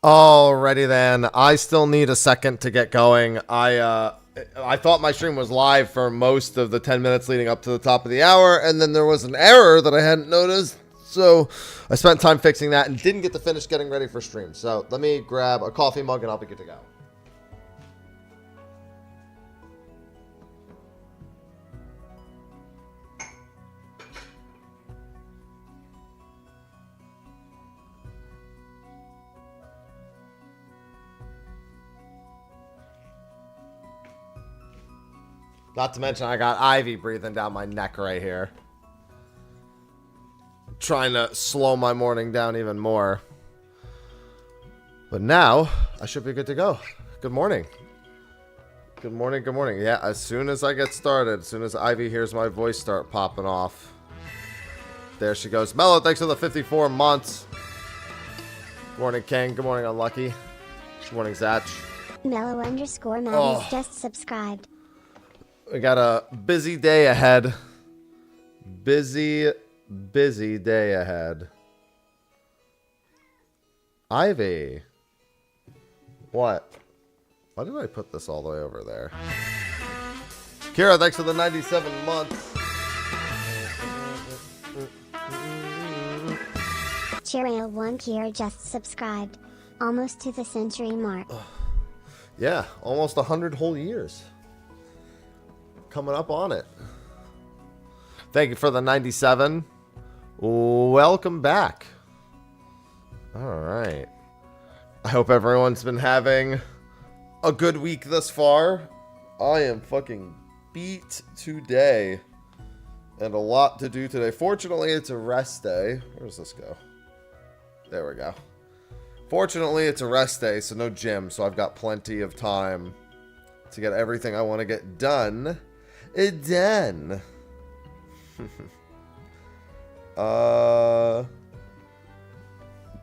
Alrighty then. I still need a second to get going. I thought my stream was live for most of the 10 minutes leading up to the top of the hour, and then there was an error that I hadn't noticed. So I spent time fixing that and didn't get to finish getting ready for stream. So let me grab a coffee mug and I'll be good to go. Not to mention I got Ivy breathing down my neck right here. Trying to slow my morning down even more. But now, I should be good to go. Good morning. Good morning, good morning. Yeah, as soon as I get started, as soon as Ivy hears my voice start popping off. There she goes. Mello, thanks for the 54 months. Good morning, King. Good morning, Unlucky. Good morning, Zach. Mello_Maddie's just subscribed. We got a busy day ahead. Busy day ahead. Ivy. What? Why did I put this all the way over there? Kira, thanks for the 97 months. Cheerio1 Kira just subscribed. Almost to the century mark. Yeah, almost 100 whole years. Coming up on it. Thank you for the 97. Welcome back. Alright. I hope everyone's been having a good week thus far. I am fucking beat today. And a lot to do today. Fortunately, it's a rest day. Where does this go? There we go. Fortunately, it's a rest day, so no gym. So I've got plenty of time to get everything I want to get done. Done. But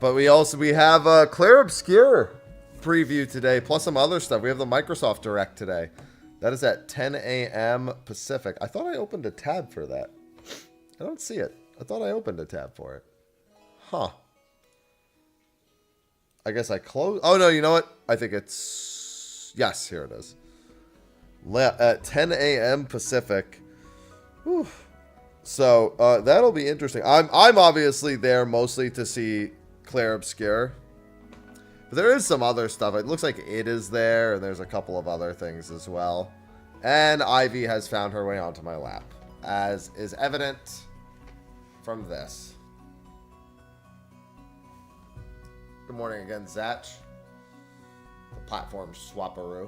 we have a Claire Obscure preview today, plus some other stuff. We have the Microsoft Direct today. That is at 10 a.m. Pacific. I thought I opened a tab for that. I don't see it. I thought I opened a tab for it. Huh. I guess I closed. Oh, no, you know what? I think it's... Yes, here it is. At 10 a.m. Pacific. Whew. So, that'll be interesting. I'm obviously there mostly to see Claire Obscure. But there is some other stuff. It looks like it is there, and there's a couple of other things as well. And Ivy has found her way onto my lap, as is evident from this. Good morning again, Zach. The platform swapperoo.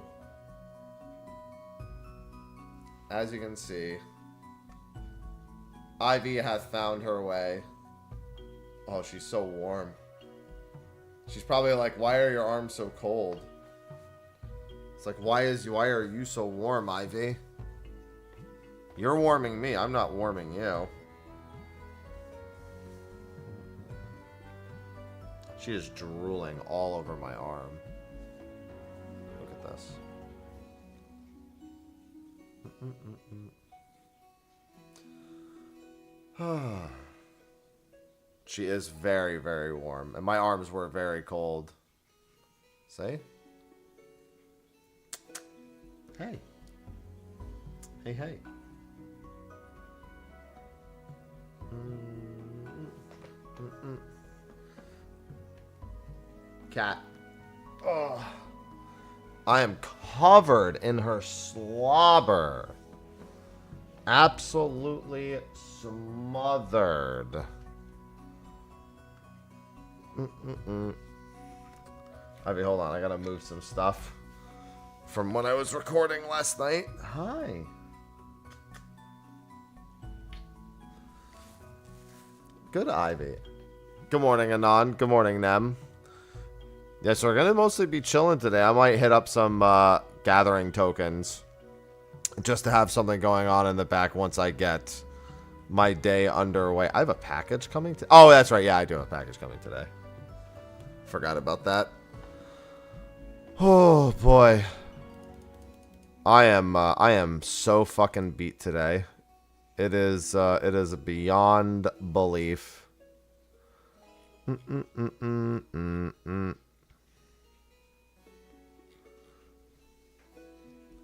As you can see, Ivy hath found her way. Oh, she's so warm. She's probably like, why are your arms so cold? It's like, why are you so warm, Ivy? You're warming me. I'm not warming you. She is drooling all over my arm. Look at this. She is very, very warm. And my arms were very cold. See? Hey. Hey, hey. Cat. Oh. I am covered in her slobber. Absolutely smothered. Ivy, hold on. I gotta move some stuff from when I was recording last night. Hi. Good, Ivy. Good morning, Anon. Good morning, Nem. Yes, we're gonna mostly be chilling today. I might hit up some gathering tokens just to have something going on in the back once I get my day underway. I have a package coming to... Oh, that's right. Yeah, I do have a package coming today. Forgot about that. Oh, boy. I am so fucking beat today. It is beyond belief.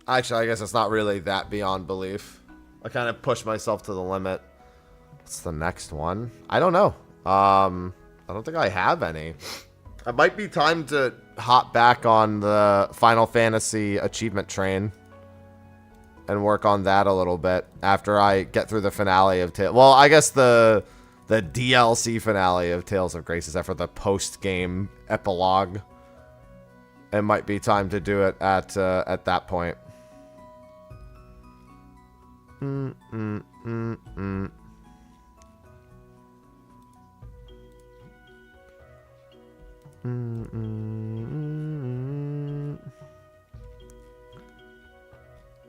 Actually, I guess it's not really that beyond belief. I kind of pushed myself to the limit. What's the next one? I don't know. I don't think I have any. It might be time to hop back on the Final Fantasy achievement train and work on that a little bit after I get through the finale of Tales. Well, I guess the DLC finale of Tales of Graces after the post-game epilogue. It might be time to do it at that point.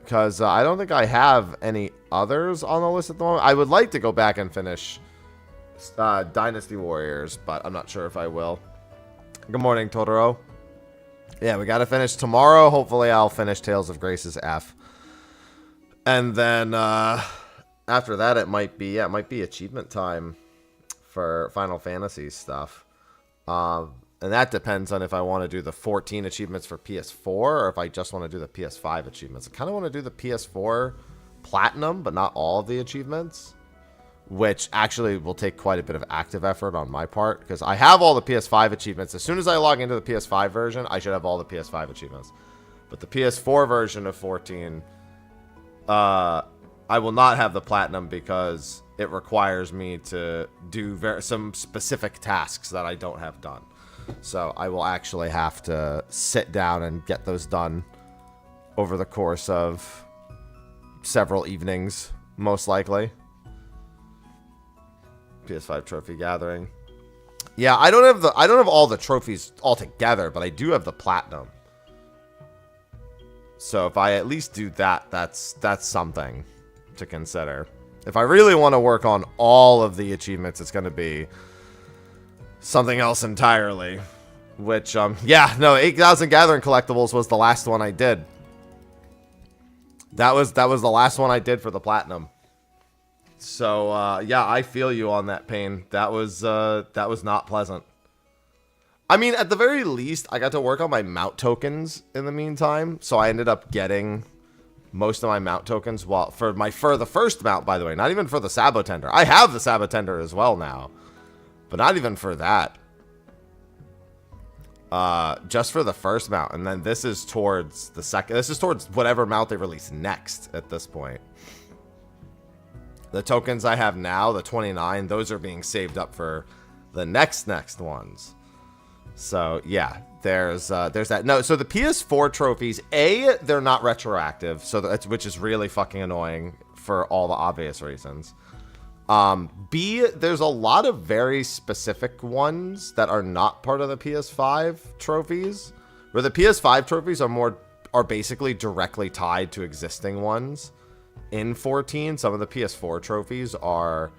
Because I don't think I have any others on the list at the moment. I would like to go back and finish Dynasty Warriors, but I'm not sure if I will. Good morning, Totoro. Yeah, we got to finish tomorrow. Hopefully, I'll finish Tales of Graces F. And then after that, it might be achievement time for Final Fantasy stuff. And that depends on if I want to do the 14 achievements for PS4 or if I just want to do the PS5 achievements. I kind of want to do the PS4 Platinum, but not all of the achievements, which actually will take quite a bit of active effort on my part because I have all the PS5 achievements. As soon as I log into the PS5 version, I should have all the PS5 achievements. But the PS4 version of 14, I will not have the Platinum because it requires me to do some specific tasks that I don't have done. So I will actually have to sit down and get those done over the course of several evenings, most likely. PS5 trophy gathering. Yeah, I don't have all the trophies all together, but I do have the platinum. So if I at least do that, that's something to consider. If I really want to work on all of the achievements, it's going to be something else entirely. Which, yeah, no, 8,000 Gathering Collectibles was the last one I did. That was the last one I did for the Platinum. So, yeah, I feel you on that pain. That was not pleasant. I mean, at the very least, I got to work on my mount tokens in the meantime. So I ended up getting most of my mount tokens for the first mount, by the way, not even for the Sabotender. I have the Sabotender as well now. But not even for that. Just for the first mount. And then this is towards the second. This is towards whatever mount they release next at this point. The tokens I have now, the 29, those are being saved up for the next ones. So, yeah, there's that. No, so the PS4 trophies, A, they're not retroactive, so which is really fucking annoying for all the obvious reasons. B, there's a lot of very specific ones that are not part of the PS5 trophies, where the PS5 trophies are basically directly tied to existing ones in 14. Some of the PS4 trophies are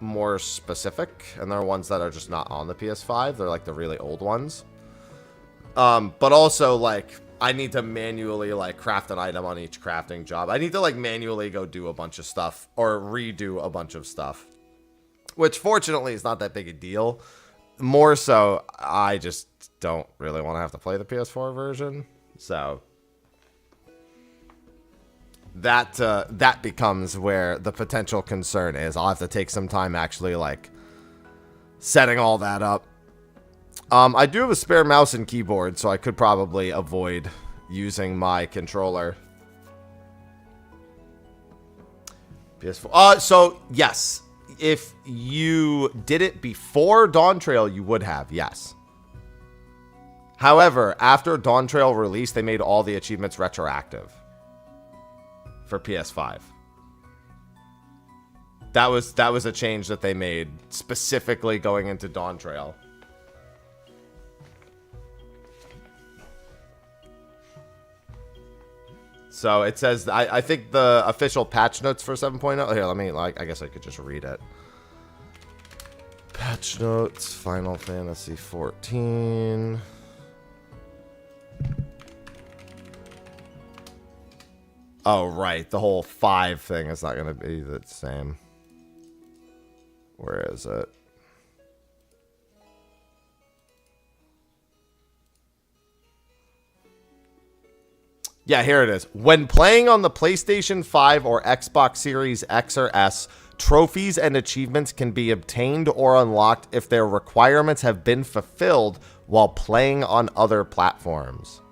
more specific, and there are ones that are just not on the PS5. They're like the really old ones. But also, like, I need to manually, like, craft an item on each crafting job. I need to, like, manually go do a bunch of stuff or redo a bunch of stuff, which fortunately is not that big a deal. More so, I just don't really want to have to play the PS4 version. So that becomes where the potential concern is. I'll have to take some time actually, like, setting all that up. I do have a spare mouse and keyboard, so I could probably avoid using my controller. PS4. So, yes. If you did it before Dawntrail, you would have, yes. However, after Dawntrail released, they made all the achievements retroactive for PS5. That was a change that they made specifically going into Dawntrail. So it says, I think the official patch notes for 7.0. Here, let me, like, I guess I could just read it. Patch notes, Final Fantasy 14. Oh, right. The whole 5 thing is not going to be the same. Where is it? Yeah, here it is. When playing on the PlayStation 5 or Xbox Series X or S, trophies and achievements can be obtained or unlocked if their requirements have been fulfilled while playing on other platforms.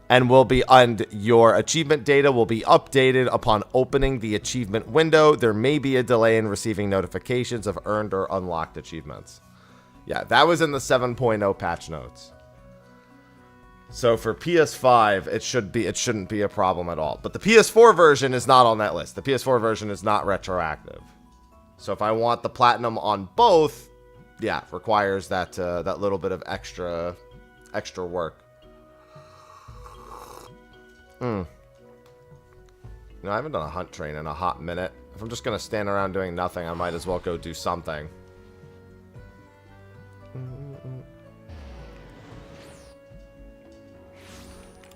And your achievement data will be updated upon opening the achievement window. There may be a delay in receiving notifications of earned or unlocked achievements. Yeah, that was in the 7.0 patch notes. So for PS5, it shouldn't be a problem at all. But the PS4 version is not on that list. The PS4 version is not retroactive. So if I want the platinum on both, yeah, requires that that little bit of extra work. No, I haven't done a hunt train in a hot minute. If I'm just gonna stand around doing nothing, I might as well go do something.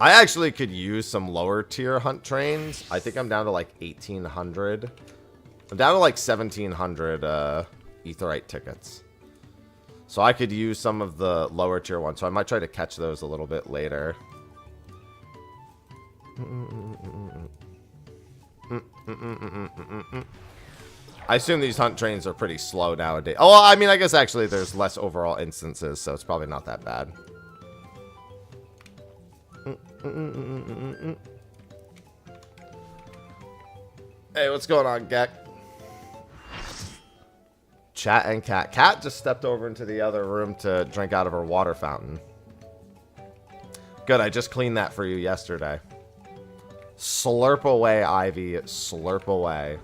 I actually could use some lower tier hunt trains. I think I'm down to like 1,800. I'm down to like 1,700 Aetheryte tickets. So I could use some of the lower tier ones. So I might try to catch those a little bit later. I assume these hunt trains are pretty slow nowadays. Oh, well, I mean, I guess actually there's less overall instances, so it's probably not that bad. Hey, what's going on, Gek? Chat and Cat. Cat just stepped over into the other room to drink out of her water fountain. Good, I just cleaned that for you yesterday. Slurp away, Ivy. Slurp away.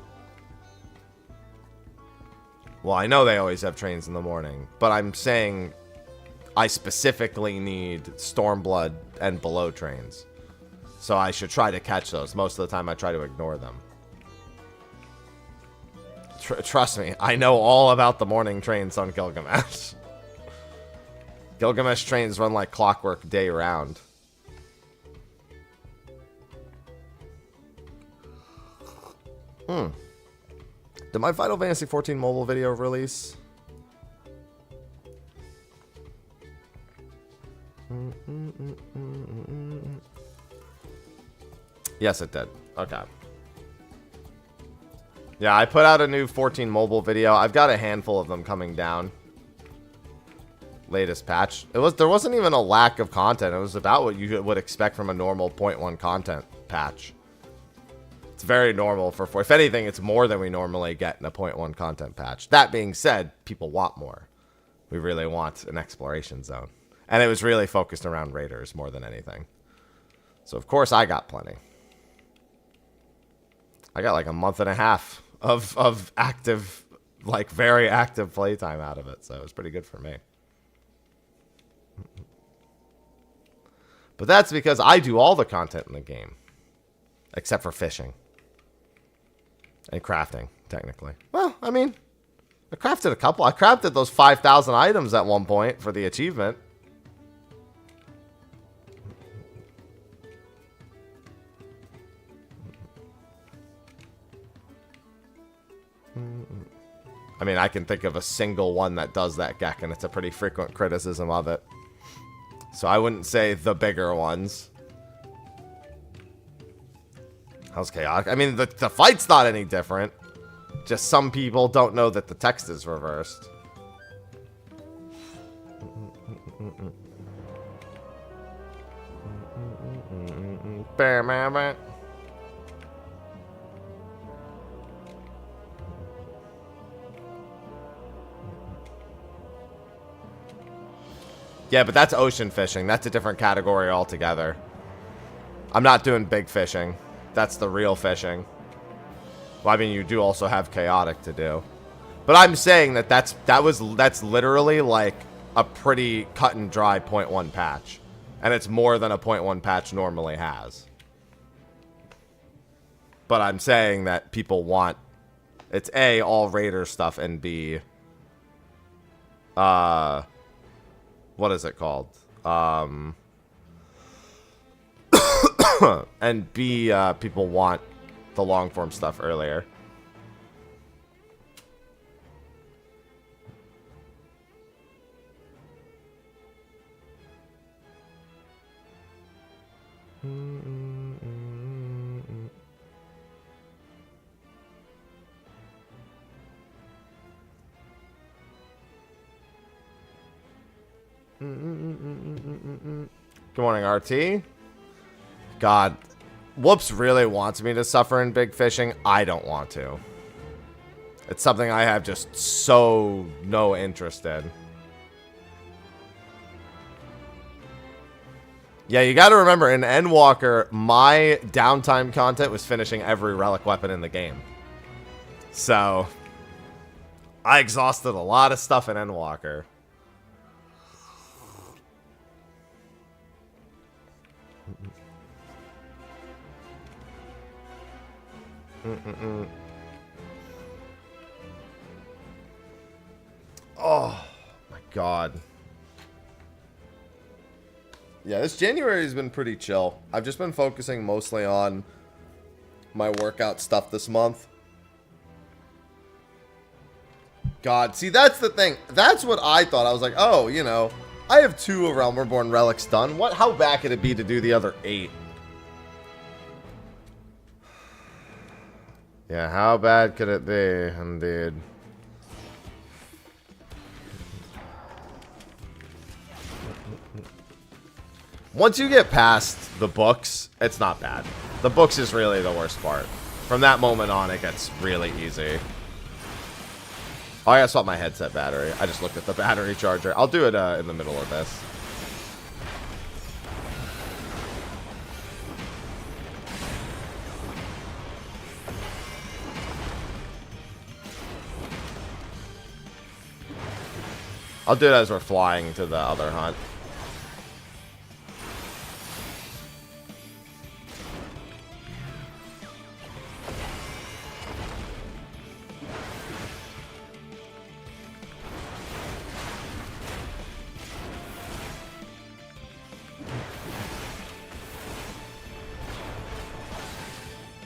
Well, I know they always have trains in the morning, but I'm saying I specifically need Stormblood and below trains. So I should try to catch those. Most of the time I try to ignore them. Trust me, I know all about the morning trains on Gilgamesh. Gilgamesh trains run like clockwork day round. Did my Final Fantasy XIV mobile video release? Yes, it did. Okay. Yeah, I put out a new 14 mobile video. I've got a handful of them coming down. Latest patch. There wasn't even a lack of content. It was about what you would expect from a normal 0.1 content patch. It's very normal for 4. If anything, it's more than we normally get in a 0.1 content patch. That being said, people want more. We really want an exploration zone. And it was really focused around raiders more than anything. So, of course, I got plenty. I got like a month and a half of active, like very active playtime out of it. So it was pretty good for me. But that's because I do all the content in the game. Except for fishing. And crafting, technically. Well, I mean, I crafted a couple. I crafted those 5,000 items at one point for the achievement. I mean, I can think of a single one that does that, Gek, and it's a pretty frequent criticism of it. So I wouldn't say the bigger ones. How's chaotic? I mean, the fight's not any different. Just some people don't know that the text is reversed. Yeah, but that's ocean fishing. That's a different category altogether. I'm not doing big fishing. That's the real fishing. Well, I mean, you do also have chaotic to do. But I'm saying that that's literally like a pretty cut and dry 0.1 patch. And it's more than a 0.1 patch normally has. But I'm saying that people want... It's A, all Raider stuff, and B... what is it called? And B, people want the long form stuff earlier. Good morning, RT. God, Whoops really wants me to suffer in big fishing. I don't want to. It's something I have just so no interest in. Yeah, you got to remember, in Endwalker, my downtime content was finishing every relic weapon in the game. So, I exhausted a lot of stuff in Endwalker. Oh, my God. Yeah, this January has been pretty chill. I've just been focusing mostly on my workout stuff this month. God, see, that's the thing. That's what I thought. I was like, oh, you know, I have 2 of Realm Reborn relics done. How bad could it be to do the other 8? Yeah, how bad could it be, indeed? Once you get past the books, it's not bad. The books is really the worst part. From that moment on, it gets really easy. Oh, I gotta swap my headset battery. I just looked at the battery charger. I'll do it in the middle of this. I'll do it as we're flying to the other hunt.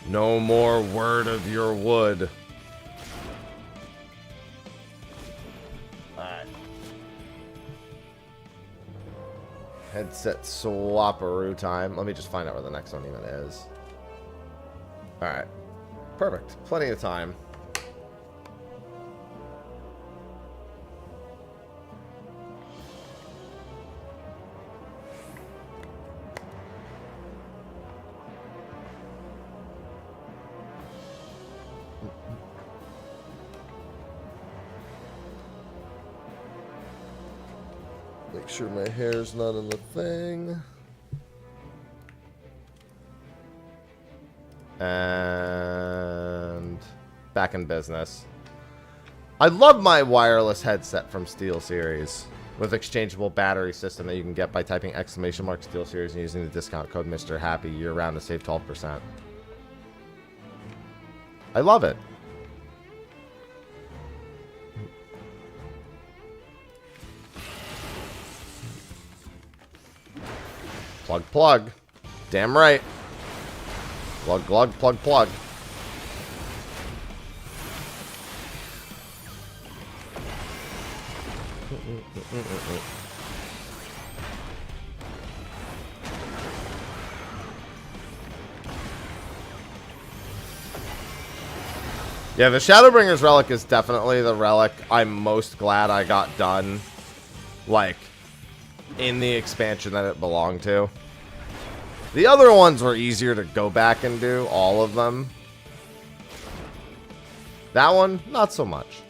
No more word of your wood. Alright. Headset swapperoo time. Let me just find out where the next one even is. Alright. Perfect. Plenty of time. Make sure my hair's not in the thing. And back in business. I love my wireless headset from SteelSeries with exchangeable battery system that you can get by typing !SteelSeries and using the discount code Mr. Happy year round to save 12%. I love it. Plug, plug. Damn right. Plug, plug, plug, plug. Yeah, the Shadowbringer's relic is definitely the relic I'm most glad I got done, like, in the expansion that it belonged to. The other ones were easier to go back and do, all of them. That one, not so much.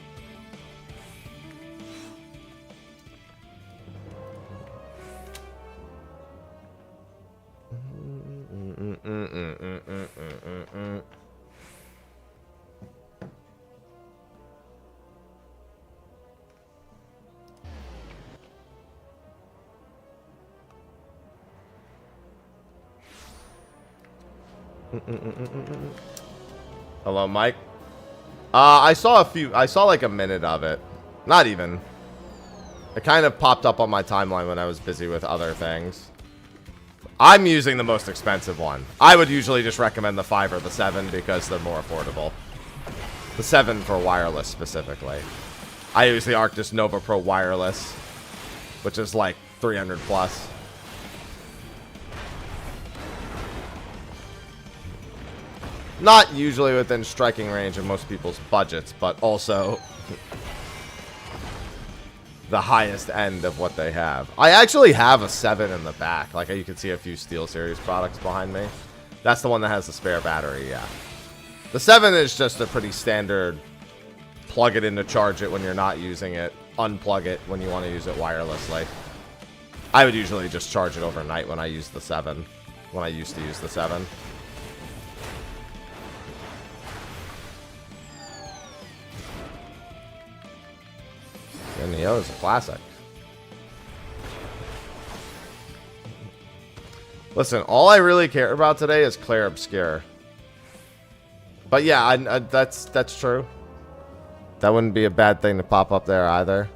Hello, Mike. I saw like a minute of it. Not even. It kind of popped up on my timeline when I was busy with other things. I'm using the most expensive one. I would usually just recommend the 5 or the 7 because they're more affordable. The 7 for wireless specifically. I use the Arctis Nova Pro wireless, which is like 300 plus. Not usually within striking range of most people's budgets, but also the highest end of what they have. I actually have a 7 in the back. Like, you can see a few SteelSeries products behind me. That's the one that has the spare battery, yeah. The 7 is just a pretty standard plug it in to charge it when you're not using it, unplug it when you want to use it wirelessly. I would usually just charge it overnight when I use the 7. When I used to use the 7. And Neo is a classic. Listen, all I really care about today is Clair Obscure. But yeah, that's true. That wouldn't be a bad thing to pop up there either.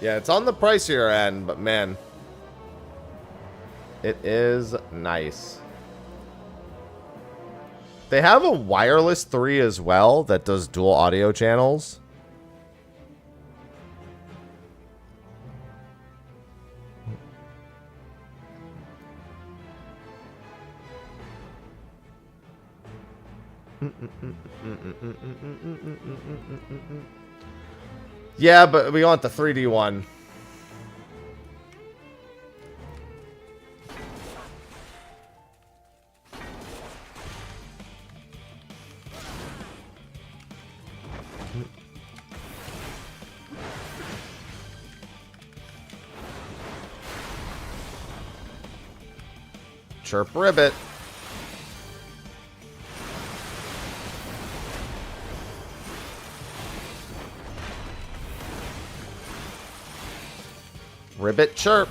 Yeah, it's on the pricier end, but man, it is nice. They have a wireless 3 as well that does dual audio channels. Yeah, but we want the 3D one. Chirp Ribbit. Ribbit chirp.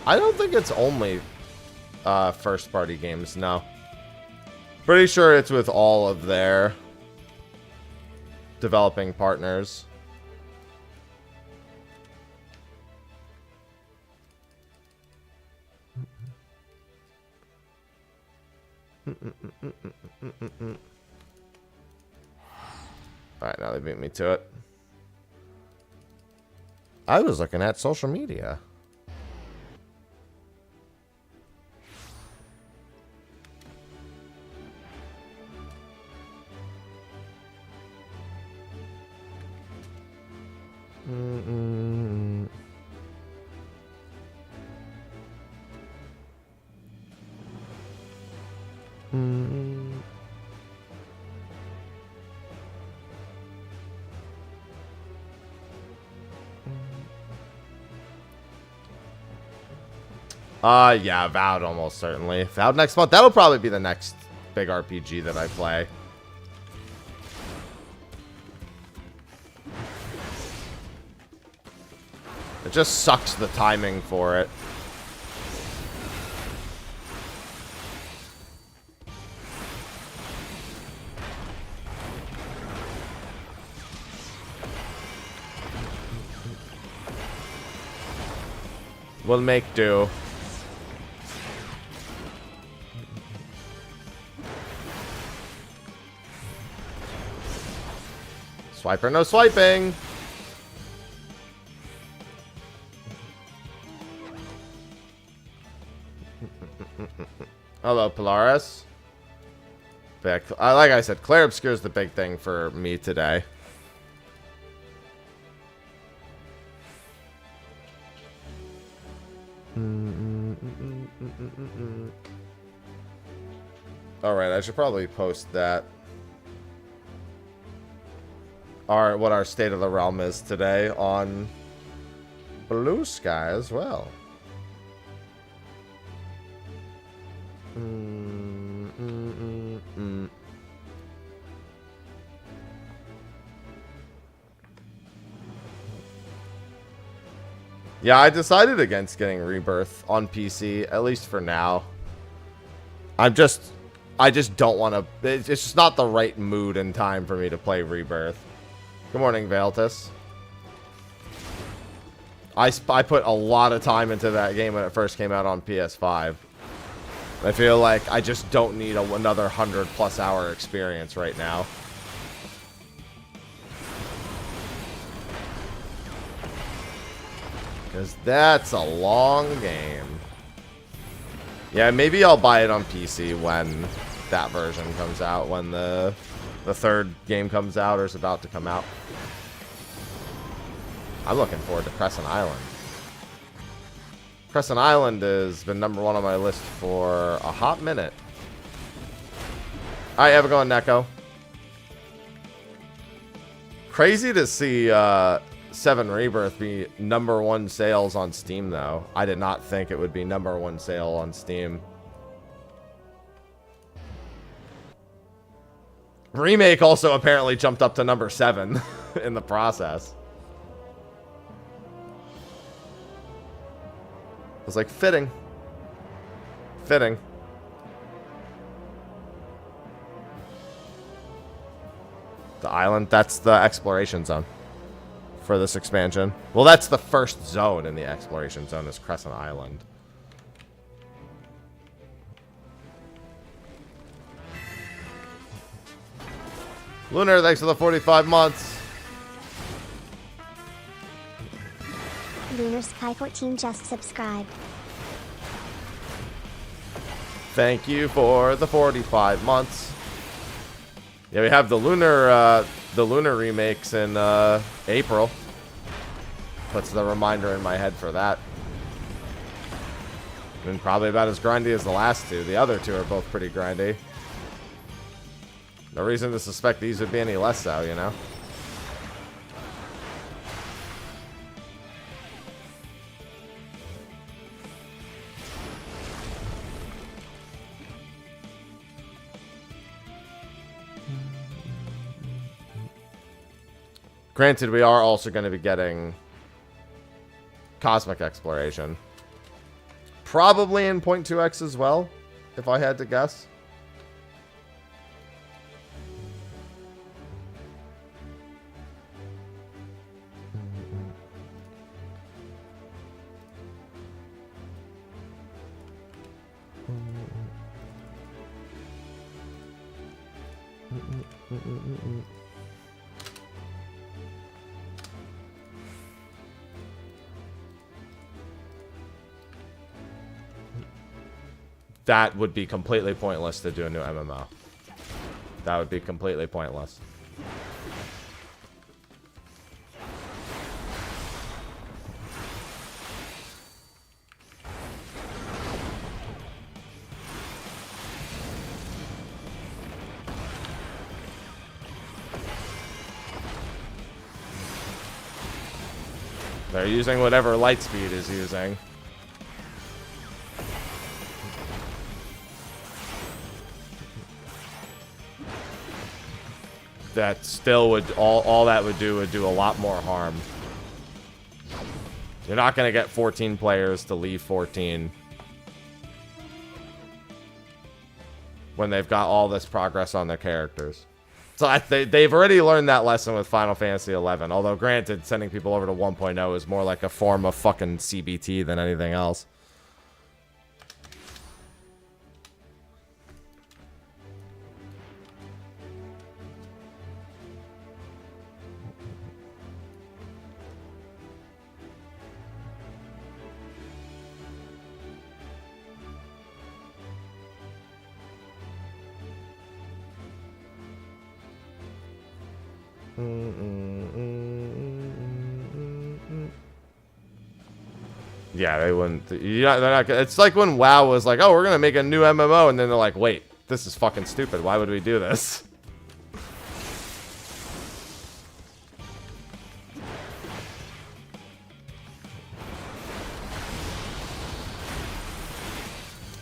I don't think it's only first party games, no. Pretty sure it's with all of their developing partners. Alright, now they beat me to it. I was looking at social media. Yeah, Vowed almost certainly. Vowed next month. That'll probably be the next big RPG that I play. It just sucks the timing for it. We'll make do. Swiper, no swiping. Hello, Polaris. Like I said, Clair Obscure is the big thing for me today. Alright, I should probably post that. What our State of the Realm is today on Blue Sky as well. Yeah, I decided against getting Rebirth on PC, at least for now. I'm just I just don't want to. It's just not the right mood and time for me to play Rebirth. Good morning, Valtis. I put a lot of time into that game when it first came out on PS5. I feel like I just don't need another 100+ hour experience right now. Because that's a long game. Yeah, maybe I'll buy it on PC when that version comes out. When the third game comes out or is about to come out. I'm looking forward to Crescent Island. Crescent Island has been #1 on my list for a hot minute. Alright, have a go on Neko. Crazy to see 7 Rebirth be #1 sales on Steam, though. I did not think it would be #1 sale on Steam. Remake also apparently jumped up to #7 in the process. I was like, fitting. Fitting. The island, that's the exploration zone for this expansion. Well, that's the first zone in the exploration zone is Crescent Island. Lunar, thanks for the 45 months. Lunar Sky 14 just subscribed. Thank you for the 45 months. Yeah, we have the Lunar remakes in April. Puts the reminder in my head for that. And probably about as grindy as the last two. The other two are both pretty grindy. No reason to suspect these would be any less so, you know? Granted, we are also going to be getting cosmic exploration. Probably in 0.2x as well, if I had to guess. That would be completely pointless to do a new MMO. That would be completely pointless. They're using whatever Lightspeed is using. That still would all that would do a lot more harm. You're not going to get 14 players to leave 14 when they've got all this progress on their characters. So they've already learned that lesson with Final Fantasy XI. Although granted, sending people over to 1.0 is more like a form of fucking CBT than anything else. Yeah, they wouldn't. They're not. It's like when WoW was like, "Oh, we're gonna make a new MMO," and then they're like, "Wait, this is fucking stupid. Why would we do this?"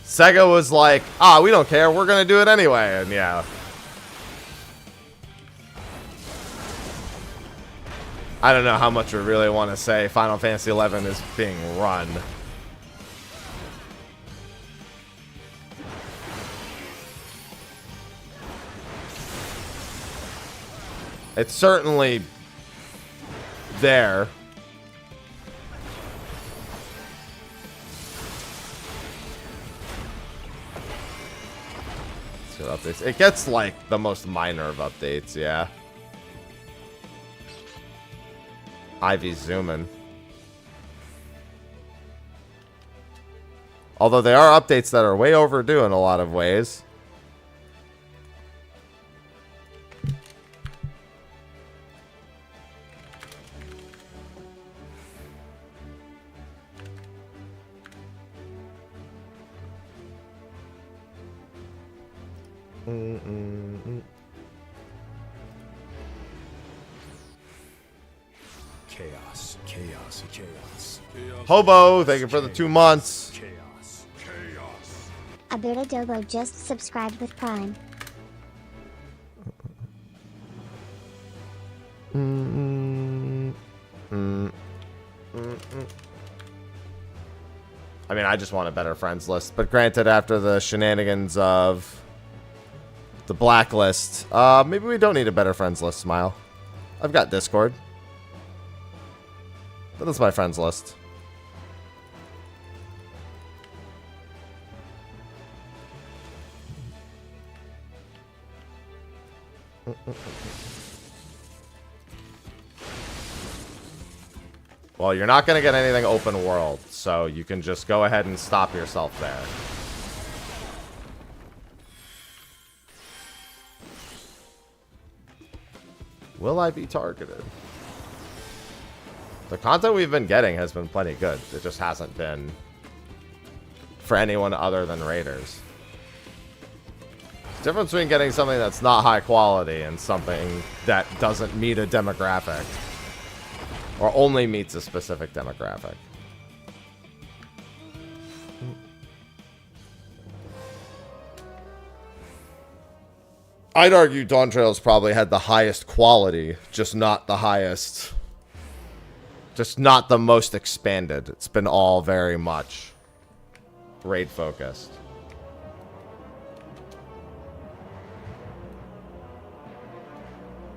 Sega was like, "Ah, we don't care. We're gonna do it anyway," and yeah. I don't know how much we really want to say Final Fantasy XI is being run. It's certainly there. Let's see what updates. It gets like the most minor of updates, yeah. Ivy's zooming. Although there are updates that are way overdue in a lot of ways. Chaos, chaos, chaos. Hobo, thank you for the 2 months. Chaos, chaos. Abirta Dobo just subscribed with Prime. I mean, I just want a better friends list. But granted, after the shenanigans of the blacklist, maybe we don't need a better friends list, Smile. I've got Discord. But that's my friends list. Well, you're not going to get anything open world, so you can just go ahead and stop yourself there. Will I be targeted? The content we've been getting has been plenty good. It just hasn't been for anyone other than raiders. The difference between getting something that's not high quality and something that doesn't meet a demographic. Or only meets a specific demographic. I'd argue Dawntrail's probably had the highest quality, just not the highest. Just not the most expanded. It's been all very much raid focused.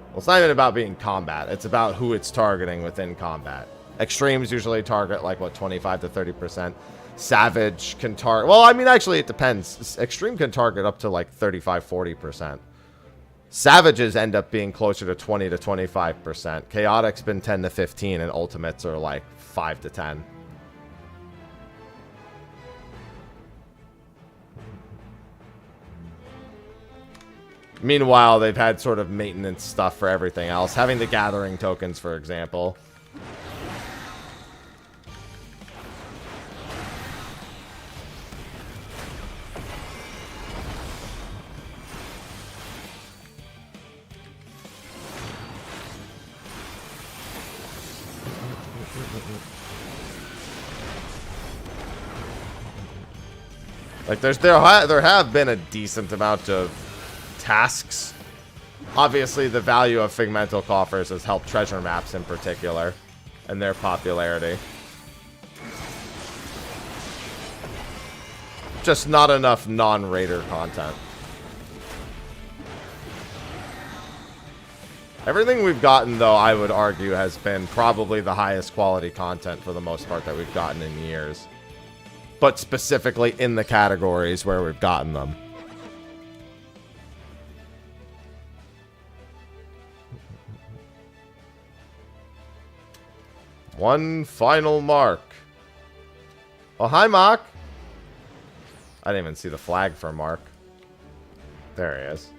Well, it's not even about being combat. It's about who it's targeting within combat. Extremes usually target like, what, 25 to 30%. Savage can target... Well, I mean, actually, it depends. Extreme can target up to like 35, 40%. Savages end up being closer to 20 to 25%. Chaotic's been 10 to 15, and Ultimates are like 5 to 10. Meanwhile, they've had sort of maintenance stuff for everything else. Having the gathering tokens, for example. Like, there have been a decent amount of tasks. Obviously, the value of Figmental Coffers has helped treasure maps in particular and their popularity. Just not enough non-raider content. Everything we've gotten, though, I would argue, has been probably the highest quality content for the most part that we've gotten in years. But specifically in the categories where we've gotten them. One final mark. Oh, hi, Mark. I didn't even see the flag for Mark. There he is.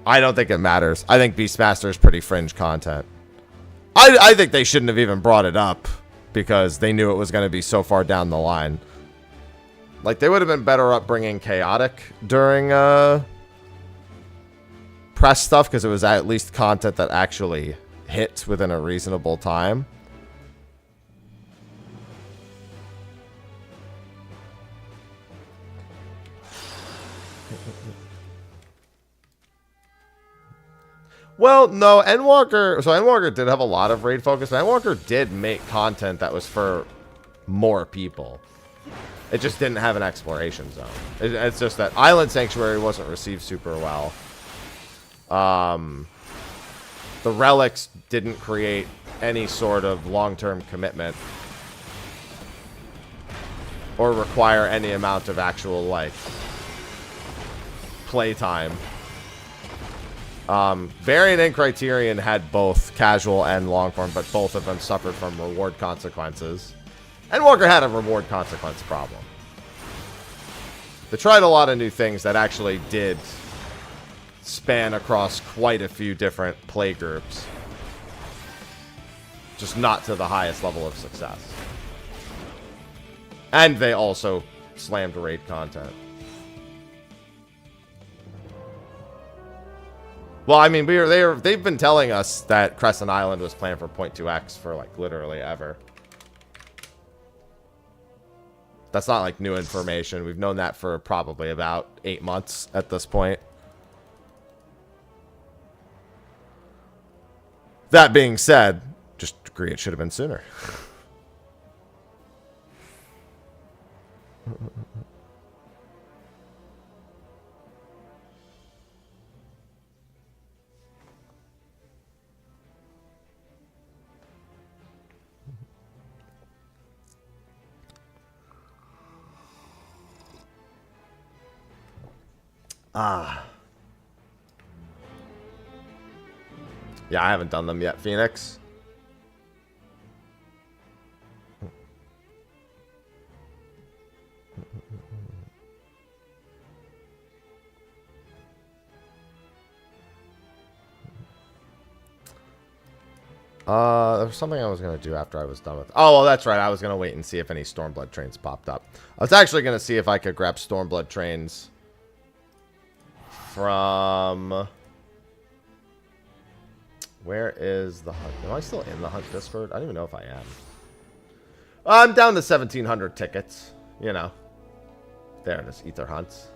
I don't think it matters. I think Beastmaster is pretty fringe content. I think they shouldn't have even brought it up because they knew it was going to be so far down the line. Like, they would have been better up bringing Chaotic during press stuff because it was at least content that actually hit within a reasonable time. Well, no, Endwalker... So Endwalker did have a lot of raid focus, but Endwalker did make content that was for more people. It just didn't have an exploration zone. It's just that Island Sanctuary wasn't received super well. The relics didn't create any sort of long-term commitment or require any amount of actual, like, playtime. Variant and Criterion had both casual and long form, but both of them suffered from reward consequences. And Walker had a reward consequence problem. They tried a lot of new things that actually did span across quite a few different play groups. Just not to the highest level of success. And they also slammed raid content. Well, I mean, they've been telling us that Crescent Island was planned for 0.2x for, like, literally ever. That's not, like, new information. We've known that for probably about 8 months at this point. That being said, just agree it should have been sooner. Yeah, I haven't done them yet, Phoenix. There was something I was going to do after I was done with... Oh, well, that's right. I was going to wait and see if any Stormblood trains popped up. I was actually going to see if I could grab Stormblood trains from... Where is the hunt? Am I still in the hunt Discord? I don't even know if I am. I'm down to 1,700 tickets. You know. There it is. Ether hunts.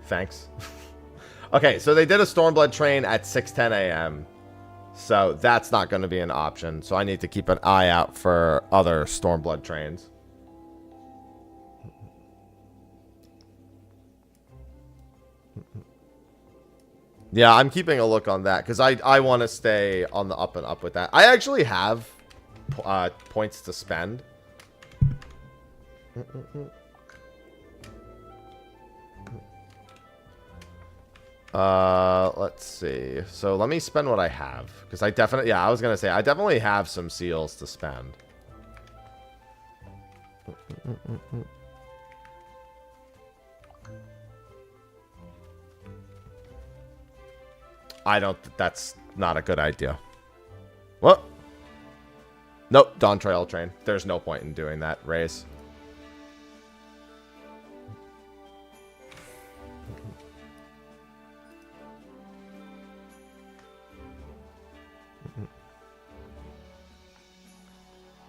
Thanks. Okay, so they did a Stormblood train at 6:10 a.m. So that's not going to be an option. So I need to keep an eye out for other Stormblood trains. Yeah, I'm keeping a look on that because I want to stay on the up and up with that. I actually have points to spend. Let's see. So let me spend what I have because I definitely, yeah, I was gonna say I definitely have some seals to spend. I don't. That's not a good idea. What? Nope. Dawntrail train. There's no point in doing that race.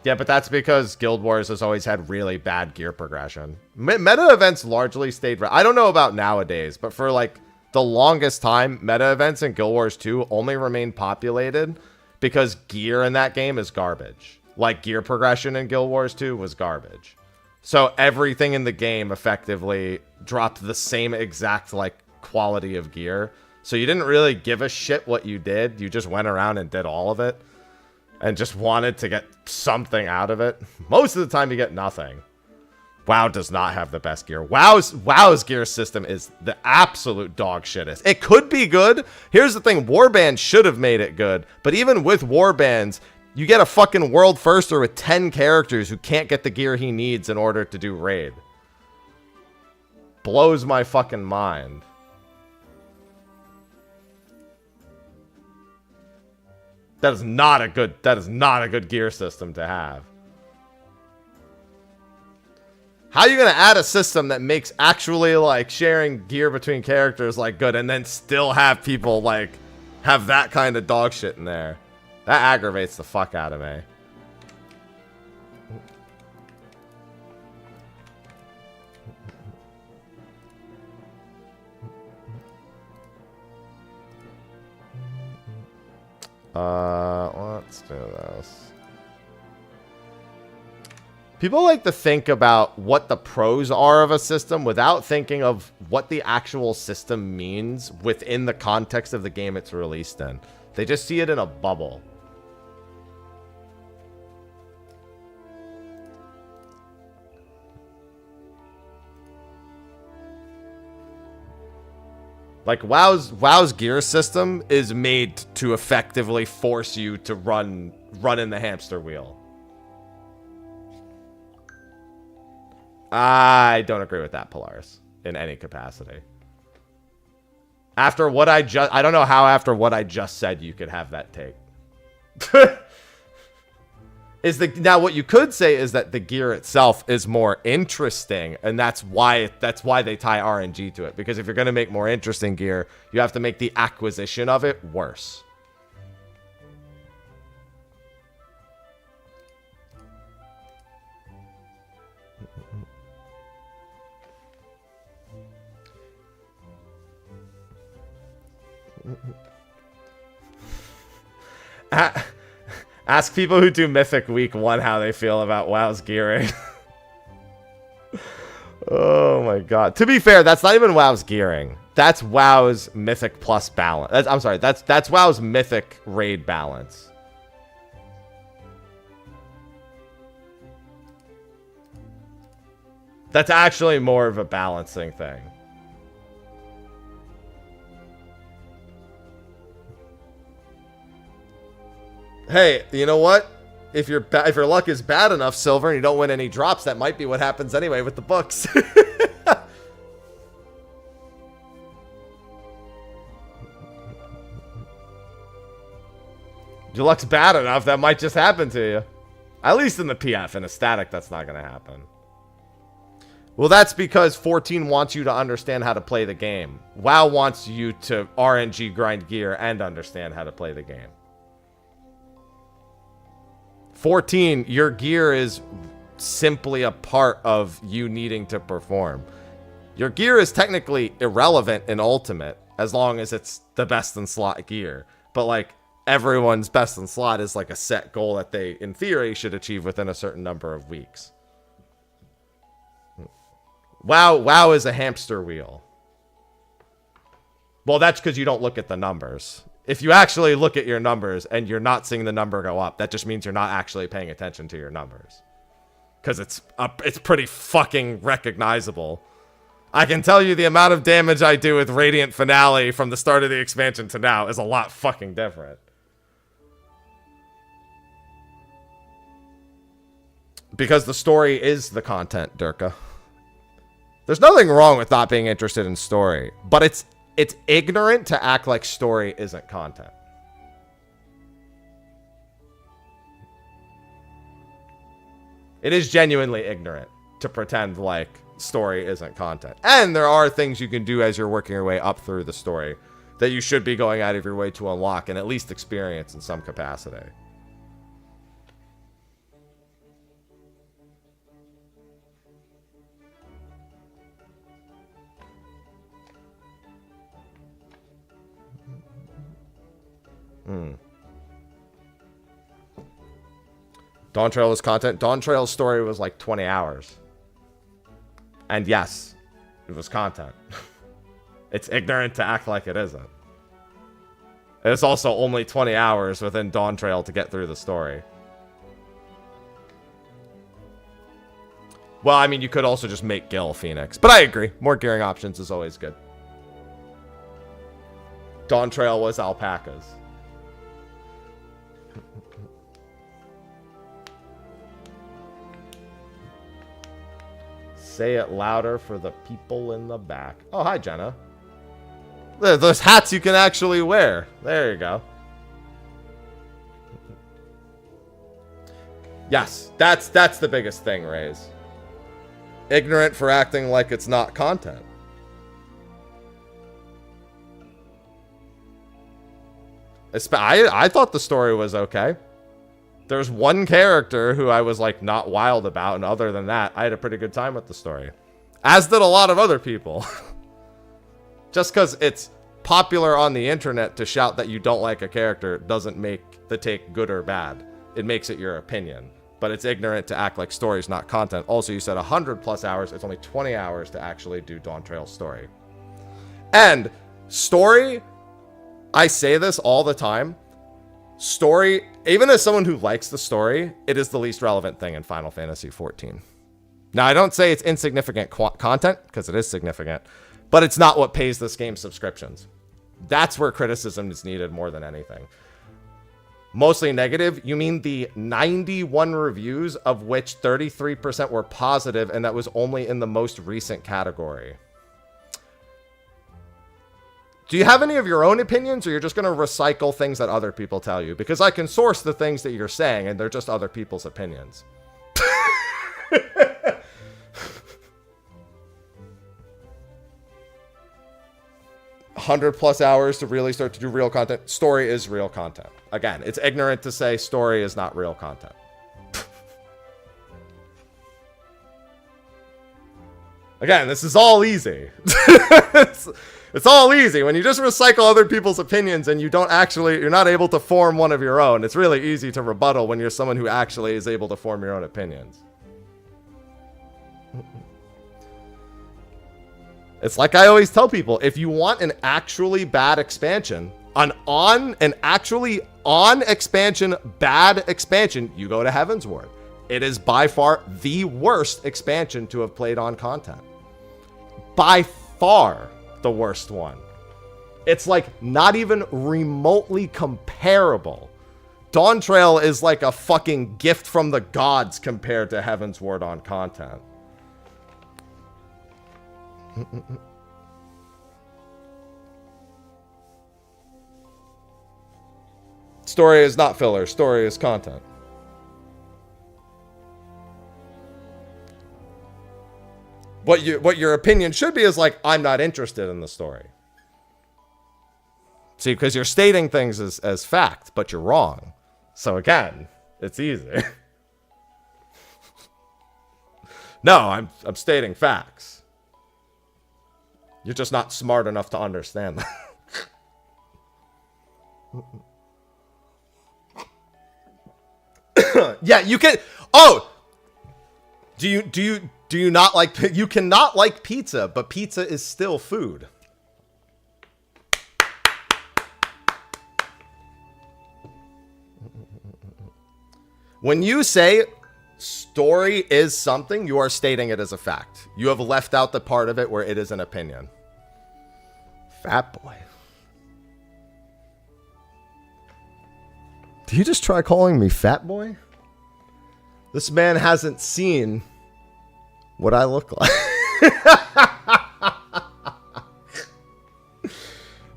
Yeah, but that's because Guild Wars has always had really bad gear progression. Meta events largely stayed... I don't know about nowadays, but for, like, the longest time, meta events in Guild Wars 2 only remained populated because gear in that game is garbage. Like, gear progression in Guild Wars 2 was garbage. So everything in the game effectively dropped the same exact, like, quality of gear. So you didn't really give a shit what you did. You just went around and did all of it. And just wanted to get something out of it. Most of the time you get nothing. WoW does not have the best gear. WoW's gear system is the absolute dog shittest. It could be good. Here's the thing. Warband should have made it good. But even with Warbands, you get a fucking world firster with 10 characters who can't get the gear he needs in order to do raid. Blows my fucking mind. That is not a good gear system to have. How are you going to add a system that makes actually, like, sharing gear between characters, like, good, and then still have people, like, have that kind of dog shit in there? That aggravates the fuck out of me. Let's do this. People like to think about what the pros are of a system without thinking of what the actual system means within the context of the game it's released in. They just see it in a bubble. Like WoW's gear system is made to effectively force you to run in the hamster wheel. I don't agree with that, Polaris, in any capacity. After what I don't know how after what I just said you could have that take. Now what you could say is that the gear itself is more interesting, and that's why they tie RNG to it. Because if you're going to make more interesting gear, you have to make the acquisition of it worse. Ask people who do Mythic Week 1 how they feel about WoW's gearing. Oh my god. To be fair, that's not even WoW's gearing. That's WoW's Mythic Plus balance. I'm sorry, that's WoW's Mythic raid balance. That's actually more of a balancing thing. Hey, you know what? If your luck is bad enough, Silver, and you don't win any drops, that might be what happens anyway with the books. Your luck's bad enough, that might just happen to you. At least in the PF. In a static, that's not going to happen. Well, that's because 14 wants you to understand how to play the game. WoW wants you to RNG grind gear and understand how to play the game. 14, your gear is simply a part of you needing to perform. Your gear is technically irrelevant in Ultimate, as long as it's the best in slot gear. But, like, everyone's best in slot is, like, a set goal that they, in theory, should achieve within a certain number of weeks. WoW is a hamster wheel. Well, that's because you don't look at the numbers. If you actually look at your numbers and you're not seeing the number go up, that just means you're not actually paying attention to your numbers. Because it's pretty fucking recognizable. I can tell you the amount of damage I do with Radiant Finale from the start of the expansion to now is a lot fucking different. Because the story is the content, Durka. There's nothing wrong with not being interested in story, but it's ignorant to act like story isn't content. It is genuinely ignorant to pretend like story isn't content. And there are things you can do as you're working your way up through the story that you should be going out of your way to unlock and at least experience in some capacity. Dawntrail is content. Dawntrail's story was like 20 hours. And yes, it was content. It's ignorant to act like it isn't. It's also only 20 hours within Dawntrail to get through the story. Well, I mean, you could also just make Gil Phoenix. But I agree. More gearing options is always good. Dawntrail was alpacas. Say it louder for the people in the back. Oh, hi, Jenna. There's hats you can actually wear. There you go. Yes, that's the biggest thing, Raze. Ignorant for acting like it's not content. I thought the story was okay. There's one character who I was like not wild about, and other than that, I had a pretty good time with the story. As did a lot of other people. Just because it's popular on the internet to shout that you don't like a character doesn't make the take good or bad. It makes it your opinion. but it's ignorant to act like story is not content. Also, you said 100 plus hours. It's only 20 hours to actually do Dawntrail story. And story, I say this all the time. Story, even as someone who likes the story, it is the least relevant thing in Final Fantasy XIV. Now, I don't say it's insignificant content, because it is significant, but it's not what pays this game's subscriptions. That's where criticism is needed more than anything. Mostly negative, you mean the 91 reviews, of which 33% were positive, and that was only in the most recent category. Do you have any of your own opinions, or you're just going to recycle things that other people tell you? Because I can source the things that you're saying, and they're just other people's opinions. 100 plus hours to really start to do real content. Story is real content. Again, it's ignorant to say story is not real content. Again, this is all easy. It's all easy. When you just recycle other people's opinions and you're not able to form one of your own, it's really easy to rebuttal when you're someone who actually is able to form your own opinions. It's like I always tell people, if you want an actually bad expansion, an actually on expansion, bad expansion, you go to Heavensward. It is by far the worst expansion to have played on content. By far the worst one. It's like not even remotely comparable. Dawntrail is like a fucking gift from the gods compared to Heavensward on content. Story is not filler. Story is content. What your opinion should be is like, I'm not interested in the story. See, because you're stating things as fact, but you're wrong. So again, it's easy. No, I'm stating facts. You're just not smart enough to understand that. Yeah, you can. Oh, do you not like? You cannot like pizza, but pizza is still food. When you say story is something, you are stating it as a fact. You have left out the part of it where it is an opinion. Fat boy. Did you just try calling me fat boy? This man hasn't seen what I look like.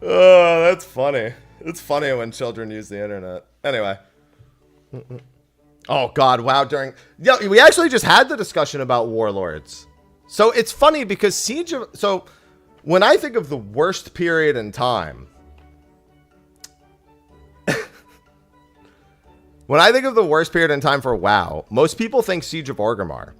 Oh, that's funny. It's funny when children use the internet. Anyway. Oh God! Wow. Yeah, we actually just had the discussion about warlords. So it's funny because so when I think of the worst period in time, when I think of the worst period in time for WoW, most people think Siege of Orgrimmar.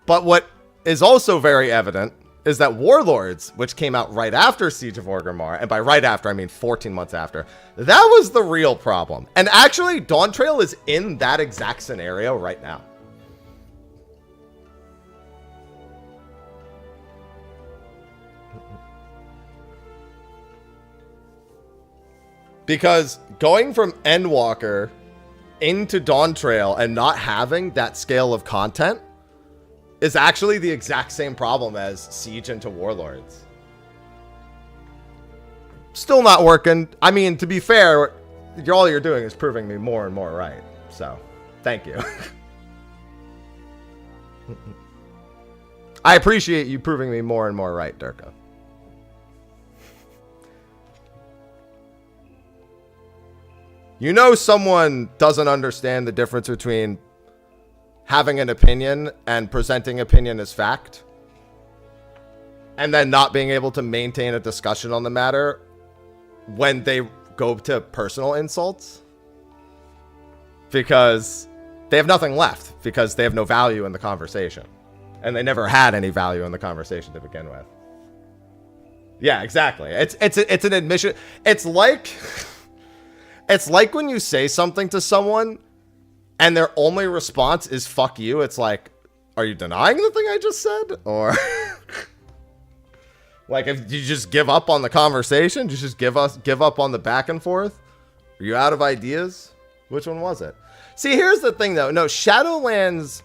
But what is also very evident is that Warlords, which came out right after Siege of Orgrimmar, and by right after, I mean 14 months after, that was the real problem. And actually, Dawntrail is in that exact scenario right now. Because going from Endwalker into Dawntrail and not having that scale of content is actually the exact same problem as Siege into Warlords. Still not working. I mean, to be fair, all you're doing is proving me more and more right. So, thank you. I appreciate you proving me more and more right, Durka. You know someone doesn't understand the difference between having an opinion and presenting opinion as fact, and then not being able to maintain a discussion on the matter when they go to personal insults, because they have nothing left, because they have no value in the conversation, and they never had any value in the conversation to begin with. Yeah, exactly. It's an admission. It's like when you say something to someone and their only response is fuck you, it's like, are you denying the thing I just said? Or like, if you just give up on the conversation, you just give up on the back and forth? Are you out of ideas? Which one was it? See, here's the thing though. No, Shadowlands.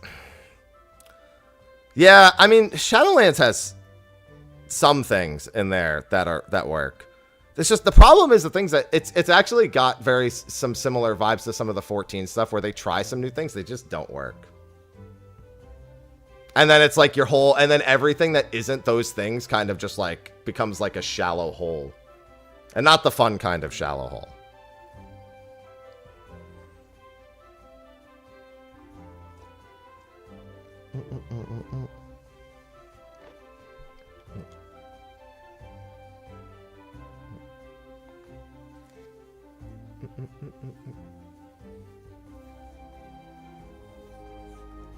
Yeah, I mean, Shadowlands has some things in there that work. It's just the problem is the things that it's actually got some similar vibes to some of the 14 stuff where they try some new things, they just don't work. And then it's like and then everything that isn't those things kind of just like becomes like a shallow hole. And not the fun kind of shallow hole.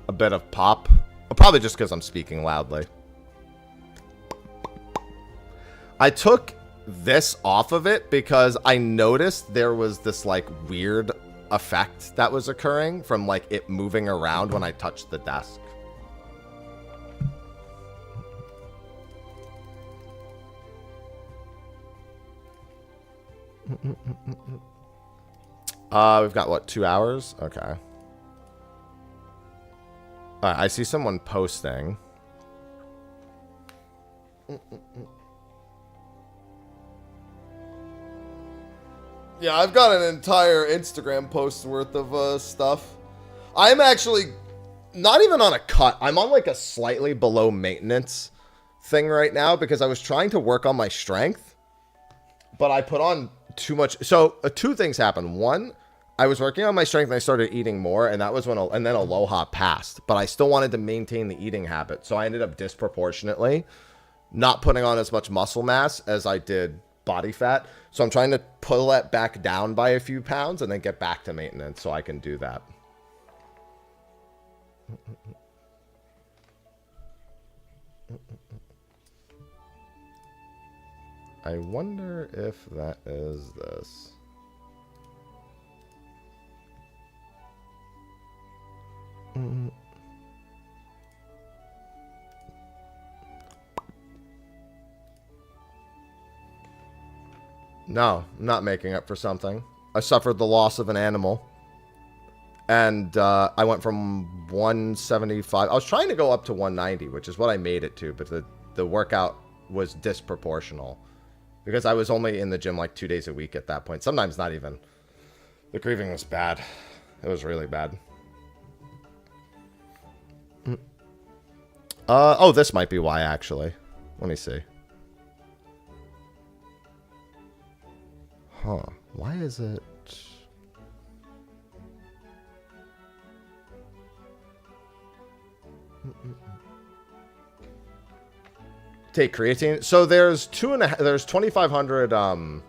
A bit of pop. Probably just because I'm speaking loudly. I took this off of it because I noticed there was this like weird effect that was occurring from like it moving around when I touched the desk. We've got what, 2 hours? Okay. I see someone posting. Yeah, I've got an entire Instagram post worth of stuff. I'm actually not even on a cut. I'm on like a slightly below maintenance thing right now because I was trying to work on my strength, but I put on too much. So two things happened. One, I was working on my strength and I started eating more, and that was when, and then Aloha passed, but I still wanted to maintain the eating habit. So I ended up disproportionately not putting on as much muscle mass as I did body fat. So I'm trying to pull that back down by a few pounds and then get back to maintenance so I can do that. I wonder if that is this. No, I'm not making up for something. I suffered the loss of an animal. And I went from 175. I was trying to go up to 190, which is what I made it to. But the workout was disproportional. Because I was only in the gym like 2 days a week at that point. Sometimes not even. The grieving was bad. It was really bad. Oh, this might be why, actually. Let me see. Huh. Why is it... Take creatine. So there's 2,500 milligrams,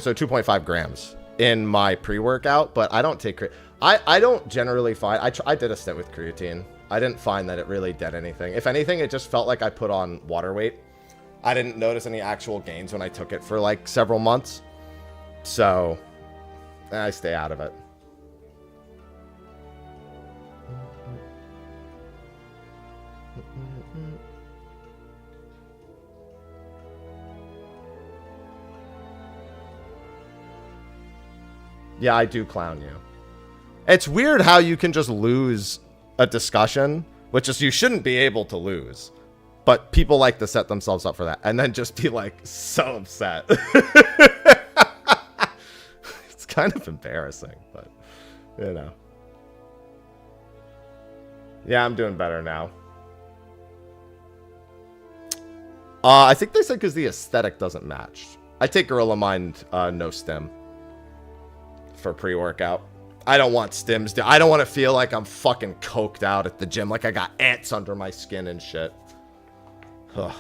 so 2.5 grams in my pre-workout, but I don't take I don't generally find I did a stint with creatine. I didn't find that it really did anything. If anything, it just felt like I put on water weight. I didn't notice any actual gains when I took it for like several months. So I stay out of it. Yeah, I do clown you. It's weird how you can just lose a discussion, which is you shouldn't be able to lose. But people like to set themselves up for that and then just be like so upset. It's kind of embarrassing, but you know. Yeah, I'm doing better now. I think they said because the aesthetic doesn't match. I take Gorilla Mind no stim for pre-workout. I don't want stims. I don't want to feel like I'm fucking coked out at the gym, like I got ants under my skin and shit. Ugh.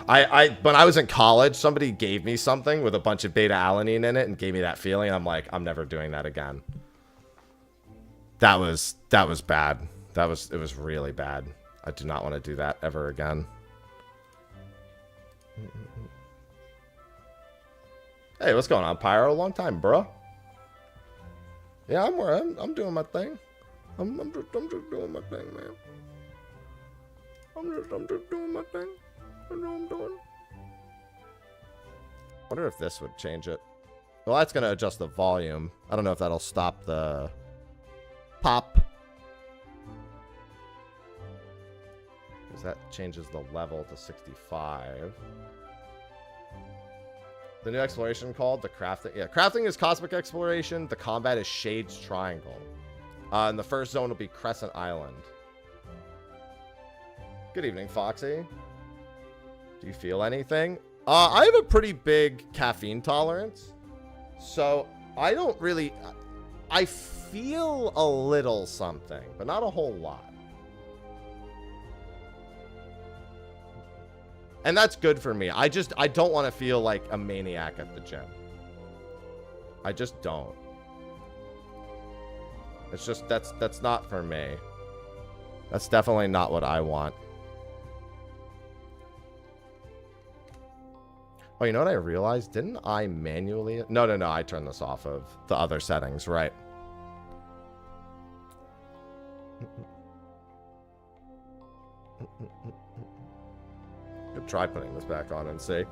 When I was in college, somebody gave me something with a bunch of beta-alanine in it and gave me that feeling. I'm like, I'm never doing that again. That was bad. It was really bad. I do not want to do that ever again. Hey, what's going on, Pyro? Long time, bro. Yeah, I'm doing my thing. I'm just doing my thing, man. I'm just doing my thing. I know I'm doing. Wonder if this would change it. Well, that's gonna adjust the volume. I don't know if that'll stop the pop. Because that changes the level to 65. The new exploration called the crafting. Yeah, crafting is cosmic exploration. The combat is Shade's Triangle. And the first zone will be Crescent Island. Good evening, Foxy. Do you feel anything? I have a pretty big caffeine tolerance. So I don't really... I feel a little something, but not a whole lot. And that's good for me. I don't want to feel like a maniac at the gym. I just don't. It's just, that's not for me. That's definitely not what I want. Oh, you know what I realized? Didn't I manually... No, I turned this off of the other settings, right? Could try putting this back on and see.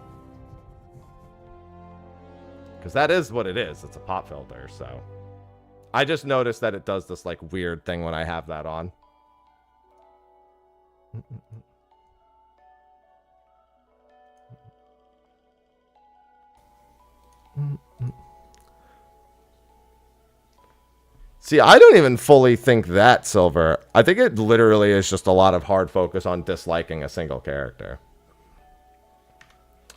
Because that is what it is. It's a pop filter, so... I just noticed that it does this, like, weird thing when I have that on. See, I don't even fully think that, Silver. I think it literally is just a lot of hard focus on disliking a single character.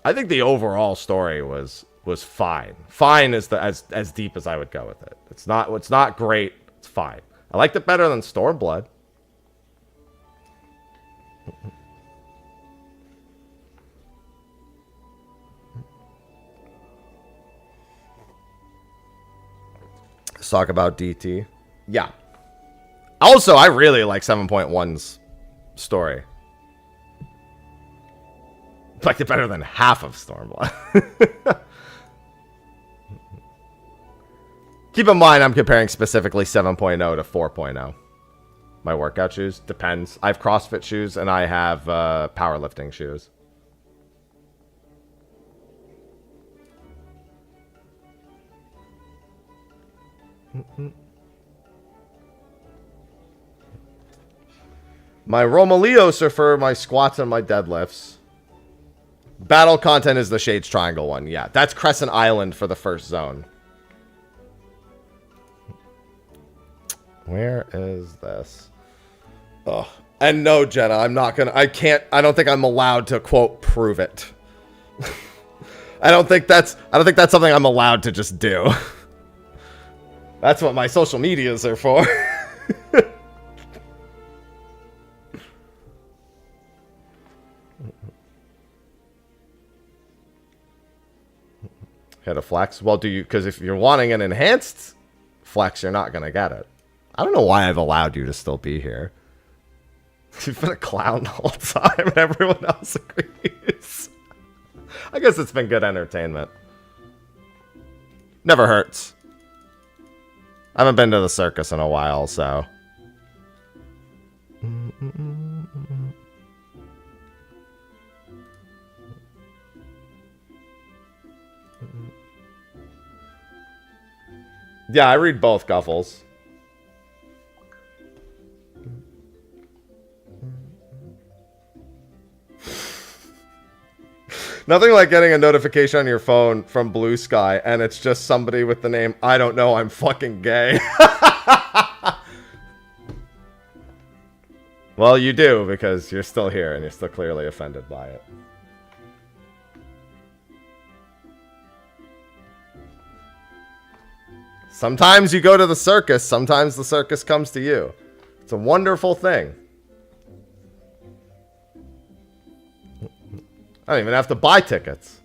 I think the overall story was fine. Fine is as deep as I would go with it. It's not great. It's fine. I liked it better than Stormblood. Let's talk about DT. Yeah. Also, I really like 7.1's story. Liked it better than half of Stormblood. Keep in mind, I'm comparing specifically 7.0 to 4.0. My workout shoes depends. I have CrossFit shoes and I have powerlifting shoes. My Romalios are for my squats and my deadlifts. Battle content is the Shades Triangle one. Yeah, that's Crescent Island for the first zone. Where is this? Oh, and no, Jenna, I'm not gonna. I don't think I'm allowed to quote prove it. I don't think that's something I'm allowed to just do. That's what my social medias are for. Hit a flex? Well, do you? Because if you're wanting an enhanced flex, you're not gonna get it. I don't know why I've allowed you to still be here. You've been a clown the whole time, and everyone else agrees. I guess it's been good entertainment. Never hurts. I haven't been to the circus in a while, so. Yeah, I read both Guffles. Nothing like getting a notification on your phone from Blue Sky and it's just somebody with the name, I don't know, I'm fucking gay. Well, you do because you're still here and you're still clearly offended by it. Sometimes you go to the circus, sometimes the circus comes to you. It's a wonderful thing. I don't even have to buy tickets.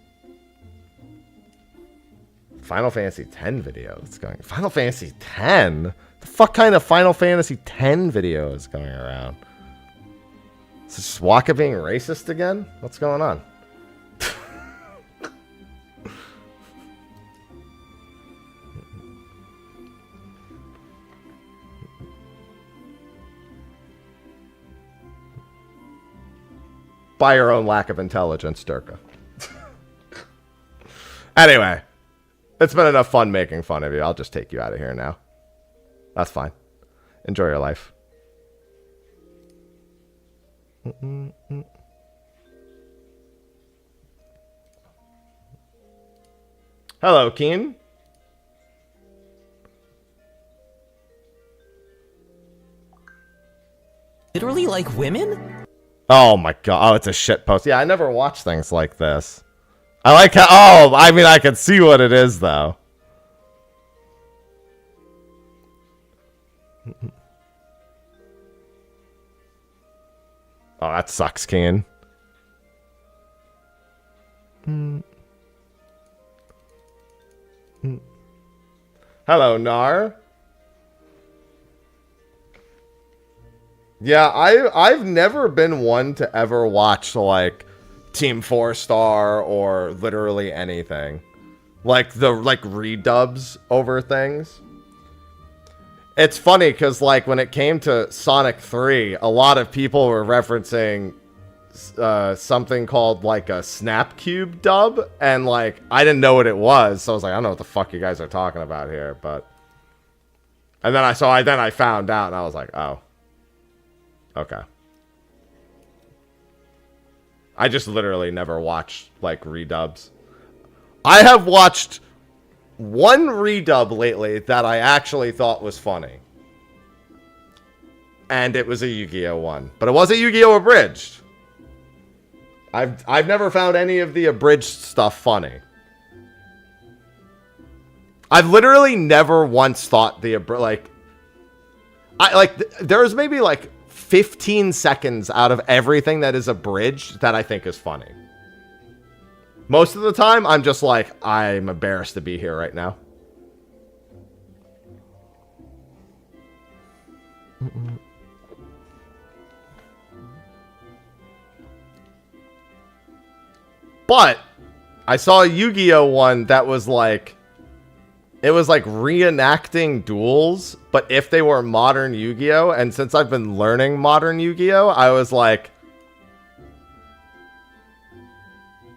Final Fantasy X video is going. Final Fantasy X? The fuck kind of Final Fantasy X video is going around? Is this Waka being racist again? What's going on? by your own lack of intelligence, Durka. Anyway, it's been enough fun making fun of you. I'll just take you out of here now. That's fine. Enjoy your life. Hello, Keen. Literally like women? Oh my god. Oh, it's a shit post. Yeah, I never watch things like this. I like how... Oh, I mean, I can see what it is, though. Oh, that sucks, Keen. Hello, Nar. Yeah, I've never been one to ever watch, like, Team 4-Star or literally anything. Like, the, like, redubs over things. It's funny, because, like, when it came to Sonic 3, a lot of people were referencing something called, like, a Snap Cube dub, and, like, I didn't know what it was, so I was like, I don't know what the fuck you guys are talking about here, but... And then I found out, and I was like, oh. Okay. I just literally never watched, like, redubs. I have watched one redub lately that I actually thought was funny. And it was a Yu-Gi-Oh! One. But it wasn't Yu-Gi-Oh! Abridged. I've never found any of the abridged stuff funny. I've literally never once thought the there's maybe like 15 seconds out of everything that is abridged that I think is funny. Most of the time, I'm just like, I'm embarrassed to be here right now. But I saw a Yu-Gi-Oh! One that was like... It was like reenacting duels, but if they were modern Yu-Gi-Oh! And since I've been learning modern Yu-Gi-Oh! I was like...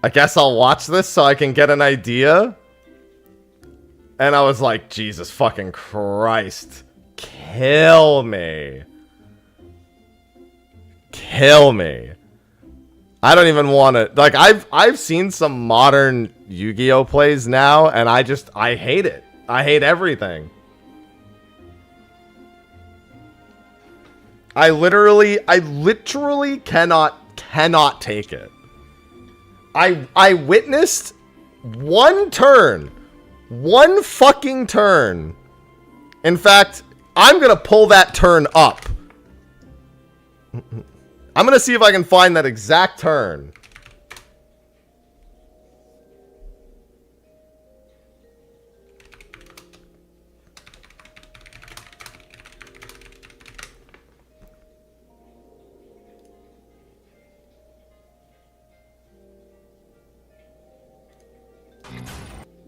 I guess I'll watch this so I can get an idea. And I was like, Jesus fucking Christ. Kill me. Kill me. I don't even want to... Like, I've seen some modern Yu-Gi-Oh! Plays now, and I hate it. I hate everything. I literally cannot take it. I witnessed one turn. One fucking turn. In fact, I'm gonna pull that turn up. I'm gonna see if I can find that exact turn.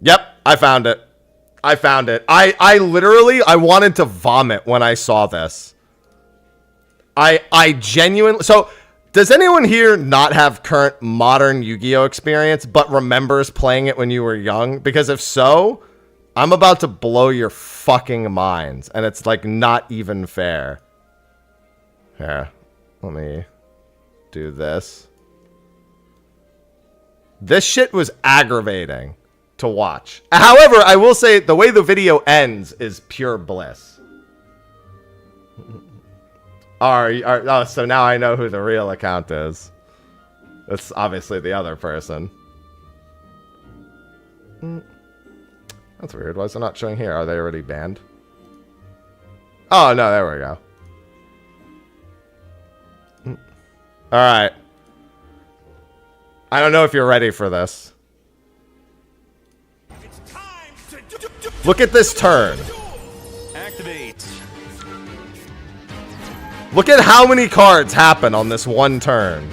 Yep, I found it. I found it. I literally, I wanted to vomit when I saw this. I genuinely... So, does anyone here not have current modern Yu-Gi-Oh! Experience, but remembers playing it when you were young? Because if so, I'm about to blow your fucking minds. And it's, like, not even fair. Here, let me do this. This shit was aggravating to watch. However, I will say the way the video ends is pure bliss. Oh, so now I know who the real account is. That's obviously the other person. That's weird. Why is it not showing here? Are they already banned? Oh, no, there we go. Alright. I don't know if you're ready for this. Look at this turn. Activate. Look at how many cards happen on this one turn.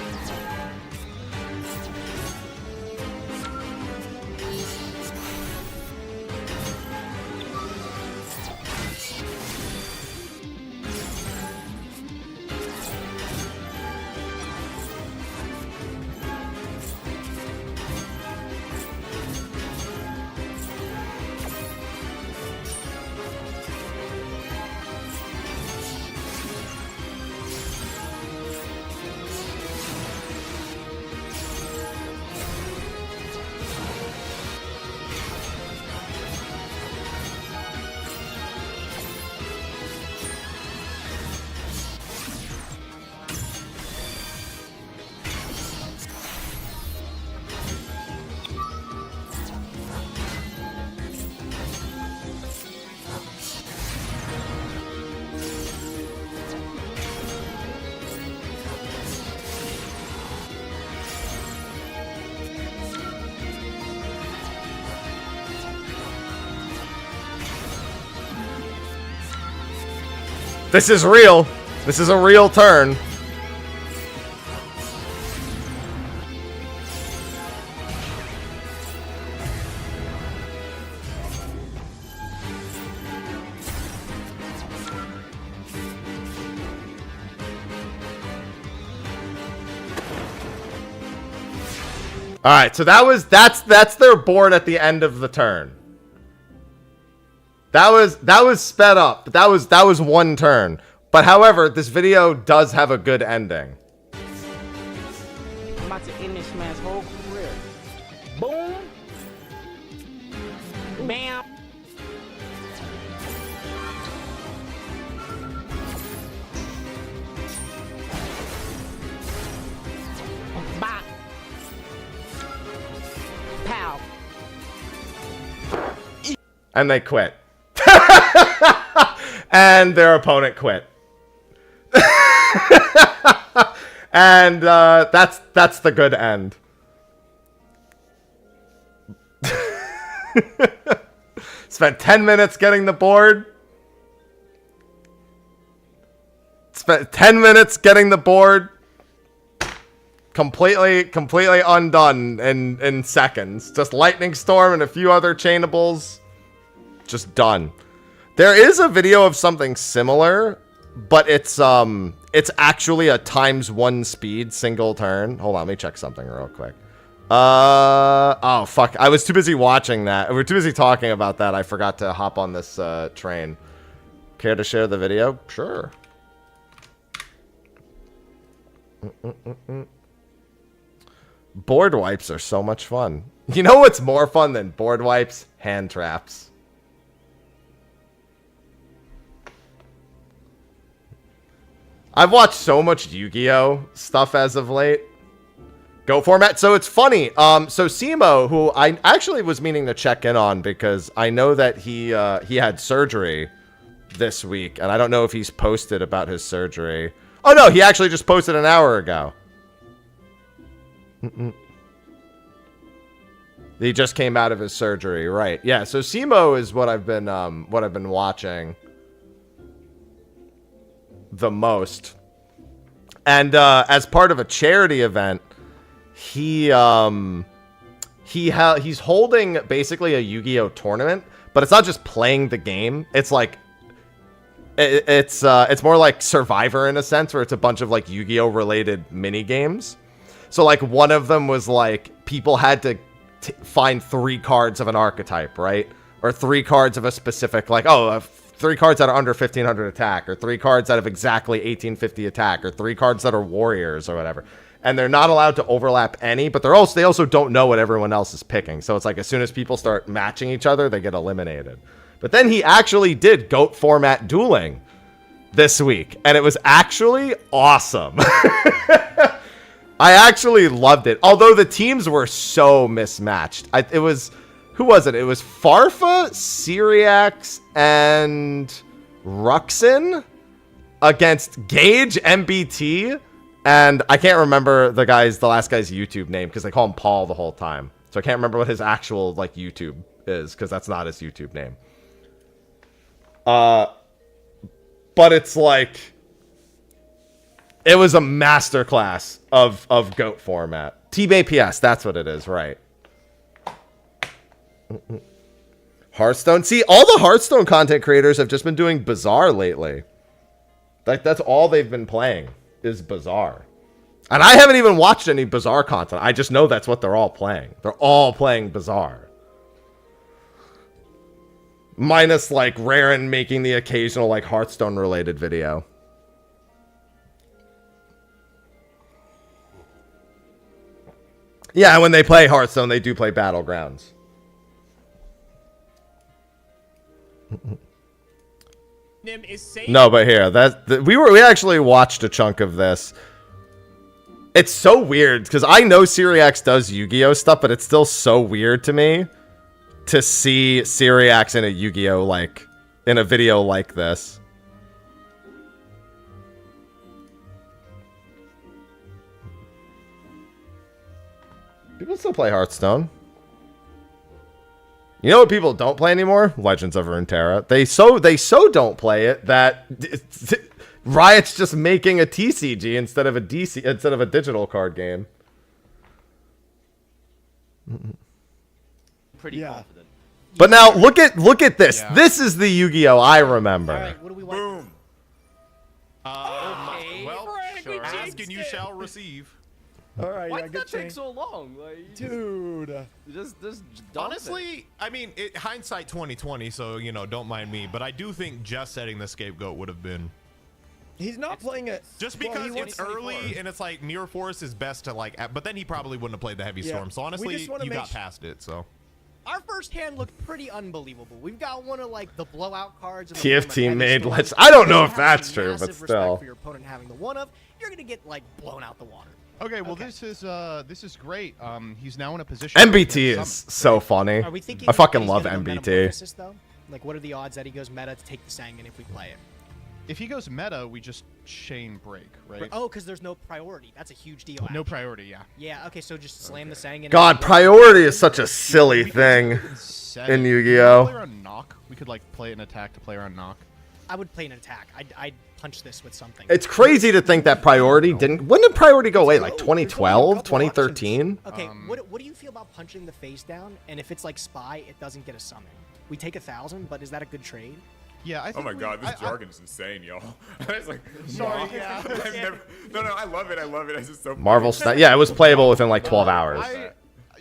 This is real. This is a real turn. All right, so that's their board at the end of the turn. That was sped up, but that was one turn. But however, this video does have a good ending. I'm about to end this man's whole career. Boom. Bam. Bop. Pow. And they quit. And their opponent quit. And that's the good end. Spent 10 minutes getting the board. Spent 10 minutes getting the board. Completely undone in seconds. Just lightning storm and a few other chainables. Just done. There is a video of something similar, but it's actually a ×1 speed single turn. Hold on, let me check something real quick. Oh fuck, I was too busy watching that. We were too busy talking about that. I forgot to hop on this train. Care to share the video? Sure. Board wipes are so much fun. You know what's more fun than board wipes? Hand traps. I've watched so much Yu-Gi-Oh stuff as of late. Go format. So it's funny. So Simo, who I actually was meaning to check in on because I know that he had surgery this week, and I don't know if he's posted about his surgery. Oh no, he actually just posted an hour ago. He just came out of his surgery, right? Yeah. So Simo is what I've been watching the most, and as part of a charity event, he's holding basically a Yu-Gi-Oh tournament, but it's not just playing the game. It's like it's more like Survivor in a sense, where it's a bunch of like Yu-Gi-Oh related mini games. So like one of them was like people had to find 3 cards of an archetype, right? Or 3 cards of a specific, like, 3 cards that are under 1500 attack, or 3 cards that have exactly 1850 attack, or 3 cards that are warriors or whatever. And they're not allowed to overlap any, but they also don't know what everyone else is picking. So it's like as soon as people start matching each other, they get eliminated. But then he actually did GOAT format dueling this week, and it was actually awesome. I actually loved it. Although the teams were so mismatched. It was... Who was it? It was Farfa, Syriax, and Ruxin against Gage, MBT, and I can't remember the last guy's YouTube name because they call him Paul the whole time. So I can't remember what his actual like YouTube is because that's not his YouTube name. But it's like it was a masterclass of GOAT format. TBAPS, that's what it is, right? Hearthstone. See, all the Hearthstone content creators have just been doing Bazaar lately. Like, that's all they've been playing is Bazaar. And I haven't even watched any Bazaar content. I just know that's what they're all playing. They're all playing Bazaar. Minus, like, Raren making the occasional, like, Hearthstone-related video. Yeah, when they play Hearthstone, they do play Battlegrounds. No, but here, we actually watched a chunk of this. It's so weird because I know Syriax does Yu-Gi-Oh stuff, but it's still so weird to me to see Syriax in a Yu-Gi-Oh like in a video like this. People still play Hearthstone. You know what people don't play anymore? Legends of Runeterra. They so don't play it that Riot's just making a TCG instead of a digital card game. Pretty confident. But now look at this. Yeah. This is the Yu-Gi-Oh I remember. All right, what do we want? Boom. Okay. Well, sure. Ask and you shall receive. All right, Why yeah, did good that take thing. so long? Like, Dude. just Honestly, I mean, hindsight 2020, so you know, don't mind me. But I do think just setting the scapegoat would have been. He's not playing it. Just because it's early and it's like Mirror Force is best to like, but then he probably wouldn't have played the Heavy Storm. So honestly, you got past it. So. Our first hand looked pretty unbelievable. We've got one of like the blowout cards. And TFT made let's. I don't know if that's true, but still. For your opponent having the one of, you're gonna get like blown out the water. Okay, well this is great. He's now in a position. MBT is so funny. Are we thinking I fucking he's love gonna go MBT. Metamorphosis, though? Like, what are the odds that he goes meta to take the Sangan if we play it? If he goes meta, we just chain break, right? Oh, because there's no priority. That's a huge deal. No priority, yeah. Yeah. Okay, so just slam the Sangan. God, priority is such a silly thing in Yu-Gi-Oh. Player on knock. We could like play an attack to player on knock. I would play an attack. I'd punch this with something. It's crazy to think that priority didn't. When did priority go away? Like 2012, 2013? Okay, what do you feel about punching the face down? And if it's like spy, it doesn't get a summon. We take 1,000, but is that a good trade? Yeah, I think oh my god, this jargon is insane, y'all. I was like, sorry, yeah. No, I love it. I love it. It's just so Marvel yeah, it was playable within like 12 hours.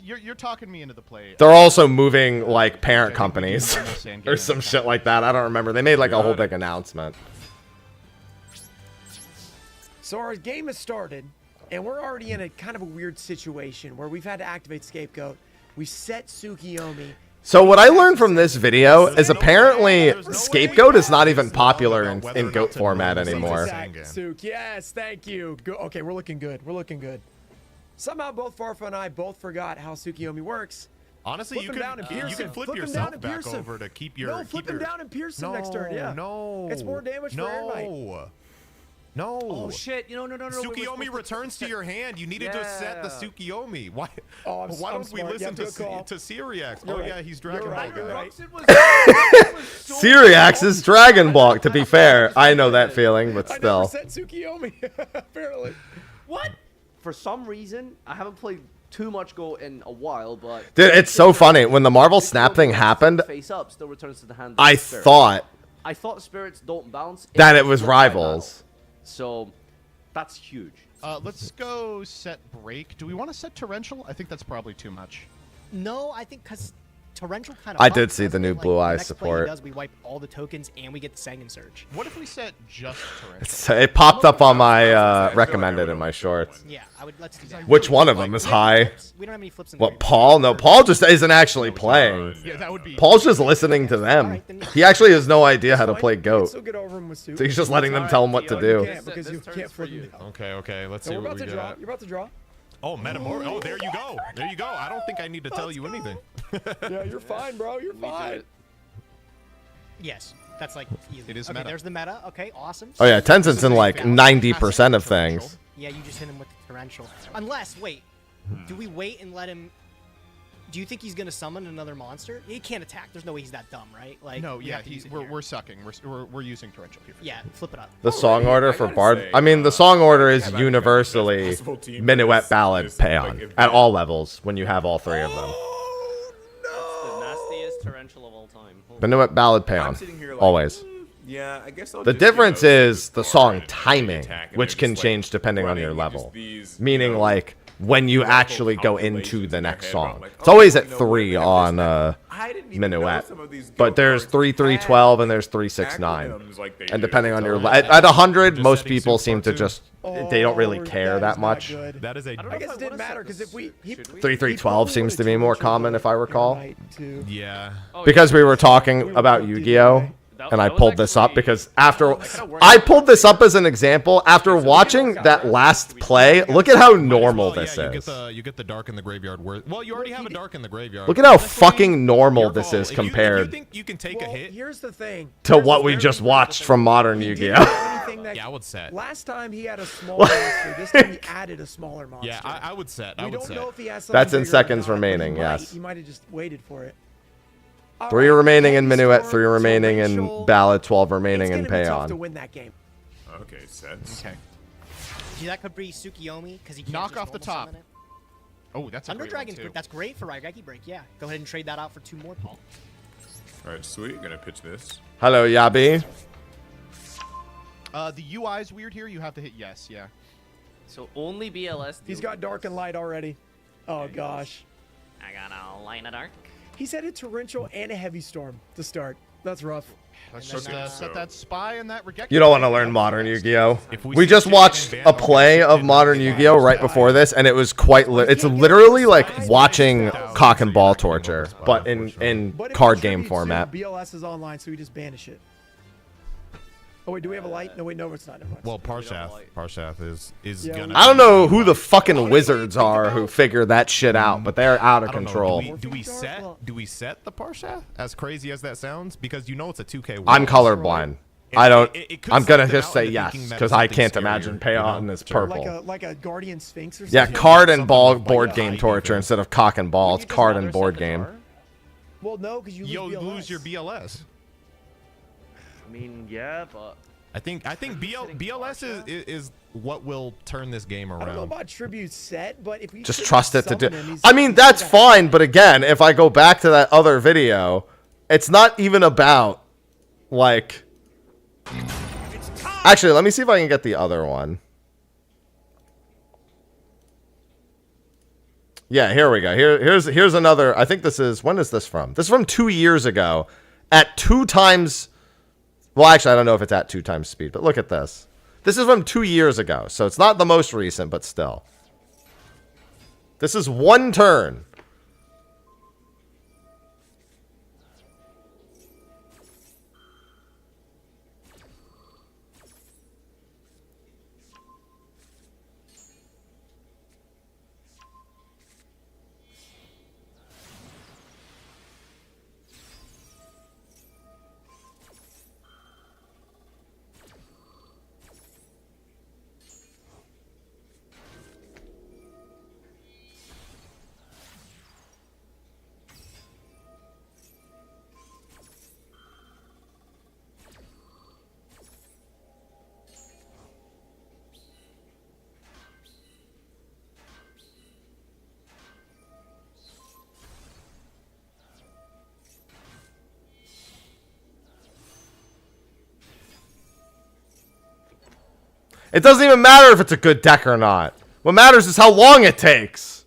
You're talking me into the play. They're also moving like parent companies or some shit like that. I don't remember. They made like a whole big announcement. So our game has started, and we're already in a kind of a weird situation where we've had to activate Scapegoat. We set Tsukiyomi. So what I learned from this video is apparently Scapegoat is not even popular in GOAT format anymore. Suk, yes, thank you. Okay, we're looking good. We're looking good. Somehow both Farfa and I both forgot how Tsukiyomi works. Honestly, you can flip yourself back over to keep your. No, flip him down and pierce him next turn. Yeah. No. It's more damage for Air Knight. No. Oh shit! No. Tsukiyomi returns to your hand. You needed to set the Tsukiyomi. Why? Oh, why don't we listen to Syriax? Oh yeah, he's Dragon Ball. Right. Syriax is Dragon Ball. To be fair, I know that feeling, but still. I never set Tsukiyomi. Apparently. What? For some reason, I haven't played too much Go in a while, but dude, it's so funny when the Marvel Snap thing happened. Face up still returns to the hand. I thought spirits don't bounce. That it was rivals. So that's huge. Let's go set break. Do we want to set torrential? I think that's probably too much. No, I think because torrential kind of. I did see the new Blue Eyes support. We wipe all the tokens and we get the Sangan Surge. What if we set just torrential? It popped up on my recommended in my shorts. Yeah, let's do that. Which one of them is high? We don't have any flips in What, Paul? No, Paul just isn't actually playing. Yeah, that would be. Paul's just listening to them. He actually has no idea how to play GOAT. So he's just letting them tell him what to do. Because you can't flip him. Okay. Let's see what we got. You're about to draw. Oh, Metamorph. Oh, there you go. There you go. I don't think I need to tell you anything. Yeah, you're fine, bro. You're fine. Yes, that's like easy. It is okay, meta. there's the meta. Okay, awesome. Oh yeah, Tencent's in like 90% of things. Yeah, you just hit him with the torrential. Unless, wait, do we wait and let him? Do you think he's gonna summon another monster? He can't attack. There's no way he's that dumb, right? Like, no, yeah, we're sucking. We're using torrential here. Yeah, flip it up. The song order for Bard. I mean, the song order is universally Minuet Ballad Paeon at all levels when you have all three of them. The nastiest torrential of all time. Minuet Ballad Paeon, always. Yeah, I guess The difference is the song timing, which can change depending on your level. Meaning, like, when you actually go into the next song. It's always at 3 on Minuet. But there's 3-3-12 and there's 3-6-9. And depending on your at 100, most people seem to just they don't really care that much. That is a. I guess it didn't matter because if we 3-3-12 seems to be more common if I recall. Yeah. Because we were talking about Yu-Gi-Oh! And I pulled this up because after I pulled this up as an example after watching that last play. Look at how normal this is. You get the dark in the graveyard. Well, you already have a dark in the graveyard. Look at how fucking normal this is compared. You think you can take a hit? Here's the thing. To what we just watched from modern Yu-Gi-Oh. Yeah, I would set. Last time he had a small monster. This time he added a smaller monster. Yeah, I would set. We don't know if he has something That's in bigger or seconds not, but remaining. Yes. He might have just waited for it. 3 remaining in Heavy Minuet, Storm, 3 remaining in Torrential. Ballad, 12 remaining in It's gonna be tough to Payon. win that game. Okay, sets. Okay. See, that could be Tsukiyomi because he can't Knock just off the normal top. summon it. Oh, that's a Under great one, Dragon's too. Break. That's great for Raigeki Break. Yeah, go ahead and trade that out for 2 more, Paul. All right, sweet. Gonna pitch this. Hello, Yabi. The UI's weird here. You have to hit yes. Yeah. So only BLS. He's got dark and light already. Oh gosh. I got a light and dark. He's had a torrential and a heavy storm to start. That's rough. Let's And just then, set that spy and that Raigeki. You don't want to learn modern Yu-Gi-Oh. If we We see just Chicken watched and a Bando play get of shit modern done, Yu-Gi-Oh right before this, and it was quite. It's literally like watching cock and ball torture, but in But if card it game contributes to format. BLS is online, so we just banish it. Oh wait, do we have a light? No, wait, no, it's not. Never mind. Well, Parshath is Yeah, gonna. I don't know who the fucking wizards are who figured that shit out, but they're out of I don't know. control. Do we set the Parshath? As crazy as that sounds, because you know it's a 2K. I'm world. colorblind. It- I don't. it could I'm gonna send them just out say into yes thinking that because it's I something can't scarier, imagine you Payon know? is purple. Like a guardian sphinx or something. Yeah, card and something ball with, board like, game eye torture defense. instead of cock and ball. It's Wouldn't you just card rather and board set the game. tar? Well, no, because you You'll lose BLS. lose your BLS. I mean, yeah, but I think BLS is what will turn this game I don't know around. about tribute set, but if we Just could trust it to do. summon him, he's- I mean, that's fine, but again, if I go back to that other video, it's not even about like. Actually, let me see if I can get the other one. Yeah, here we go. Here's another. I think this is. When is this from? This is from 2 years ago. At 2 times. Well, actually, I don't know if it's at 2 times speed, but look at this. This is from 2 years ago, so it's not the most recent, but still. This is 1 turn. It doesn't even matter if it's a good deck or not. What matters is how long it takes.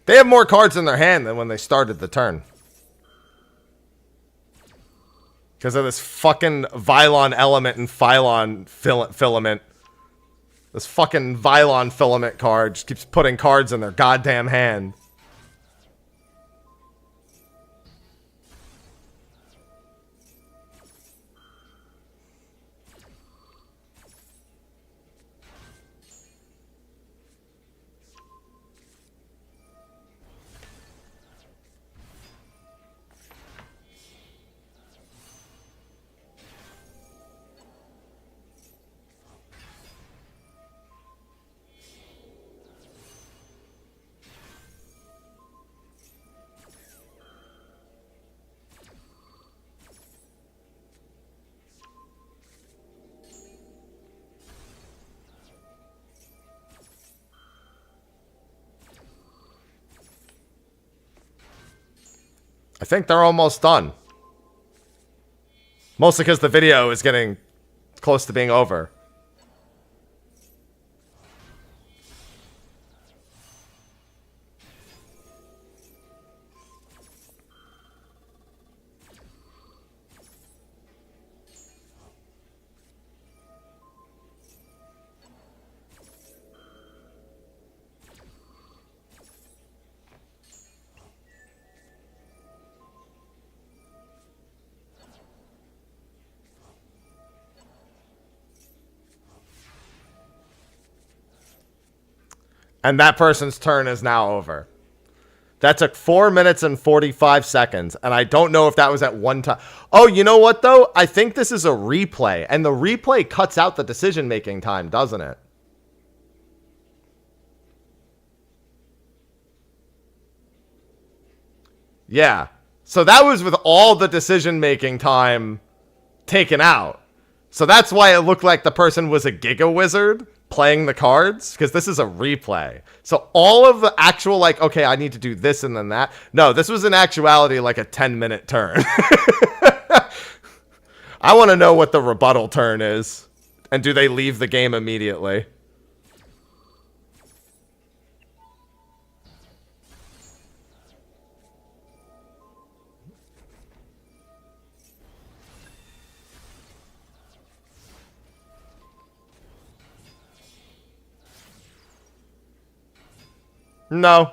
They have more cards in their hand than when they started the turn. Because of this fucking Vylon element and Phylon filament. This fucking Vylon filament card just keeps putting cards in their goddamn hand. I think they're almost done. Mostly because the video is getting close to being over. And that person's turn is now over. That took 4 minutes and 45 seconds. And I don't know if that was at one time. Oh, you know what, though? I think this is a replay. And the replay cuts out the decision-making time, doesn't it? Yeah. So that was with all the decision-making time taken out. So that's why it looked like the person was a Giga Wizard playing the cards, because this is a replay. So all of the actual, like, okay, I need to do this and then that. No, this was in actuality like a 10-minute turn. I want to know what the rebuttal turn is. And do they leave the game immediately? No.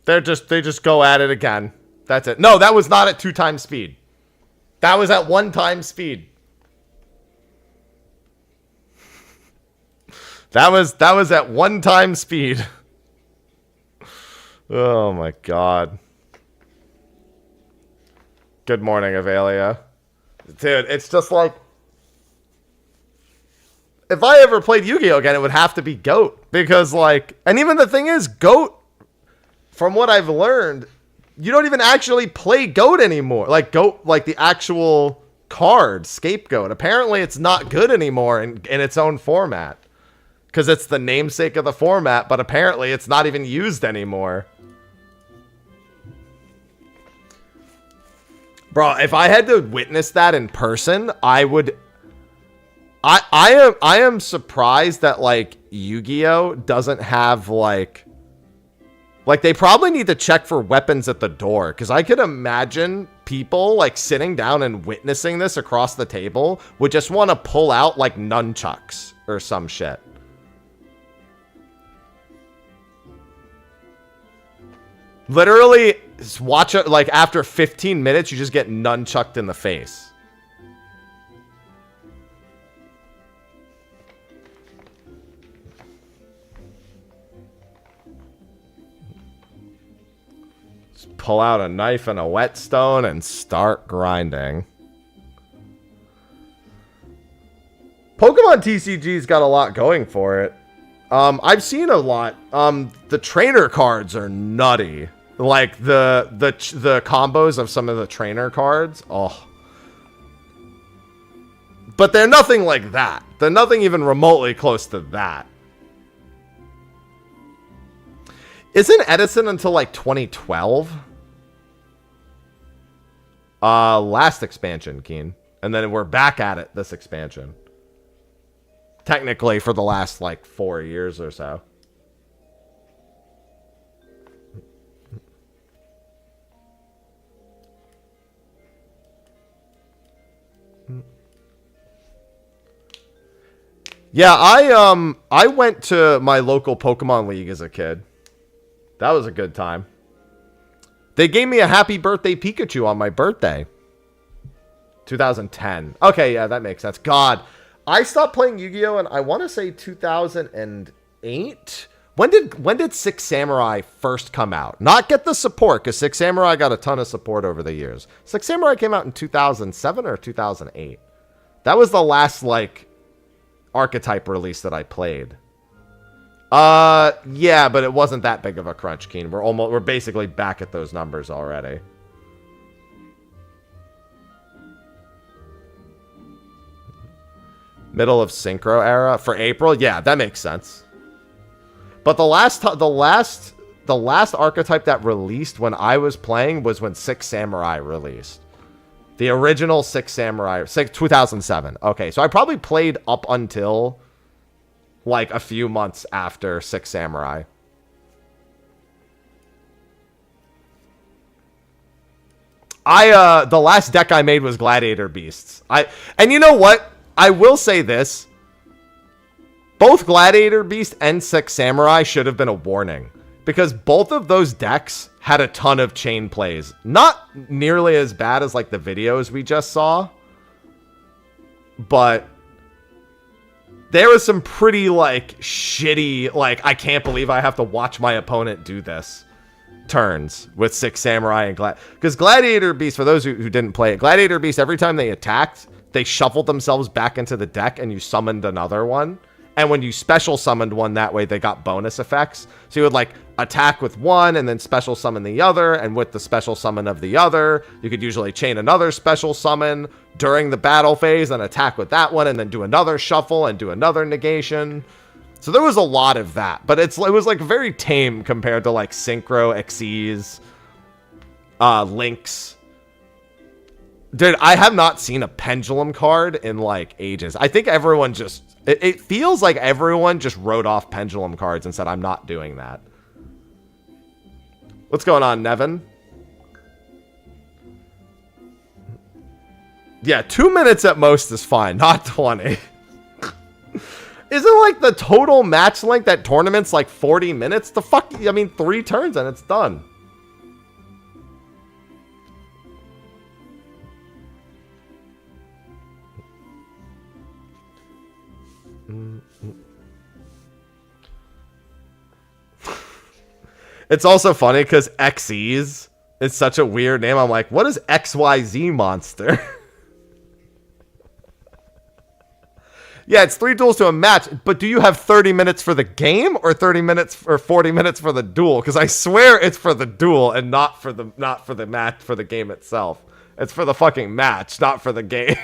They just go at it again. That's it. No, that was not at 2 times speed. That was at 1 time speed. That was at 1 time speed. Oh my god. Good morning, Avelia. Dude, it's just like, if I ever played Yu-Gi-Oh! Again, it would have to be GOAT. Because, like, and even the thing is, GOAT, from what I've learned, you don't even actually play GOAT anymore. Like, GOAT, like the actual card, Scapegoat. Apparently, it's not good anymore in its own format. Because it's the namesake of the format, but apparently it's not even used anymore. Bro, if I had to witness that in person, I would... I am surprised that, like, Yu-Gi-Oh! Doesn't have, like, they probably need to check for weapons at the door, because I could imagine people, like, sitting down and witnessing this across the table would just want to pull out, like, nunchucks or some shit. Literally, watch it, like, after 15 minutes, you just get nunchucked in the face. Pull out a knife and a whetstone and start grinding. Pokemon TCG's got a lot going for it. I've seen a lot. The trainer cards are nutty. Like the combos of some of the trainer cards. Oh. But they're nothing like that. They're nothing even remotely close to that. Isn't Edison until like 2012? Last expansion, Keen. And then we're back at it this expansion. Technically for the last like 4 years or so. Yeah, I went to my local Pokemon League as a kid. That was a good time. They gave me a happy birthday Pikachu on my birthday. 2010. Okay, yeah, that makes sense. God, I stopped playing Yu-Gi-Oh! And I want to say 2008. When did Six Samurai first come out? Not get the support, because Six Samurai got a ton of support over the years. Six Samurai came out in 2007 or 2008. That was the last, like, archetype release that I played. Yeah, but it wasn't that big of a crunch, Keen. We're basically back at those numbers already. Middle of Synchro era for April? Yeah, that makes sense. But the last archetype that released when I was playing was when Six Samurai released. The original Six Samurai, 2007. Okay, so I probably played up until like a few months after Six Samurai. The last deck I made was Gladiator Beasts. And you know what? I will say this. Both Gladiator Beast and Six Samurai should have been a warning. Because both of those decks had a ton of chain plays. Not nearly as bad as like the videos we just saw. But there was some pretty like shitty, like I can't believe I have to watch my opponent do this turns with Six Samurai and because Gladiator Beast, for those who didn't play it, Gladiator Beast, every time they attacked, they shuffled themselves back into the deck and you summoned another one. And when you special summoned one that way, they got bonus effects. So you would like attack with one and then special summon the other. And with the special summon of the other, you could usually chain another special summon during the battle phase and attack with that one and then do another shuffle and do another negation. So there was a lot of that. But it was like very tame compared to like Synchro, Xyz, Lynx. Dude, I have not seen a Pendulum card in like ages. I think everyone just... It feels like everyone just wrote off Pendulum cards and said, I'm not doing that. What's going on, Nevin? Yeah, 2 minutes at most is fine, not 20. Isn't like the total match length at tournaments like 40 minutes? The fuck? I mean, 3 turns and it's done. It's also funny because Xyz is such a weird name. I'm like, what is XYZ monster? Yeah, it's 3 duels to a match, but do you have 30 minutes for the game or 30 minutes or 40 minutes for the duel? Because I swear it's for the duel and not for the match, for the game itself. It's for the fucking match, not for the game.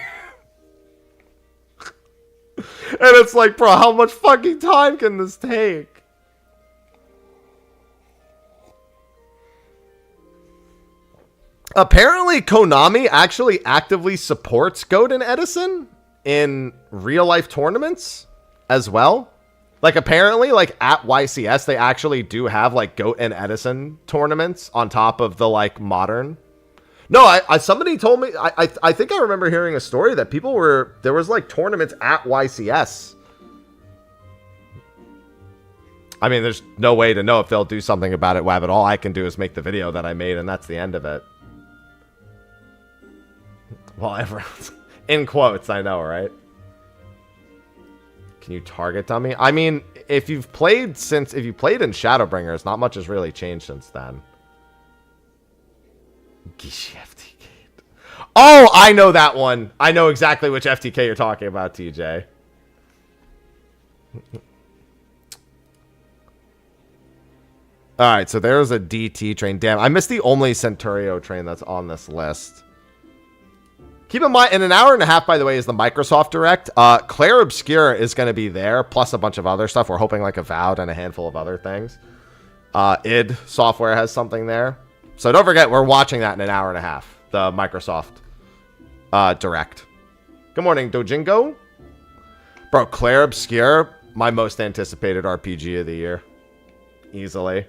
And it's like, bro, how much fucking time can this take? Apparently, Konami actually actively supports Goat and Edison in real-life tournaments as well. Like, apparently, like, at YCS, they actually do have, like, Goat and Edison tournaments on top of the, like, modern. No, somebody told me, I think I remember hearing a story that there was, like, tournaments at YCS. I mean, there's no way to know if they'll do something about it, Wabbit. All I can do is make the video that I made, and that's the end of it. Well, everyone's in quotes, I know, right? Can you target dummy? I mean, if you played in Shadowbringers, not much has really changed since then. Gishi FTK. Oh, I know that one. I know exactly which FTK you're talking about, TJ. Alright, so there's a DT train. Damn, I missed the only Centurio train that's on this list. Keep in mind, in an hour and a half, by the way, is the Microsoft Direct. Claire Obscure is going to be there, plus a bunch of other stuff. We're hoping like Avowed and a handful of other things. id Software has something there. So don't forget, we're watching that in an hour and a half. The Microsoft Direct. Good morning, Dojingo. Bro, Claire Obscure, my most anticipated RPG of the year. Easily.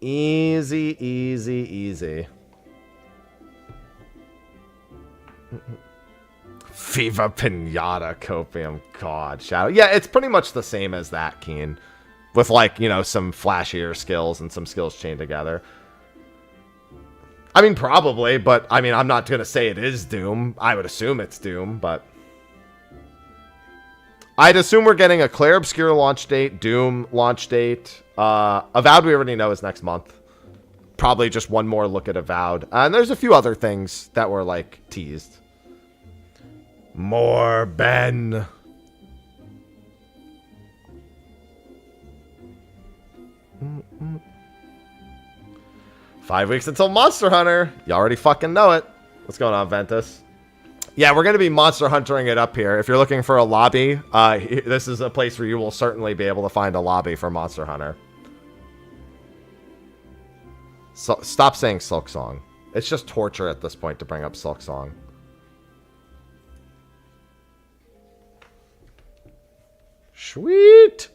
Easy, easy, easy. Viva Pinata Copium. God, Shadow. Yeah, it's pretty much the same as that, Keen. With, like, you know, some flashier skills and some skills chained together. I mean, probably, but, I mean, I'm not going to say it is Doom. I would assume it's Doom, but... I'd assume we're getting a Claire Obscure launch date, Doom launch date. Avowed we already know is next month. Probably just one more look at Avowed. And there's a few other things that were, like, teased. More Ben. Mm-mm. 5 weeks until Monster Hunter. You already fucking know it. What's going on, Ventus? Yeah, we're going to be monster huntering it up here. If you're looking for a lobby, this is a place where you will certainly be able to find a lobby for Monster Hunter. So, stop saying Silk Song. It's just torture at this point to bring up Silk Song. Sweet!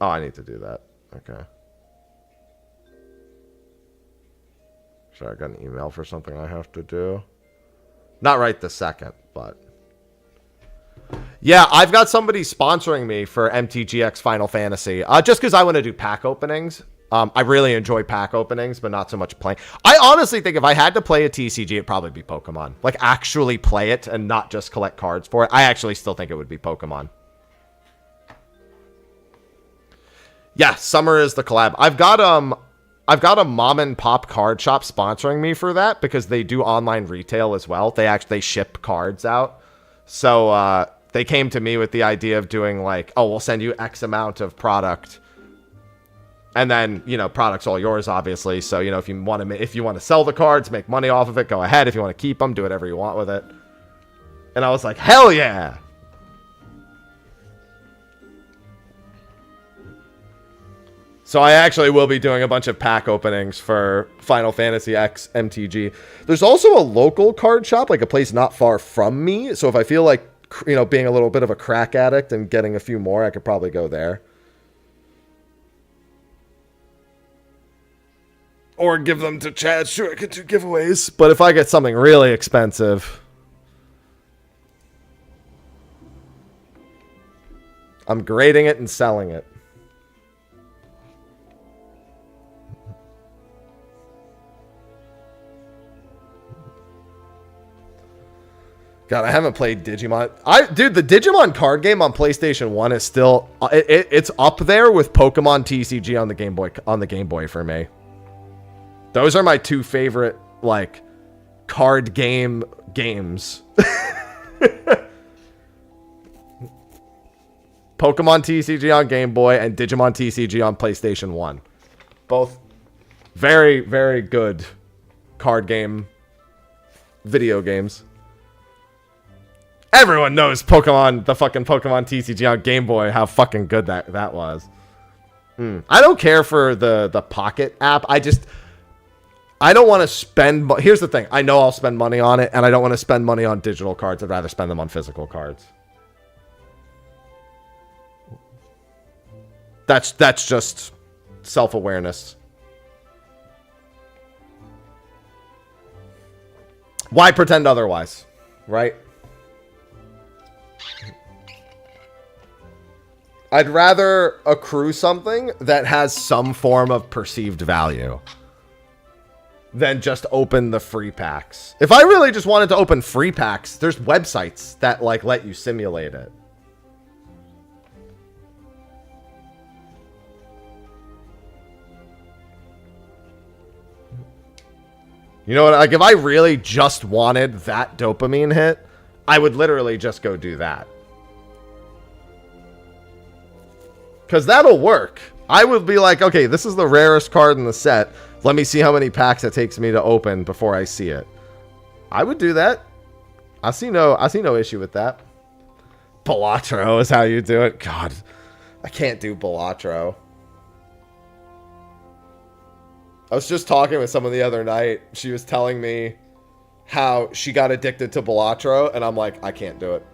Oh, I need to do that. Okay. Sorry, I got an email for something I have to do. Not right this second, but... Yeah, I've got somebody sponsoring me for MTGX Final Fantasy. Just because I want to do pack openings. I really enjoy pack openings, but not so much playing. I honestly think if I had to play a TCG, it'd probably be Pokemon. Like, actually play it and not just collect cards for it. I actually still think it would be Pokemon. Yeah, summer is the collab. I've got a mom and pop card shop sponsoring me for that because they do online retail as well. They ship cards out. So they came to me with the idea of doing like, oh, we'll send you X amount of product. And then, you know, product's all yours, obviously. So, you know, if you want to sell the cards, make money off of it, go ahead. If you want to keep them, do whatever you want with it. And I was like, hell yeah. So I actually will be doing a bunch of pack openings for Final Fantasy X MTG. There's also a local card shop, like a place not far from me. So if I feel like, you know, being a little bit of a crack addict and getting a few more, I could probably go there. Or give them to Chad. Sure, I could do giveaways. But if I get something really expensive, I'm grading it and selling it. God, I haven't played Digimon. Dude, the Digimon card game on PlayStation 1 is still... It's up there with Pokemon TCG on the Game Boy for me. Those are my two favorite, like, card games. Pokemon TCG on Game Boy and Digimon TCG on PlayStation 1. Both very, very good card game video games. Everyone knows the fucking Pokemon TCG on Game Boy, how fucking good that was. I don't care for the Pocket app. I don't want to spend... Here's the thing. I know I'll spend money on it, and I don't want to spend money on digital cards. I'd rather spend them on physical cards. That's just self-awareness. Why pretend otherwise? Right? I'd rather accrue something that has some form of perceived value than just open the free packs. If I really just wanted to open free packs, there's websites that like let you simulate it. You know what? Like if I really just wanted that dopamine hit, I would literally just go do that. Because that'll work. I would be like, okay, this is the rarest card in the set. Let me see how many packs it takes me to open before I see it. I would do that. I see no issue with that. Balatro is how you do it. God, I can't do Balatro. I was just talking with someone the other night. She was telling me how she got addicted to Balatro, and I'm like, I can't do it.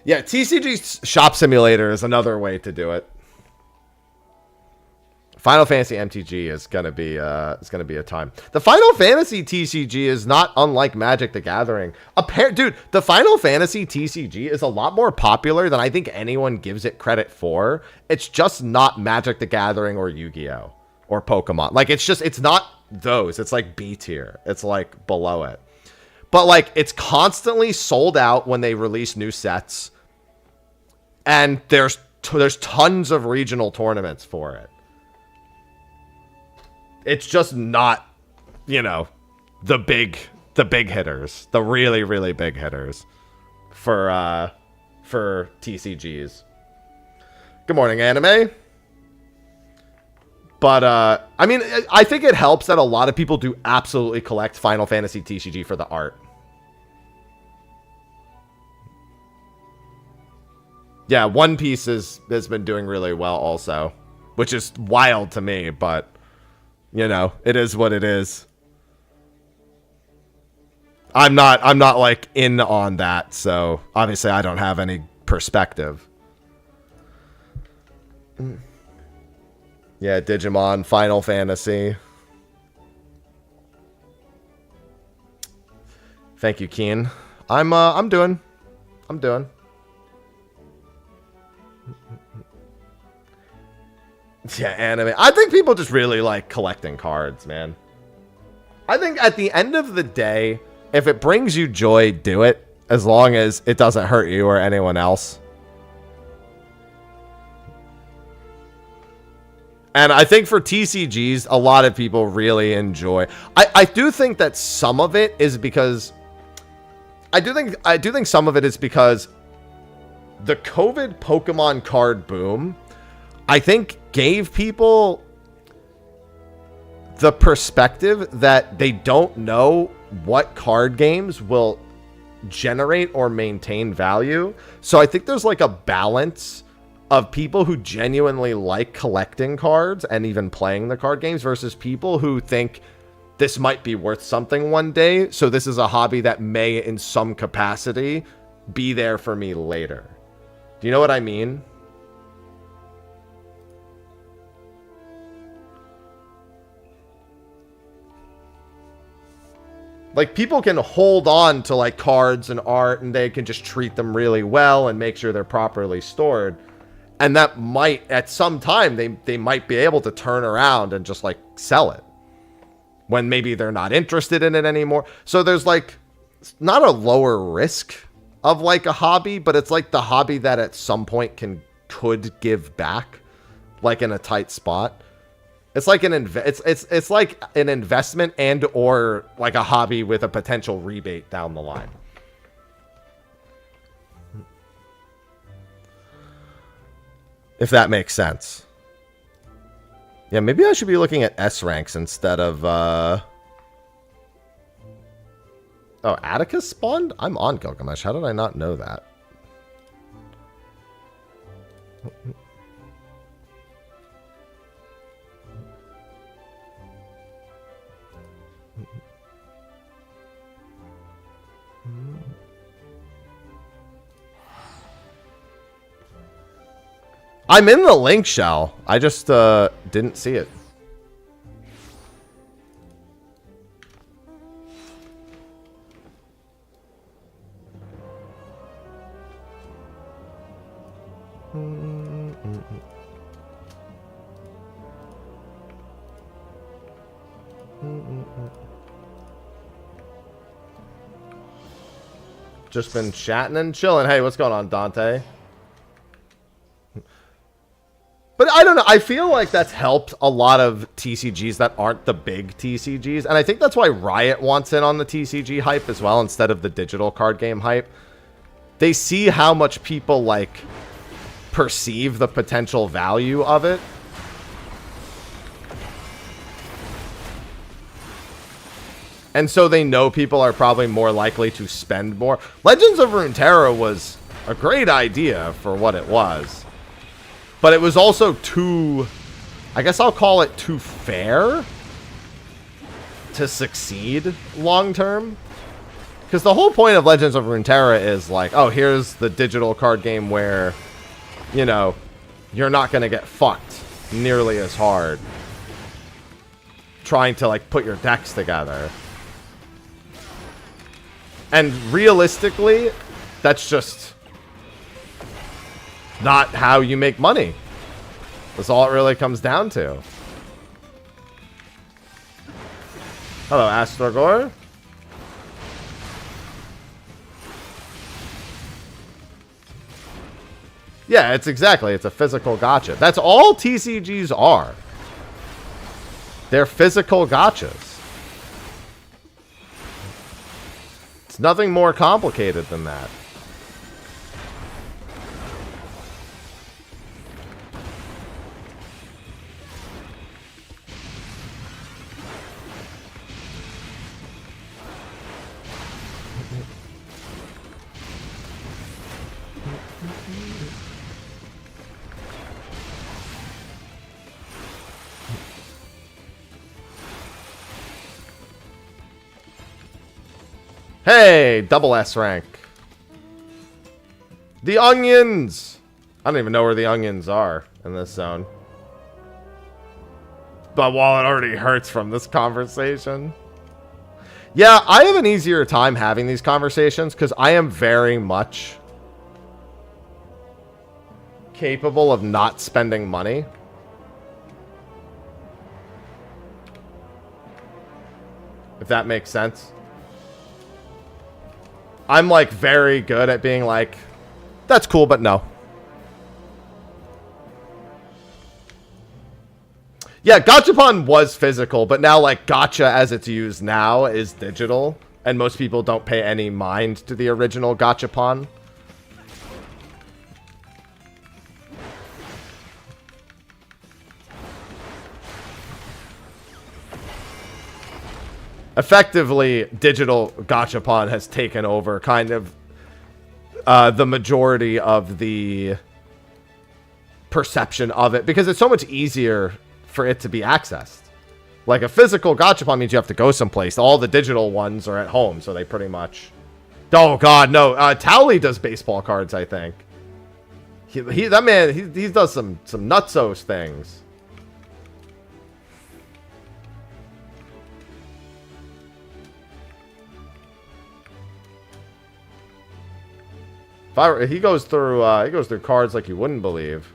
Yeah, TCG Shop Simulator is another way to do it. Final Fantasy MTG is gonna be a time. The Final Fantasy TCG is not unlike Magic the Gathering. Dude, the Final Fantasy TCG is a lot more popular than I think anyone gives it credit for. It's just not Magic the Gathering or Yu-Gi-Oh! Or Pokemon. Like it's not those. It's like B tier. It's like below it. But like it's constantly sold out when they release new sets. And there's tons of regional tournaments for it. It's just not, you know, the big hitters, the really, really big hitters for TCGs. Good morning, anime. But, I mean, I think it helps that a lot of people do absolutely collect Final Fantasy TCG for the art. Yeah, One Piece has been doing really well also, which is wild to me, but, you know, it is what it is. I'm not like in on that, so obviously I don't have any perspective. Yeah, Digimon, Final Fantasy. Thank you, Keen. I'm doing. Yeah, anime. I think people just really like collecting cards, man. I think at the end of the day, if it brings you joy, do it. As long as it doesn't hurt you or anyone else. And I think for TCGs, a lot of people really enjoy. I do think that some of it is because I do think some of it is because the COVID Pokemon card boom, I think, gave people the perspective that they don't know what card games will generate or maintain value. So I think there's like a balance of people who genuinely like collecting cards and even playing the card games versus people who think this might be worth something one day. So this is a hobby that may, in some capacity, be there for me later. Do you know what I mean? Like, people can hold on to like cards and art and they can just treat them really well and make sure they're properly stored. And that might, at some time, they might be able to turn around and just, like, sell it. When maybe they're not interested in it anymore. So there's, like, not a lower risk of, like, a hobby. But it's, like, the hobby that at some point could give back. Like, in a tight spot. It's like it's like an investment and or, like, a hobby with a potential rebate down the line. If that makes sense. Yeah, maybe I should be looking at S ranks instead of, Oh, Atticus spawned? I'm on Gilgamesh. How did I not know that? I'm in the link shell. I just didn't see it. Just been chatting and chilling. Hey, what's going on, Dante? But I don't know. I feel like that's helped a lot of TCGs that aren't the big TCGs. And I think that's why Riot wants in on the TCG hype as well instead of the digital card game hype. They see how much people, like, perceive the potential value of it. And so they know people are probably more likely to spend more. Legends of Runeterra was a great idea for what it was. But it was also too, I guess I'll call it too fair to succeed long term. Because the whole point of Legends of Runeterra is like, oh, here's the digital card game where, you know, you're not going to get fucked nearly as hard trying to, like, put your decks together. And realistically, that's just not how you make money. That's all it really comes down to. Hello, Astrogor. Yeah, it's a physical gacha. That's all TCGs are. They're physical gachas. It's nothing more complicated than that. Hey, double S rank. The onions. I don't even know where the onions are in this zone. But while it already hurts from this conversation. Yeah, I have an easier time having these conversations because I am very much capable of not spending money. If that makes sense. I'm like very good at being like, that's cool, but no. Yeah, Gachapon was physical, but now like gacha as it's used now is digital. And most people don't pay any mind to the original Gachapon. Effectively, digital Gachapon has taken over kind of the majority of the perception of it because it's so much easier for it to be accessed. Like a physical Gachapon means you have to go someplace. All the digital ones are at home, so they pretty much... Oh god, no. Towley does baseball cards, I think. That man, he does some nutsos things. He goes through cards like you wouldn't believe.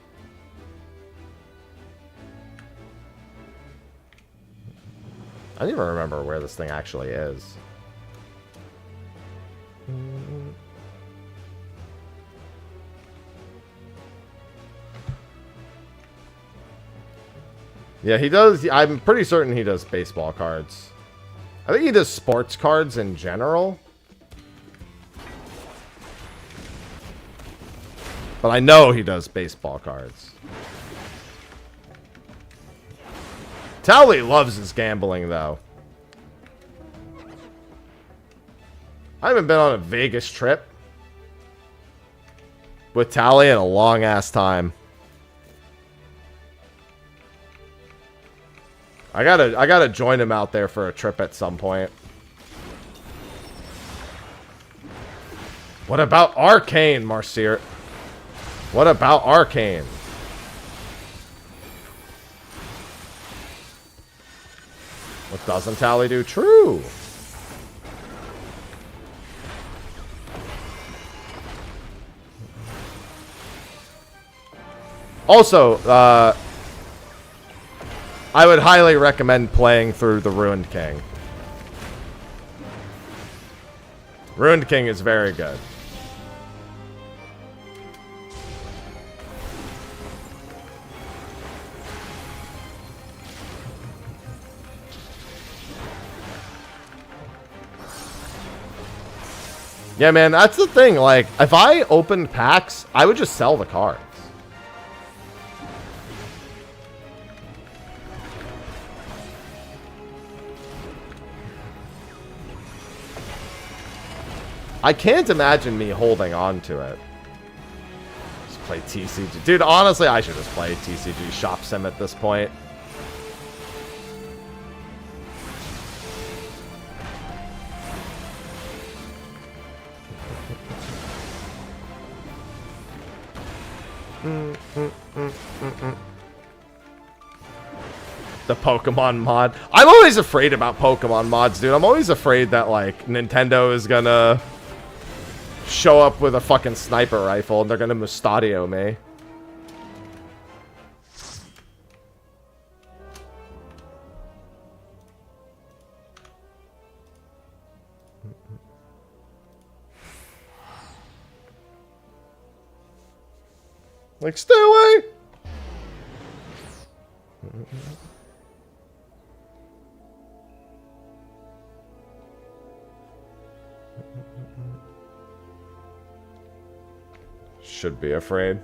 I don't even remember where this thing actually is. Yeah, he does. I'm pretty certain he does baseball cards. I think he does sports cards in general. But I know he does baseball cards. Towley loves his gambling, though. I haven't been on a Vegas trip with Towley in a long-ass time. I gotta join him out there for a trip at some point. What about Arcane, Marcier? What about Arcane? What doesn't Towley do? True. Also, I would highly recommend playing through the Ruined King. Ruined King is very good. Yeah, man, that's the thing. Like, if I opened packs, I would just sell the cards. I can't imagine me holding on to it. Just play TCG. Dude, honestly, I should just play TCG Shop Sim at this point. The Pokemon mod. I'm always afraid about Pokemon mods, dude. I'm always afraid that, like, Nintendo is gonna show up with a fucking sniper rifle and they're gonna Mustadio me. Like, stay away! Should be afraid.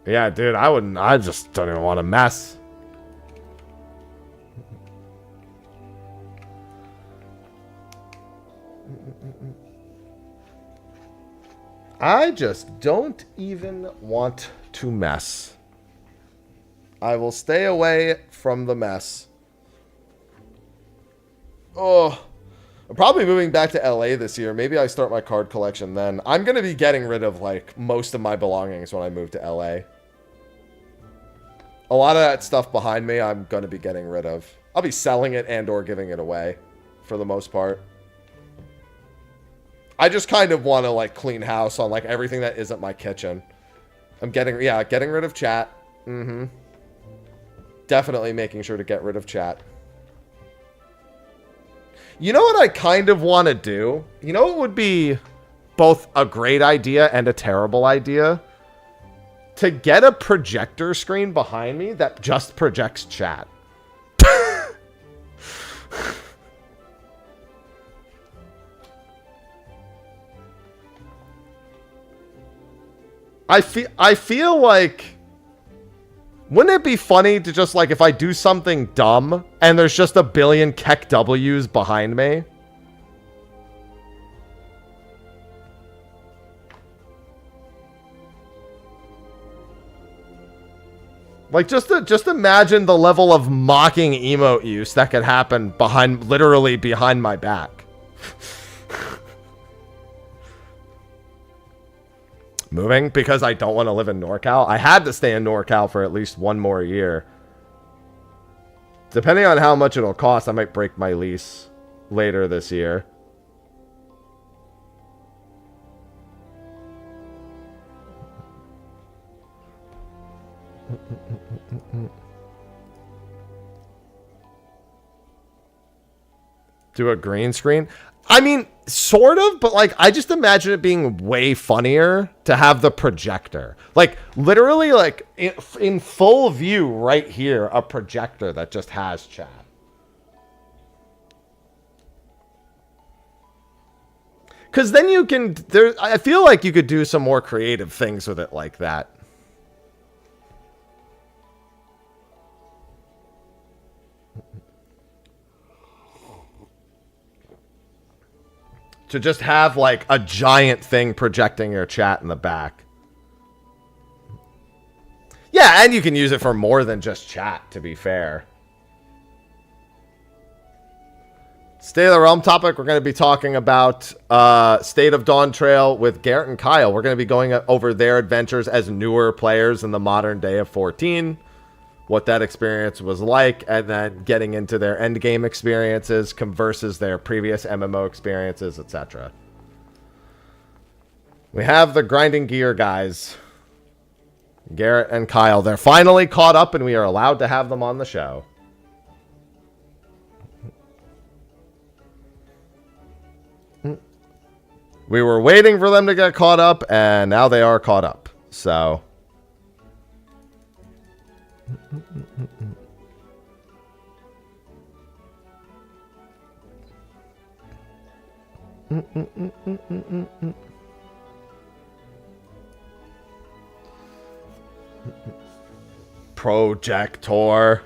Yeah, dude, I wouldn't. I just don't even want to mess. I just don't even want to mess. I will stay away from the mess. Oh, I'm probably moving back to LA this year. Maybe I start my card collection then. I'm going to be getting rid of, like, most of my belongings when I move to LA. A lot of that stuff behind me, I'm going to be getting rid of. I'll be selling it and or giving it away for the most part. I just kind of want to, like, clean house on, like, everything that isn't my kitchen. I'm getting rid of chat. Definitely making sure to get rid of chat. You know what I kind of want to do? You know what would be both a great idea and a terrible idea? To get a projector screen behind me that just projects chat. I feel like, wouldn't it be funny to just, like, if I do something dumb and there's just a billion Keck W's behind me? Like, just imagine the level of mocking emote use that could happen literally behind my back. Moving because I don't want to live in NorCal. I had to stay in NorCal for at least one more year. Depending on how much it'll cost, I might break my lease later this year. Do a green screen? I mean, sort of, but, like, I just imagine it being way funnier to have the projector. Like, literally, like, in full view right here, a projector that just has chat. Because then you can, I feel like you could do some more creative things with it like that. To just have, like, a giant thing projecting your chat in the back. Yeah, and you can use it for more than just chat, to be fair. State of the Realm topic, we're going to be talking about State of Dawntrail with Garrett and Kyle. We're going to be going over their adventures as newer players in the modern day of 14. What that experience was like, and then getting into their endgame experiences versus their previous MMO experiences, etc. We have the Grinding Gear guys, Garrett and Kyle. They're finally caught up, and we are allowed to have them on the show. We were waiting for them to get caught up, and now they are caught up. So... Projector.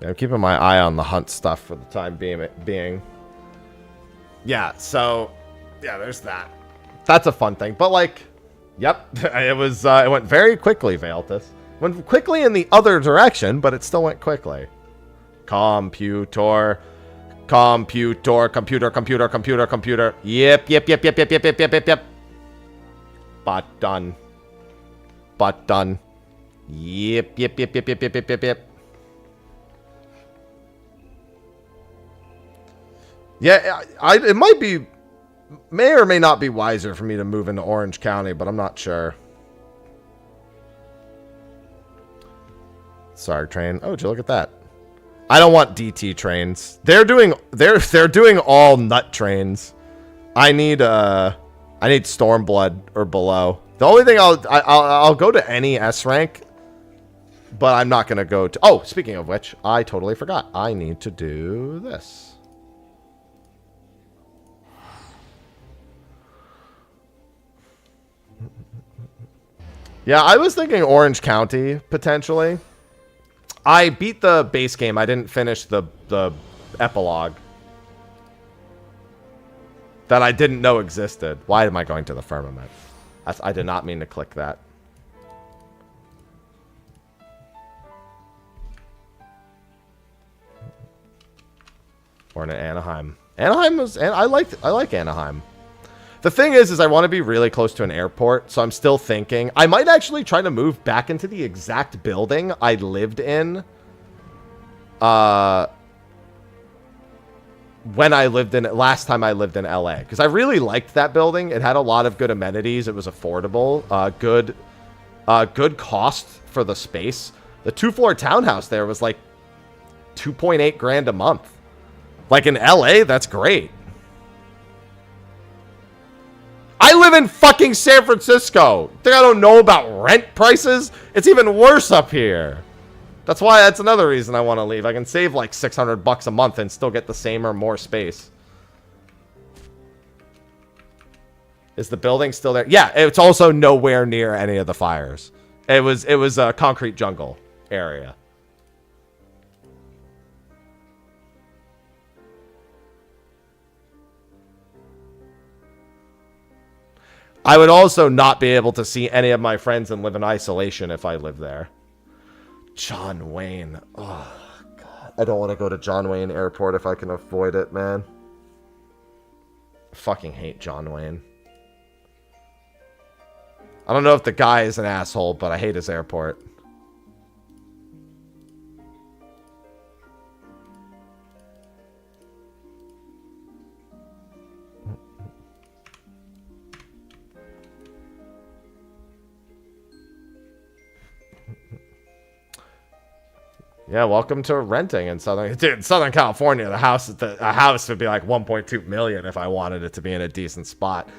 Yeah, I'm keeping my eye on the hunt stuff for the time being. Yeah, so yeah, there's that. That's a fun thing, but, like, yep, it went very quickly, Veiltus. Went quickly in the other direction, but it still went quickly. Computer. Yep. Button. Yep. Yeah, it might be, may or may not be wiser for me to move into Orange County, but I'm not sure. Sarg train. Oh, did you look at that? I don't want DT trains. They're doing all nut trains. I need Stormblood or below. The only thing I'll go to any S rank, but I'm not gonna go to. Oh, speaking of which, I totally forgot. I need to do this. Yeah, I was thinking Orange County potentially. I beat the base game. I didn't finish the epilogue that I didn't know existed. Why am I going to the firmament? I did not mean to click that. Born in Anaheim. I like Anaheim. The thing is I want to be really close to an airport, so I'm still thinking I might actually try to move back into the exact building I lived in. When I lived in last time I lived in LA, because I really liked that building. It had a lot of good amenities. It was affordable, good cost for the space. The 2-floor townhouse there was like 2.8 grand a month. Like in LA, that's great. I live in fucking San Francisco. Think I don't know about rent prices? It's even worse up here. That's another reason I want to leave. I can save like $600 a month and still get the same or more space. Is the building still there? Yeah, it's also nowhere near any of the fires. It was a concrete jungle area. I would also not be able to see any of my friends and live in isolation if I lived there. John Wayne. Oh, God. I don't want to go to John Wayne Airport if I can avoid it, man. I fucking hate John Wayne. I don't know if the guy is an asshole, but I hate his airport. Yeah, welcome to renting in Southern California. A house would be like 1.2 million if I wanted it to be in a decent spot.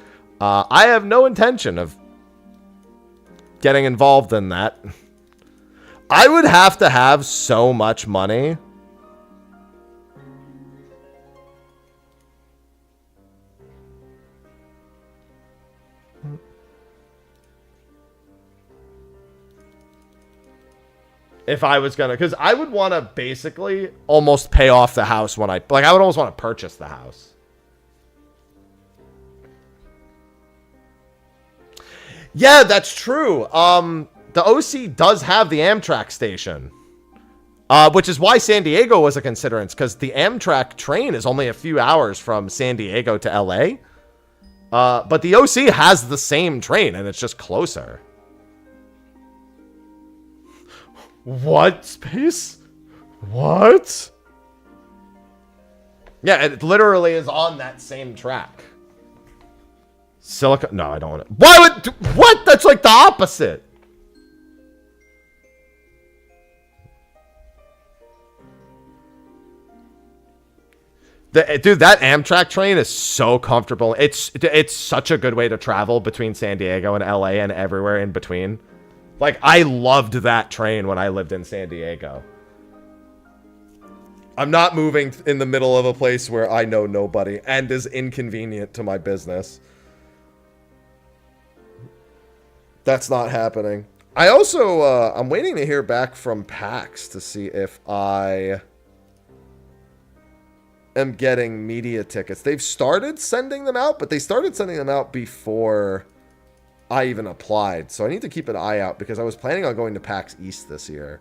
I have no intention of getting involved in that. I would have to have so much money. If I was gonna, because I would want to basically almost pay off the house when I would almost want to purchase the house. Yeah, that's true. The OC does have the Amtrak station, which is why San Diego was a considerance, because the Amtrak train is only a few hours from San Diego to LA. But the OC has the same train, and it's just closer. What? Space? What? Yeah, it literally is on that same track. Silicon? No, I don't want to. Why would? What? That's like the opposite. Dude, that Amtrak train is so comfortable. It's such a good way to travel between San Diego and LA and everywhere in between. Like, I loved that train when I lived in San Diego. I'm not moving in the middle of a place where I know nobody and is inconvenient to my business. That's not happening. I also, I'm waiting to hear back from PAX to see if I am getting media tickets. They've started sending them out, but they started sending them out before I even applied. So I need to keep an eye out because I was planning on going to PAX East this year.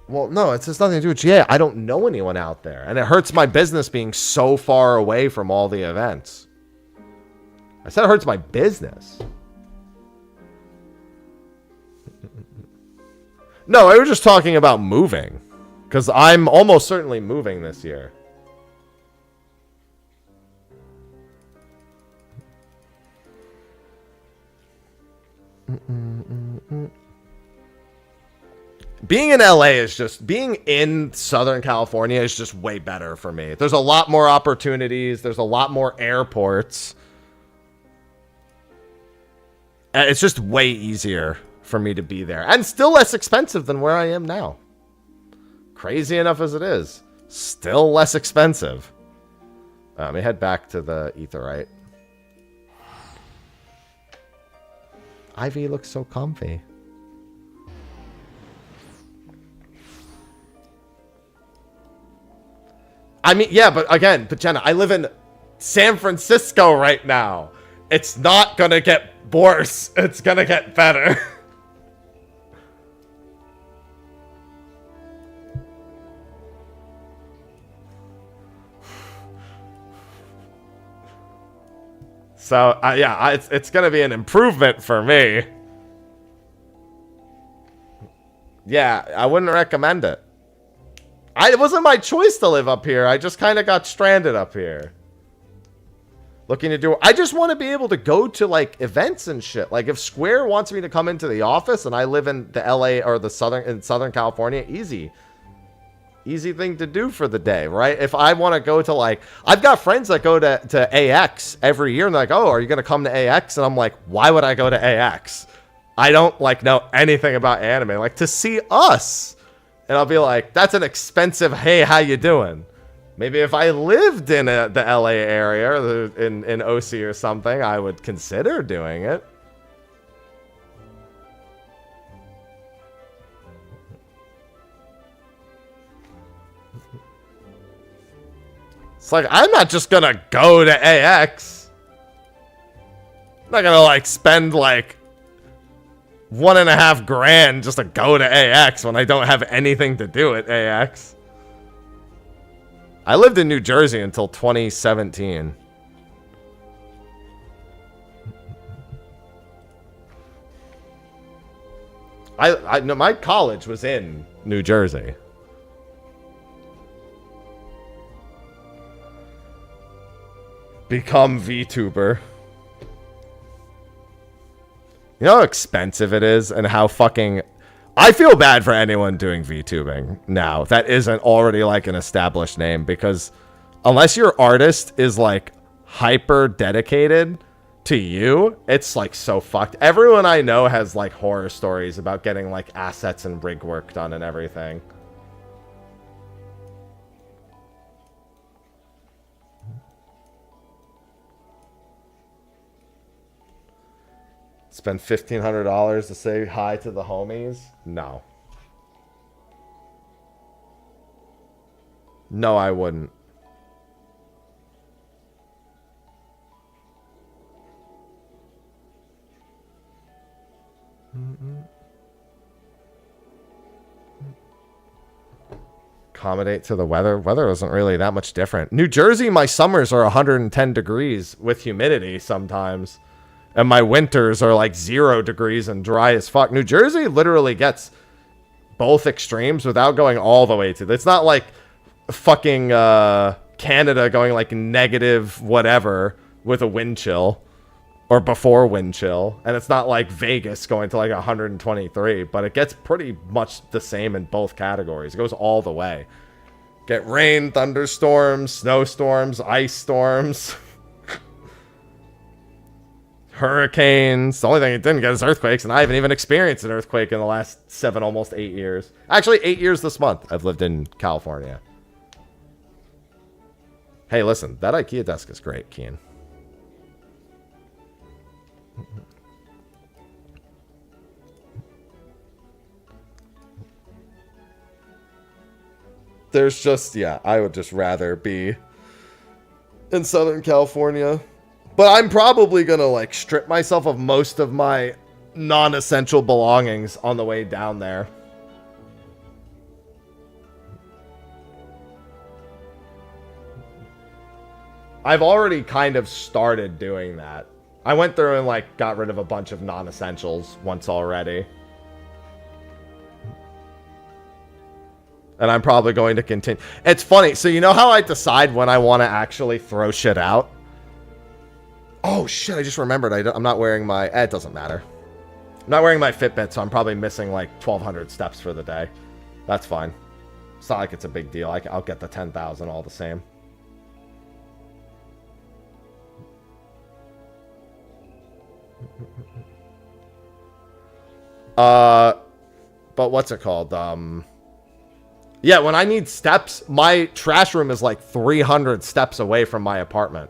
Well, no, it has nothing to do with GA. I don't know anyone out there. And it hurts my business being so far away from all the events. I said it hurts my business. No, I was just talking about moving. Because I'm almost certainly moving this year. Being in LA is just, being in Southern California is just way better for me. There's a lot more opportunities. There's a lot more airports. It's just way easier for me to be there. And still less expensive than where I am now. Crazy enough as it is. Still less expensive. Let me head back to the Aetheryte. Ivy looks so comfy. I mean, yeah, but again, Jenna, I live in San Francisco right now. It's not gonna get worse. It's gonna get better. So, yeah, it's gonna be an improvement for me. Yeah, I wouldn't recommend it. It wasn't my choice to live up here. I just kind of got stranded up here. Looking to do... I just want to be able to go to, like, events and shit. Like, if Square wants me to come into the office and I live in the LA or the Southern California, easy. Easy thing to do for the day, right? If I want to go to, like... I've got friends that go to AX every year, and they're like, oh, are you going to come to AX? And I'm like, why would I go to AX? I don't, like, know anything about anime. Like, to see us... And I'll be like, that's an expensive, hey, how you doing? Maybe if I lived in the LA area or in OC or something, I would consider doing it. It's like, I'm not just gonna go to AX. I'm not gonna, like, spend, like, $1.5 grand just to go to AX when I don't have anything to do at AX. I lived in New Jersey until 2017. I no, my college was in New Jersey. Become VTuber. You know how expensive it is and how fucking... I feel bad for anyone doing VTubing now that isn't already like an established name, because unless your artist is like hyper dedicated to you, it's like so fucked. Everyone I know has like horror stories about getting like assets and rig work done and everything. Spend $1,500 to say hi to the homies? No. No, I wouldn't. Accommodate to the weather. Weather isn't really that much different. New Jersey, my summers are 110 degrees with humidity sometimes. And my winters are like 0 degrees and dry as fuck. New Jersey literally gets both extremes without going all the way to... It's not like fucking Canada going like negative whatever with a wind chill. Or before wind chill. And it's not like Vegas going to like 123. But it gets pretty much the same in both categories. It goes all the way. Get rain, thunderstorms, snowstorms, ice storms... hurricanes. The only thing it didn't get is earthquakes, and I haven't even experienced an earthquake in the last 7, almost 8 years. Actually, 8 years this month I've lived in California. Hey, listen, that IKEA desk is great, Keen. There's just, yeah, I would just rather be in Southern California. But I'm probably going to, like, strip myself of most of my non-essential belongings on the way down there. I've already kind of started doing that. I went through and, like, got rid of a bunch of non-essentials once already. And I'm probably going to continue. It's funny. So you know how I decide when I want to actually throw shit out? Oh, shit, I just remembered. I'm not wearing my... it doesn't matter. I'm not wearing my Fitbit, so I'm probably missing, like, 1,200 steps for the day. That's fine. It's not like it's a big deal. I'll get the 10,000 all the same. But what's it called? Yeah, when I need steps, my trash room is like 300 steps away from my apartment.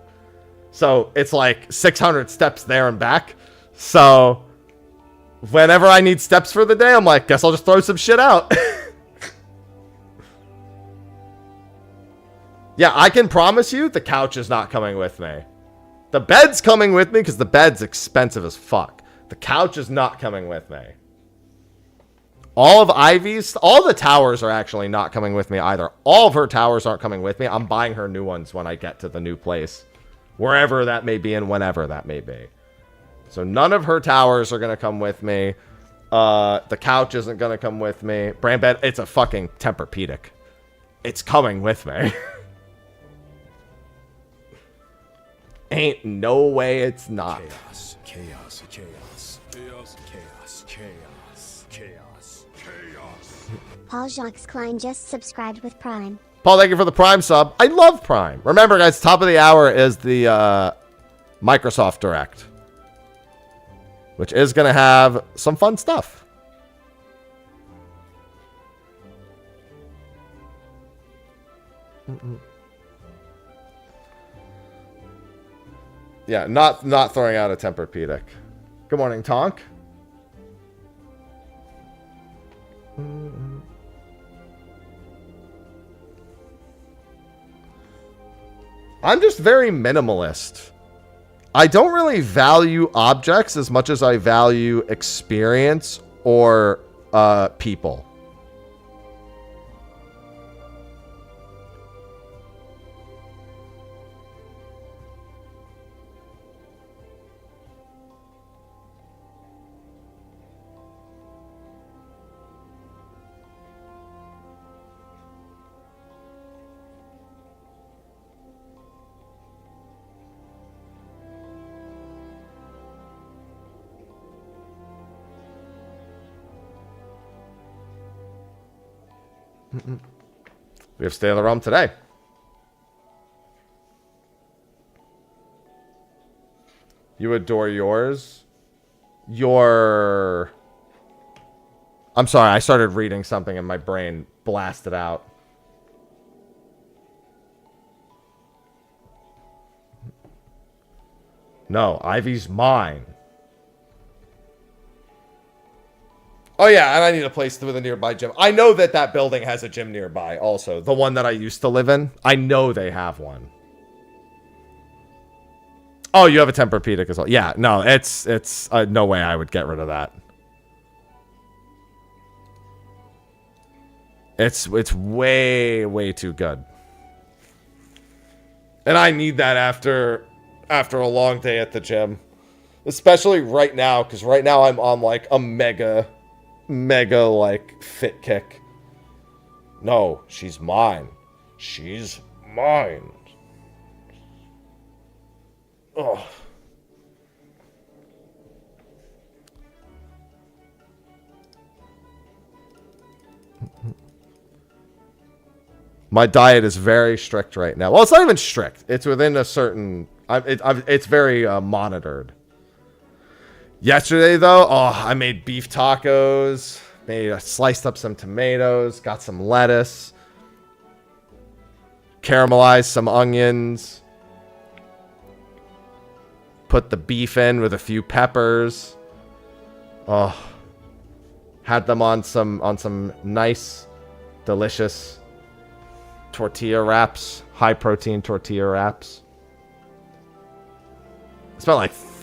So it's like 600 steps there and back. So whenever I need steps for the day, I'm like, guess I'll just throw some shit out. Yeah, I can promise you the couch is not coming with me. The bed's coming with me because the bed's expensive as fuck. The couch is not coming with me. All of Ivy's, all the towers are actually not coming with me either. All of her towers aren't coming with me. I'm buying her new ones when I get to the new place. Wherever that may be and whenever that may be. So none of her towers are going to come with me. The couch isn't going to come with me. Brand bed, it's a fucking Tempur-Pedic. It's coming with me. Ain't no way it's not. Chaos, chaos, chaos, chaos, chaos, chaos, chaos, chaos. Paul Jacques Klein just subscribed with Prime. Paul, thank you for the Prime sub. I love Prime. Remember, guys, top of the hour is the Microsoft Direct, which is going to have some fun stuff. Yeah, not throwing out a Tempur-Pedic. Good morning, Tonk. I'm just very minimalist. I don't really value objects as much as I value experience or people. We have Stay in the Realm today. You adore yours? I'm sorry, I started reading something and my brain blasted out. No, Ivy's mine. Oh, yeah, and I need a place with a nearby gym. I know that building has a gym nearby also. The one that I used to live in. I know they have one. Oh, you have a Tempur-Pedic as well. Yeah, no, it's no way I would get rid of that. It's way, way too good. And I need that after a long day at the gym. Especially right now, because right now I'm on like a mega like fit kick. No, she's mine. She's mine. Ugh. My diet is very strict right now. Well, it's not even strict. It's within a certain... it's very monitored. Yesterday, though, I made beef tacos. Sliced up some tomatoes. Got some lettuce. Caramelized some onions. Put the beef in with a few peppers. Oh. Had them on some nice, delicious tortilla wraps. High protein tortilla wraps.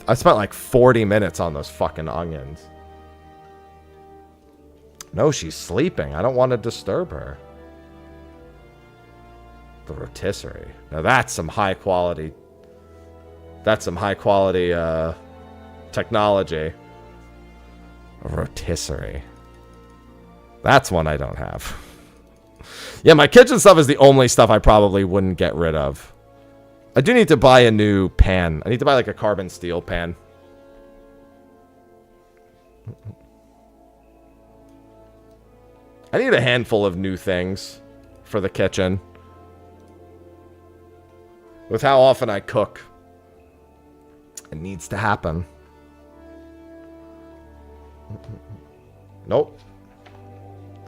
I spent like 40 minutes on those fucking onions. No, she's sleeping. I don't want to disturb her. The rotisserie. Now that's some high quality. That's some high quality technology. A rotisserie. That's one I don't have. Yeah, my kitchen stuff is the only stuff I probably wouldn't get rid of. I do need to buy a new pan. I need to buy like a carbon steel pan. I need a handful of new things for the kitchen. With how often I cook. It needs to happen. Nope.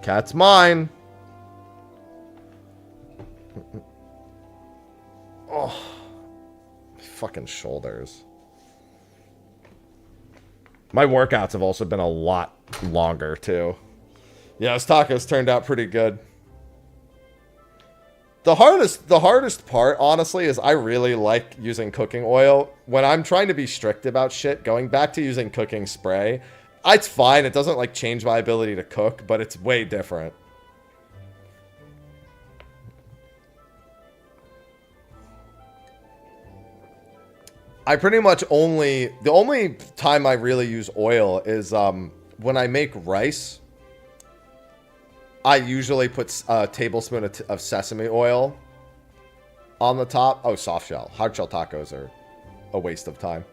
Cat's mine. fucking shoulders. My workouts have also been a lot longer, too. Yeah, those tacos turned out pretty good. The hardest part, honestly, is I really like using cooking oil. When I'm trying to be strict about shit, going back to using cooking spray, it's fine. It doesn't, like, change my ability to cook, but it's way different. I pretty much the only time I really use oil is when I make rice. I usually put a tablespoon of sesame oil on the top. Oh, soft shell. Hard shell tacos are a waste of time.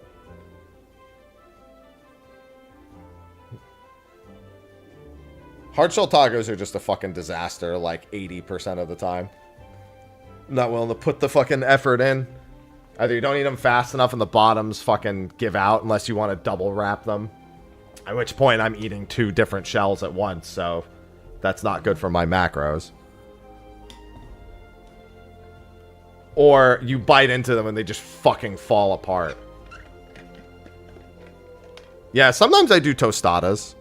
Hard shell tacos are just a fucking disaster like 80% of the time. I'm not willing to put the fucking effort in. Either you don't eat them fast enough and the bottoms fucking give out unless you want to double wrap them. At which point I'm eating 2 different shells at once, so that's not good for my macros. Or you bite into them and they just fucking fall apart. Yeah, sometimes I do tostadas.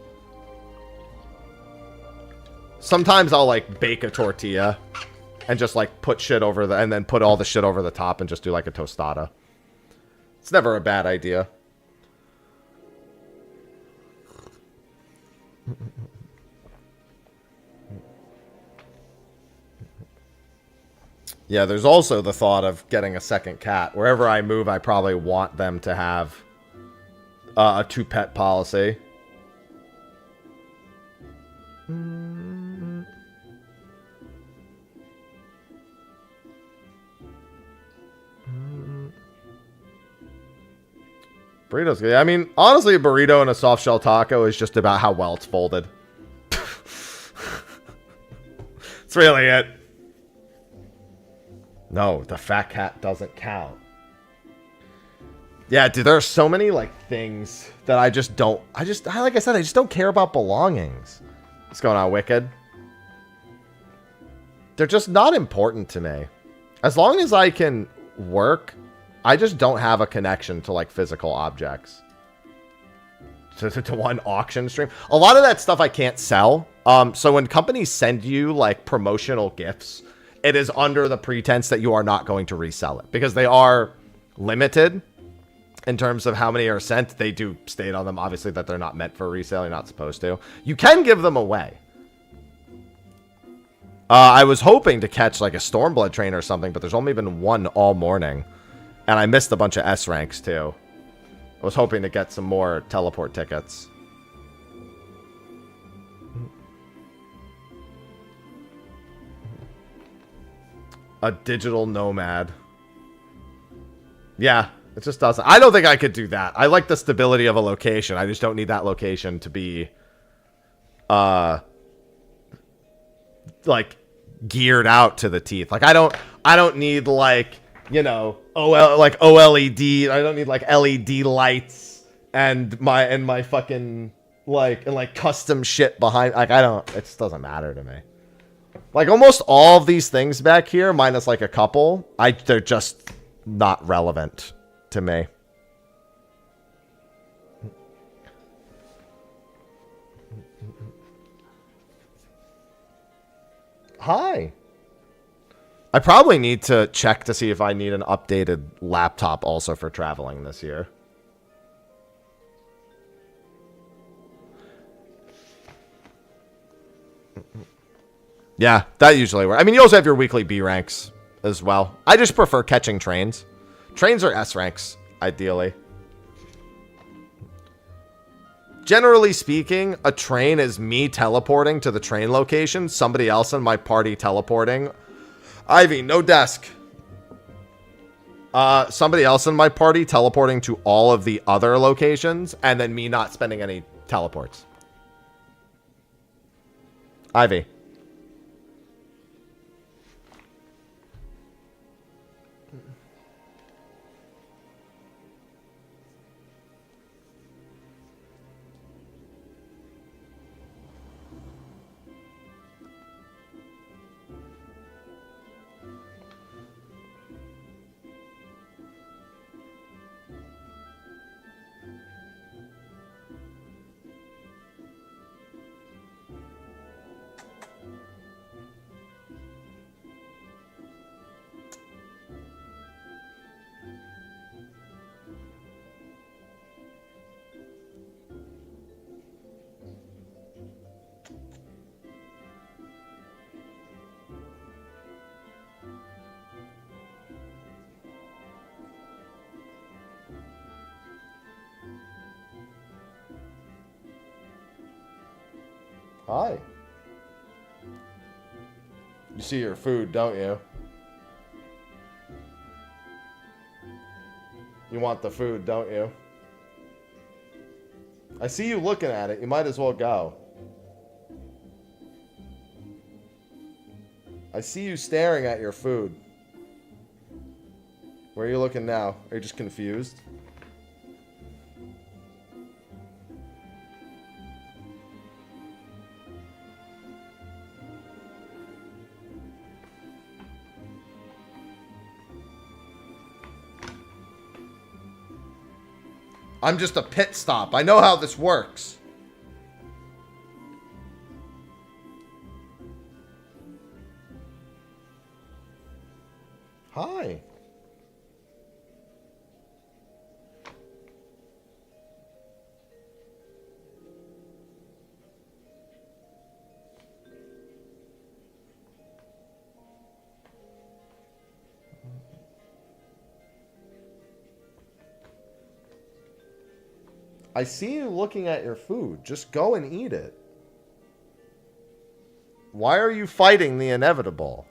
Sometimes I'll like bake a tortilla and just like put shit over and then put all the shit over the top and just do like a tostada. It's never a bad idea. Yeah, there's also the thought of getting a second cat. Wherever I move, I probably want them to have a 2-pet policy. Burritos good. I mean, honestly, a burrito and a soft shell taco is just about how well it's folded. That's really it. No, the fat cat doesn't count. Yeah, dude, there are so many, like, things that I just don't... like I said, I just don't care about belongings. What's going on, Wicked? They're just not important to me. As long as I can work, I just don't have a connection to, like, physical objects. To one auction stream. A lot of that stuff I can't sell. So when companies send you, like, promotional gifts, it is under the pretense that you are not going to resell it. Because they are limited in terms of how many are sent. They do state on them, obviously, that they're not meant for resale. You're not supposed to. You can give them away. I was hoping to catch, like, a Stormblood train or something, but there's only been one all morning. And I missed a bunch of S ranks, too. I was hoping to get some more teleport tickets. A digital nomad. Yeah, it just doesn't. I don't think I could do that. I like the stability of a location. I just don't need that location to be, like, geared out to the teeth. Like, I don't need, like, you know, OLED. I don't need, like, LED lights and my fucking, like custom shit behind. Like, it just doesn't matter to me. Like, almost all of these things back here, minus, like, a couple, they're just not relevant to me. Hi. I probably need to check to see if I need an updated laptop also for traveling this year. Yeah, that usually works. I mean, you also have your weekly B ranks as well. I just prefer catching trains. Trains are S ranks, ideally. Generally speaking, a train is me teleporting to the train location, somebody else in my party teleporting. Ivy, no desk. Somebody else in my party teleporting to all of the other locations, and then me not spending any teleports. Ivy. Hi. You see your food, don't you? You want the food, don't you? I see you looking at it. You might as well go. I see you staring at your food. Where are you looking now? Are you just confused? I'm just a pit stop. I know how this works. Hi. I see you looking at your food. Just go and eat it. Why are you fighting the inevitable?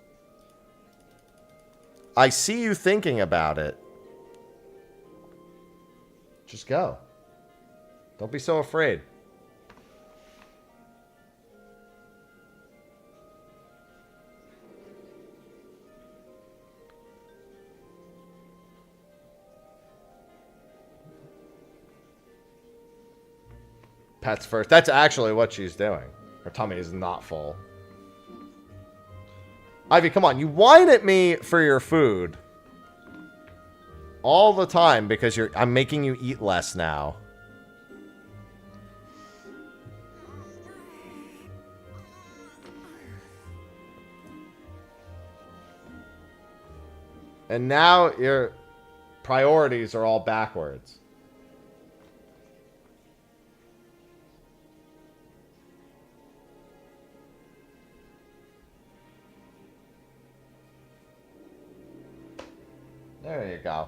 I see you thinking about it. Just go. Don't be so afraid. Pets first. That's actually what she's doing. Her tummy is not full. Ivy, come on. You whine at me for your food. All the time because I'm making you eat less now. And now your priorities are all backwards. There you go.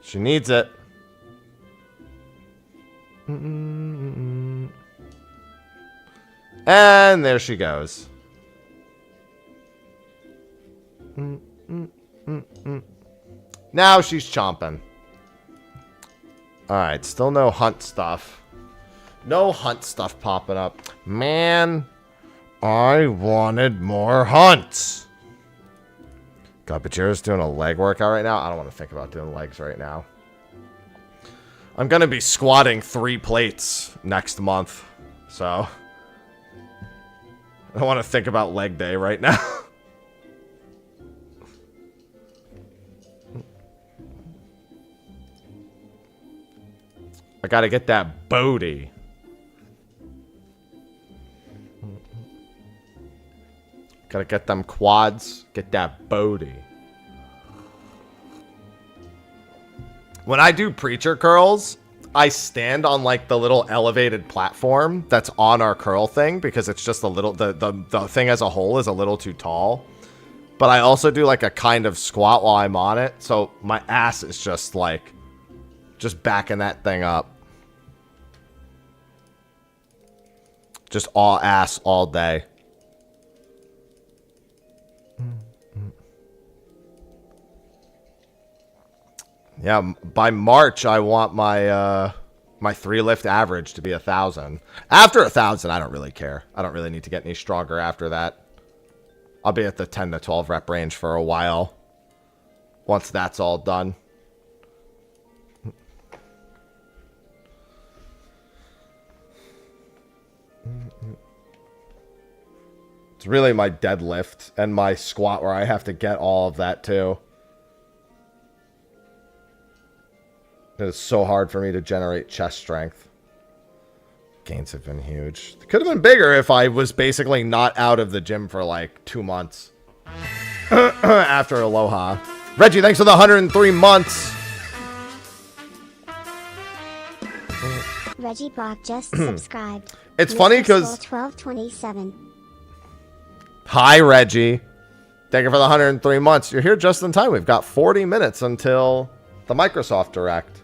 She needs it. And there she goes. Now she's chomping. Alright, still no hunt stuff. No hunt stuff popping up. Man, I wanted more hunts. God, but Jared's doing a leg workout right now. I don't want to think about doing legs right now. I'm going to be squatting 3 plates next month. So, I don't want to think about leg day right now. I gotta get that booty. Gotta get them quads. Get that booty. When I do preacher curls, I stand on like the little elevated platform that's on our curl thing because it's just a little, the thing as a whole is a little too tall. But I also do like a kind of squat while I'm on it. So my ass is just like, just backing that thing up. Just all ass all day. Yeah, by March I want my my 3 lift average to be 1,000. After 1,000, I don't really care. I don't really need to get any stronger after that. I'll be at the 10 to 12 rep range for a while. Once that's all done. It's really my deadlift and my squat where I have to get all of that too. It's so hard for me to generate chest strength. Gains have been huge. It could have been bigger if I was basically not out of the gym for like 2 months. After Aloha. Reggie, thanks for the 103 months. Reggie Brock just subscribed. It's funny Mr. Skull 'cause- 1227. Hi, Reggie. Thank you for the 103 months. You're here just in time. We've got 40 minutes until the Microsoft Direct.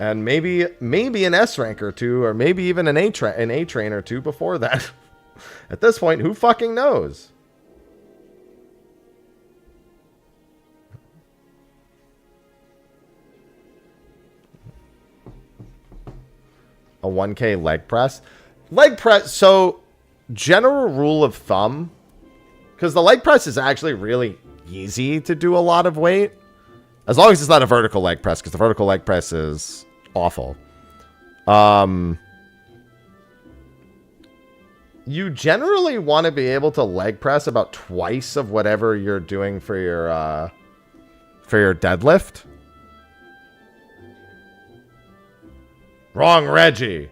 And maybe an S rank or two, or maybe even an A train or two before that. At this point, who fucking knows? A 1K leg press? Leg press, so general rule of thumb, because the leg press is actually really easy to do a lot of weight. As long as it's not a vertical leg press, because the vertical leg press is awful. You generally want to be able to leg press about twice of whatever you're doing for your deadlift. Wrong, Reggie.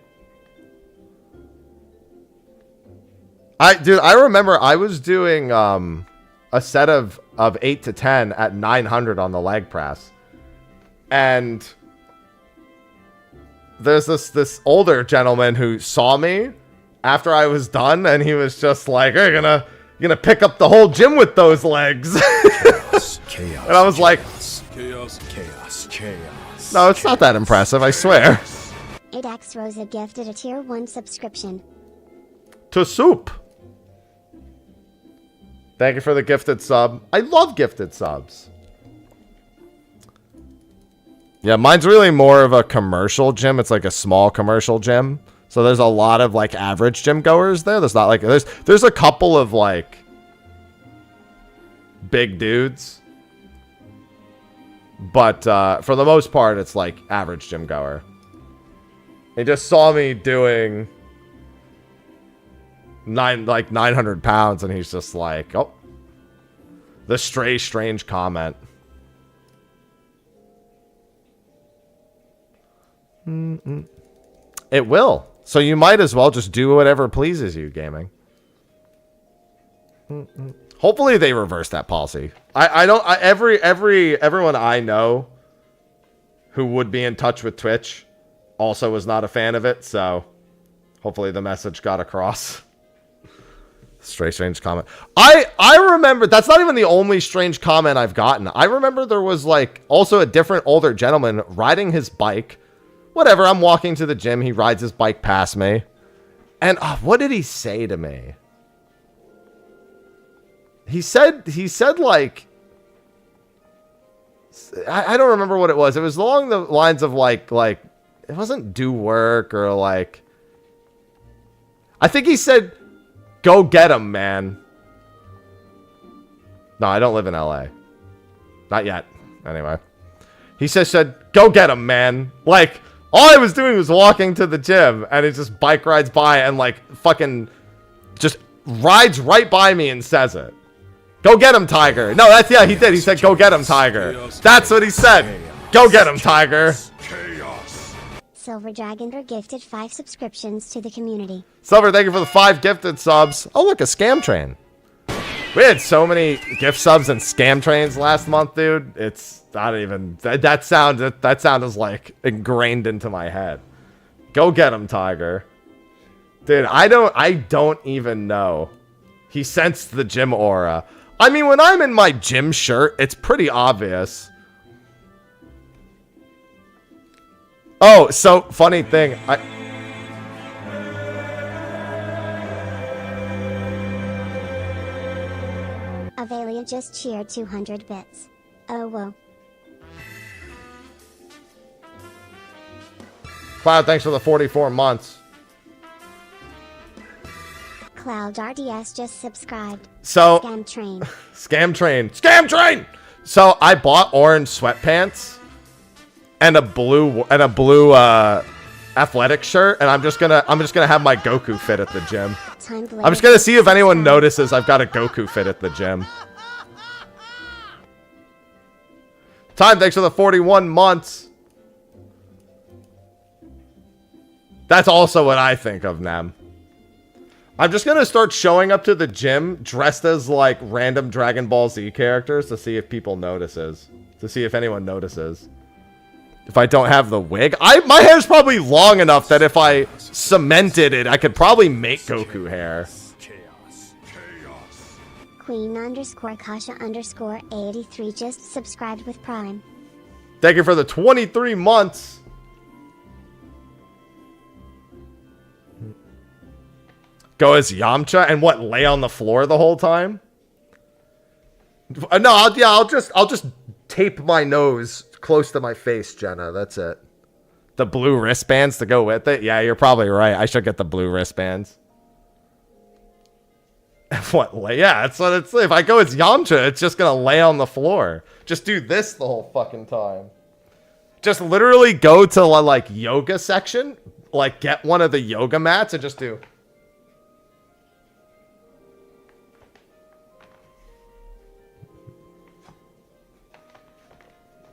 Dude, I remember I was doing a set of 8 to 10 at 900 on the leg press. And there's this older gentleman who saw me after I was done, and he was just like, "Hey, you're gonna pick up the whole gym with those legs." Chaos, and I was like, chaos. "No, it's not that impressive, I swear." 8X Rosa gifted a tier 1 subscription. To Soup. Thank you for the gifted sub. I love gifted subs. Yeah, mine's really more of a commercial gym. It's like a small commercial gym. So there's a lot of like average gym goers there. There's not like there's a couple of like big dudes. But for the most part, it's like average gym goer. He just saw me doing 900 pounds, and he's just like, "Oh, the strange comment." It will. So you might as well just do whatever pleases you, gaming. Hopefully they reverse that policy. Everyone I know who would be in touch with Twitch also was not a fan of it, so hopefully the message got across. Strange comment. I remember, that's not even the only strange comment I've gotten. I remember there was like also a different older gentleman riding his bike. Whatever, I'm walking to the gym, he rides his bike past me. And what did he say to me? He said like, I don't remember what it was. It was along the lines of like it wasn't do work or like, I think he said, "Go get him, man." No, I don't live in LA. Not yet. Anyway. He said, "Go get him, man." Like, all I was doing was walking to the gym, and it just bike rides by and like fucking just rides right by me and says it. "Go get him, Tiger." No, yeah, he did. He said, "Go get him, Tiger." That's what he said. "Go get him, Tiger." Silver Dragoner gifted 5 subscriptions to the community. Silver, thank you for the 5 gifted subs. Oh, look, a scam train. We had so many gift subs and scam trains last month, dude. It's not even that sound is like ingrained into my head. Go get him, Tiger. Dude, I don't even know. He sensed the gym aura. I mean, when I'm in my gym shirt, it's pretty obvious. Oh, so funny thing. Avalia just cheered 200 bits. Oh, whoa. Cloud, thanks for the 44 months. Cloud RDS just subscribed. So Scam train. Scam train. So I bought orange sweatpants and a blue athletic shirt, and I'm just gonna have my Goku fit at the gym. I'm just gonna see if anyone notices I've got a Goku fit at the gym. Time, thanks for the 41 months. That's also what I think of, Nem. I'm just gonna start showing up to the gym dressed as like random Dragon Ball Z characters to see if people notices. To see if anyone notices. If I don't have the wig, my hair's probably long enough that if I cemented it, I could probably make Goku hair. Queen_Kasha_83 just subscribed with Prime. Thank you for the 23 months. Go as Yamcha and what? Lay on the floor the whole time? No, I'll just tape my nose close to my face, Jenna. That's it. The blue wristbands to go with it. Yeah, you're probably right. I should get the blue wristbands. What? Yeah, that's what it's. If I go as Yamcha, it's just gonna lay on the floor. Just do this the whole fucking time. Just literally go to like yoga section, like get one of the yoga mats and just do.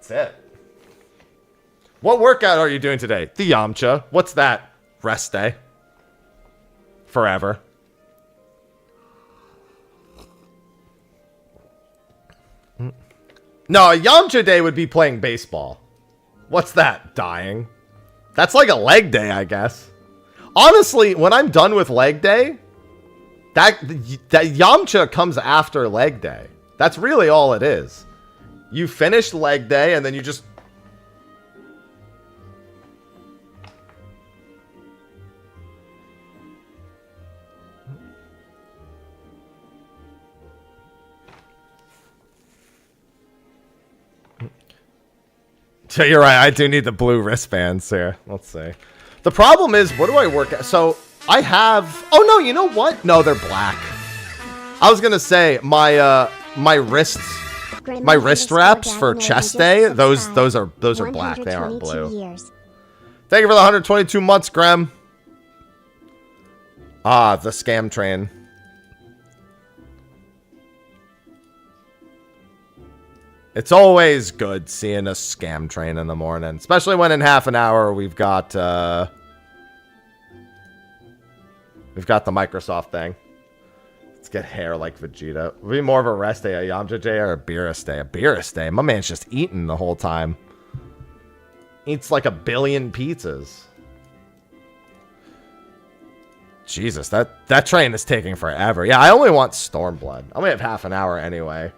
That's it. What workout are you doing today? The Yamcha. What's that? Rest day. Forever. No, a Yamcha day would be playing baseball. What's that? Dying. That's like a leg day, I guess. Honestly, when I'm done with leg day, that Yamcha comes after leg day. That's really all it is. You finish leg day and then you just... So you're right, I do need the blue wristbands here. Let's see. The problem is, what do I work at? So, I have... Oh, no, you know what? No, they're black. I was gonna say, my wrist wraps for chest day, those are black. They aren't blue. Thank you for the 122 months, Graham. Ah, the scam train. It's always good seeing a scam train in the morning, especially when in half an hour we've got the Microsoft thing. Let's get hair like Vegeta. It'll be more of a rest day, a Yamcha day, or a Beerus day. A Beerus day. My man's just eating the whole time. Eats like 1 billion pizzas. Jesus, that train is taking forever. Yeah, I only want Stormblood. I only have half an hour anyway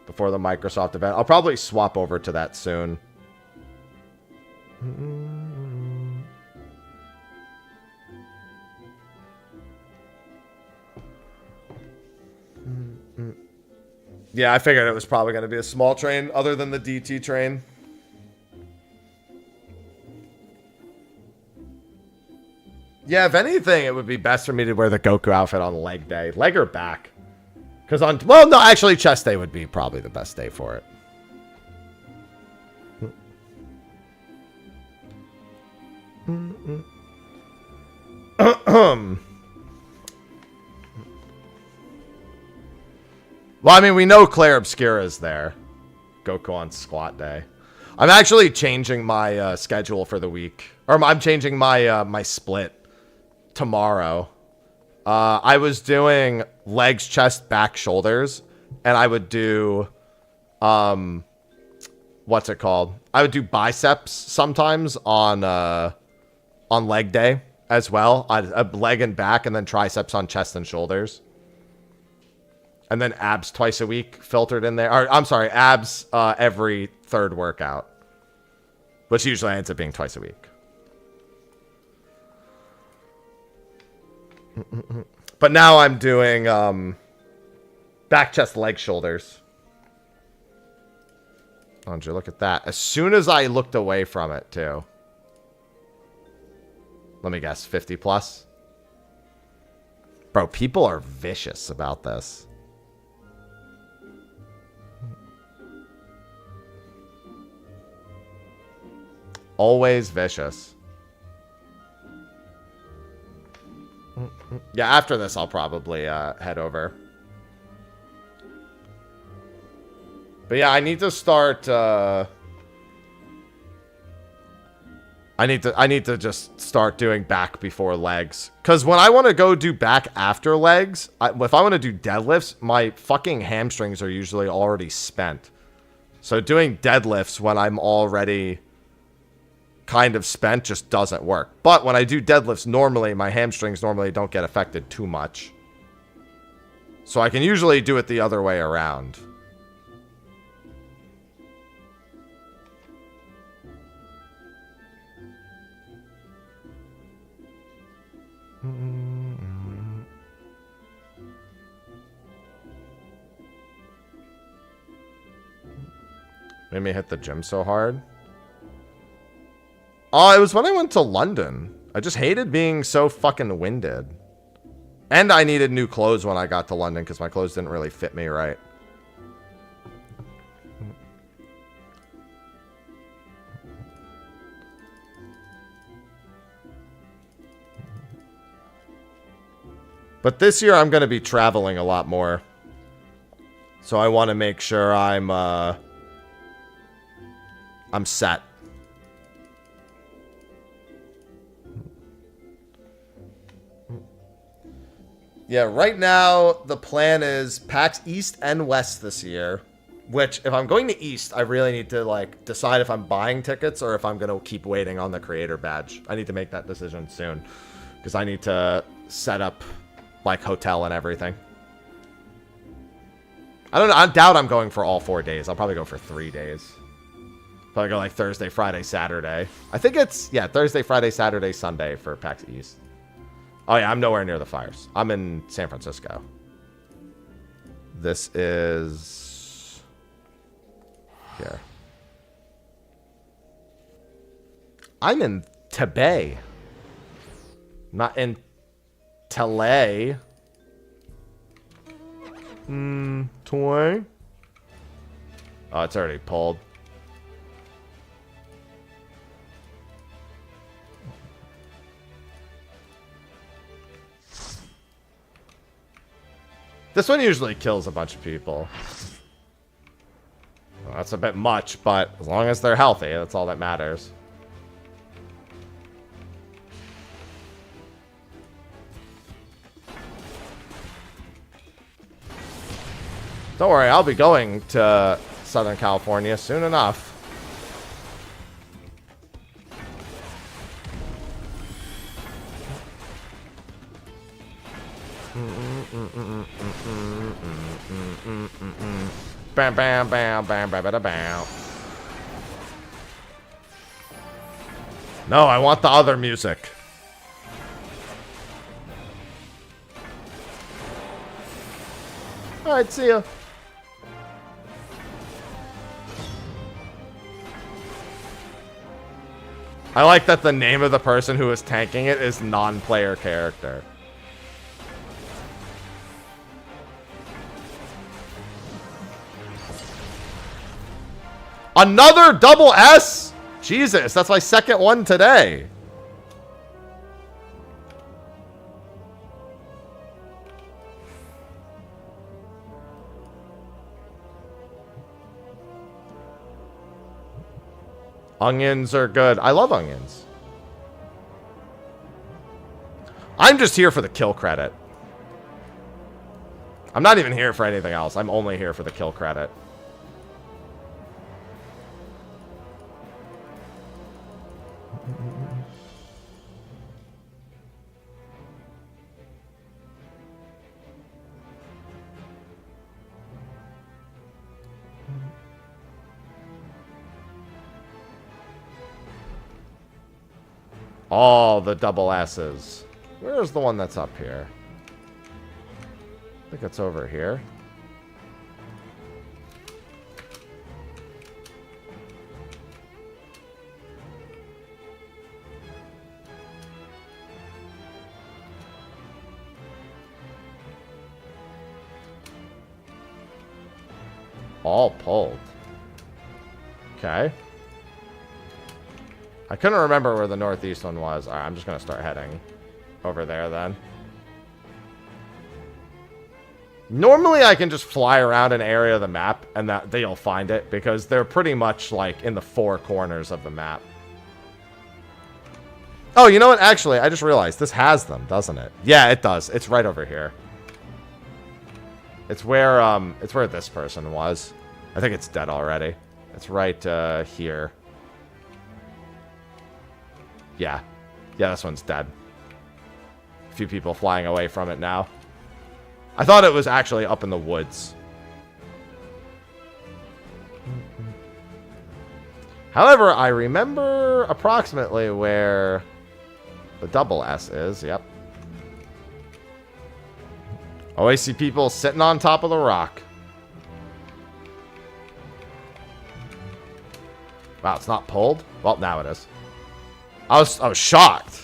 before the Microsoft event. I'll probably swap over to that soon. Yeah, I figured it was probably going to be a small train other than the DT train. Yeah, if anything, it would be best for me to wear the Goku outfit on leg day. Leg or back? Because on... Well, no, actually, chest day would be probably the best day for it. Well, I mean, we know Claire Obscura is there. Goku on squat day. I'm actually changing my schedule for the week. Or I'm changing my my split tomorrow. I was doing legs, chest, back, shoulders. And I would do... what's it called? I would do biceps sometimes on leg day as well. I'd leg and back, and then triceps on chest and shoulders. And then abs twice a week filtered in there. Or, I'm sorry, abs every third workout. Which usually ends up being twice a week. But now I'm doing back, chest, leg, shoulders. Andrew, look at that. As soon as I looked away from it, too. Let me guess, 50 plus? Bro, people are vicious about this. Always vicious. Yeah, after this, I'll probably head over. But yeah, I need to start. I need to just start doing back before legs. Because when I want to go do back after legs, if I want to do deadlifts, my fucking hamstrings are usually already spent. So doing deadlifts when I'm already kind of spent just doesn't work. But when I do deadlifts, normally my hamstrings normally don't get affected too much. So I can usually do it the other way around. Made me hit the gym so hard. Oh, it was when I went to London. I just hated being so fucking winded. And I needed new clothes when I got to London because my clothes didn't really fit me right. But this year I'm going to be traveling a lot more. So I want to make sure I'm set. Yeah, right now the plan is PAX East and West this year. Which, if I'm going to East, I really need to like decide if I'm buying tickets or if I'm going to keep waiting on the creator badge. I need to make that decision soon. Because I need to set up like hotel and everything. I don't know. I doubt I'm going for all 4 days. I'll probably go for 3 days. Probably go like Thursday, Friday, Saturday. I think it's, yeah, Thursday, Friday, Saturday, Sunday for PAX East. Oh yeah, I'm nowhere near the fires. I'm in San Francisco. This is here. I'm in Tibet. Not in Tele. Toy. Oh, it's already pulled. This one usually kills a bunch of people. Well, that's a bit much, but as long as they're healthy, that's all that matters. Don't worry, I'll be going to Southern California soon enough. Bam, bam, bam, bam, bam, bam, bam. No, I want the other music. Alright, see ya. I like that the name of the person who is tanking it is non-player character. Another double S? Jesus, that's my second one today. Onions are good. I love onions. I'm just here for the kill credit. I'm not even here for anything else. I'm only here for the kill credit. All the double S's. Where's the one that's up here? I think it's over here. All pulled. Okay. I couldn't remember where the northeast one was. Alright, I'm just going to start heading over there then. Normally I can just fly around an area of the map and that they'll find it because they're pretty much like in the four corners of the map. Oh, you know what? Actually, I just realized this has them, doesn't it? Yeah, it does. It's right over here. It's where this person was. I think it's dead already. It's right here. Yeah. Yeah, this one's dead. A few people flying away from it now. I thought it was actually up in the woods. However, I remember approximately where the double S is. Yep. Always see people sitting on top of the rock. Wow, it's not pulled? Well, now it is. I was shocked.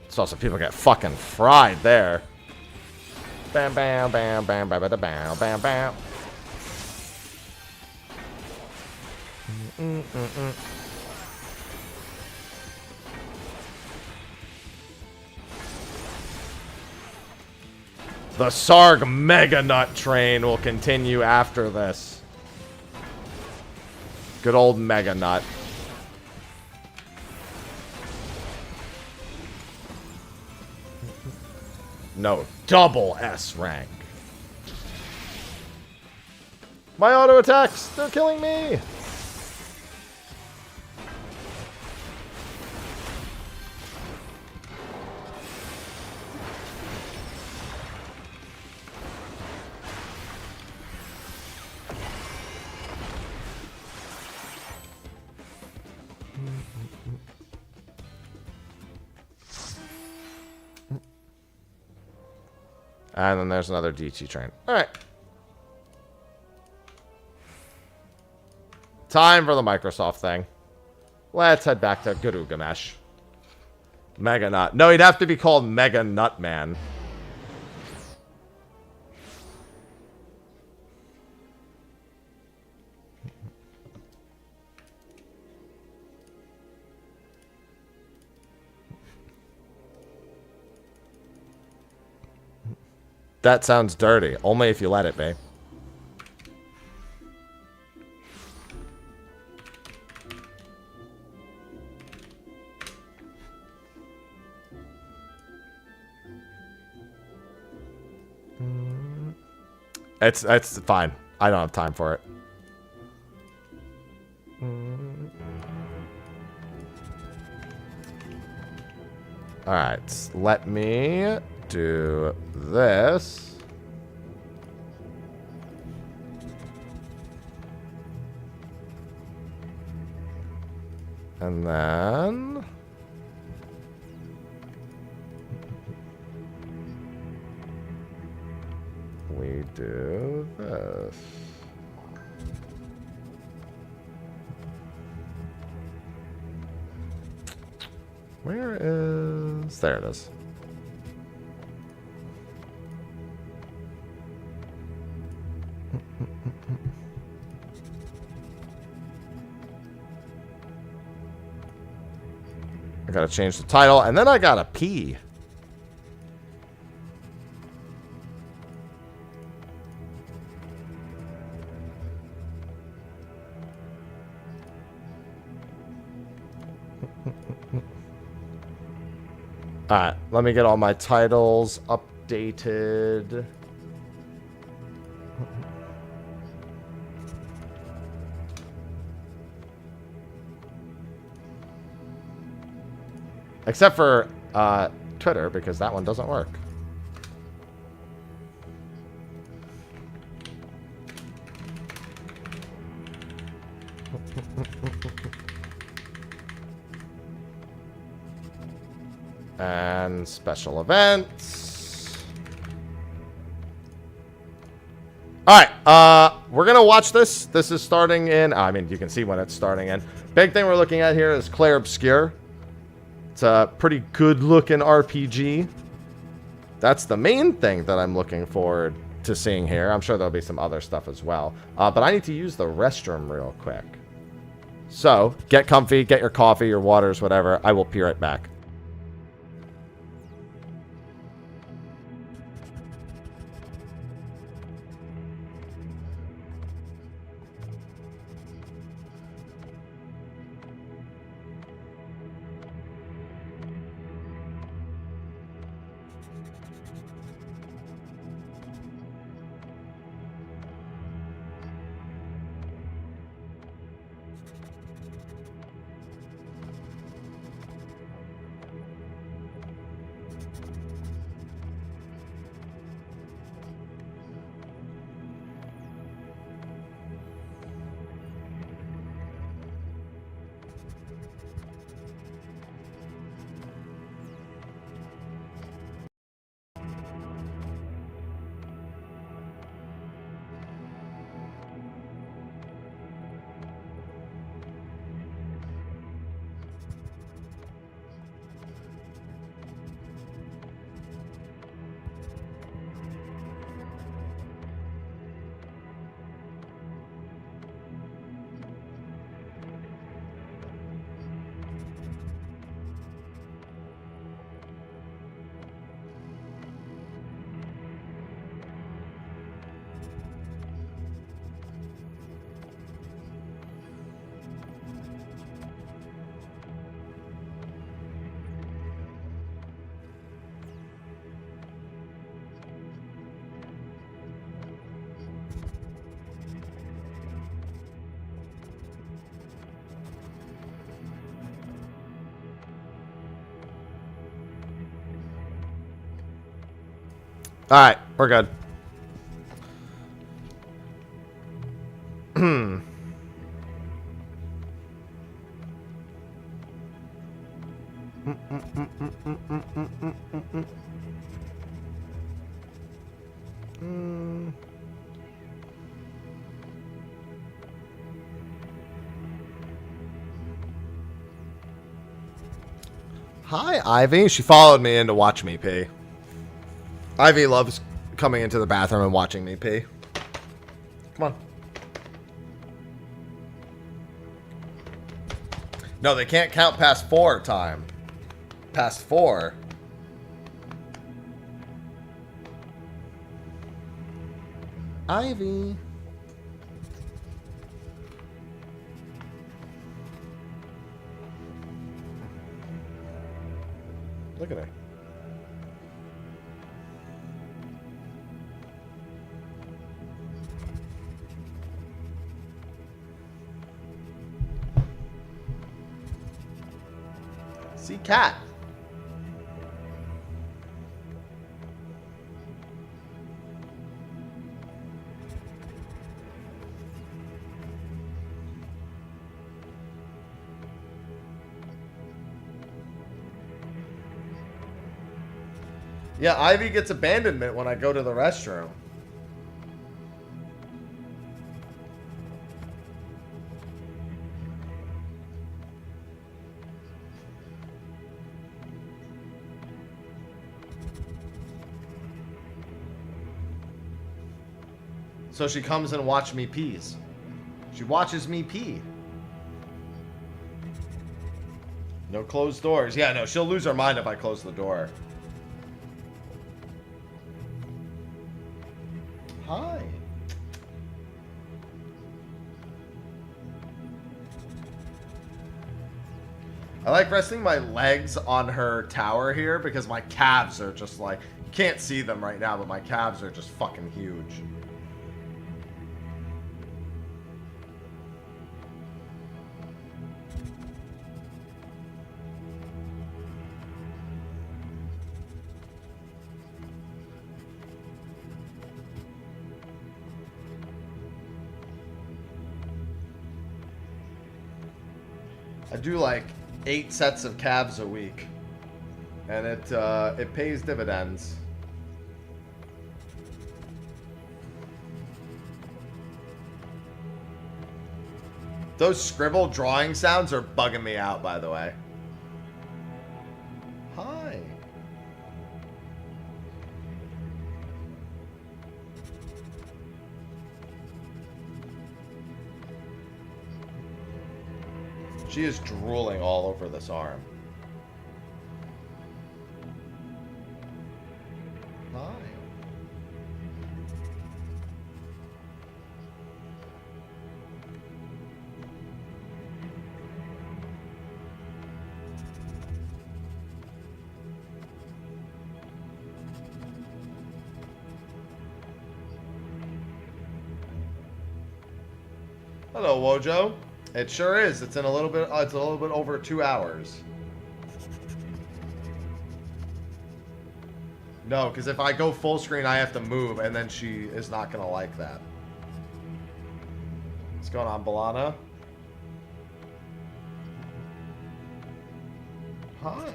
So some people get fucking fried there. Bam, bam, bam, bam, bam, bam, bam, bam, bam. The Sarg Mega Nut train will continue after this. Good old Mega Nut. No, double S rank. My auto attacks, they're killing me. And then there's another DT train. Alright. Time for the Microsoft thing. Let's head back to Gilgamesh. Mega Nut. No, he'd have to be called Mega Nut Man. That sounds dirty. Only if you let it be. It's fine. I don't have time for it. Alright, let me do this. And then we do this. Where is... There it is. I gotta change the title, and then I gotta pee. Alright, let me get all my titles updated. Except for Twitter, because that one doesn't work. And special events. Alright, we're gonna watch this. This is starting in, I mean, you can see when it's starting in. Big thing we're looking at here is Clair Obscure. It's a pretty good looking RPG. That's the main thing that I'm looking forward to seeing here. I'm sure there'll be some other stuff as well. But I need to use the restroom real quick. So, get comfy, get your coffee, your waters, whatever. I will be right back. Alright, we're good. Hi, Ivy. She followed me in to watch me pee. Ivy loves coming into the bathroom and watching me pee. Come on. No, they can't count past 4 time. Past 4. Ivy. Look at her. See, cat. Yeah, Ivy gets abandonment when I go to the restroom. So she comes and watches me pees. She watches me pee. No closed doors. Yeah, no, she'll lose her mind if I close the door. Hi. I like resting my legs on her tower here because my calves are just like, you can't see them right now, but my calves are just fucking huge. I do like 8 sets of calves a week, and it pays dividends. Those scribble drawing sounds are bugging me out, by the way. Hi. She is drooling all over this arm. Hi. Hello, Wojo. It sure is. It's in a little bit. It's a little bit over 2 hours. No, because if I go full screen, I have to move, and then she is not gonna like that. What's going on, Balana? Hi.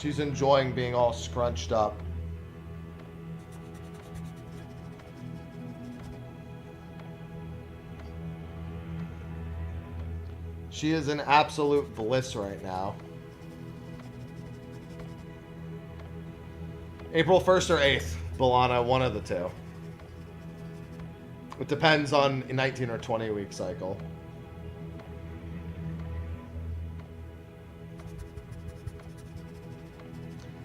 She's enjoying being all scrunched up. She is in absolute bliss right now. April 1st or 8th, Balana, one of the two. It depends on a 19 or 20 week cycle.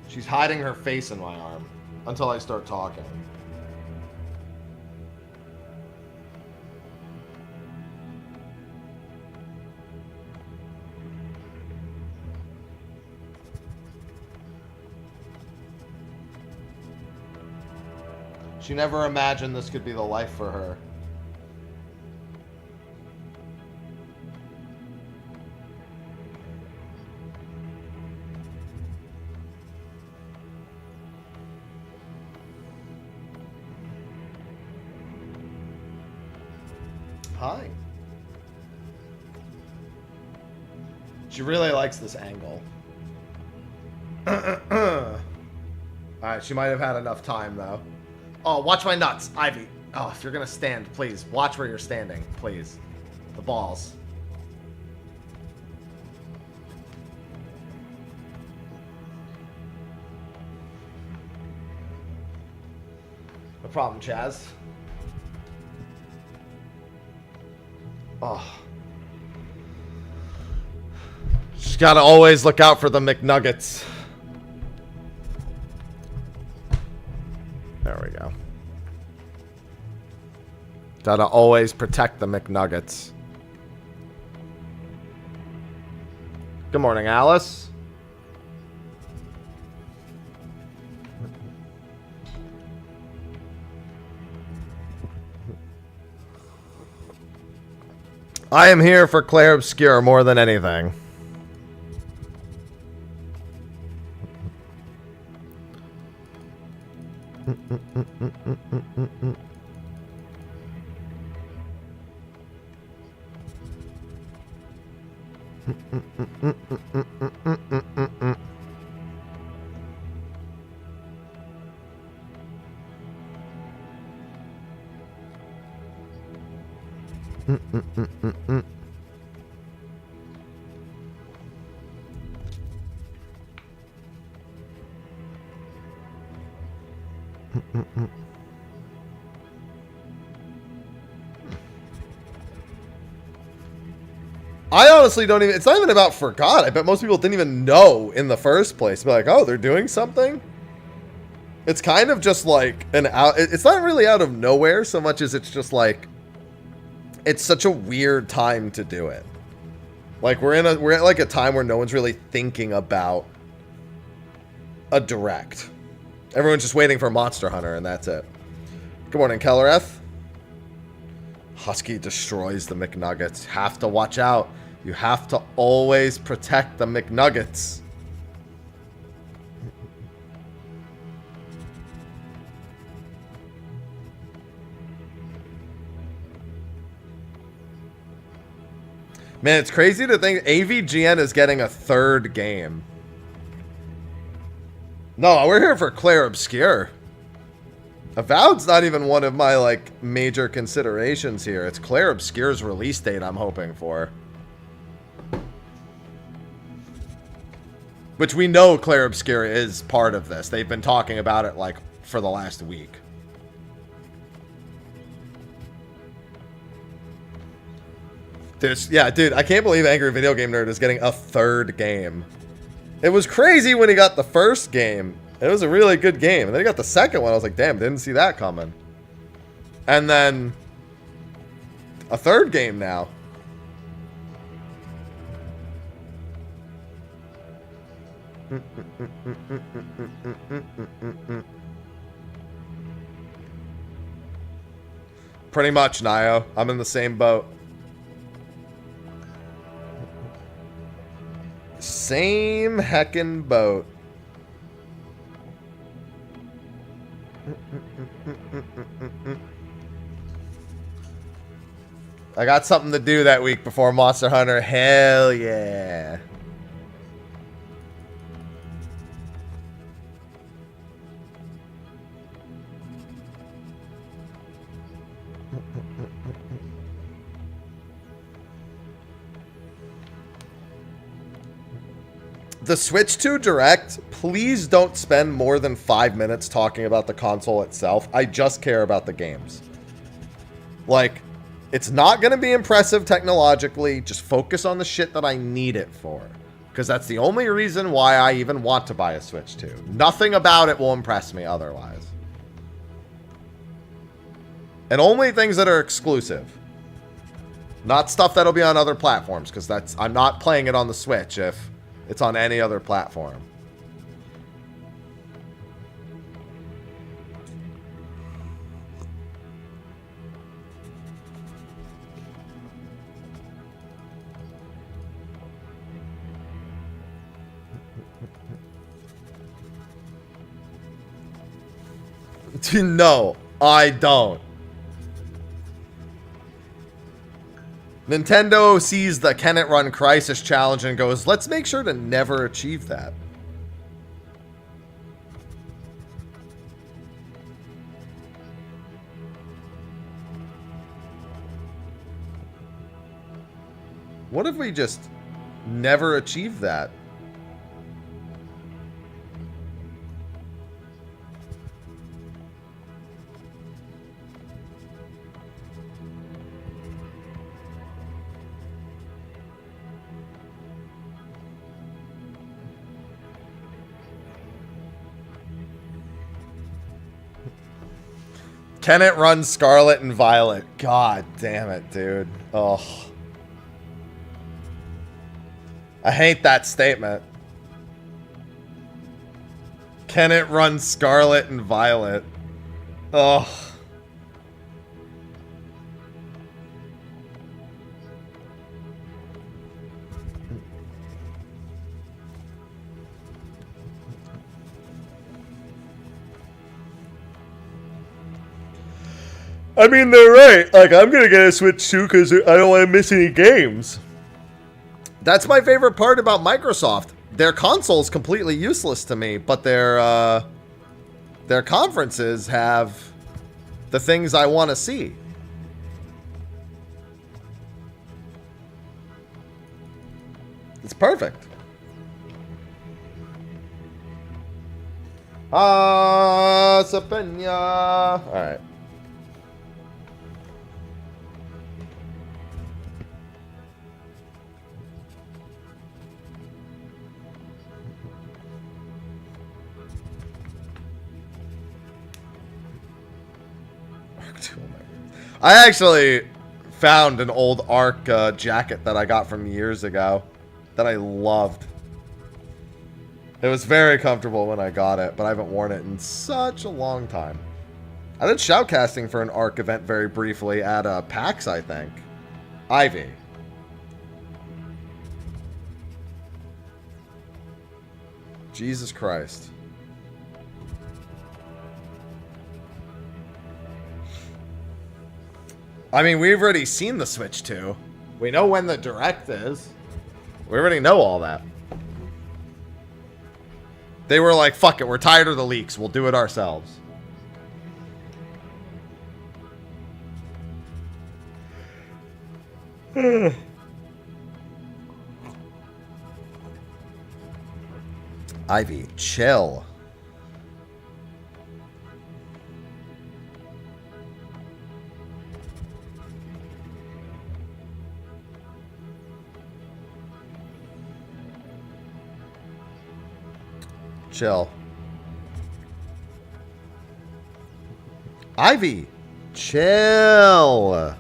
She's hiding her face in my arm until I start talking. She never imagined this could be the life for her. Hi. She really likes this angle. Alright, she might have had enough time, though. Oh, watch my nuts, Ivy. Oh, if you're gonna stand, please. Watch where you're standing, please. The balls. No problem, Chaz. Oh. Just gotta always look out for the McNuggets. There we go. Gotta always protect the McNuggets. Good morning, Alice. I am here for Claire Obscure more than anything. I honestly don't even, it's not even about forgot. I bet most people didn't even know in the first place. Be like, oh, they're doing something? It's kind of just like an out, it's not really out of nowhere so much as it's just like, it's such a weird time to do it. Like we're at like a time where no one's really thinking about a direct. Everyone's just waiting for Monster Hunter and that's it. Good morning, Kellereth. Husky destroys the McNuggets. Have to watch out. You have to always protect the McNuggets. Man, it's crazy to think AVGN is getting a third game. No, we're here for Claire Obscure. Avowed's not even one of my, like, major considerations here. It's Claire Obscure's release date I'm hoping for. Which we know Claire Obscure is part of this. They've been talking about it, like, for the last week. Yeah, dude, I can't believe Angry Video Game Nerd is getting a third game. It was crazy when he got the first game. It was a really good game. And then he got the second one. I was like, damn, didn't see that coming. And then a third game now. Pretty much, Nio. I'm in the same boat. Same heckin' boat. I got something to do that week before Monster Hunter. Hell yeah. The Switch 2 Direct, please don't spend more than 5 minutes talking about the console itself. I just care about the games. Like, it's not going to be impressive technologically. Just focus on the shit that I need it for. Because that's the only reason why I even want to buy a Switch 2. Nothing about it will impress me otherwise. And only things that are exclusive. Not stuff that'll be on other platforms. Because that's, I'm not playing it on the Switch if it's on any other platform. No, I don't. Nintendo sees the Can It Run Crisis challenge and goes, let's make sure to never achieve that. What if we just never achieve that? Can it run Scarlet and Violet? God damn it, dude. Oh. I hate that statement. Can it run Scarlet and Violet? Oh. I mean, they're right. Like, I'm gonna get a Switch too because I don't want to miss any games. That's my favorite part about Microsoft. Their console's completely useless to me, but their conferences have the things I want to see. It's perfect. Sapenya. All right. I actually found an old Ark jacket that I got from years ago that I loved. It was very comfortable when I got it, but I haven't worn it in such a long time. I did shoutcasting for an Ark event very briefly at PAX, I think. Ivy. Jesus Christ. I mean, we've already seen the Switch 2. We know when the Direct is. We already know all that. They were like, fuck it, we're tired of the leaks. We'll do it ourselves. Ivy, chill. Chill. Ivy, chill.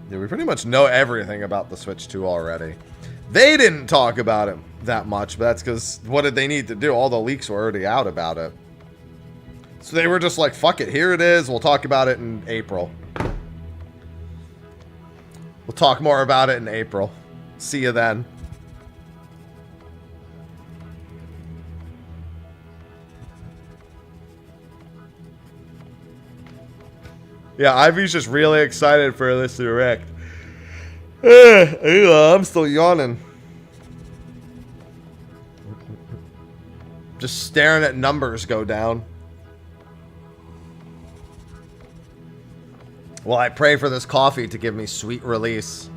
Yeah, we pretty much know everything about the Switch 2 already. They didn't talk about it that much, but that's because what did they need to do? All the leaks were already out about it. So they were just like, fuck it, here it is. We'll talk about it in April. We'll talk more about it in April. See you then. Yeah, Ivy's just really excited for this Direct. I'm still yawning. Just staring at numbers go down. Well, I pray for this coffee to give me sweet release.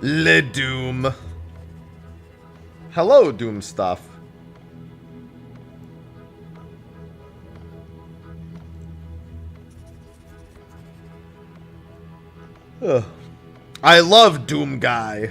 Le Doom. Hello, Doom stuff. Ugh. I love Doom Guy.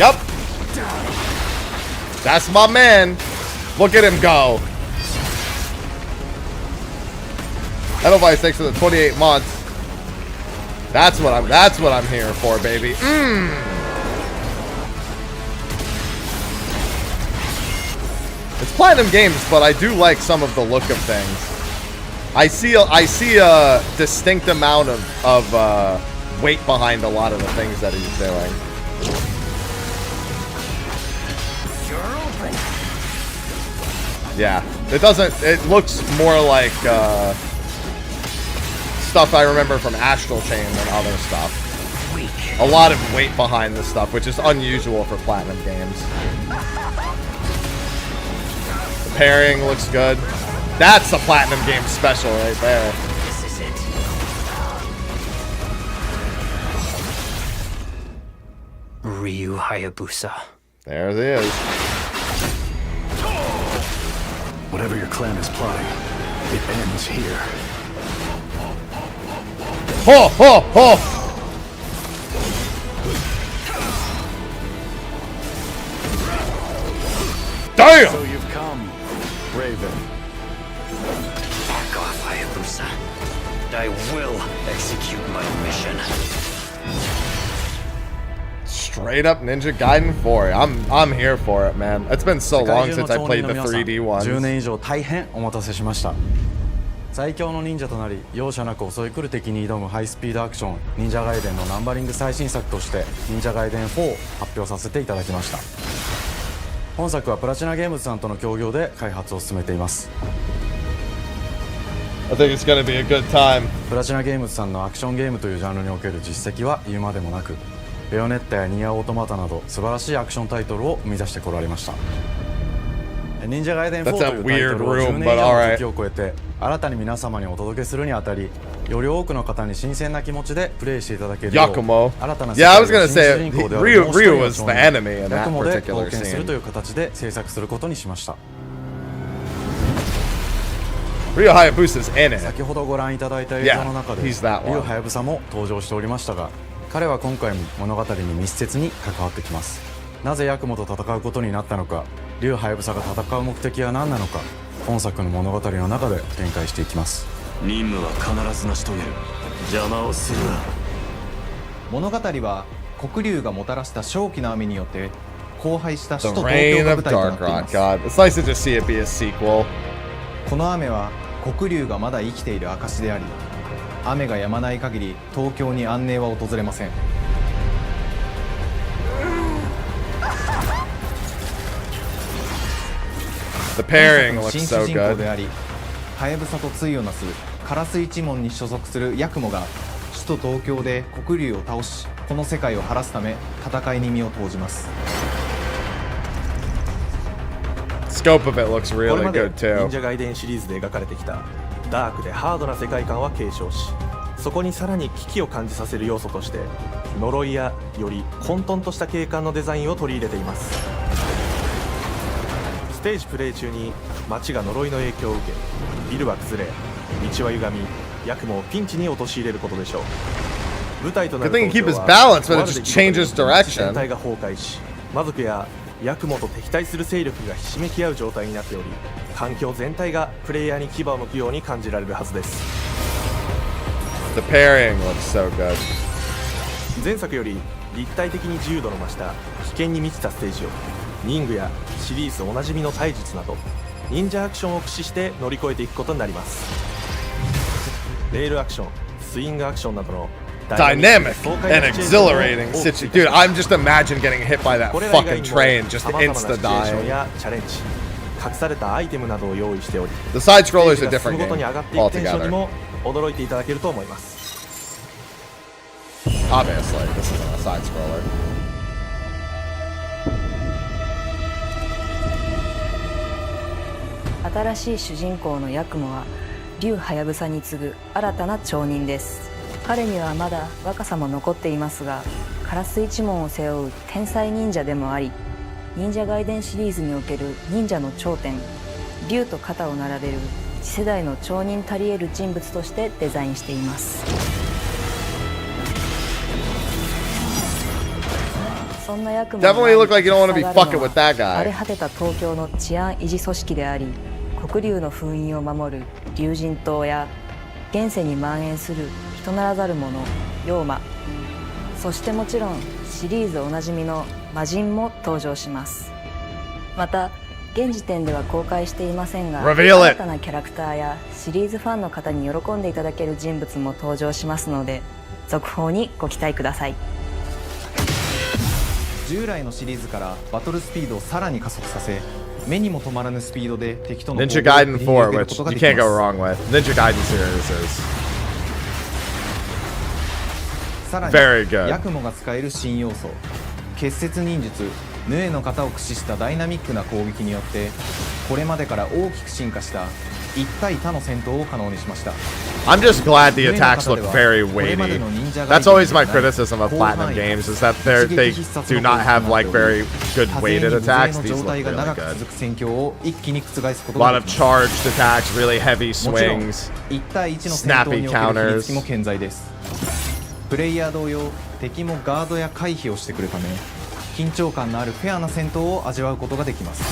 Yup. That's my man. Look at him go. Edelweiss, thanks for the 28 months. That's what I'm here for, baby. It's Platinum Games, but I do like some of the look of things. I see a distinct amount of weight behind a lot of the things that he's doing. Yeah, it looks more like stuff I remember from Astral Chain than other stuff. A lot of weight behind this stuff, which is unusual for Platinum Games. The pairing looks good. That's a Platinum Games special right there. This is it. Ryu Hayabusa. There it is. Whatever your clan is plotting, it ends here. Ho, ho, ho! Damn! So you've come, Raven. Back off, Hayabusa. I will execute my mission. Straight up Ninja Gaiden 4. I'm here for it, man. It's been so long since I played the 3D ones. 10年以上大変お待たせしました。最強の忍者となり容赦なく襲い来る敵に挑むハイスピードアクション忍者ガイデンのナンバリング最新作として忍者ガイデン4を発表させていただきました。本作はプラチナゲームズさんとの協業で開発を進めています。 I think it's gonna be a good time. プラチナゲームズさんのアクションゲームというジャンルにおける実績は言うまでもなく、ベヨネッタやニアオートマタなど素晴らしいアクションタイトルを生み出してこられました。忍者ガイデン4というタイトルを10年以上の時を超えて新たに皆様にお届けするにあたり、より多くの方に新鮮な気持ちでプレイしていただけるよう新たな世界の新主人公であるもう一人の少年ヤクモで貢献するという形で制作することにしました。 Ryu Hayabusa's in it. 先ほどご覧いただいた映像の中で、Ryu Hayabusaも登場しておりましたが、彼は今回も物語に密接に関わってきます。なぜヤクモと戦うことになったのか、Ryu Hayabusaが戦う目的は何なのか、本作の物語の中で展開していきます。任務は必ず成し遂げる。邪魔をするな。物語は黒竜がもたらした正気の雨によって荒廃した首都 The 東京 Reign が of 舞台となってい Dark ます。 God. It's nice to just see it be a sequel. この雨は黒竜がまだ生きている証であり、雨が止まない限り東京に安寧は訪れません。 The pairing 本 looks 作の so 新主人公 good. であり、ハヤブサと対をなすカラス一門に所属するヤクモが首都東京で黒竜を倒し、この世界を晴らすため戦いに身を投じます。 Scope of it looks これ really まで good too. 忍者ガイデンシリーズで描かれてきたダークでハードな世界観は継承し、そこにさらに危機を感じさせる要素として呪いやより混沌とした景観のデザインを取り入れています。ステージプレイ中に街が呪いの影響を受け、ビルは崩れ、道は歪み、ヤクモをピンチに陥れることでしょう。舞台となる Good thing 東 he 京 keep は his balance, but it just changes 全 direction. 体が崩壊し、魔族やヤクモと敵対する勢力がひしめき合う状態になっており、環境全体がプレイヤーに牙を向くように感じられるはずです。 The pairing looks so good. 前作より立体的に自由度の増した危険に満ちたステージを忍具やシリーズおなじみの体術など忍者アクションを駆使して乗り越えていくことになります。レールアクション、スイングアクションなどの Dynamic and exhilarating situation. Dude, I'm just imagine getting hit by that fucking train, just insta dying. やチャレンジ、隠されたアイテムなどを用意しており、 The side scroller is a ステージが進 different むごと game に上がっていくテンションに altogether. も驚いていただけると思います。 Obviously, this is a side scroller. 新しい主人公のヤクモは竜ハヤブサに次ぐ新たな町人です。彼にはまだ若さも残っていますが、カラス一門を背負う天才忍者でもあり、忍者ガイデンシリーズにおける忍者の頂点、竜と肩を並べる次世代の町人たり得る人物としてデザインしています。そんなヤクモ Definitely look like you don't want to be が fucking with that 荒れ guy. 果てた東京の治安維持組織であり、黒竜の封印を守る竜神島や現世に蔓延する人ならざる者妖魔、そしてもちろんシリーズおなじみの魔人も登場します。また現時点では公開していませんが、 Reveal it. 新たなキャラクターやシリーズファンの方に喜んでいただける人物も登場しますので、続報にご期待ください。従来のシリーズからバトルスピードをさらに加速させ、目にも止まらぬスピードで敵との Ninja Gaiden 4, which you can't go wrong with. Ninja Gaiden series is さらに very good. ヤクモが使える新要素、結節忍術ヌエの型を駆使したダイナミックな攻撃によって、これまでから大きく進化した一対他の戦闘を可能にしました。 I'm just glad the attacks look very weighty. That's always my criticism of Platinum games, is that they do not have like very good weighted attacks. These look really good. A lot of charged attacks, really heavy swings, snappy counters. プレイヤー同様、敵もガードや回避をしてくるため、緊張感のあるフェアな戦闘を味わうことができます。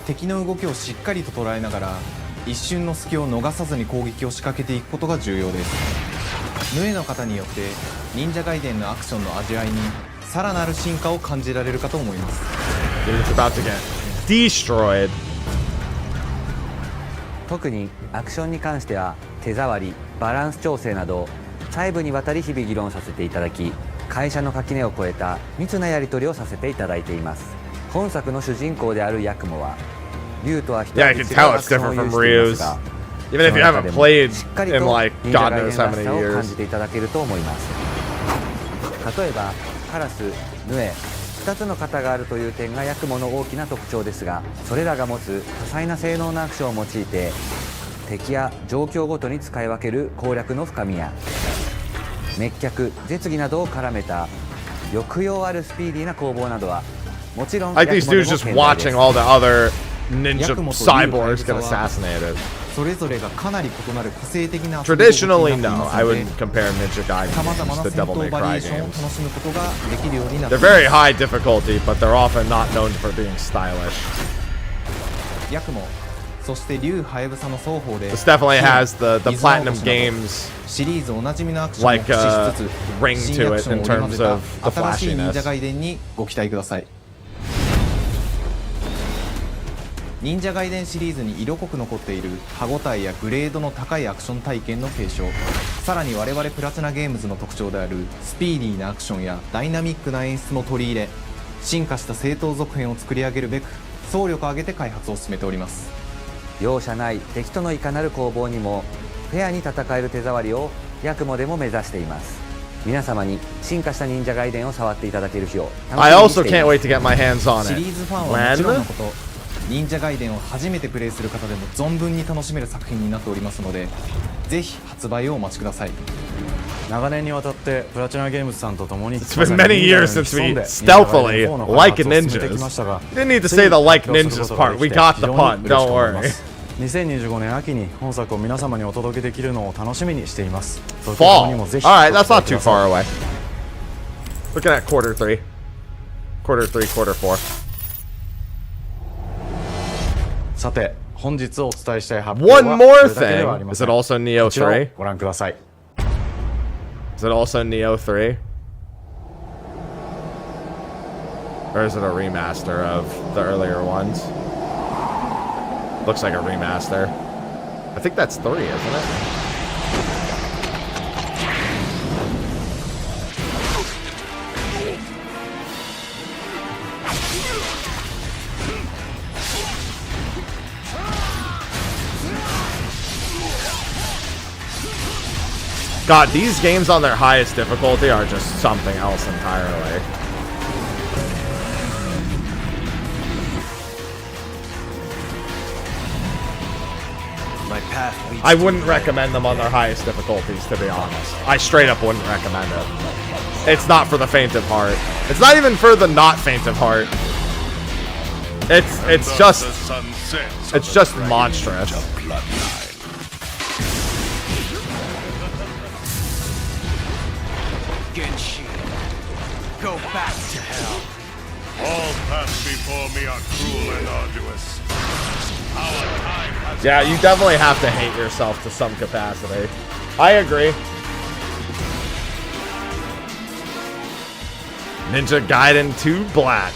敵の動きをしっかりと捉えながら、一瞬の隙を逃さずに攻撃を仕掛けていくことが重要です。ヌエの型によって忍者ガイデンのアクションの味わいにさらなる進化を感じられるかと思います。 It's about to get destroyed. 特にアクションに関しては手触り、バランス調整など細部にわたり日々議論させていただき、会社の垣根を越えた密なやり取りをさせていただいています。本作の主人公であるヤクモは竜とは一つ違うアクションを有していますが、 Even if you haven't played しっかり in と like 忍者 God ガイデン knows ら how し many さを感 years. じていただけると思います。例えばカラス、ヌエ、2つの型があるという点がヤクモの大きな特徴ですが、それらが持つ多彩な性能のアクションを用いて敵や状況ごとに使い分ける攻略の深みや滅却、絶技などを絡めた抑揚あるスピーディーな攻防などはもちろん Like these dudes just watching all the other ninja cyborgs get assassinated. それぞれがかなり異なる個性的な Traditionally, no, I wouldn't compare Ninja Gaiden さまざま games な to 戦 Devil 闘 May バリエ Cry ーションを games. 楽しむことができるようになってい They're ます。 very high difficulty, but they're often not known for being stylish. ヤクモ、そして竜ハヤブサの双方で This definitely has the Platinum games シリーズおなじみのアクションを like 駆使 a しつつ ring 新 to アク it ションを in 織り交 terms ぜ of the た新しい忍者 flashiness. ガイデンにご期待ください。忍者ガイデンシリーズに色濃く残っている歯ごたえやグレードの高いアクション体験の継承、さらに我々プラチナゲームズの特徴であるスピーディーなアクションやダイナミックな演出も取り入れ、進化した正当続編を作り上げるべく総力を挙げて開発を進めております。容赦ない敵とのいかなる攻防にもフェアに戦える手触りをヤクモでも目指しています。皆様に進化した忍者ガイデンを触っていただける日を楽 I しみに also してい can't ま wait す。 to get my hands on シリ it. ーズファンはもちろんの When? こと、忍者ガイデンを初めてプレイする方でも存分に楽しめる作品になっておりますので、ぜひ発売をお待ちください。長年にわたってプラチナゲームズさんと共に It's been many years since we stealthily, like ninjas. You didn't need to say the like ninjas part. We got the pun. Don't worry. 2025年秋に本作を皆様にお届けできるのを楽しみにしています。 Fall. Alright, that's not too far away. Looking at quarter 3. Quarter 3, quarter 4. さて、本日お伝えしたい発表は One more これだけではあり thing. ま Is せん。 it also Neo こちらを 3? ご覧ください。 Is it also Neo 3? Or is it a remaster of the earlier ones? Looks like a remaster. I think that's 3, isn't it? God, these games on their highest difficulty are just something else entirely. My path leads I wouldn't recommend them on their highest difficulties, to be honest. I straight up wouldn't recommend it. It's not for the faint of heart. It's not even for the not faint of heart. It's just monstrous. Genshin, go back before me are cruel and arduous. Our time has Yeah, you definitely have to hate yourself to some capacity. I agree. Ninja Gaiden 2 Black.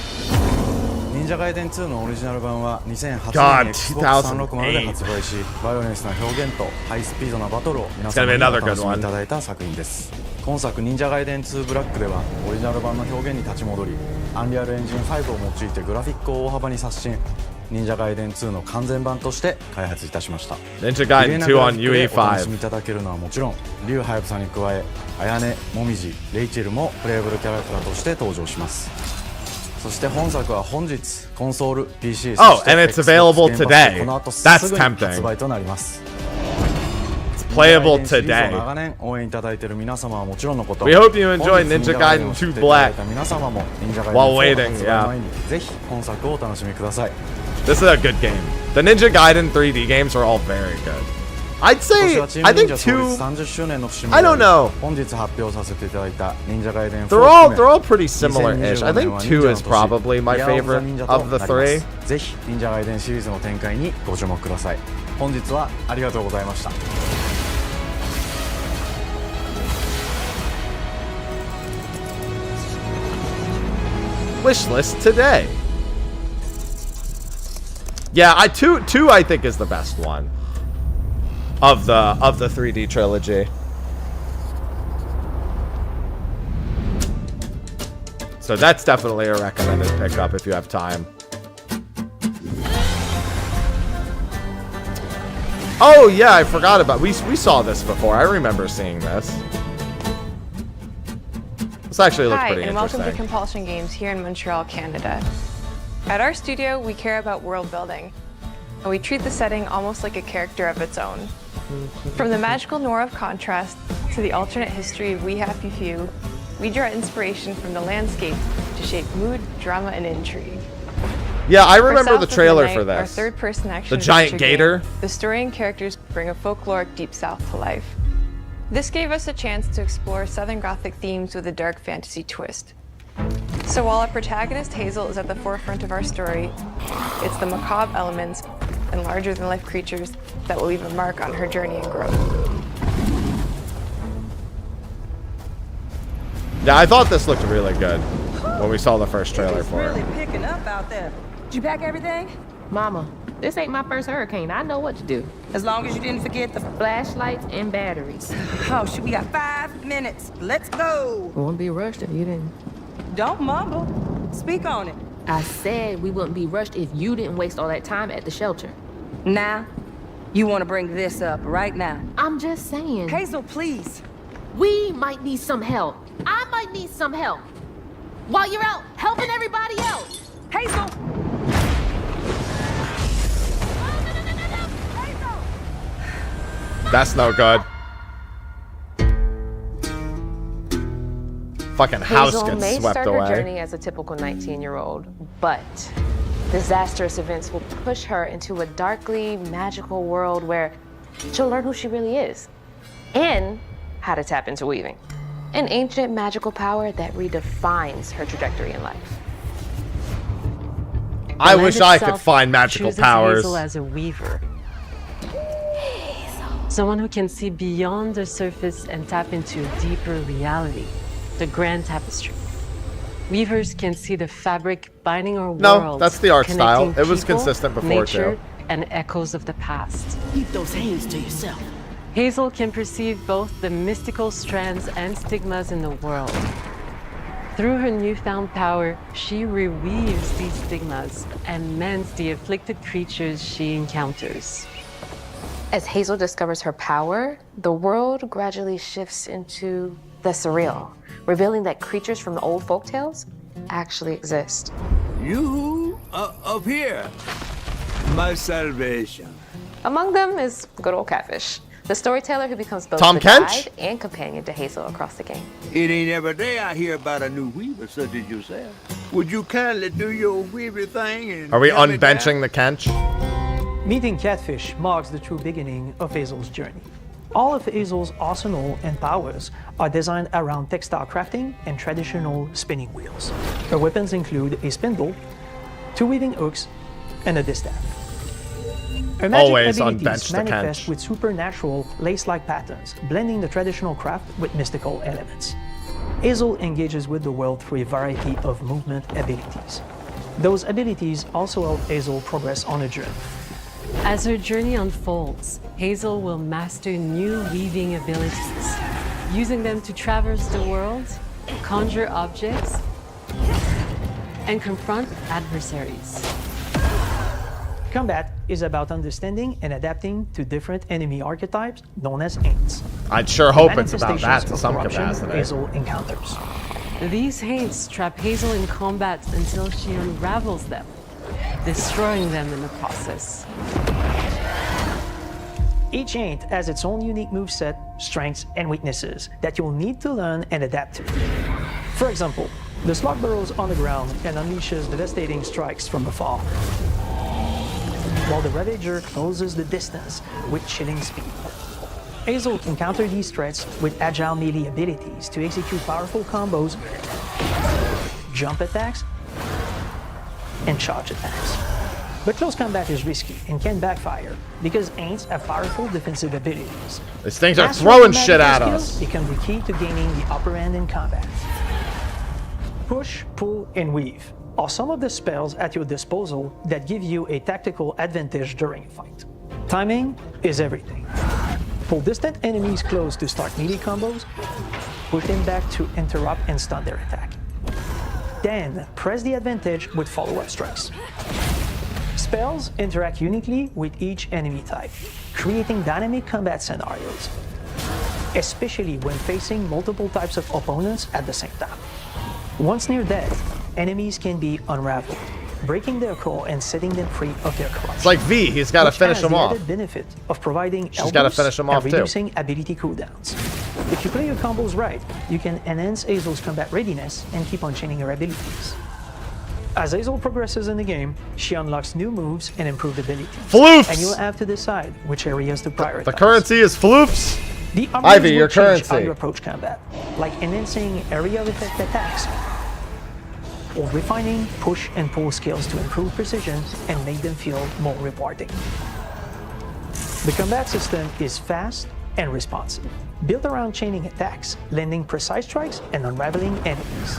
忍者ガイデン2のオリジナル版は2008 God, 年に Xbox360 で発売し、バイオレンスな表現とハイスピードなバトルを皆様にお楽しみいただいた作品です。今作忍者ガイデン2ブラックではオリジナル版の表現に立ち戻り、アンリアルエンジン5を用いてグラフィックを大幅に刷新、忍者ガイデン2の完全版として開発いたしました。Ninja Gaiden 2 on UE5。お楽しみいただけるのはもちろん、竜はやぶさに加え、綾音、もみじ、レイチェルもプレイブルキャラクターとして登場します。そして本作は本日コンソール、PC、そして and it's available today. この後すぐに発売となります。Playable today. 長年応援いただいている皆様はもちろんのこと、 We hope you enjoy Ninja Gaiden 2 Black 皆様も忍者ガイデン while 2 waiting. 発売前にぜひ本作をお楽しみください。This is a good game. The Ninja Gaiden 3D games are all very good. I'd say, I think 2, I don't know. 本日発表させていただいた忍者ガイデン They're all pretty similar-ish. I think 2 is probably my favorite of the 3. ぜひ忍者ガイデンシリーズの展開にご注目ください。本日はありがとうございました。Wish list today. Yeah, 2 I think is the best one of the 3D trilogy. So that's definitely a recommended pickup if you have time. Oh yeah, I forgot about we saw this before. I remember seeing this. This actually looks pretty interesting. Hi, and welcome to Compulsion Games here in Montreal, Canada. At our studio, we care about world building, and we treat the setting almost like a character of its own. From the magical noir of contrast to the alternate history of We Happy Few, we draw inspiration from the landscape to shape mood, drama, and intrigue. Yeah, I remember the trailer Night, for this. Our third-person action the giant adventure gator. Game, the story and characters bring a folkloric Deep South to life. This gave us a chance to explore Southern Gothic themes with a dark fantasy twist. So while our protagonist Hazel is at the forefront of our story, it's the macabre elements and larger-than-life creatures that will leave a mark on her journey and growth. Yeah, I thought this looked really good when we saw the first trailer for it. Really picking up out there. Did you pack everything? Mama, this ain't my first hurricane. I know what to do. As long as you didn't forget the flashlights and batteries. Oh, shoot, we got 5 minutes. Let's go. We wouldn't be rushed if you didn't. Don't mumble. Speak on it. I said we wouldn't be rushed if you didn't waste all that time at the shelter. Now, you want to bring this up right now. I'm just saying. Hazel, please. We might need some help. I might need some help. While you're out helping everybody else. Hazel! That's no good. Fucking house Hazel gets may swept start away. her journey as a typical 19-year-old, but disastrous events will push her into a darkly magical world where she'll learn who she really is and how to tap into weaving, an ancient magical power that redefines her trajectory in life. I wish I could find magical powers. Hazel as a weaver. Someone who can see beyond the surface and tap into a deeper reality, the grand tapestry. Weavers can see the fabric binding our world. No, that's the art style. It was people, consistent before nature, too. And echoes of the past. Keep those hands to yourself. Hazel can perceive both the mystical strands and stigmas in the world. Through her newfound power, she reweaves these stigmas and mends the afflicted creatures she encounters. As Hazel discovers her power, the world gradually shifts into the surreal, revealing that creatures from the old folktales actually exist. You up here, my salvation. Among them is good old Catfish, the storyteller who becomes both Tom the Kench? guide and companion to Hazel across the game. It ain't every day I hear about a new weaver such as yourself. Would you kindly do your weaver thing and Are we tell me unbenching the Kench? Meeting Catfish marks the true beginning of Hazel's journey. All of Hazel's arsenal and powers are designed around textile crafting and traditional spinning wheels. Her weapons include a spindle, 2 weaving hooks, and a distaff. Her magic Always on abilities bench to manifest catch. with supernatural, lace-like patterns, blending the traditional craft with mystical elements. Hazel engages with the world through a variety of movement abilities. Those abilities also help Hazel progress on a journey. As her journey unfolds, Hazel will master new weaving abilities, using them to traverse the world, conjure objects, and confront adversaries. Combat is about understanding and adapting to different enemy archetypes known as Aints. I'd sure hope it's about that Manifestations to of some corruption capacity. Hazel encounters. These haints trap Hazel in combat until she unravels them, destroying them in the process. Each Aint has its own unique moveset, strengths, and weaknesses that you'll need to learn and adapt to. For example, the slug burrows on the ground and unleashes devastating strikes from afar, while the Ravager closes the distance with chilling speed. Hazel can counter these threats with agile melee abilities to execute powerful combos, jump attacks, and charge attacks. But close combat is risky and can backfire because Aints have powerful defensive abilities. These things are Mastering throwing the shit at magical us. skills become the key to gaining the upper hand in combat. Push, pull, and weave are some of the spells at your disposal that give you a tactical advantage during a fight. Timing is everything. Pull distant enemies close to start melee combos, push them back to interrupt and stun their attack. Then press the advantage with follow-up strikes. Spells interact uniquely with each enemy type, creating dynamic combat scenarios, especially when facing multiple types of opponents at the same time. Once near death, enemies can be unraveled, breaking their core and setting them free of their corruption. It's like V, he's got to finish them off. The benefit of providing She's got to finish them off and too. reducing ability cooldowns. If you play your combos right, you can enhance Hazel's combat readiness and keep on chaining her abilities. As Hazel progresses in the game, she unlocks new moves and improved abilities. Floofs! And you'll have to decide which areas to prioritize. The currency is floofs. The Ivy, will your change how currency. you approach combat, like enhancing area of effect attacks, or refining push and pull skills to improve precision and make them feel more rewarding. The combat system is fast and responsive, built around chaining attacks, landing precise strikes, and unraveling enemies.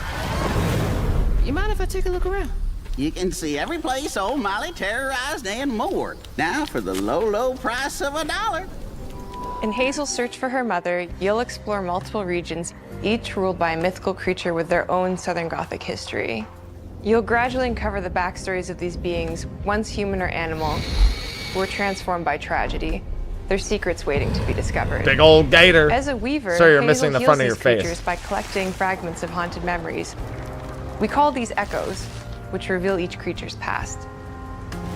You mind if I take a look around? You can see every place old Molly terrorized and more. Now for the low, low price of $1. In Hazel's search for her mother, you'll explore multiple regions, each ruled by a mythical creature with their own Southern Gothic history. You'll gradually uncover the backstories of these beings, once human or animal, who were transformed by tragedy, their secrets waiting to be discovered. Big old gator. As a weaver, Sorry, you're Hazel missing the heals front of these your face. creatures by collecting fragments of haunted memories. We call these echoes, which reveal each creature's past.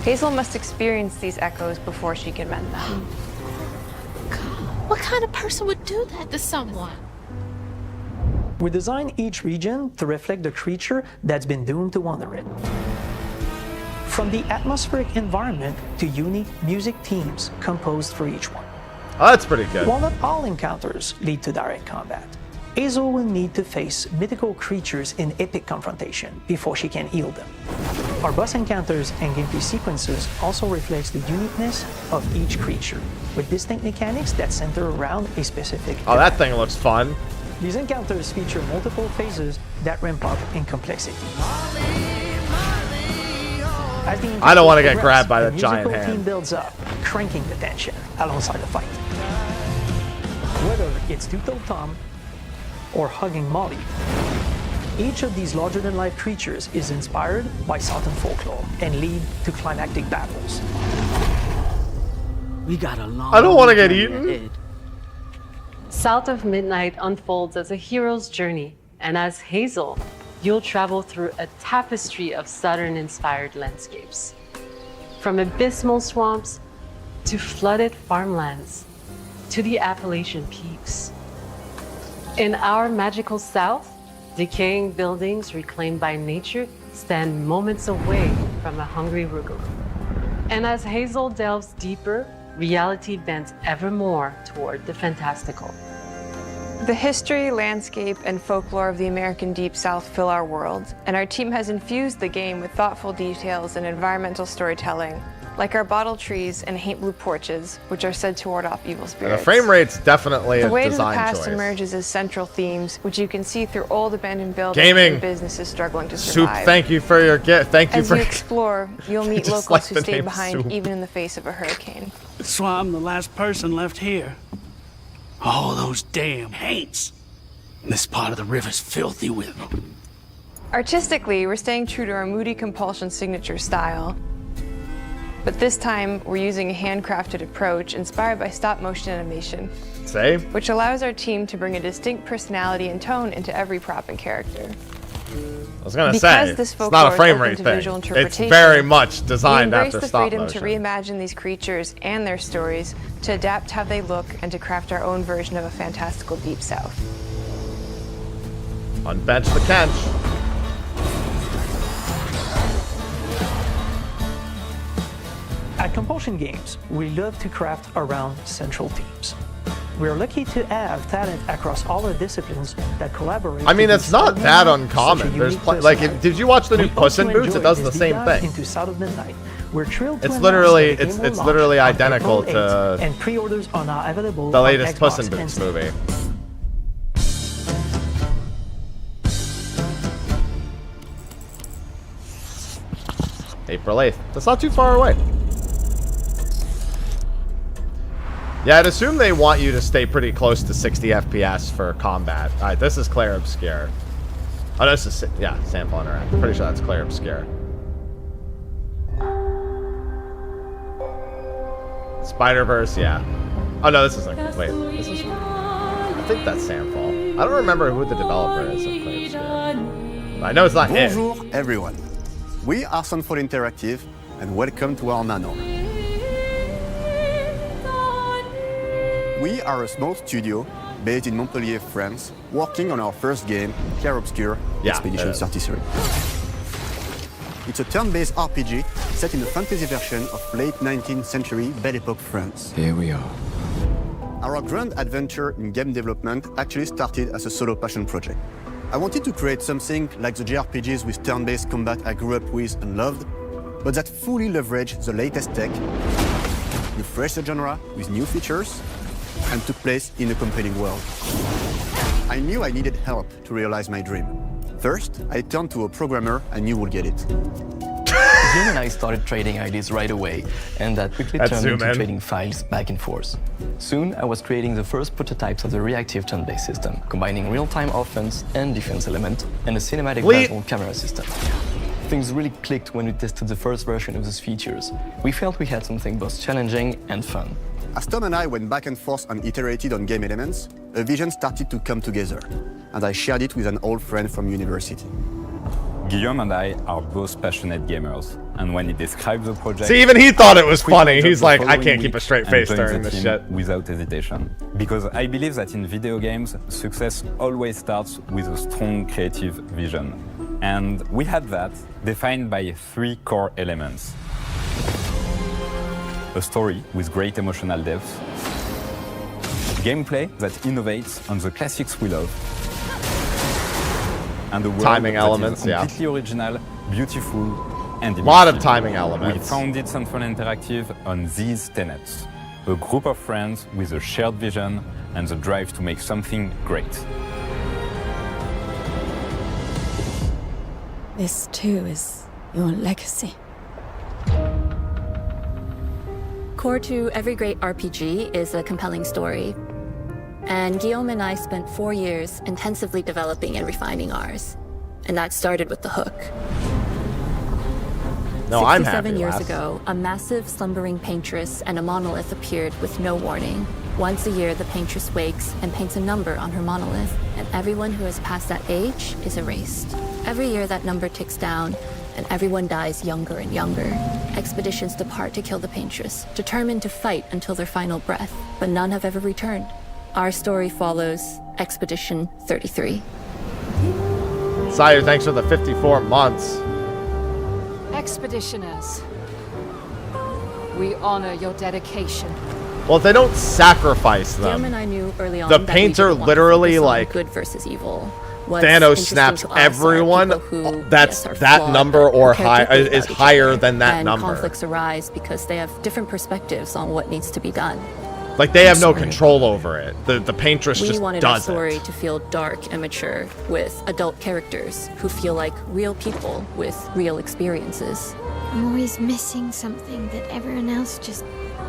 Hazel must experience these echoes before she can mend them. What kind of person would do that to someone? We design each region to reflect the creature that's been doomed to wander it. From the atmospheric environment to unique music themes composed for each one. Oh, that's pretty good. While not all encounters lead to direct combat, Hazel will need to face mythical creatures in epic confrontation before she can heal them. Our boss encounters and gameplay sequences also reflects the uniqueness of each creature, with distinct mechanics that center around a specific Oh, that thing looks fun. These encounters feature multiple phases that ramp up in complexity. As the I don't want to get progress, grabbed by the that giant musical theme hand. builds up, cranking the tension alongside the fight. Whether it's Two-Toed Tom or hugging Molly, each of these larger-than-life creatures is inspired by Southern folklore and lead to climactic battles. We got a long I don't want to get journey eaten. ahead. South of Midnight unfolds as a hero's journey, and as Hazel, you'll travel through a tapestry of Southern-inspired landscapes. From abysmal swamps to flooded farmlands to the Appalachian peaks. In our magical South, decaying buildings reclaimed by nature stand moments away from a hungry Rugal. And as Hazel delves deeper, reality bends ever more toward the fantastical. The history, landscape, and folklore of the American Deep South fill our world, and our team has infused the game with thoughtful details and environmental storytelling, like our bottle trees and haint blue porches, which are said to ward off evil spirits. The frame rate's definitely a The way to the design past choice. emerges as central themes, which you can see through old abandoned buildings Gaming. and businesses struggling to Soup, survive. thank you for your gift. Thank you As for you explore, you'll meet Just locals like who the stayed name behind Soup. even in the face of a hurricane. That's why I'm the last person left here. All those damn haints. This part of the river's filthy with them. Artistically, we're staying true to our moody compulsion signature style. But this time, we're using a handcrafted approach inspired by stop-motion animation, Say? which allows our team to bring a distinct personality and tone into every prop and character. I was gonna Because say, this it's folklore not a is frame open rate to thing. visual It's interpretation, very much designed we embrace after the stop freedom motion. to reimagine these creatures and their stories, to adapt how they look, and to craft our own version of a fantastical Deep South. Unbench the Kench. At Compulsion Games, we love to craft around central themes. We're lucky to have talent across all our disciplines that collaborate. I mean, to it's not give that such a uncommon. There's unique like, personality. did you watch the new We Puss in also Boots? It enjoy does the this same deep dive thing. Into Sound of Midnight. We're thrilled to It's announce literally, that the game will it's launch literally on identical April to 8th, and pre-orders are now available the on latest Puss in Xbox Boots and movie. April 8th. That's not too far away. Yeah, I'd assume they want you to stay pretty close to 60 FPS for combat. Alright, this is Claire Obscure. Oh, this is, yeah, Sample Interact. Pretty sure that's Claire Obscure. Spider-Verse, yeah. Oh, no, this is like, wait, this is, I think that's Samfall. I don't remember who the developer is of Claire Obscure. But I know it's not him. Bonjour, everyone. We are Sunfall Interactive, and welcome to our nano. We are a small studio based in Montpellier, France, working on our first game, Clair Obscur Expedition 33. It's a turn-based RPG set in the fantasy version of late 19th century Belle Epoque France. Here we are. Our grand adventure in game development actually started as a solo passion project. I wanted to create something like the JRPGs with turn-based combat I grew up with and loved, but that fully leveraged the latest tech, refreshed the genre with new features, and took place in a compelling world. I knew I needed help to realize my dream. First, I turned to a programmer I knew would get it. Jim and I started trading ideas right away, and that quickly turned into trading files back and forth. Soon, I was creating the first prototypes of the reactive turn-based system, combining real-time offense and defense element, and a cinematic battle camera system. Things really clicked when we tested the first version of those features. We felt we had something both challenging and fun. As Tom and I went back and forth and iterated on game elements, a vision started to come together, and I shared it with an old friend from university. Guillaume and I are both passionate gamers, and when he described the project... See, even he thought it was we funny. picked up He's the like, I following can't keep week a straight and face joined during the this team shit. without hesitation. Because I believe that in video games, success always starts with a strong creative vision. And we had that, defined by 3 core elements. A story with great emotional depth, gameplay that innovates on the classics we love, and a world Timing that elements, is yeah. completely original, beautiful, and A lot of immersive. timing elements. We founded Sunfall Interactive on these tenets. A group of friends with a shared vision and the drive to make something great. This too is your legacy. Core to every great RPG is a compelling story. And Guillaume and I spent 4 years intensively developing and refining ours. And that started with the hook. No, I'm 67 happy, years lass. ago, a massive slumbering paintress and a monolith appeared with no warning. Once a year, the paintress wakes and paints a number on her monolith, and everyone who has passed that age is erased. Every year, that number ticks down, and everyone dies younger and younger. Expeditions depart to kill the paintress, determined to fight until their final breath, but none have ever returned. Our story follows Expedition 33. Sire, thanks for the 54 months. Expeditioners, we honor your dedication Well, they don't sacrifice them. Guillaume and I knew early on The that we painter didn't want to literally, focus on like, good versus evil. What's Thanos interesting snaps to us are everyone. people who, That's yes, are that flawed, number but or care high deeply is about each higher other. than that and number. Conflicts arise because they have different perspectives on what needs to be done. Like they have no control over it. The paintress We just wanted our does it. story to feel dark and mature, with adult characters who feel like real people with real experiences. I'm always missing something that everyone else just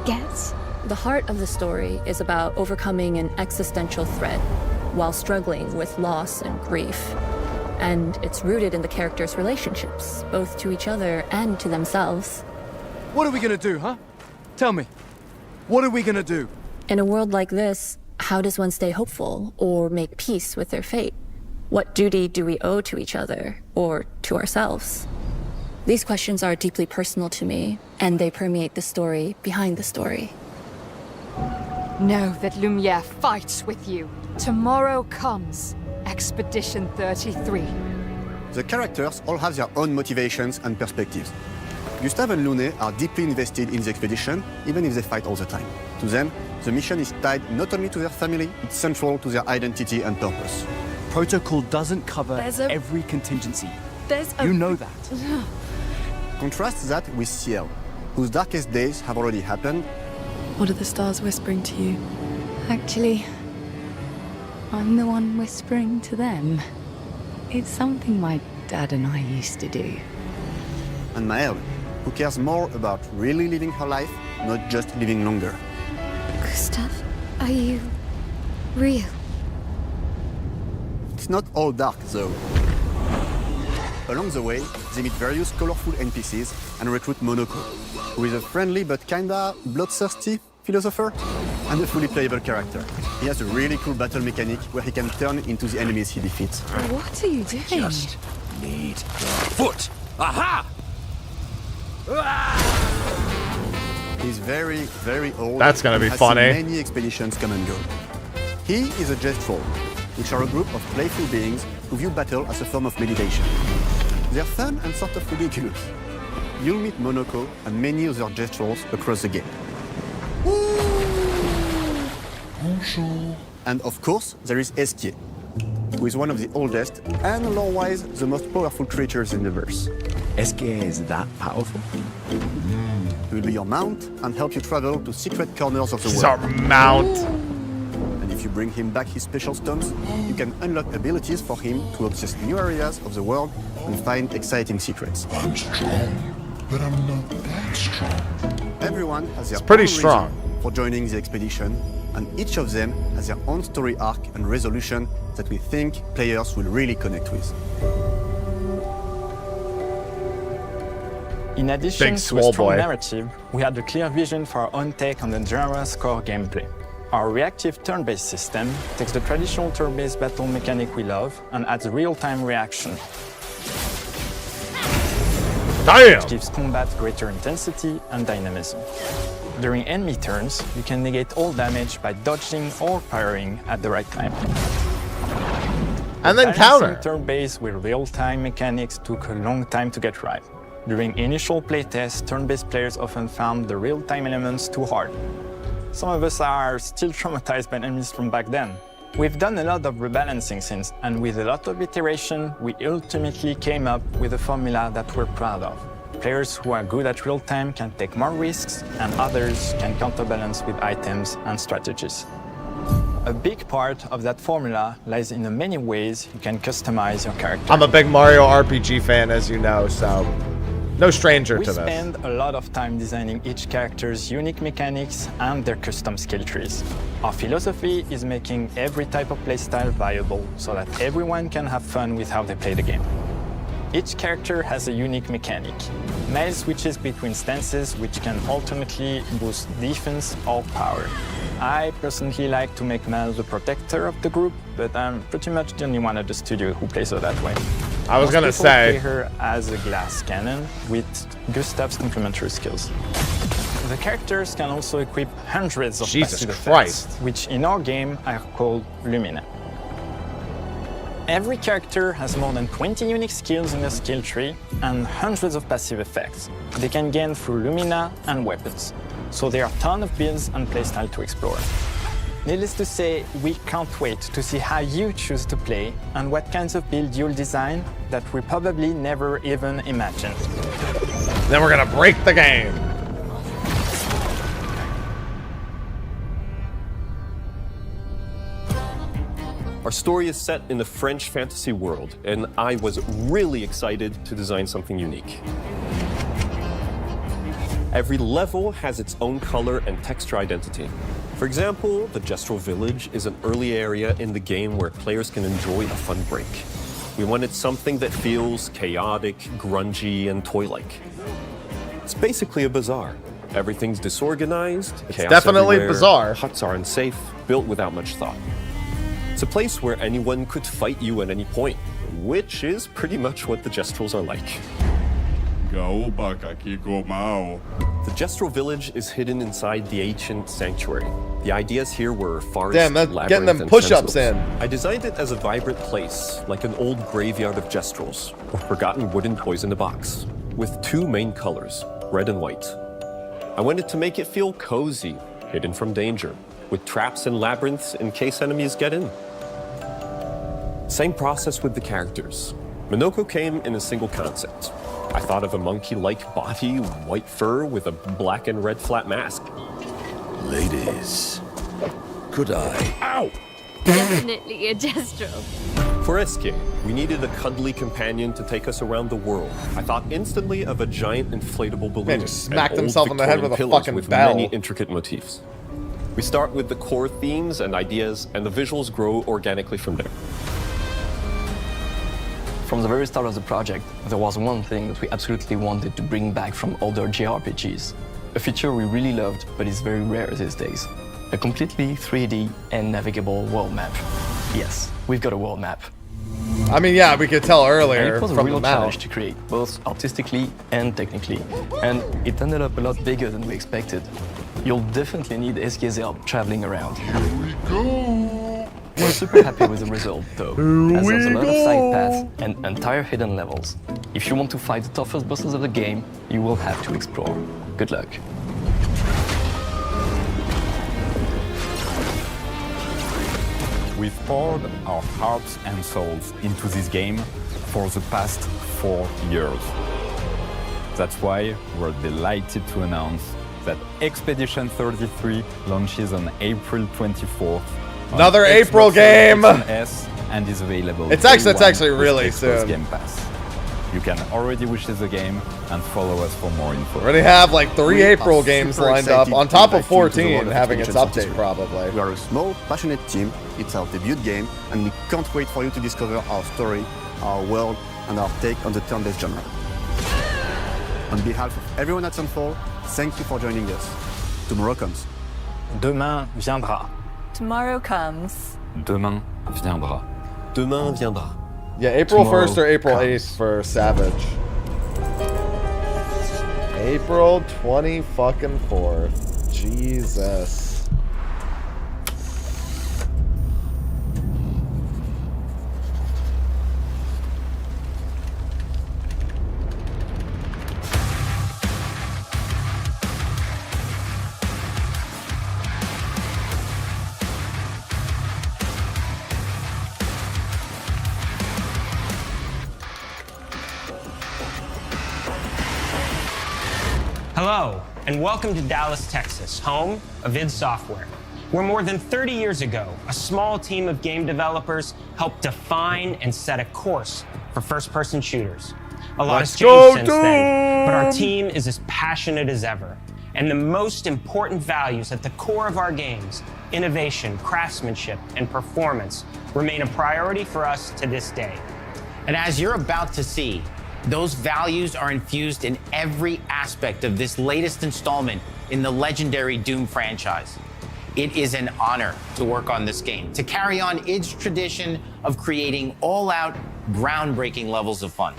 gets. The heart of the story is about overcoming an existential threat while struggling with loss and grief. And it's rooted in the characters' relationships, both to each other and to themselves. What are we gonna do, huh? Tell me. What are we gonna do? In a world like this, how does one stay hopeful or make peace with their fate? What duty do we owe to each other or to ourselves? These questions are deeply personal to me, and they permeate the story behind the story. Know that Lumiere fights with you. Tomorrow comes Expedition 33. The characters all have their own motivations and perspectives. Gustave and Lune are deeply invested in the expedition, even if they fight all the time. To them, the mission is tied not only to their family, it's central to their identity and purpose. Protocol doesn't cover every contingency. You know that. Contrast that with Ciel, whose darkest days have already happened. What are the stars whispering to you? Actually, I'm the one whispering to them. It's something my dad and I used to do. And Maëlle, who cares more about really living her life, not just living longer. Gustave, are you real? It's not all dark, though. Along the way, they meet various colorful NPCs and recruit Monoko, who is a friendly but kinda bloodthirsty philosopher and a fully playable character. He has a really cool battle mechanic where he can turn into the enemies he defeats. What are you doing? Just need your foot. Aha! He's very, very old. That's gonna be and has funny. seen many expeditions come and go. He is a Jest Troll, which are a group of playful beings who view battle as a form of meditation. They're fun and sort of ridiculous. You'll meet Monoko and many other Jest Trolls across the game. And of course, there is Esquier, who is one of the oldest and lore-wise the most powerful creatures in the verse. Esquier is that powerful? He will be your mount and help you travel to secret corners of the He's world. our mount. And if you bring him back his special stones, you can unlock abilities for him to access new areas of the world and find exciting secrets. I'm strong, but I'm not that strong. Everyone has their pretty own strong. reason for joining the expedition, and each of them has their own story arc and resolution that we think players will really connect with. In addition Big to a swole strong boy. narrative, we had a clear vision for our own take on the genre's core gameplay. Our reactive turn-based system takes the traditional turn-based battle mechanic we love and adds real-time reaction. Damn! Which gives combat greater intensity and dynamism. During enemy turns, you can negate all damage by dodging or parrying at the right time. And then Balancing counter. Turn-based with real-time mechanics took a long time to get right. During initial playtests, turn-based players often found the real-time elements too hard. Some of us are still traumatized by enemies from back then. We've done a lot of rebalancing since, and with a lot of iteration, we ultimately came up with a formula that we're proud of. Players who are good at real-time can take more risks, and others can counterbalance with items and strategies. A big part of that formula lies in the many ways you can customize your character. I'm a big Mario RPG fan, as you know, so no stranger We to this. spend a lot of time designing each character's unique mechanics and their custom skill trees. Our philosophy is making every type of playstyle viable so that everyone can have fun with how they play the game. Each character has a unique mechanic. Maëlle switches between stances which can alternately boost defense or power. I personally like to make Maëlle the protector of the group, but I'm pretty much the only one at the studio who plays her that way. I was Most gonna people say. play her as a glass cannon with Gustave's complementary skills. The characters can also equip hundreds of Jesus passive Christ. effects, which in our game are called Lumina. Every character has more than 20 unique skills in the skill tree and hundreds of passive effects they can gain through Lumina and weapons. So there are a ton of builds and playstyle to explore. Needless to say, we can't wait to see how you choose to play and what kinds of build you'll design that we probably never even imagined. Then we're gonna break the game. Our story is set in the French fantasy world, and I was really excited to design something unique. Every level has its own color and texture identity. For example, the Gestural Village is an early area in the game where players can enjoy a fun break. We wanted something that feels chaotic, grungy, and toy-like. It's basically a bazaar. Everything's disorganized, It's chaos definitely everywhere, bizarre. Huts are unsafe, built without much thought. It's a place where anyone could fight you at any point, which is pretty much what the Gestrals are like. The Gestral Village is hidden inside the ancient sanctuary. The ideas here were forest, Damn, that's labyrinth, getting them and push-ups sentinels. in. I designed it as a vibrant place, like an old graveyard of Gestrals, or forgotten wooden toys in a box, with two main colors, red and white. I wanted to make it feel cozy, hidden from danger, with traps and labyrinths in case enemies get in. Same process with the characters. Minoko came in a single concept. I thought of a monkey-like body, white fur with a black and red flat mask. Ladies, could I? Ow! Definitely a Gestral. For Eske, we needed a cuddly companion to take us around the world. I thought instantly of a giant inflatable balloon. Man, just smacked and old himself in the head Victorian with a pillars fucking with bell. many intricate motifs. We start with the core themes and ideas, and the visuals grow organically from there. From the very start of the project, there was one thing that we absolutely wanted to bring back from older JRPGs. A feature we really loved, but is very rare these days. A completely 3D and navigable world map. Yes, we've got a world map. I mean, yeah, we could tell And earlier it was a from real the map. challenge to create, both artistically and technically. And it ended up a lot bigger than we expected. You'll definitely need Eske's help traveling around. We're super happy with the result, though, as there's a lot of side paths and entire hidden levels. If you want to fight the toughest bosses of the game, you will have to explore. Good luck. We've poured our hearts and souls into this game for the past 4 years. That's why we're delighted to announce that Expedition 33 launches on April 24th. Another on April Xbox game! Series X and S, and is available. It's day actually one really with Xbox soon. Game Pass. You can already wish the game and follow us for more info. We already have like 3 We April are games super lined up, excited on to top of invite you to the 14 world of having its Expedition update 33. probably. We are a small, passionate team. It's our debut game, and we can't wait for you to discover our story, our world, and our take on the turn-based genre. On behalf of everyone at Sunfall, thank you for joining us. Tomorrow comes. Demain viendra. Tomorrow comes. Demain viendra. Demain viendra. Yeah, April Tomorrow 1st or April comes. 8th for Savage. April 24th. Jesus. Hello, and welcome to Dallas, Texas, home of id Software, where more than 30 years ago, a small team of game developers helped define and set a course for first-person shooters. A lot has changed since then, but our team is as passionate as ever. And the most important values at the core of our games, innovation, craftsmanship, and performance, remain a priority for us to this day. And as you're about to see, those values are infused in every aspect of this latest installment in the legendary Doom franchise. It is an honor to work on this game, to carry on id's tradition of creating all-out, groundbreaking levels of fun.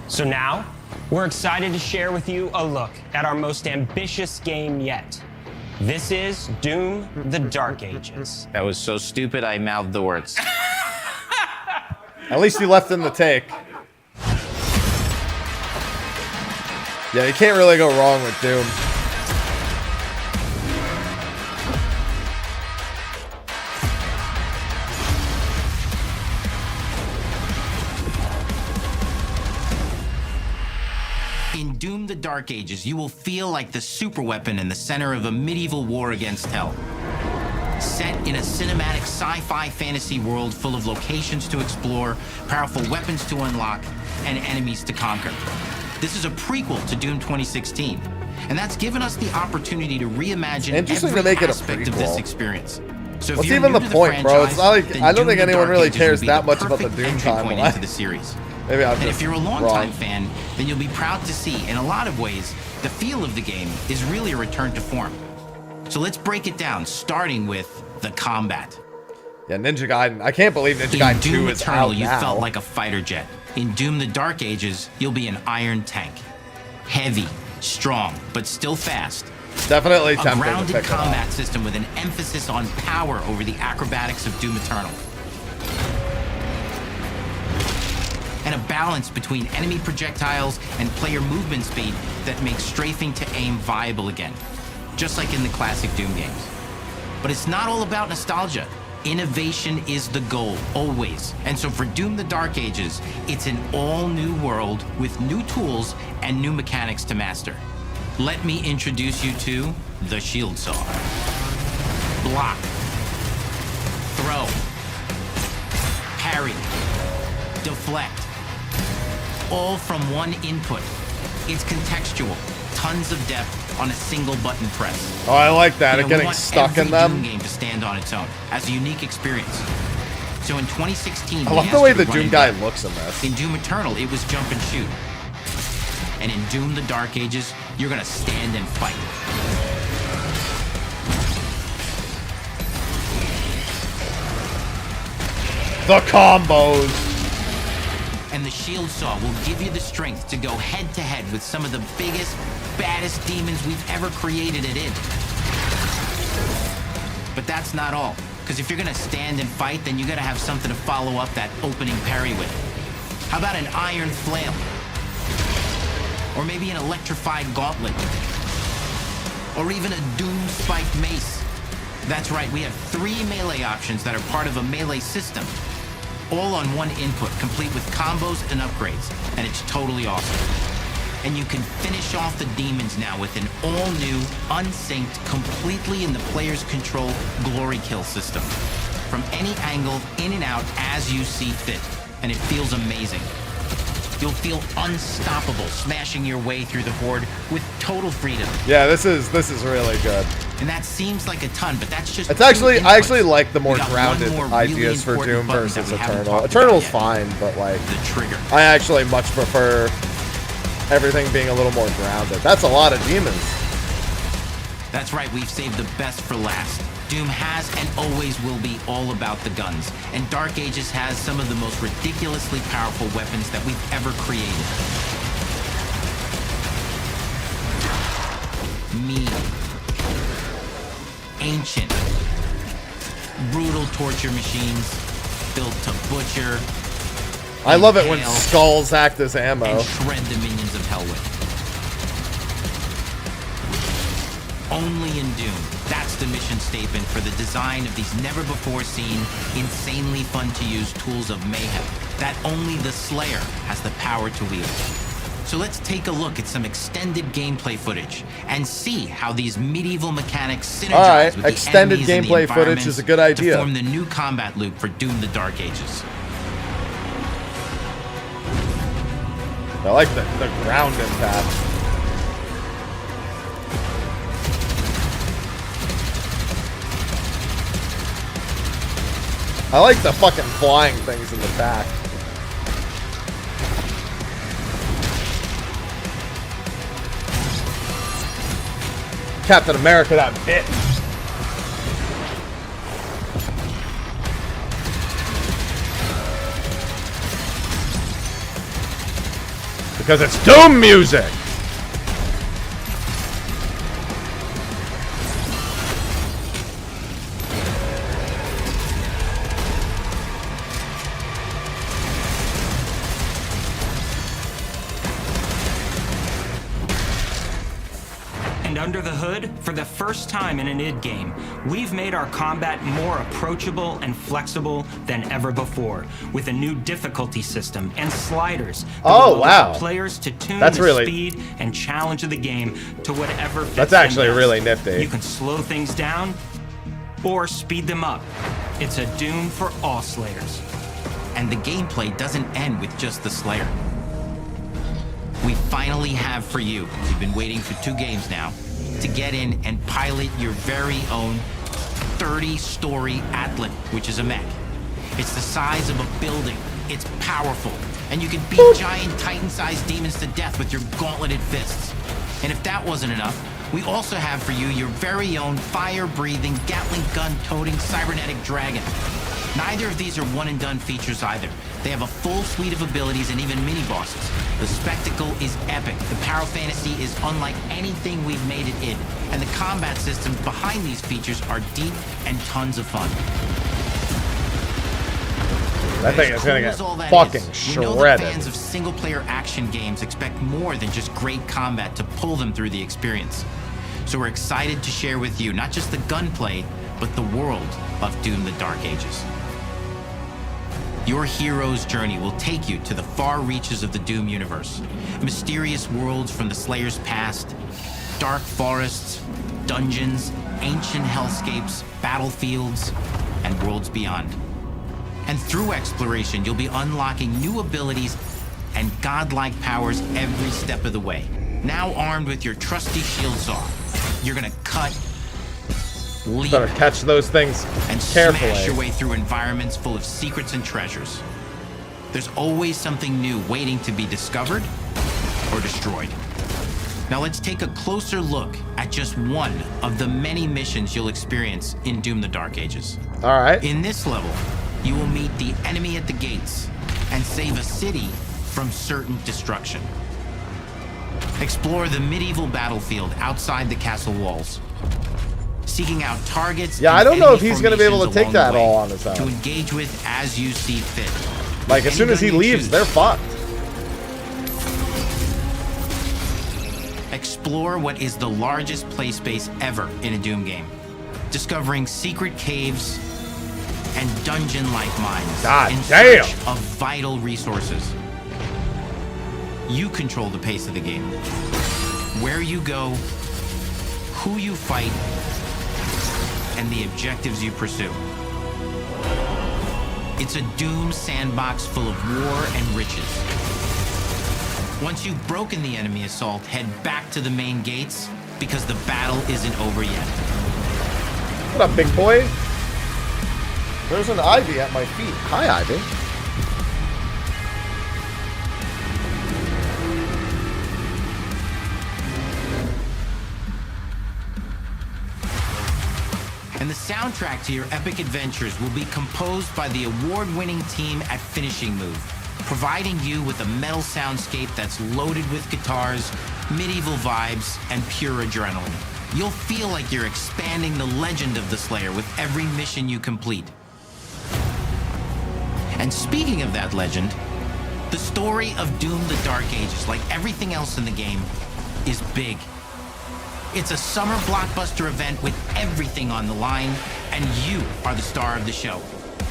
So now, we're excited to share with you a look at our most ambitious game yet. This is Doom: The Dark Ages. That was so stupid I mouthed the words. At least you left in the take. Yeah, you can't really go wrong with Doom. In Doom: The Dark Ages, you will feel like the superweapon in the center of a medieval war against hell. Set in a cinematic sci-fi fantasy world full of locations to explore, powerful weapons to unlock, and enemies to conquer. This is a prequel to Doom 2016, and that's given us the opportunity to reimagine every aspect of this experience. So if What's you're even new the to point, bro? It's not like then I don't Doom: think The anyone Dark really Ages cares will be that the much about the perfect Doom entry point timeline. into the series. Maybe I'm And just if you're a wrong. longtime fan, then you'll be proud to see, in a lot of ways, the feel of the game is really a return to form. So let's break it down, starting with the combat. Yeah, Ninja Gaiden. I can't believe Ninja Gaiden 2 is Eternal, out you now. felt like a fighter jet. In Doom: The Dark Ages, you'll be an iron tank. Heavy, strong, but still fast. Definitely A tempting to grounded pick it up. combat system with an emphasis on power over the acrobatics of Doom Eternal. And a balance between enemy projectiles and player movement speed that makes strafing to aim viable again, just like in the classic Doom games. But it's not all about nostalgia. Innovation is the goal, always. And so for Doom: The Dark Ages, it's an all-new world with new tools and new mechanics to master. Let me introduce you to the Shield Saw. Block. Throw. Parry. Deflect. All from one input. It's contextual. Tons of depth on a single button press. Oh, I like that. You know, It we getting want stuck in every them. Doom game to stand on its own as a unique experience. So in 2016, I we love asked the way you to the run Doom it guy down. looks in this. In Doom Eternal, it was jump and shoot. And in Doom: The Dark Ages, you're gonna stand and fight. The combos. And the Shield Saw will give you the strength to go head to head with some of the biggest, baddest demons we've ever created at id. But that's not all. Because if you're gonna stand and fight, then you gotta have something to follow up that opening parry with. How about an iron flail? Or maybe an electrified gauntlet? Or even a Doom spiked mace? That's right, we have 3 melee options that are part of a melee system. All on one input, complete with combos and upgrades. And it's totally awesome. And you can finish off the demons now with an all-new, unsynced, completely in the player's control glory kill system. From any angle, in and out, as you see fit. And it feels amazing. You'll feel unstoppable, smashing your way through the horde with total freedom. Yeah, this is really good. And that seems like a ton, but that's just It's actually, two I actually inputs. like the more We got grounded one more ideas really for important Doom button versus that we haven't Eternal. talked Eternal's about fine, but like yet. The trigger. I actually much prefer everything being a little more grounded. That's a lot of demons. That's right, we've saved the best for last. Doom has and always will be all about the guns, and Dark Ages has some of the most ridiculously powerful weapons that we've ever created. Mean, ancient, brutal torture machines built to butcher. I love it when impale, skulls act as ammo. and shred the minions of hell with. Only in Doom. That's the mission statement for the design of these never-before-seen, insanely fun-to-use tools of mayhem that only the Slayer has the power to wield. So let's take a look at some extended gameplay footage and see how these medieval mechanics synergize All right, with the extended enemies and the gameplay footage is a good environments idea. to form the new combat loop for Doom: The Dark Ages. I like the ground impact. I like the fucking flying things in the back. Captain America, that bitch. Because it's Doom music. under the hood, for the first time in an id game, we've made our combat more approachable and flexible than ever before, with a new difficulty system and sliders that will allow players to tune the speed and challenge of the game to whatever fits That's actually them really best. nifty. You can slow things down or speed them up. It's a Doom for all Slayers. And the gameplay doesn't end with just the Slayer. We finally have for you, you've been waiting for 2 games now, to get in and pilot your very own 30-story Atlas, which is a mech. It's the size of a building, it's powerful, and you can beat giant Titan-sized demons to death with your gauntleted fists. And if that wasn't enough, we also have for you your very own fire-breathing, Gatling gun-toting cybernetic dragon. Neither of these are one-and-done features either. They have a full suite of abilities and even mini-bosses. The spectacle is epic. The power fantasy is unlike anything we've made it in. And the combat systems behind these features are deep and tons of fun. That thing is gonna get fucking shredded. We know that fans of single-player action games expect more than just great combat to pull them through the experience. So we're excited to share with you not just the gunplay, but the world of Doom: The Dark Ages. Your hero's journey will take you to the far reaches of the Doom universe. Mysterious worlds from the Slayer's past, dark forests, dungeons, ancient hellscapes, battlefields, and worlds beyond. And through exploration, you'll be unlocking new abilities and godlike powers every step of the way. Now armed with your trusty shield saw, you're gonna cut, leap, better catch those things and carefully. smash your way through environments full of secrets and treasures. There's always something new waiting to be discovered or destroyed. Now let's take a closer look at just one of the many missions you'll experience in Doom: The Dark Ages. All right. In this level, you will meet the enemy at the gates and save a city from certain destruction. Explore the medieval battlefield outside the castle walls, seeking out targets. Yeah, I don't know if he's going to be able to take that way all on his to own. engage with as you see fit. Like, as soon as he leaves, they're fucked. Explore what is the largest play space ever in a Doom game, discovering secret caves and dungeon-like mines in search of vital resources. You control the pace of the game. Where you go, who you fight, and the objectives you pursue. It's a Doom sandbox full of war and riches. Once you've broken the enemy assault, head back to the main gates, because the battle isn't over yet. What up, big boy? There's an Ivy at my feet. Hi, Ivy. And the soundtrack to your epic adventures will be composed by the award-winning team at Finishing Move, providing you with a metal soundscape that's loaded with guitars, medieval vibes, and pure adrenaline. You'll feel like you're expanding the legend of the Slayer with every mission you complete. And speaking of that legend, the story of Doom: The Dark Ages, like everything else in the game, is big. It's a summer blockbuster event with everything on the line, and you are the star of the show.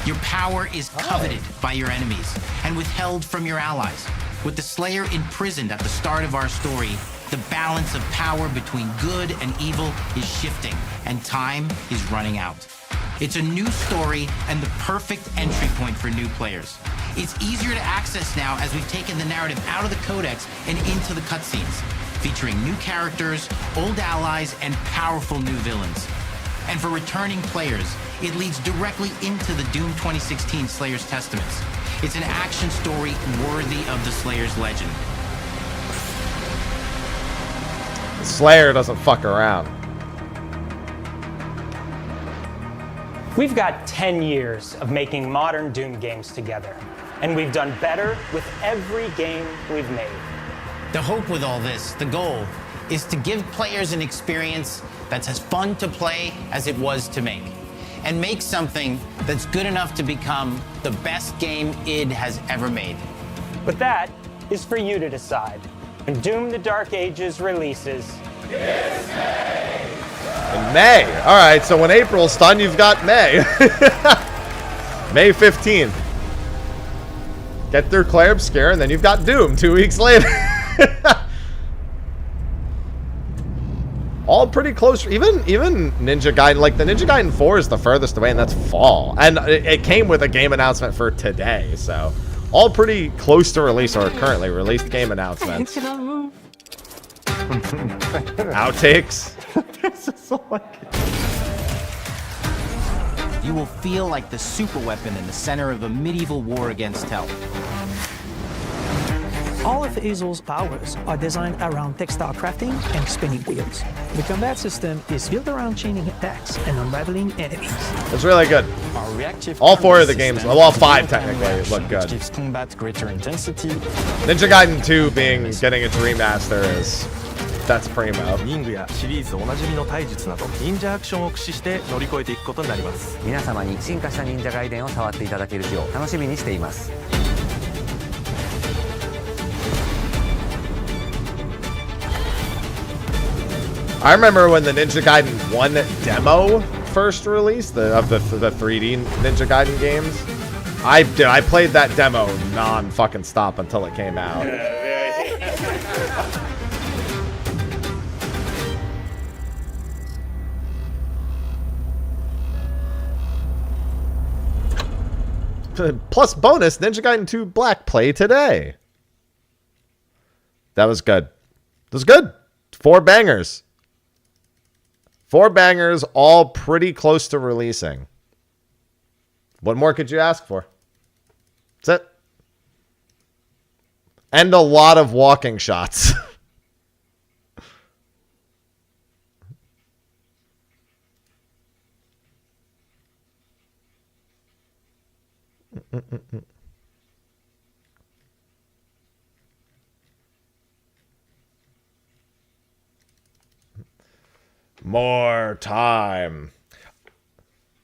Your power is coveted by your enemies and withheld from your allies. With the Slayer imprisoned at the start of our story, the balance of power between good and evil is shifting, and time is running out. It's a new story and the perfect entry point for new players. It's easier to access now as we've taken the narrative out of the codex and into the cutscenes, featuring new characters, old allies, and powerful new villains. And for returning players, it leads directly into the Doom 2016 Slayer's Testaments. It's an action story worthy of the Slayer's legend. Slayer doesn't fuck around. We've got 10 years of making modern Doom games together, and we've done better with every game we've made. The hope with all this, the goal, is to give players an experience that's as fun to play as it was to make, and make something that's good enough to become the best game id has ever made. But that is for you to decide. When Doom: The Dark Ages releases, In May. All right, so when April's done, you've got May. May 15th. Get through Clarib Scare, and then you've got Doom 2 weeks later. All pretty close. Even Ninja Gaiden, like the Ninja Gaiden 4 is the furthest away, and that's fall. And it came with a game announcement for today, so all pretty close to release or currently released game announcements. Outtakes. This is so like you will feel like the super weapon in the center of a medieval war against hell. All of Hazel's powers are designed around textile crafting and spinning wheels. The combat system is built around chaining attacks and unraveling enemies. It's really good. All 4 of the games, well, 5 technically, look good. Gives combat greater intensity. Ninja Gaiden 2 getting its remaster is that's primo. リングやシリーズおなじみの体術など忍者アクションを駆使して乗り越えていくことになります。皆様に進化した忍者ガイデンを触っていただける日を楽しみにしています。I remember when the Ninja Gaiden 1 demo first released, of the 3D Ninja Gaiden games. I played that demo non-fucking stop until it came out. Plus bonus, Ninja Gaiden 2 Black play today. That was good. That was good. 4 bangers. 4 bangers, all pretty close to releasing. What more could you ask for? That's it. And a lot of walking shots. More time.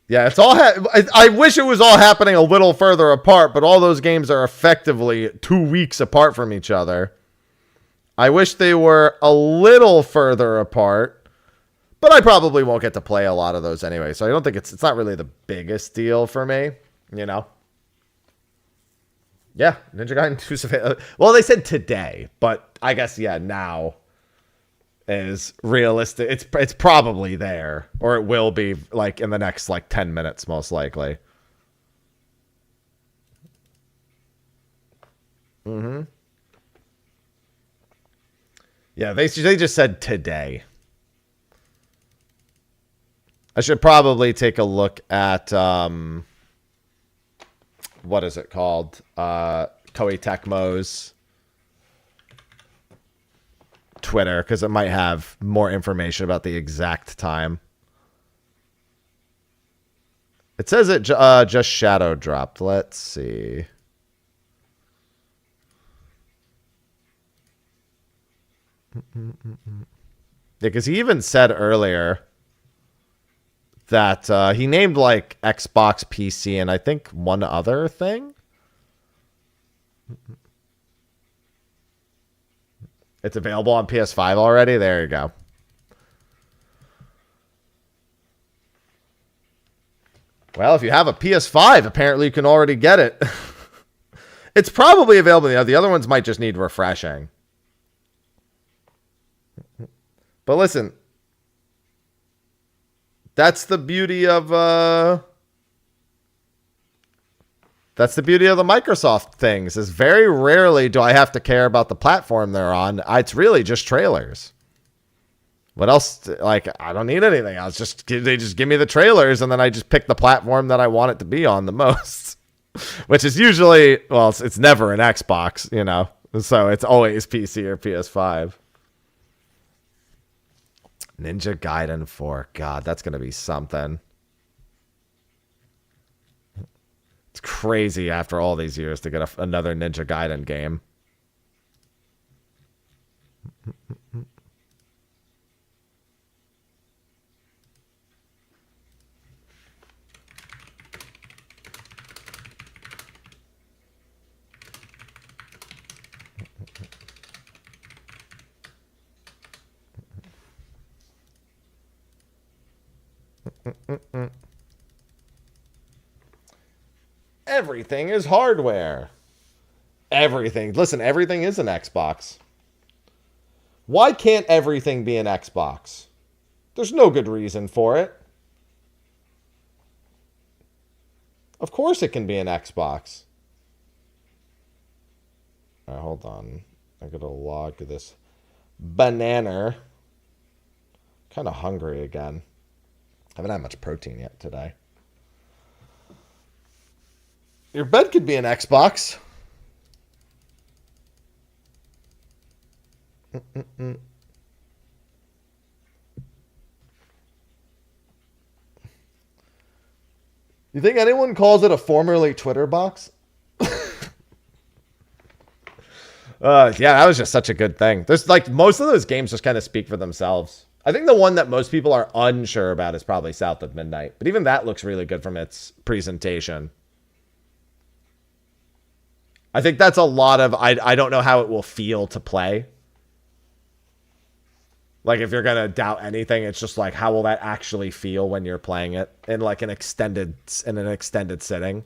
Yeah, it's all. I wish it was all happening a little further apart, but all those games are effectively 2 weeks apart from each other. I wish they were a little further apart, but I probably won't get to play a lot of those anyway. So I don't think it's not really the biggest deal for me, you know. Yeah, Ninja Gaiden 2's available. Well, they said today, but I guess yeah, now is realistic. It's probably there, or it will be like in the next like 10 minutes, most likely. Mm-hmm. Yeah, they just said today. I should probably take a look at what is it called? Koei Tecmo's Twitter, because it might have more information about the exact time. It says it just shadow dropped. Let's see. Yeah, because he even said earlier that he named like Xbox, PC, and I think one other thing. It's available on PS5 already? There you go. Well, if you have a PS5, apparently you can already get it. It's probably available. The other ones might just need refreshing. But listen, that's the beauty of the Microsoft things, is very rarely do I have to care about the platform they're on. It's really just trailers. What else? Like, I don't need anything else. They just give me the trailers, and then I just pick the platform that I want it to be on the most. Which is usually, well, it's never an Xbox, you know. So it's always PC or PS5. Ninja Gaiden 4. God, that's going to be something. It's crazy after all these years to get another Ninja Gaiden game. Everything is hardware. Everything. Listen, everything is an Xbox. Why can't everything be an Xbox? There's no good reason for it. Of course it can be an Xbox. All right, hold on. I gotta log this banana. Kind of hungry again. Haven't had much protein yet today. Your bed could be an Xbox. You think anyone calls it a formerly Twitter box? Yeah, that was just such a good thing. There's like most of those games just kind of speak for themselves. I think the one that most people are unsure about is probably South of Midnight, but even that looks really good from its presentation. I think that's a lot of I don't know how it will feel to play. Like if you're gonna doubt anything, it's just like how will that actually feel when you're playing it in like an extended sitting.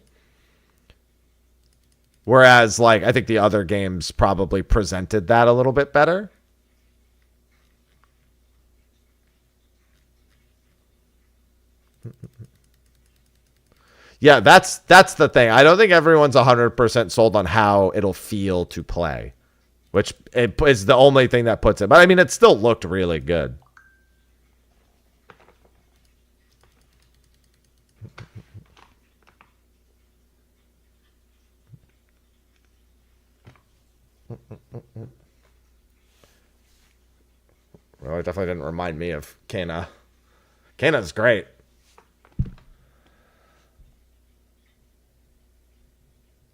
Whereas like I think the other games probably presented that a little bit better. Yeah, that's the thing. I don't think everyone's 100% sold on how it'll feel to play, which is the only thing that puts it. But I mean, it still looked really good. Well, it definitely didn't remind me of Kana. Kana's great.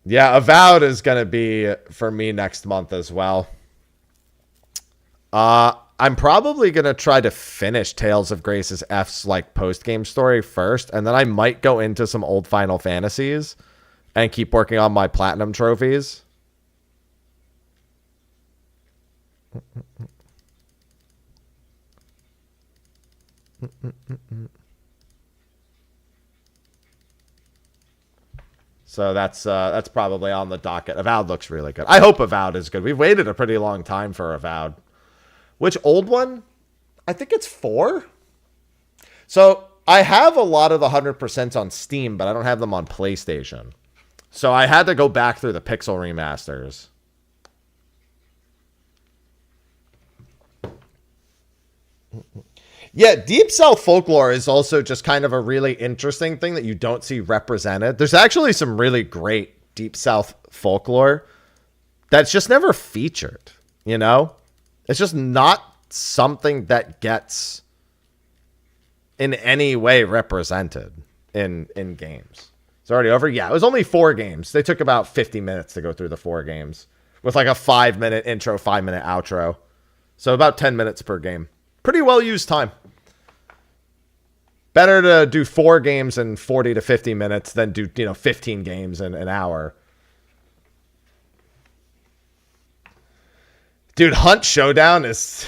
Yeah, Avowed is going to be for me next month as well. I'm probably going to try to finish Tales of Grace's F's like post-game story first, and then I might go into some old Final Fantasies and keep working on my platinum trophies. So that's probably on the docket. Avowed looks really good. I hope Avowed is good. We've waited a pretty long time for Avowed. Which old one? I think it's 4. So I have a lot of the 100% on Steam, but I don't have them on PlayStation. So I had to go back through the Pixel remasters. Yeah, Deep South folklore is also just kind of a really interesting thing that you don't see represented. There's actually some really great Deep South folklore that's just never featured, you know? It's just not something that gets in any way represented in games. It's already over? Yeah, it was only 4 games. They took about 50 minutes to go through the 4 games with like a 5-minute intro, 5-minute outro. So about 10 minutes per game. Pretty well used time. Better to do 4 games in 40 to 50 minutes than do, 15 games in an hour. Dude, Hunt Showdown is...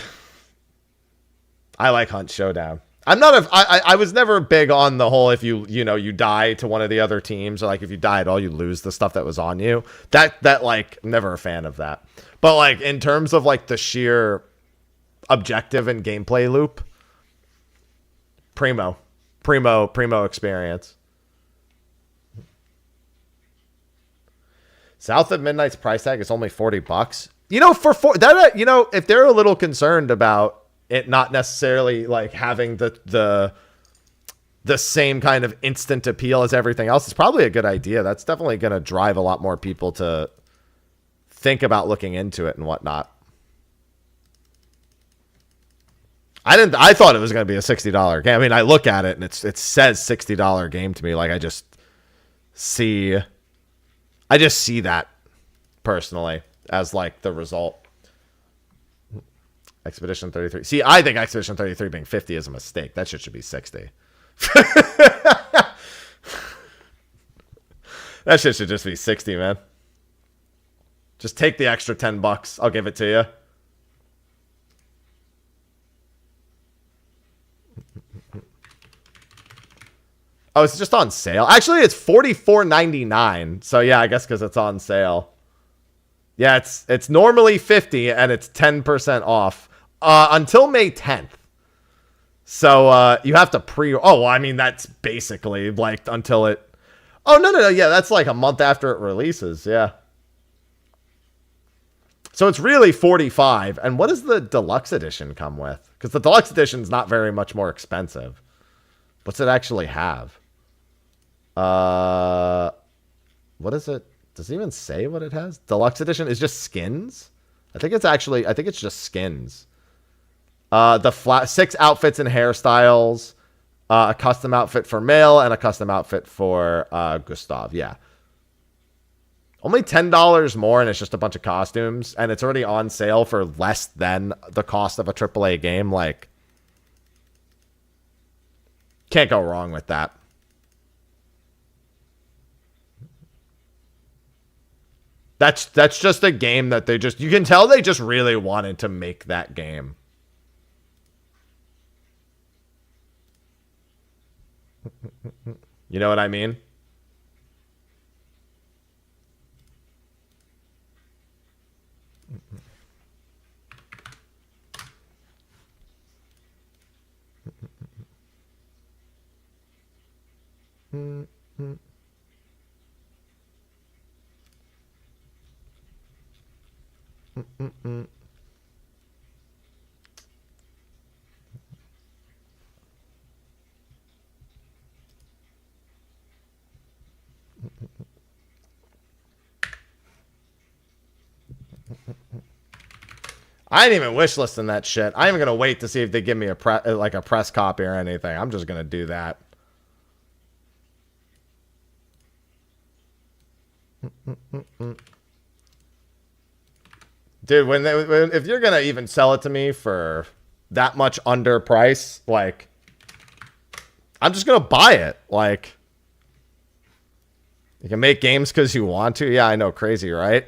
I like Hunt Showdown. I was never big on the whole if you die to one of the other teams, or like if you die at all, you lose the stuff that was on you. That like, never a fan of that. But like in terms of like the sheer objective and gameplay loop, primo experience. South of Midnight's price tag is only $40. For that, if they're a little concerned about it not necessarily like having the same kind of instant appeal as everything else, it's probably a good idea. That's definitely going to drive a lot more people to think about looking into it and whatnot. I thought it was going to be a $60 game. I mean, I look at it and it says $60 game to me. Like I just see that personally as like the result. Expedition 33. See, I think Expedition 33 being 50 is a mistake. That shit should be 60. That shit should just be 60, man. Just take the extra $10. I'll give it to you. Oh, it's just on sale. Actually, it's $44.99. So yeah, I guess because it's on sale. Yeah, it's normally $50 and it's 10% off until May 10th. So you have to pre. Oh, well, I mean that's basically like until it. Oh no, yeah, that's like a month after it releases. Yeah. So it's really $45. And what does the deluxe edition come with? Because the deluxe edition is not very much more expensive. What's it actually have? What is it? Does it even say what it has? Deluxe edition is just skins. I think it's just skins. The 6 outfits and hairstyles, a custom outfit for male and a custom outfit for Gustav. Yeah. Only $10 more, and it's just a bunch of costumes, and it's already on sale for less than the cost of a AAA game. Like, can't go wrong with that. That's just a game that you can tell they just really wanted to make that game. You know what I mean? I ain't even wishlisting that shit. I ain't even gonna wait to see if they give me a press copy or anything. I'm just gonna do that. Dude, if you're gonna even sell it to me for that much under price, like, I'm just gonna buy it. Like, you can make games because you want to. Yeah, I know, crazy, right?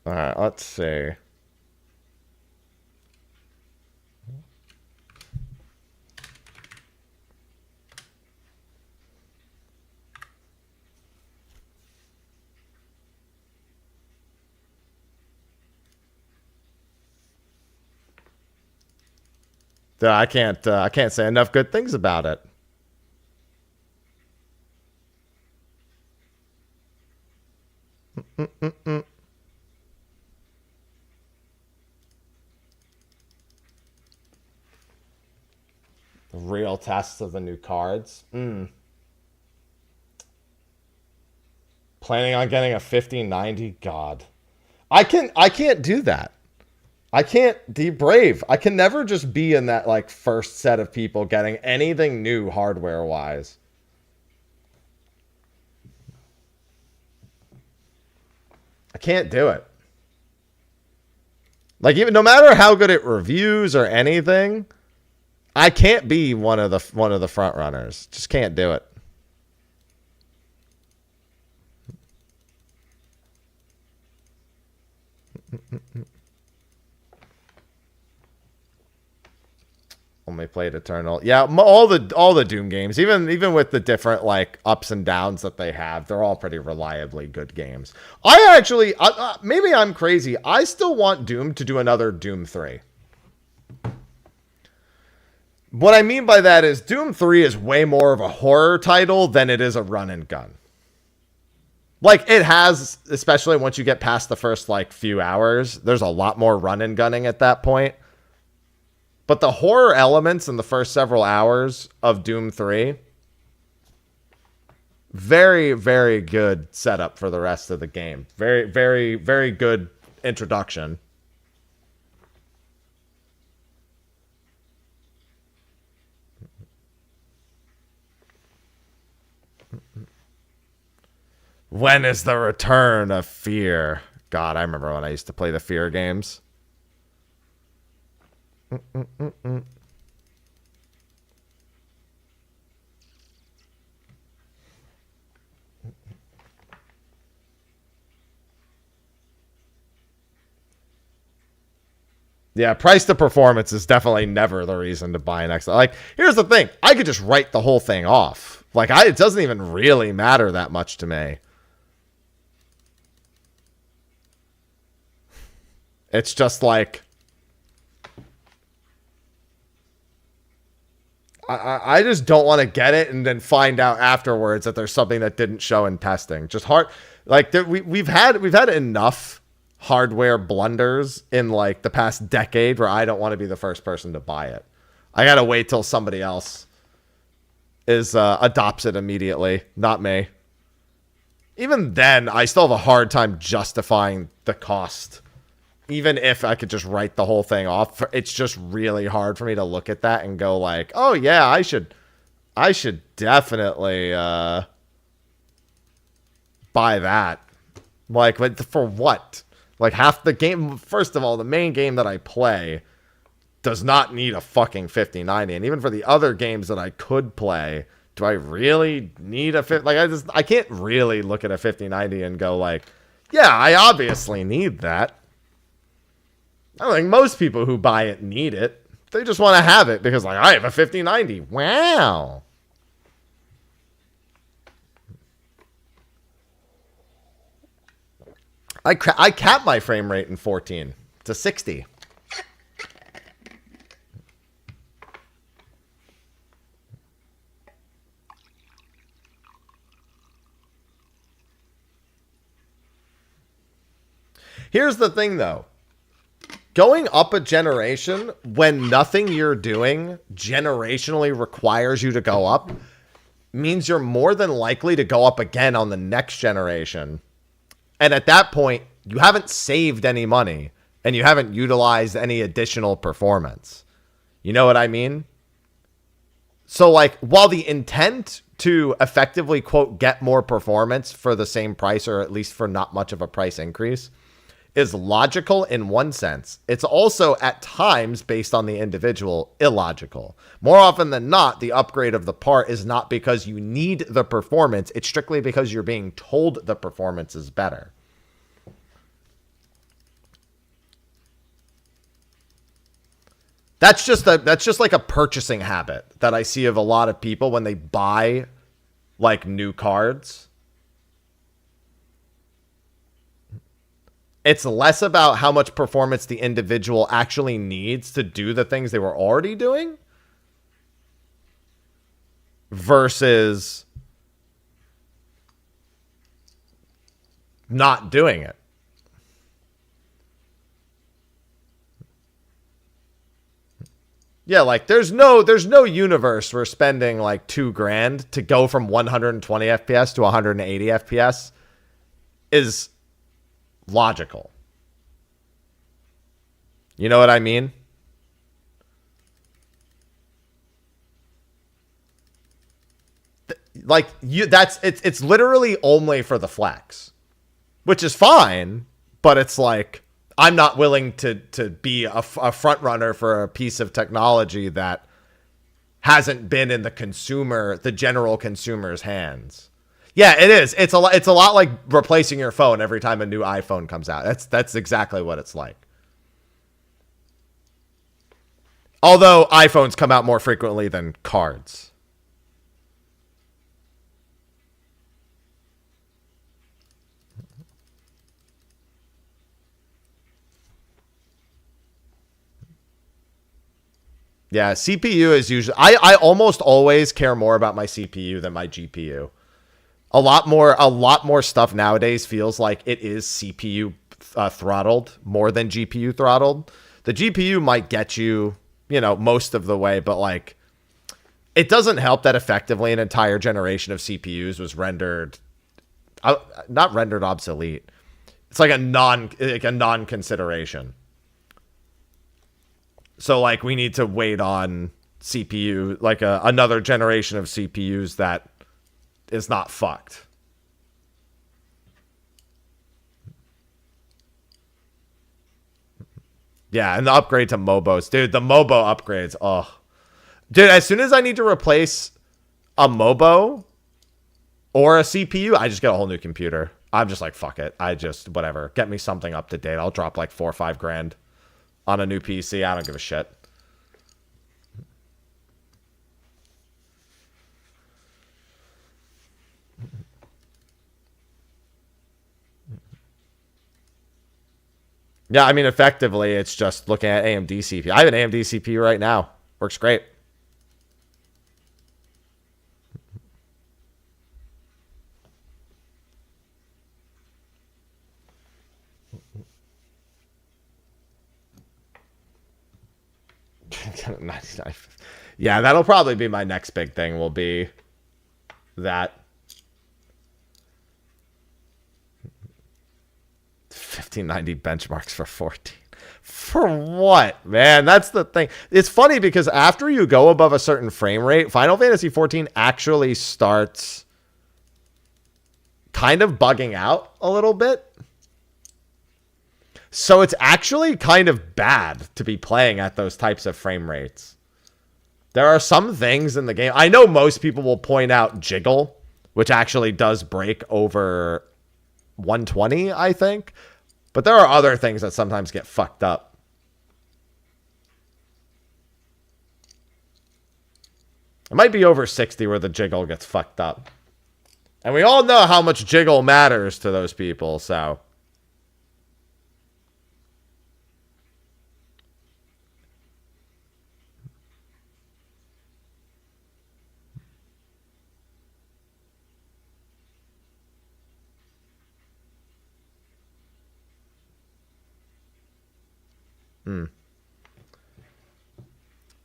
All right, let's see. I can't say enough good things about it. Real tests of the new cards. Planning on getting a 5090? God. I can't do that. I can't be brave. I can never just be in that like first set of people getting anything new hardware wise. I can't do it. Like, even no matter how good it reviews or anything, I can't be one of the front runners. Just can't do it. Only played Eternal. Yeah, all the Doom games, even with the different like ups and downs that they have, they're all pretty reliably good games. I actually, maybe I'm crazy. I still want Doom to do another Doom 3. What I mean by that is Doom 3 is way more of a horror title than it is a run and gun. Like, it has, especially once you get past the first like few hours, there's a lot more run and gunning at that point. But the horror elements in the first several hours of Doom 3, very, very good setup for the rest of the game. Very, very, very good introduction. When is the return of fear? God, I remember when I used to play the fear games. Yeah, price to performance is definitely never the reason to buy an X. Like, here's the thing. I could just write the whole thing off. Like, it doesn't even really matter that much to me. It's just like, I just don't want to get it and then find out afterwards that there's something that didn't show in testing. Just hard. Like, we've had enough hardware blunders in like the past decade where I don't want to be the first person to buy it. I gotta wait till somebody else adopts it immediately, not me. Even then, I still have a hard time justifying the cost. Even if I could just write the whole thing off, it's just really hard for me to look at that and go like, oh yeah, I should definitely buy that. Like, for what? Like, half the game, first of all, the main game that I play does not need a fucking 5090. And even for the other games that I could play, do I really need a I can't really look at a 5090 and go like, yeah, I obviously need that. I don't think most people who buy it need it. They just want to have it because, like, I have a 5090. Wow. I capped my frame rate in 14 to 60. Here's the thing, though. Going up a generation when nothing you're doing generationally requires you to go up means you're more than likely to go up again on the next generation. And at that point, you haven't saved any money and you haven't utilized any additional performance. You know what I mean? So, like, while the intent to effectively, quote, get more performance for the same price, or at least for not much of a price increase, is logical in one sense, it's also at times, based on the individual, illogical. More often than not, the upgrade of the part is not because you need the performance, it's strictly because you're being told the performance is better. That's just like a purchasing habit that I see of a lot of people when they buy like new cards. It's less about how much performance the individual actually needs to do the things they were already doing versus not doing it. Yeah, like there's no universe where spending like $2,000 to go from 120 FPS to 180 FPS is logical. You know what I mean? Like it's literally only for the flex, which is fine, but it's like I'm not willing to be a front runner for a piece of technology that hasn't been in the general consumer's hands. Yeah, it is. It's a lot like replacing your phone every time a new iPhone comes out. That's exactly what it's like. Although iPhones come out more frequently than cards. Yeah, CPU is usually... I almost always care more about my CPU than my GPU. A lot more stuff nowadays feels like it is CPU throttled more than GPU throttled. The GPU might get you you know, most of the way, but like it doesn't help that effectively an entire generation of CPUs was rendered, not rendered obsolete. It's like a non-consideration. So like we need to wait on CPU, like another generation of CPUs that is not fucked. Yeah, and the upgrade to MOBOs. Dude, the MOBO upgrades. Oh. Dude, as soon as I need to replace a MOBO or a CPU, I just get a whole new computer. I'm just like, fuck it. Whatever. Get me something up to date. I'll drop like $4 or $5 grand on a new PC. I don't give a shit. Yeah, I mean, effectively, it's just looking at AMD CPU. I have an AMD CPU right now. Works great. Yeah, that'll probably be my next big thing, will be that 1590 benchmarks for 14. For what, man? That's the thing. It's funny because after you go above a certain frame rate, Final Fantasy 14 actually starts kind of bugging out a little bit. So it's actually kind of bad to be playing at those types of frame rates. There are some things in the game. I know most people will point out jiggle, which actually does break over 120, I think. But there are other things that sometimes get fucked up. It might be over 60 where the jiggle gets fucked up. And we all know how much jiggle matters to those people, so...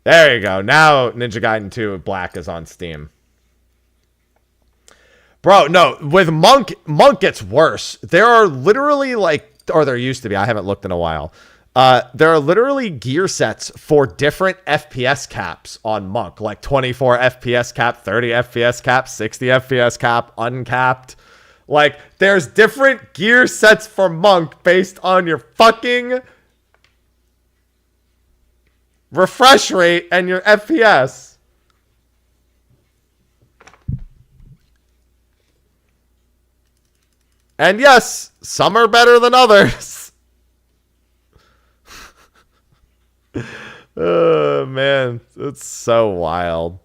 There you go. Now Ninja Gaiden 2 Black is on Steam. Bro, no. With Monk gets worse. There are literally like... Or there used to be. I haven't looked in a while. There are literally gear sets for different FPS caps on Monk. Like 24 FPS cap, 30 FPS cap, 60 FPS cap, uncapped. Like, there's different gear sets for Monk based on your fucking... refresh rate and your FPS. And yes, some are better than others. Oh, man. It's so wild.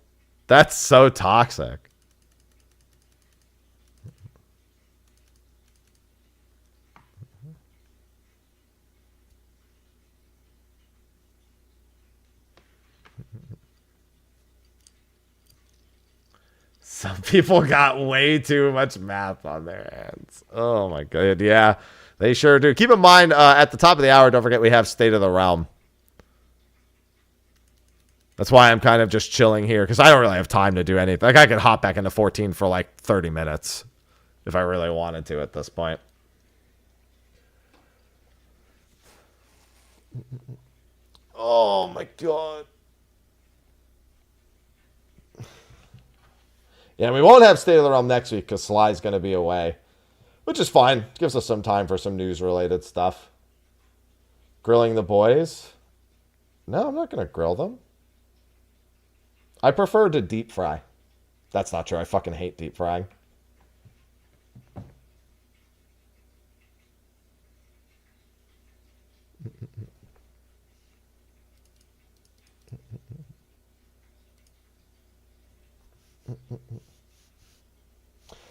That's so toxic. Some people got way too much math on their hands. Oh my god. Yeah, they sure do. Keep in mind, at the top of the hour, don't forget we have State of the Realm. That's why I'm kind of just chilling here, because I don't really have time to do anything. Like, I could hop back into 14 for like 30 minutes if I really wanted to at this point. Oh my god. Yeah, we won't have State of the Realm next week because Sly's going to be away. Which is fine. Gives us some time for some news-related stuff. Grilling the boys? No, I'm not going to grill them. I prefer to deep fry. That's not true. I fucking hate deep frying.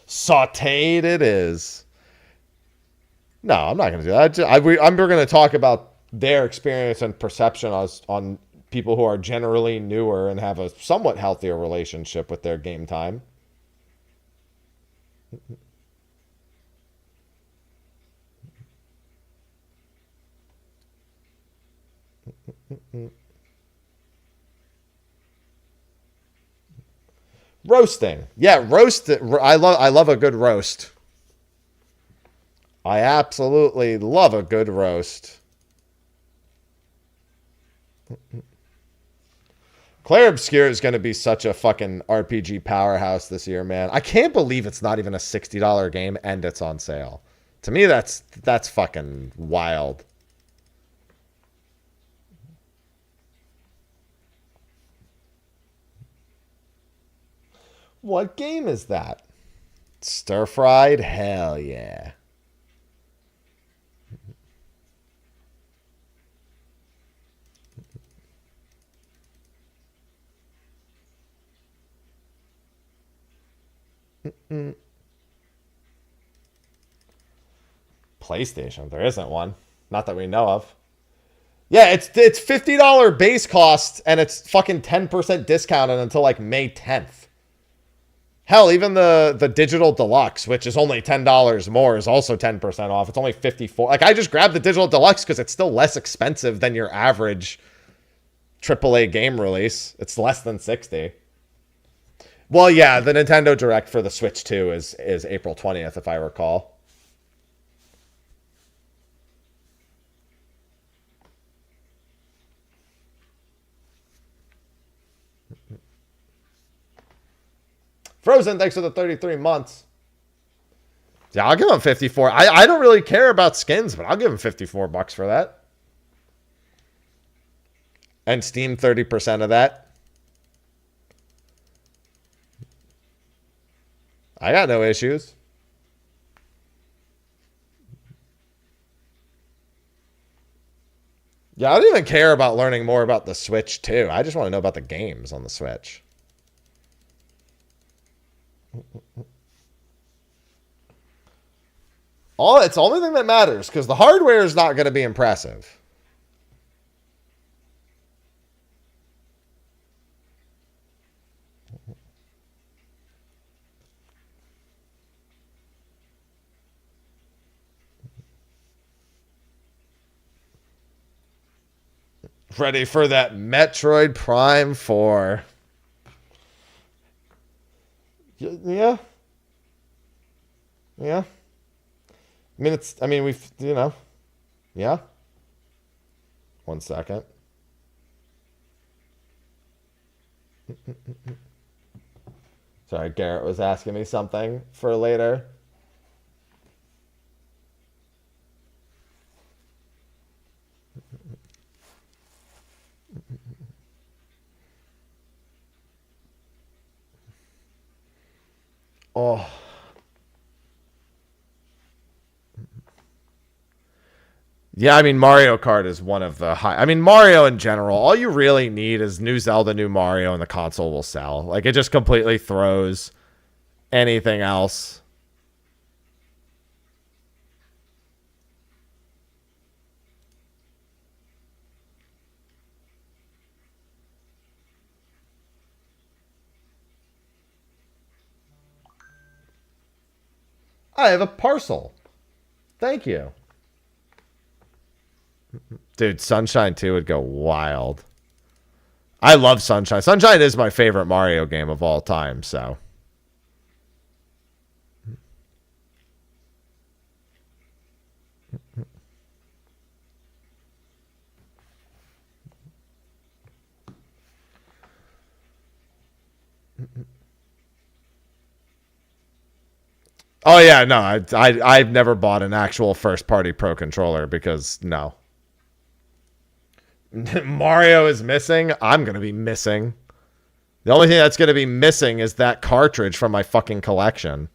Sauteed it is. No, I'm not going to do that. I'm going to talk about their experience and perception on people who are generally newer and have a somewhat healthier relationship with their game time. Roasting. Yeah, roast. I love a good roast. I absolutely love a good roast. Claire Obscure is going to be such a fucking RPG powerhouse this year, man. I can't believe it's not even a $60 game and it's on sale. To me, that's fucking wild. What game is that? Stir fried? Hell yeah. PlayStation. There isn't one. Not that we know of. Yeah, it's $50 base cost and it's fucking 10% discounted until like May 10th. Hell, even the digital deluxe, which is only $10 more, is also 10% off. It's only $54. Like, I just grabbed the digital deluxe because it's still less expensive than your average AAA game release. It's less than $60. Well, yeah, the Nintendo Direct for the Switch 2 is April 20th, if I recall. Frozen, thanks for the 33 months. Yeah, I'll give him 54. I don't really care about skins, but I'll give him 54 bucks for that. And Steam 30% of that. I got no issues. Yeah, I don't even care about learning more about the Switch, too. I just want to know about the games on the Switch. It's the only thing that matters, because the hardware is not going to be impressive. Ready for that Metroid Prime 4. Yeah. Yeah. We've, yeah. One second. Sorry, Garrett was asking me something for later. Oh. Yeah, Mario Kart is one of the high... Mario in general, all you really need is new Zelda, new Mario, and the console will sell. Like, it just completely throws anything else. I have a parcel. Thank you. Dude, Sunshine 2 would go wild. I love Sunshine. Sunshine is my favorite Mario game of all time, so. Oh yeah, no, I've never bought an actual first-party Pro controller because no. Mario is missing. I'm gonna be missing. The only thing that's gonna be missing is that cartridge from my fucking collection.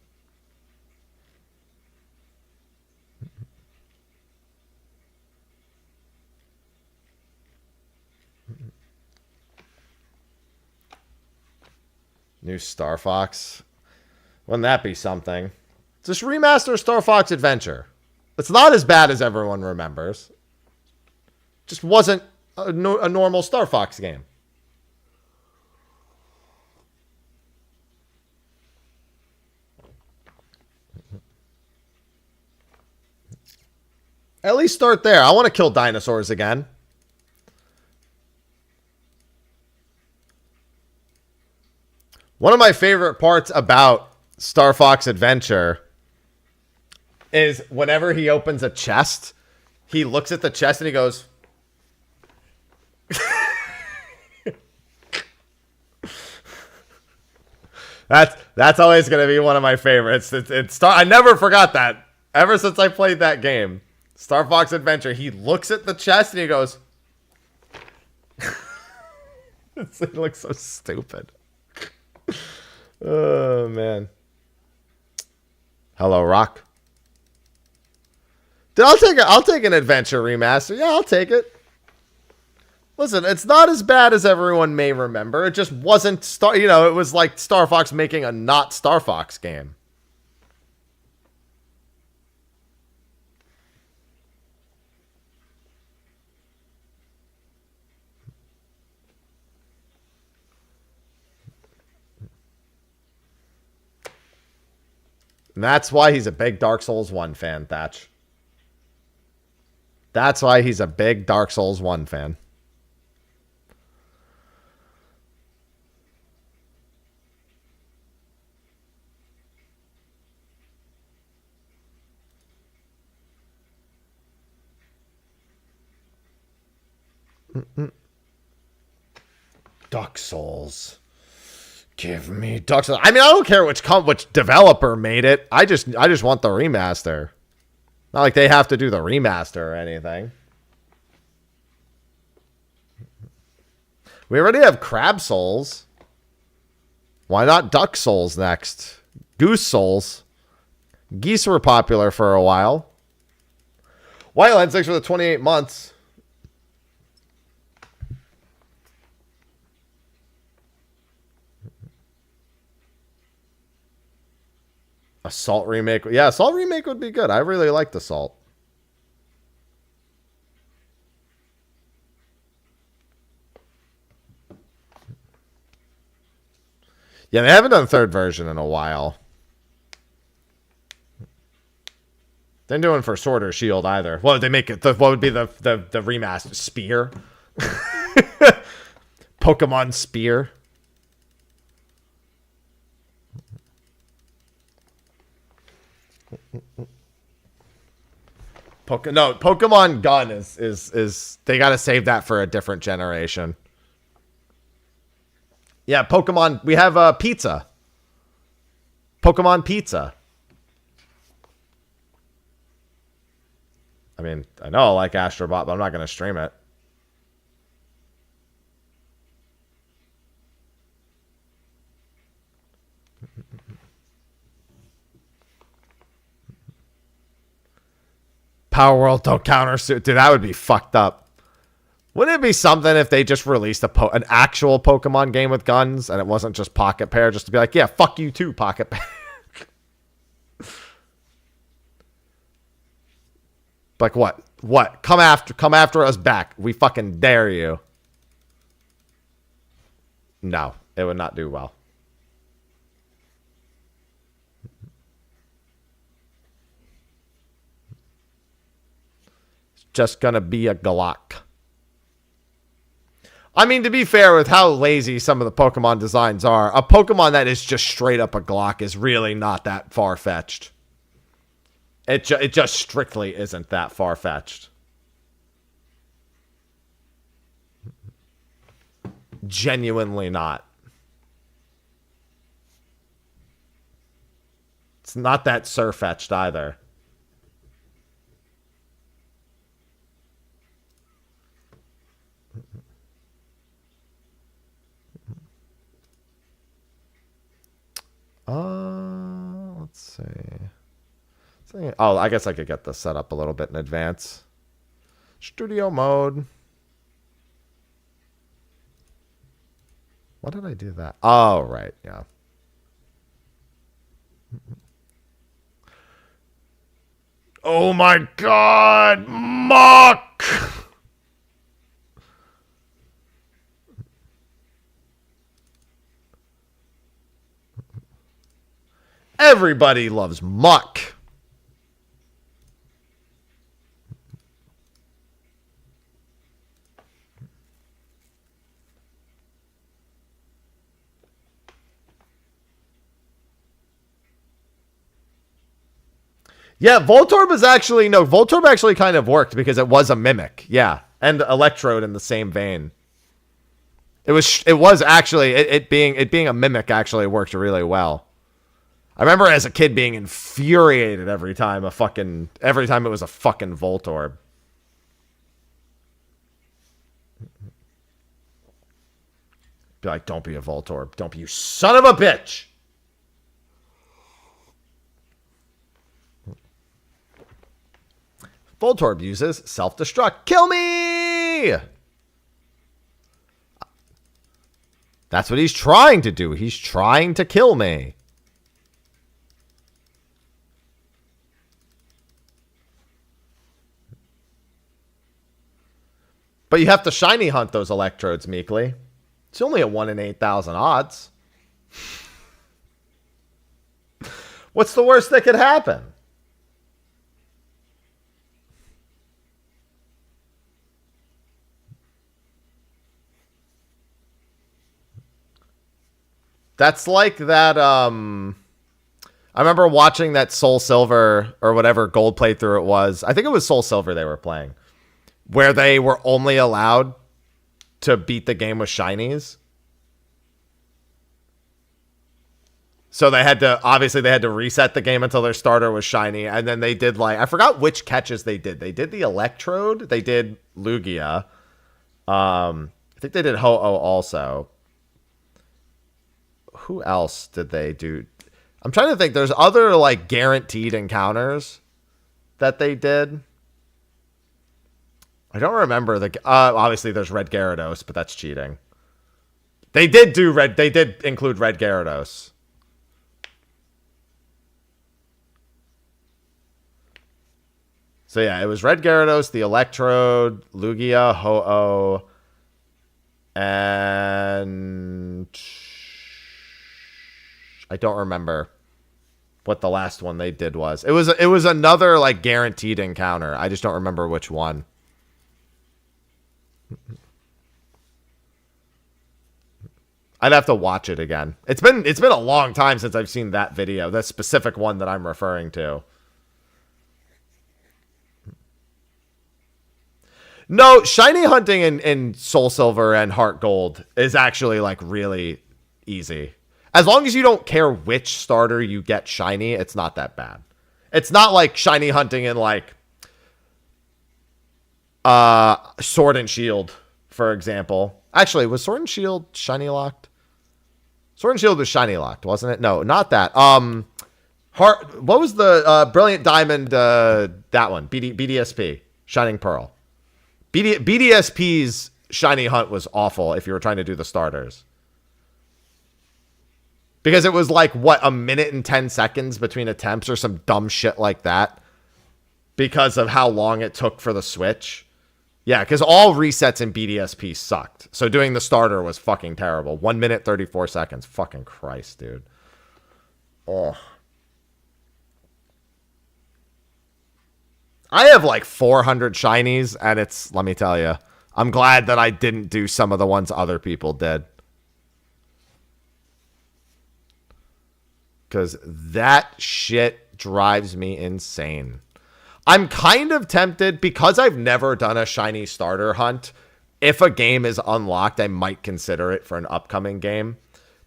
New Star Fox. Wouldn't that be something? Just remaster Star Fox Adventure. It's not as bad as everyone remembers. Just wasn't a normal Star Fox game. At least start there. I want to kill dinosaurs again. One of my favorite parts about Star Fox Adventure is whenever he opens a chest, he looks at the chest and he goes... That's always going to be one of my favorites. I never forgot that. Ever since I played that game, Star Fox Adventure, he looks at the chest and he goes... It looks so stupid. Oh, man. Hello, Rock. Dude, I'll take an Adventure remaster. Yeah, I'll take it. Listen, it's not as bad as everyone may remember. It just wasn't it was like Star Fox making a not Star Fox game. And that's why he's a big Dark Souls 1 fan, Thatch. That's why he's a big Dark Souls 1 fan. Dark Souls. Give me Dark Souls. I mean, I don't care which developer made it. I just want the remaster. Not like they have to do the remaster or anything. We already have Crab Souls. Why not Duck Souls next? Goose Souls. Geese were popular for a while. Wildlands, thanks for the 28 months. Assault remake. Yeah, Assault remake would be good. I really liked Assault. Yeah, they haven't done third version in a while. They're doing for Sword or Shield either. What would they make it? What would be the remaster? Spear? Pokemon Spear? Pokemon Gun is they gotta save that for a different generation. Yeah, Pokemon. We have Pizza. Pokemon Pizza. I mean, I know I like Astrobot, but I'm not gonna stream it. Power World don't countersuit. Dude, that would be fucked up. Wouldn't it be something if they just released an actual Pokemon game with guns and it wasn't just Pocket Pair, just to be like, yeah, fuck you too, Pocket Pair. Like what? What? Come after us back. We fucking dare you. No, it would not do well. It's just gonna be a Galak. I mean, to be fair, with how lazy some of the Pokemon designs are, a Pokemon that is just straight up a Glock is really not that far-fetched. It just strictly isn't that far-fetched. Genuinely not. It's not that surfetched either. Let's see. Oh, I guess I could get this set up a little bit in advance. Studio mode. Why did I do that? Oh, right. Yeah. Oh my God. Muck. Everybody loves Muck. Yeah, Voltorb is actually... No, Voltorb actually kind of worked because it was a mimic. Yeah, and Electrode in the same vein. It was actually... It being a mimic actually worked really well. I remember as a kid being infuriated every time it was a fucking Voltorb. Be like, don't be a Voltorb. Don't be, you son of a bitch! Voltorb uses self-destruct. Kill me! That's what he's trying to do. He's trying to kill me. But you have to shiny hunt those Electrodes, Meekly. It's only a 1 in 8,000 odds. What's the worst that could happen? That's like that, I remember watching that Soul Silver or whatever gold playthrough it was. I think it was Soul Silver they were playing. Where they were only allowed to beat the game with shinies. So they had to, obviously they had to reset the game until their starter was shiny. And then they did like, I forgot which catches they did. They did the Electrode. They did Lugia. I think they did Ho-Oh also. Who else did they do? I'm trying to think. There's other like guaranteed encounters that they did. I don't remember the. Obviously, there's Red Gyarados, but that's cheating. They did do red. They did include Red Gyarados. So yeah, it was Red Gyarados, the Electrode, Lugia, Ho-Oh, and I don't remember what the last one they did was. It was another like guaranteed encounter. I just don't remember which one. I'd have to watch it again. It's been a long time since I've seen that video, the specific one that I'm referring to. No, shiny hunting in Soul Silver and Heart Gold is actually like really easy. As long as you don't care which starter you get shiny, it's not that bad. It's not like shiny hunting in like Sword and Shield, for example. Actually, was Sword and Shield shiny locked? Sword and Shield was shiny locked, wasn't it? No, not that. What was the Brilliant Diamond, that one? BDSP, Shining Pearl. BDSP's shiny hunt was awful if you were trying to do the starters. Because it was like, what, a minute and 10 seconds between attempts or some dumb shit like that. Because of how long it took for the switch. Yeah, because all resets in BDSP sucked. So doing the starter was fucking terrible. 1 minute, 34 seconds. Fucking Christ, dude. Oh. I have like 400 shinies, and it's, let me tell you, I'm glad that I didn't do some of the ones other people did. Because that shit drives me insane. I'm kind of tempted, because I've never done a shiny starter hunt. If a game is unlocked, I might consider it for an upcoming game.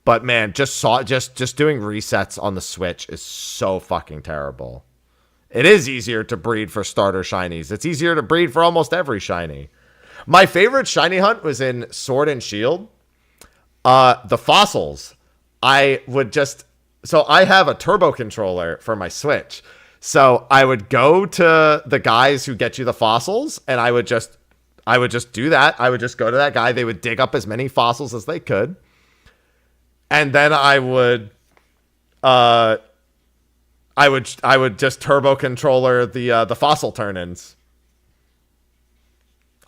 But man, just doing resets on the Switch is so fucking terrible. It is easier to breed for starter shinies. It's easier to breed for almost every shiny. My favorite shiny hunt was in Sword and Shield. The fossils. So I have a turbo controller for my Switch. So I would go to the guys who get you the fossils, and I would just do that. I would just go to that guy. They would dig up as many fossils as they could. And then I would just turbo controller the fossil turn-ins.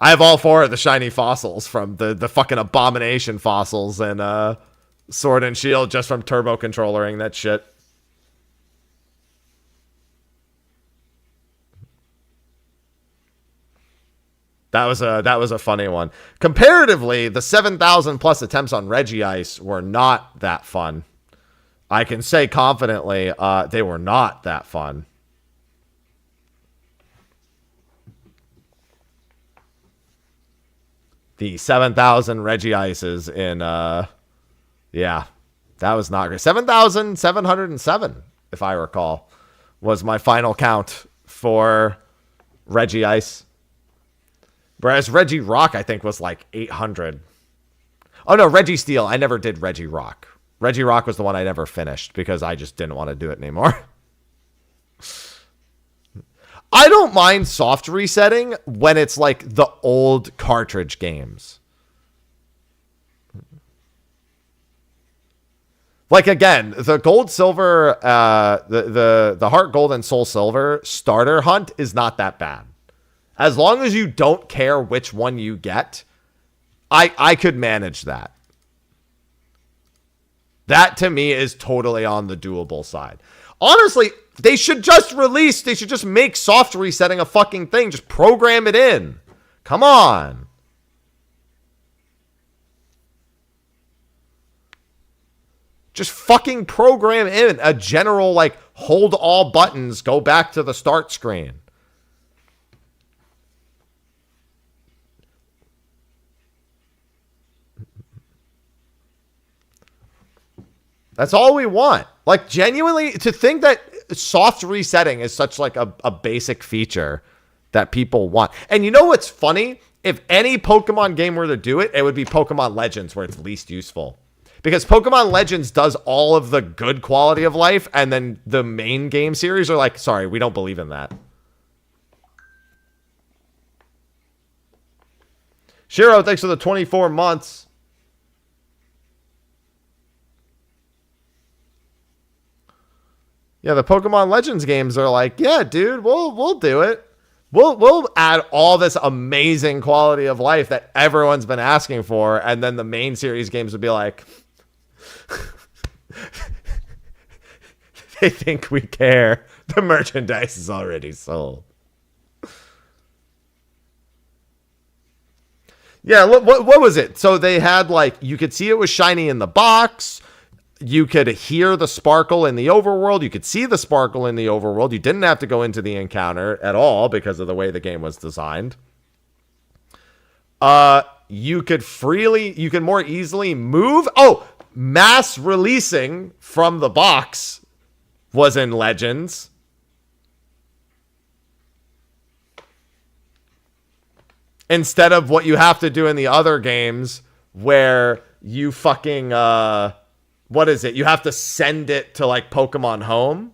I have all 4 of the shiny fossils from the fucking abomination fossils and Sword and Shield just from turbo controllering that shit. That was a funny one. Comparatively, the 7,000 plus attempts on Regice were not that fun. I can say confidently, they were not that fun. The 7,000 Regiices in, yeah, that was not great. 7,707, if I recall, was my final count for Regiice. Whereas Regirock, I think, was like 800. Oh, no, Registeel. I never did Regirock. Regirock was the one I never finished because I just didn't want to do it anymore. I don't mind soft resetting when it's like the old cartridge games. Like, again, the gold, silver, the heart gold and soul silver starter hunt is not that bad. As long as you don't care which one you get, I could manage that. That, to me, is totally on the doable side. Honestly, they should just make soft resetting a fucking thing. Just program it in. Come on. Just fucking program in a general, like, hold all buttons, go back to the start screen. That's all we want. Like, genuinely, to think that soft resetting is such, like, a basic feature that people want. And you know what's funny? If any Pokemon game were to do it, it would be Pokemon Legends where it's least useful. Because Pokemon Legends does all of the good quality of life, and then the main game series are like, sorry, we don't believe in that. Shiro, thanks for the 24 months. Yeah, the Pokemon Legends games are like, yeah, dude, we'll do it. We'll add all this amazing quality of life that everyone's been asking for, and then the main series games would be like, they think we care. The merchandise is already sold. Yeah, what was it? So they had, like, you could see it was shiny in the box. You could hear the sparkle in the overworld. You could see the sparkle in the overworld. You didn't have to go into the encounter at all because of the way the game was designed. You could more easily move. Oh, mass releasing from the box was in Legends. Instead of what you have to do in the other games where you fucking, what is it? You have to send it to, like, Pokemon Home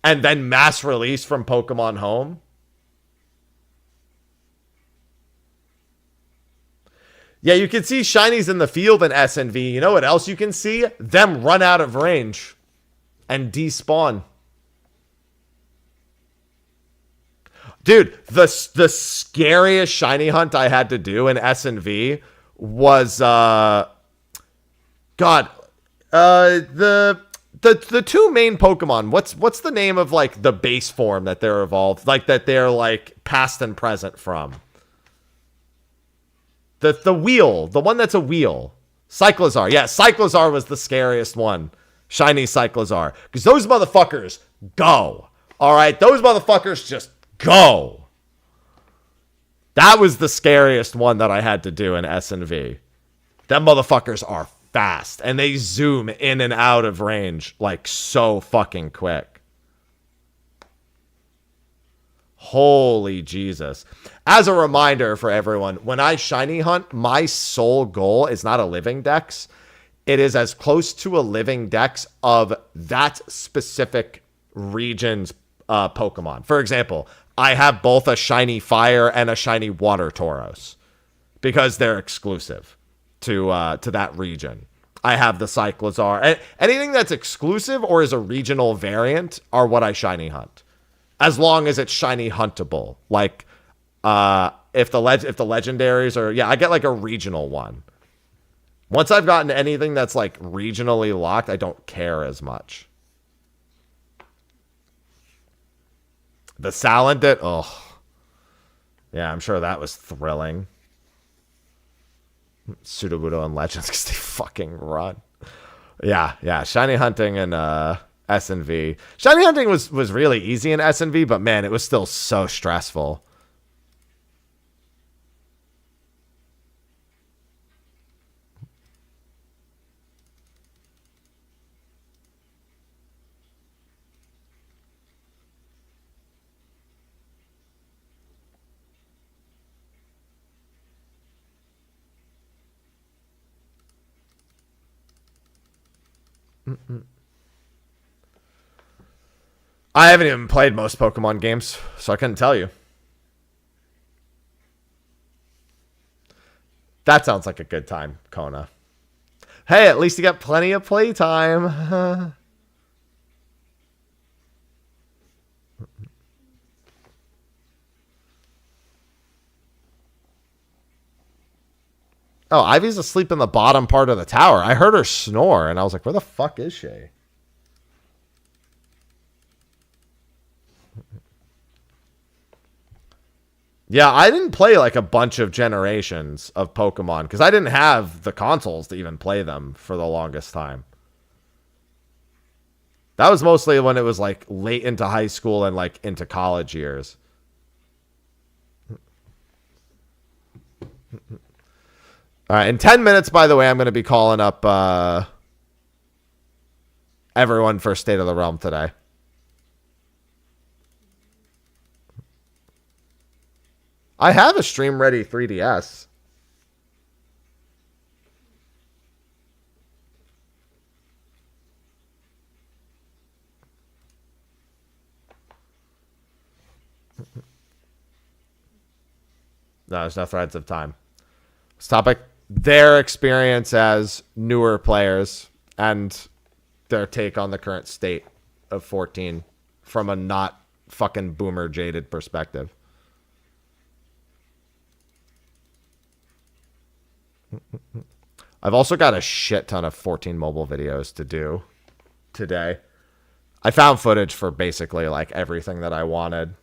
and then mass release from Pokemon Home. Yeah, you can see shinies in the field in SNV. You know what else you can see? Them run out of range and despawn. Dude, the scariest shiny hunt I had to do in SNV was the two main Pokemon. What's the name of, like, the base form that they're evolved, like, that they're, like, past and present from? The wheel, the one that's a wheel. Cyclizar. Yeah, Cyclizar was the scariest one. Shiny Cyclizar. Because those motherfuckers go. All right, those motherfuckers just go. That was the scariest one that I had to do in SNV. Them motherfuckers are fast, and they zoom in and out of range, like, so fucking quick. Holy Jesus. As a reminder for everyone, when I shiny hunt, my sole goal is not a living dex. It is as close to a living dex of that specific region's Pokemon. For example, I have both a shiny fire and a shiny water Tauros because they're exclusive to that region. I have the Cyclizar. Anything that's exclusive or is a regional variant are what I shiny hunt. As long as it's shiny huntable. Like, if the legendaries are, yeah, I get, like, a regional one. Once I've gotten anything that's, like, regionally locked, I don't care as much. The Salandit, oh. Yeah, I'm sure that was thrilling. Sudowoodo and Legends, because they fucking run. Yeah, shiny hunting and SNV. Shiny hunting was really easy in SNV, but man, it was still so stressful. I haven't even played most Pokemon games, so I couldn't tell you. That sounds like a good time, Kona. Hey, at least you got plenty of playtime. Oh, Ivy's asleep in the bottom part of the tower. I heard her snore, and I was like, where the fuck is she? Yeah, I didn't play like a bunch of generations of Pokemon because I didn't have the consoles to even play them for the longest time. That was mostly when it was like late into high school and like into college years. All right, in 10 minutes, by the way, I'm going to be calling up everyone for State of the Realm today. I have a stream-ready 3DS. No, there's no threads of time. This topic, their experience as newer players and their take on the current state of 14 from a not fucking boomer jaded perspective. I've also got a shit ton of 14 mobile videos to do today. I found footage for basically like everything that I wanted.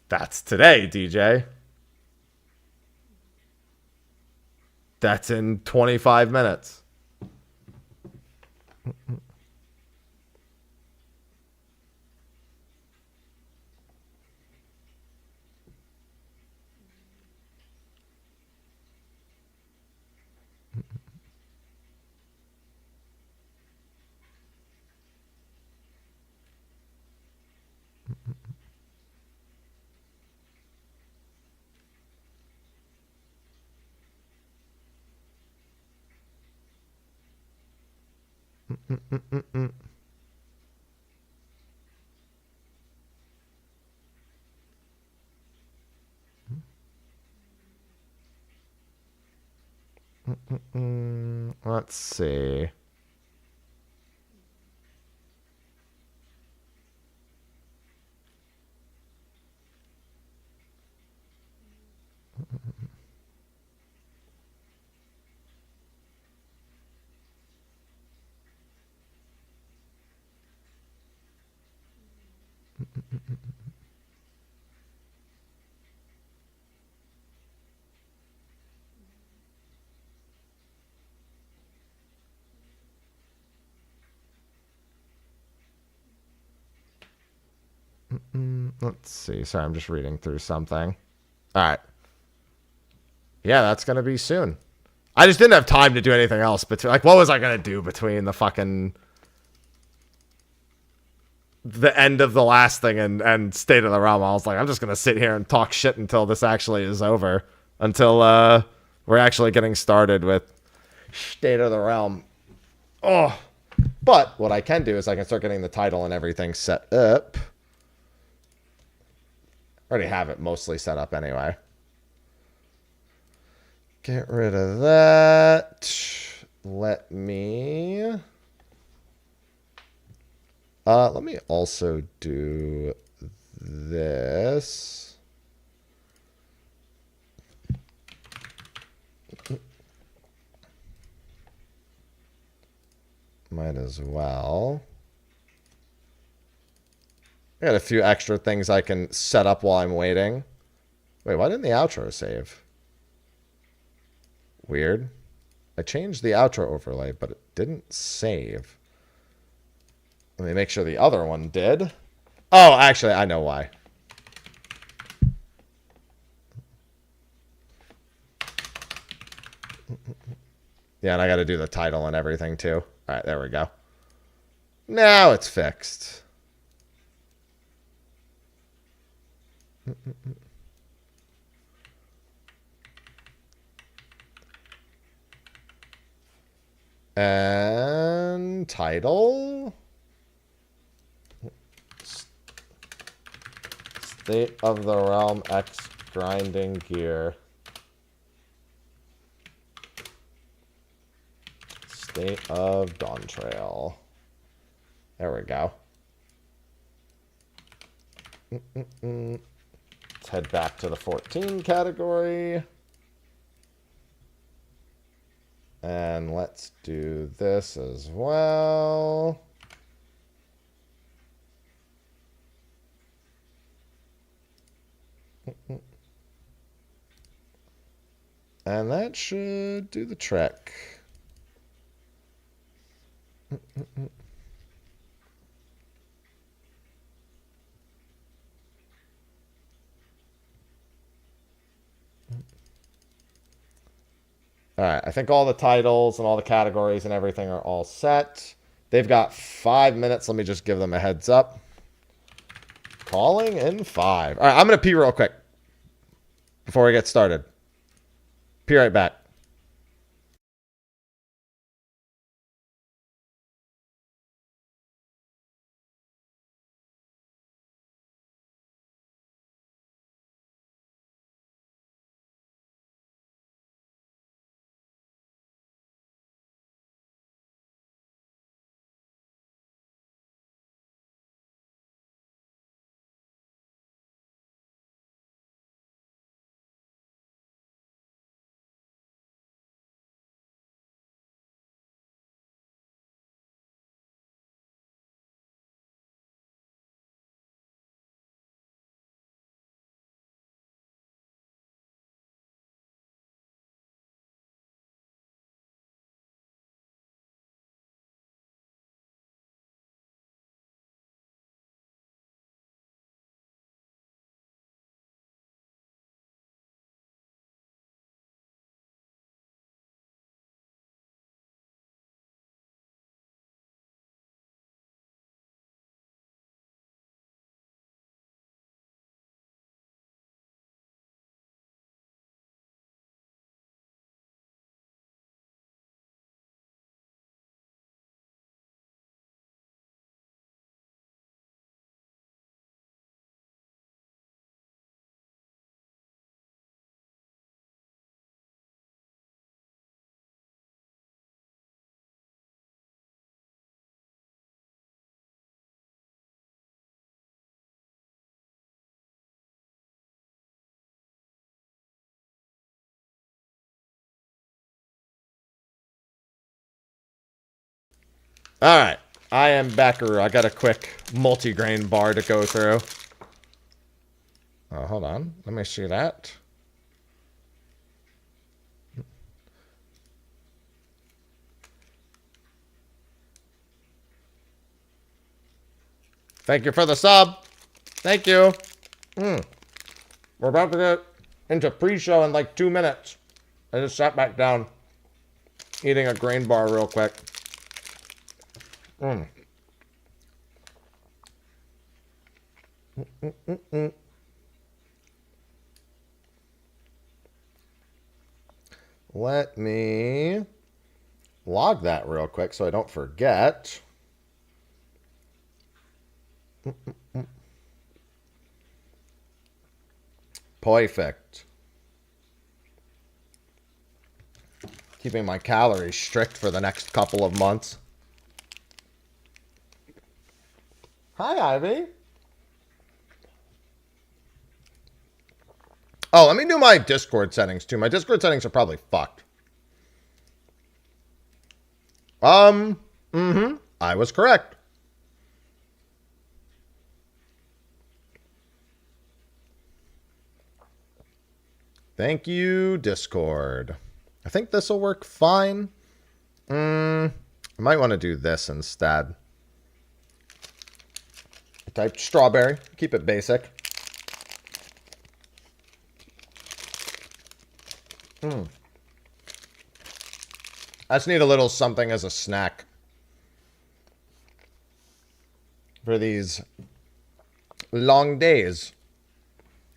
That's today, DJ. That's in 25 minutes. Let's see. Let's see. Sorry, I'm just reading through something. All right. Yeah, that's going to be soon. I just didn't have time to do anything else. Like, what was I going to do between the fucking... the end of the last thing and State of the Realm? I was like, I'm just going to sit here and talk shit until this actually is over. Until we're actually getting started with State of the Realm. Oh. But what I can do is I can start getting the title and everything set up. I already have it mostly set up anyway. Get rid of that. Let me also do this. Might as well. I got a few extra things I can set up while I'm waiting. Wait, why didn't the outro save? Weird. I changed the outro overlay, but it didn't save. Let me make sure the other one did. Oh, actually, I know why. Yeah, and I got to do the title and everything, too. All right, there we go. Now it's fixed. And title. State of the Realm X Grinding Gear. State of Dawntrail. There we go. Let's head back to the 14 category. And let's do this as well. And that should do the trick. All right, I think all the titles and all the categories and everything are all set. They've got 5 minutes. Let me just give them a heads up. Calling in 5. All right, I'm going to pee real quick before we get started. Pee right back. All right, I am backer. I got a quick multi-grain bar to go through. Oh, hold on. Let me see that. Thank you for the sub. Thank you. We're about to get into pre-show in like 2 minutes. I just sat back down, eating a grain bar real quick. Let me log that real quick so I don't forget. Perfect. Keeping my calories strict for the next couple of months. Hi, Ivy. Oh, let me do my Discord settings too. My Discord settings are probably fucked. Mm-hmm. I was correct. Thank you, Discord. I think this will work fine. I might want to do this instead. I typed strawberry. Keep it basic. I just need a little something as a snack for these long days.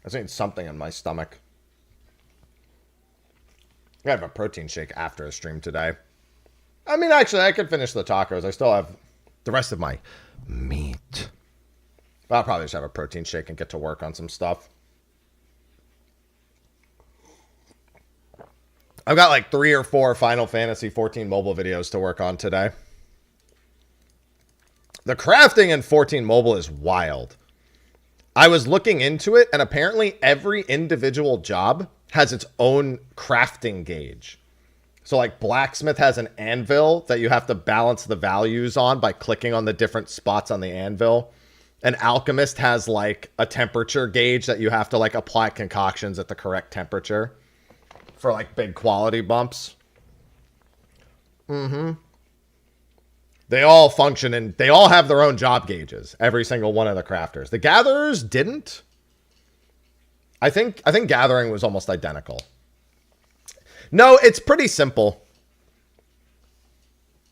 I just need something in my stomach. I have a protein shake after a stream today. I mean, actually, I could finish the tacos. I still have the rest of my meat. But I'll probably just have a protein shake and get to work on some stuff. I've got like 3 or 4 Final Fantasy 14 mobile videos to work on today. The crafting in 14 mobile is wild. I was looking into it, and apparently every individual job has its own crafting gauge. So like blacksmith has an anvil that you have to balance the values on by clicking on the different spots on the anvil. An alchemist has like a temperature gauge that you have to like apply concoctions at the correct temperature for like big quality bumps. They all function and they all have their own job gauges. Every single one of the crafters. The gatherers didn't. I think gathering was almost identical. No, it's pretty simple.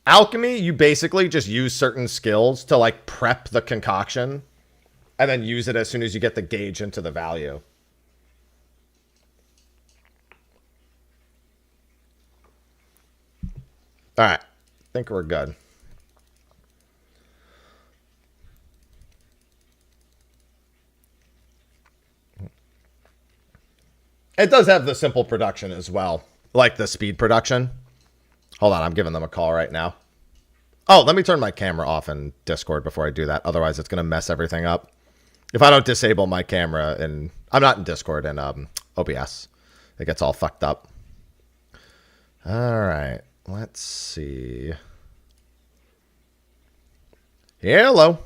Alchemy, you basically just use certain skills to like prep the concoction and then use it as soon as you get the gauge into the value. All right. I think we're good. It does have the simple production as well. Like the speed production. Hold on, I'm giving them a call right now. Oh, let me turn my camera off in Discord before I do that. Otherwise, it's going to mess everything up. If I don't disable my camera, and I'm not in Discord, in OBS. It gets all fucked up. All right, let's see. Hello.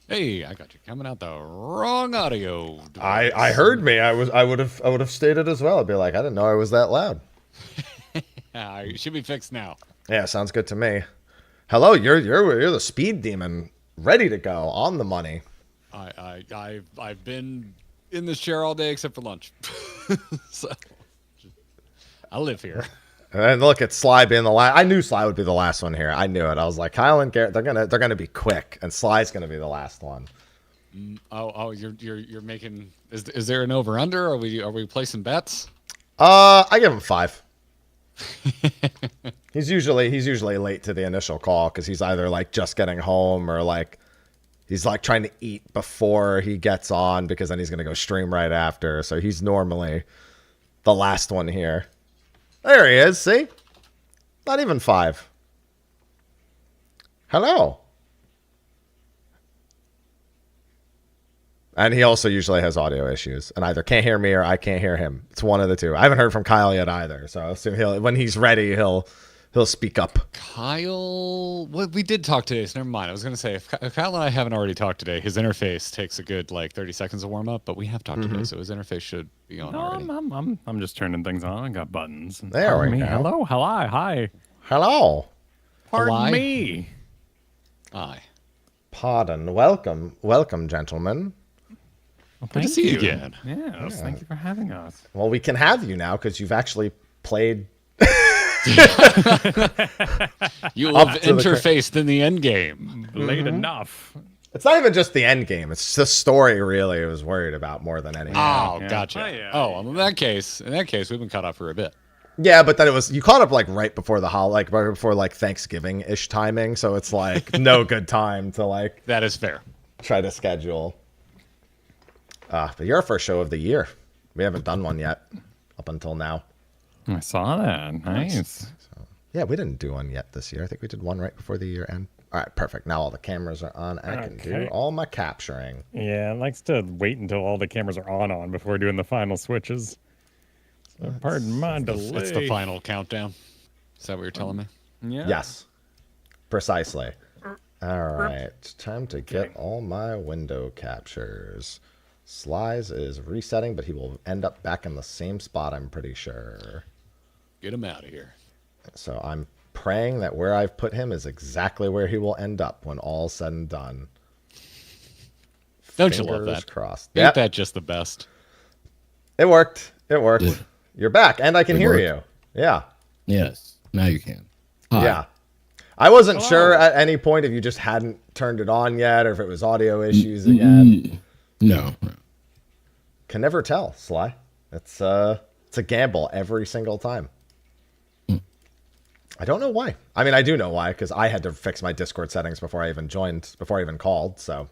Hey, I got you coming out the wrong audio device. I heard me. I would have stated as well. I'd be like, I didn't know I was that loud. You should be fixed now. Yeah, sounds good to me. Hello, you're the speed demon, ready to go, on the money. I've been in this chair all day except for lunch. So I live here. And look at Sly being the last. I knew Sly would be the last one here. I knew it. I was like, Kyle and Garrett, they're gonna be quick, and Sly's gonna be the last one. You're making. Is there an over under? Are we placing bets? I give him 5. He's usually late to the initial call because he's either like just getting home or like he's like trying to eat before he gets on because then he's gonna go stream right after. So he's normally the last one here. There he is, see? Not even 5. Hello. And he also usually has audio issues and either can't hear me or I can't hear him. It's one of the two. I haven't heard from Kyle yet either, so I assume when he's ready, he'll speak up. Kyle, well, we did talk today, so never mind. I was going to say, if Kyle and I haven't already talked today, his interface takes a good, 30 seconds to warm up, but we have talked today, so his interface should be on already. I'm just turning things on. I got buttons. There we go. Hello, hi. Hello. Pardon me. Aye. Pardon. Welcome, gentlemen. Well, good to see you again. Yes, thank you for having us. Well, we can have you now because you've actually played... You have interfaced in the end game. Late enough. It's not even just the end game. It's the story really I was worried about more than anything. Oh, gotcha. Well, in that case, we've been cut off for a bit. Yeah, but then you caught up right before the right before Thanksgiving-ish timing, so it's no good time to That is fair. Try to schedule. But you're our first show of the year. We haven't done one yet up until now. I saw that. Nice. So, yeah, we didn't do one yet this year. I think we did one right before the year end. All right, perfect. Now all the cameras are on. I can do all my capturing. Yeah, it likes to wait until all the cameras are on before doing the final switches. So pardon my delay. It's the final countdown. Is that what you're telling me? Yeah. Yes. Precisely. All right. Time to get all my window captures. Slice is resetting, but he will end up back in the same spot, I'm pretty sure. Get him out of here. So I'm praying that where I've put him is exactly where he will end up when all's said and done. Don't you love that? Crossed. Ain't that just the best? It worked. It worked. Yeah. You're back, and I can hear worked. you. Yeah. Yes. Now you can. Hi. Yeah. I wasn't sure at any point if you just hadn't turned it on yet or if it was audio issues again. No. Can never tell, Sly. It's a gamble every single time. I don't know why. I mean, I do know why, because I had to fix my Discord settings before I even called, so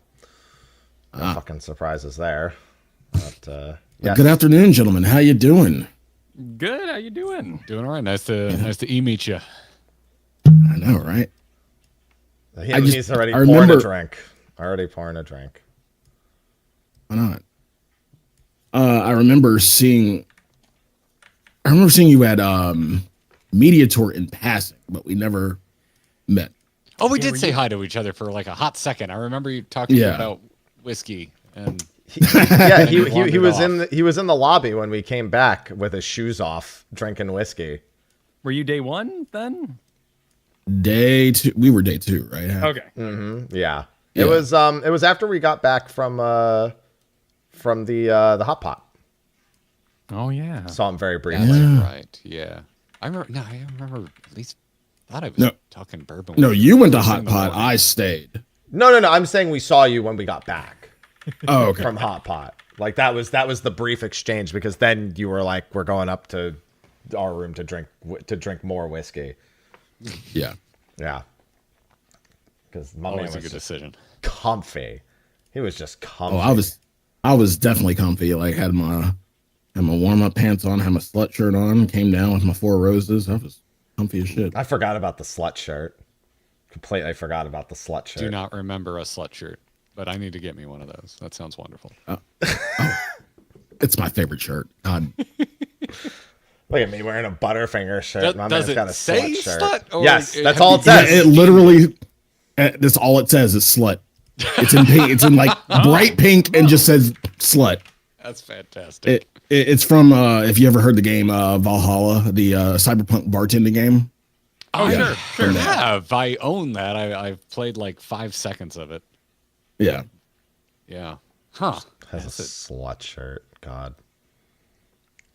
no fucking surprises there. But, yes. Good afternoon, gentlemen. How you doing? Good. How you doing? Doing all right. Nice to meet you. I know, right? He's already pouring a drink. Already pouring a drink. Why not? I remember seeing you at Media Tour in passing, but we never met. Oh, we did say hi to each other for like a hot second. I remember you talking about whiskey and yeah, he was in the lobby when we came back with his shoes off, drinking whiskey. Were you day one then? Day two. We were day two, right? Okay. Mm-hmm. Yeah. It was after we got back from the hot pot. Oh yeah. Saw him very briefly. Right. Yeah. I remember at least thought I was talking bourbon. No, you went to hot pot. I stayed. No. I'm saying we saw you when we got back. Oh, okay. From hot pot. Like that was the brief exchange, because then you were like, we're going up to our room to drink more whiskey. Yeah. Yeah. Because my man was a good decision. Comfy. He was just comfy. Oh, I was definitely comfy. Like had my warm up pants on, had my slut shirt on, came down with my 4 roses. I was comfy as shit. I forgot about the slut shirt. Completely forgot about the slut shirt. Do not remember a slut shirt, but I need to get me one of those. That sounds wonderful. It's my favorite shirt. God. Look at me wearing a Butterfinger shirt. My does man's got a it say slut shirt. slut? Yes, that's all it says. Yeah, it literally. That's all it says is slut. It's in pink. It's in like bright pink and just says slut. That's fantastic. It's from if you ever heard the game Valhalla, the cyberpunk bartending game. Oh, sure. Yeah, I own that. I've played like 5 seconds of it. Yeah. Yeah. Huh. That's a slut shirt. God.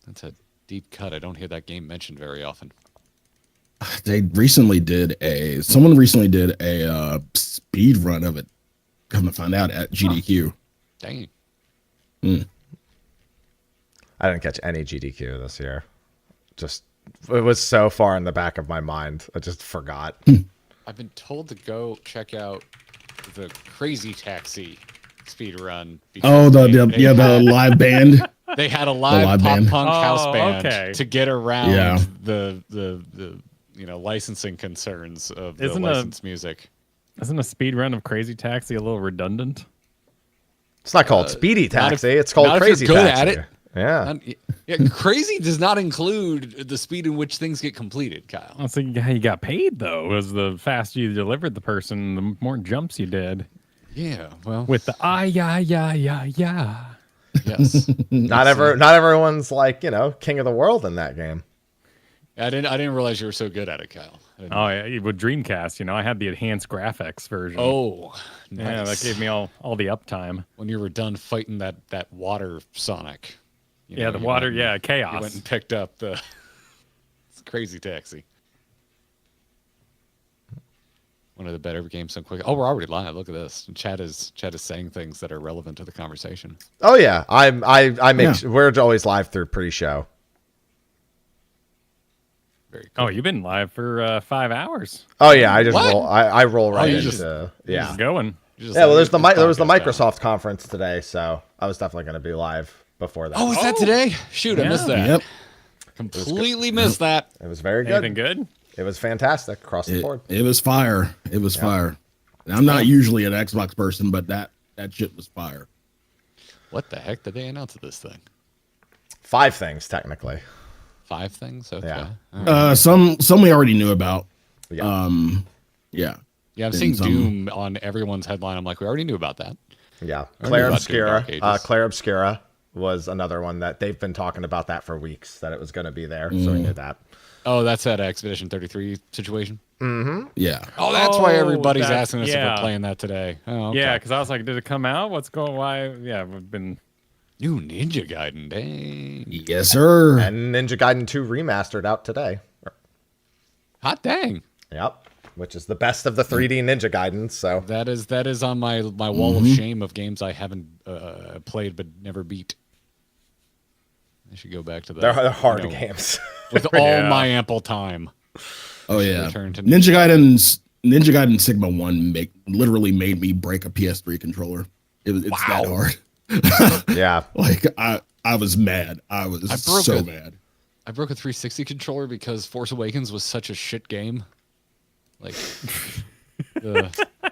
That's a deep cut. I don't hear that game mentioned very often. Someone recently did a speed run of it. Come to find out at GDQ. Dang. I didn't catch any GDQ this year. It was so far in the back of my mind. I just forgot. I've been told to go check out the Crazy Taxi speed run. Oh, the live band. They had a live pop punk house band to get around the licensing concerns of the licensed music. Isn't a speed run of Crazy Taxi a little redundant? It's not called Speedy Taxi. It's called Crazy Taxi. At it. Yeah. Crazy does not include the speed in which things get completed, Kyle. That's how you got paid, though. Was the faster you delivered the person, the more jumps you did. Yeah, well, with the yeah. Yes. Not everyone's like king of the world in that game. I didn't realize you were so good at it, Kyle. Oh yeah, with Dreamcast, I had the enhanced graphics version. Oh, nice. Yeah, that gave me all the uptime. When you were done fighting that water Sonic. The water, chaos. You went and picked up the Crazy Taxi. One of the better games so quick. Oh, we're already live. Look at this. Chat is saying things that are relevant to the conversation. Oh yeah, we're always live through pre-show. Very cool. Oh, you've been live for 5 hours. Oh yeah, I just roll. I roll right into just going. Well, there was the Microsoft conference today, so I was definitely going to be live before that. Oh, is that today? Shoot, I missed that. Yep. Completely missed that. It was very good. Anything good? It was fantastic across the board. It was fire. It was fire. And I'm not usually an Xbox person, but that shit was fire. What the heck did they announce at this thing? 5 things technically. 5 things? Okay. Yeah. Right. Some we already knew about. Yeah. Yeah. Yeah, I'm seeing Doom on everyone's headline. I'm like, we already knew about that. Yeah. Claire Obscura was another one that they've been talking about that for weeks, that it was going to be there. So we knew that. Oh, that's that Expedition 33 situation? Mm-hmm. Yeah. Oh, that's why everybody's asking us if we're playing that today. Oh, okay. Yeah, because I was like, did it come out? What's going? Why? Yeah, we've been new Ninja Gaiden. Dang. Yes, sir. And Ninja Gaiden 2 remastered out today. Hot dang. Yep. Which is the best of the 3D Ninja Gaiden. So that is on my wall of shame of games I haven't played but never beat. I should go back to that. They're hard games with all my ample time. Oh yeah, Ninja Gaiden Sigma 1 literally made me break a PS3 controller. It's that hard. Yeah, like I was mad. I was so mad. I broke a 360 controller because Force Awakens was such a shit game. Like,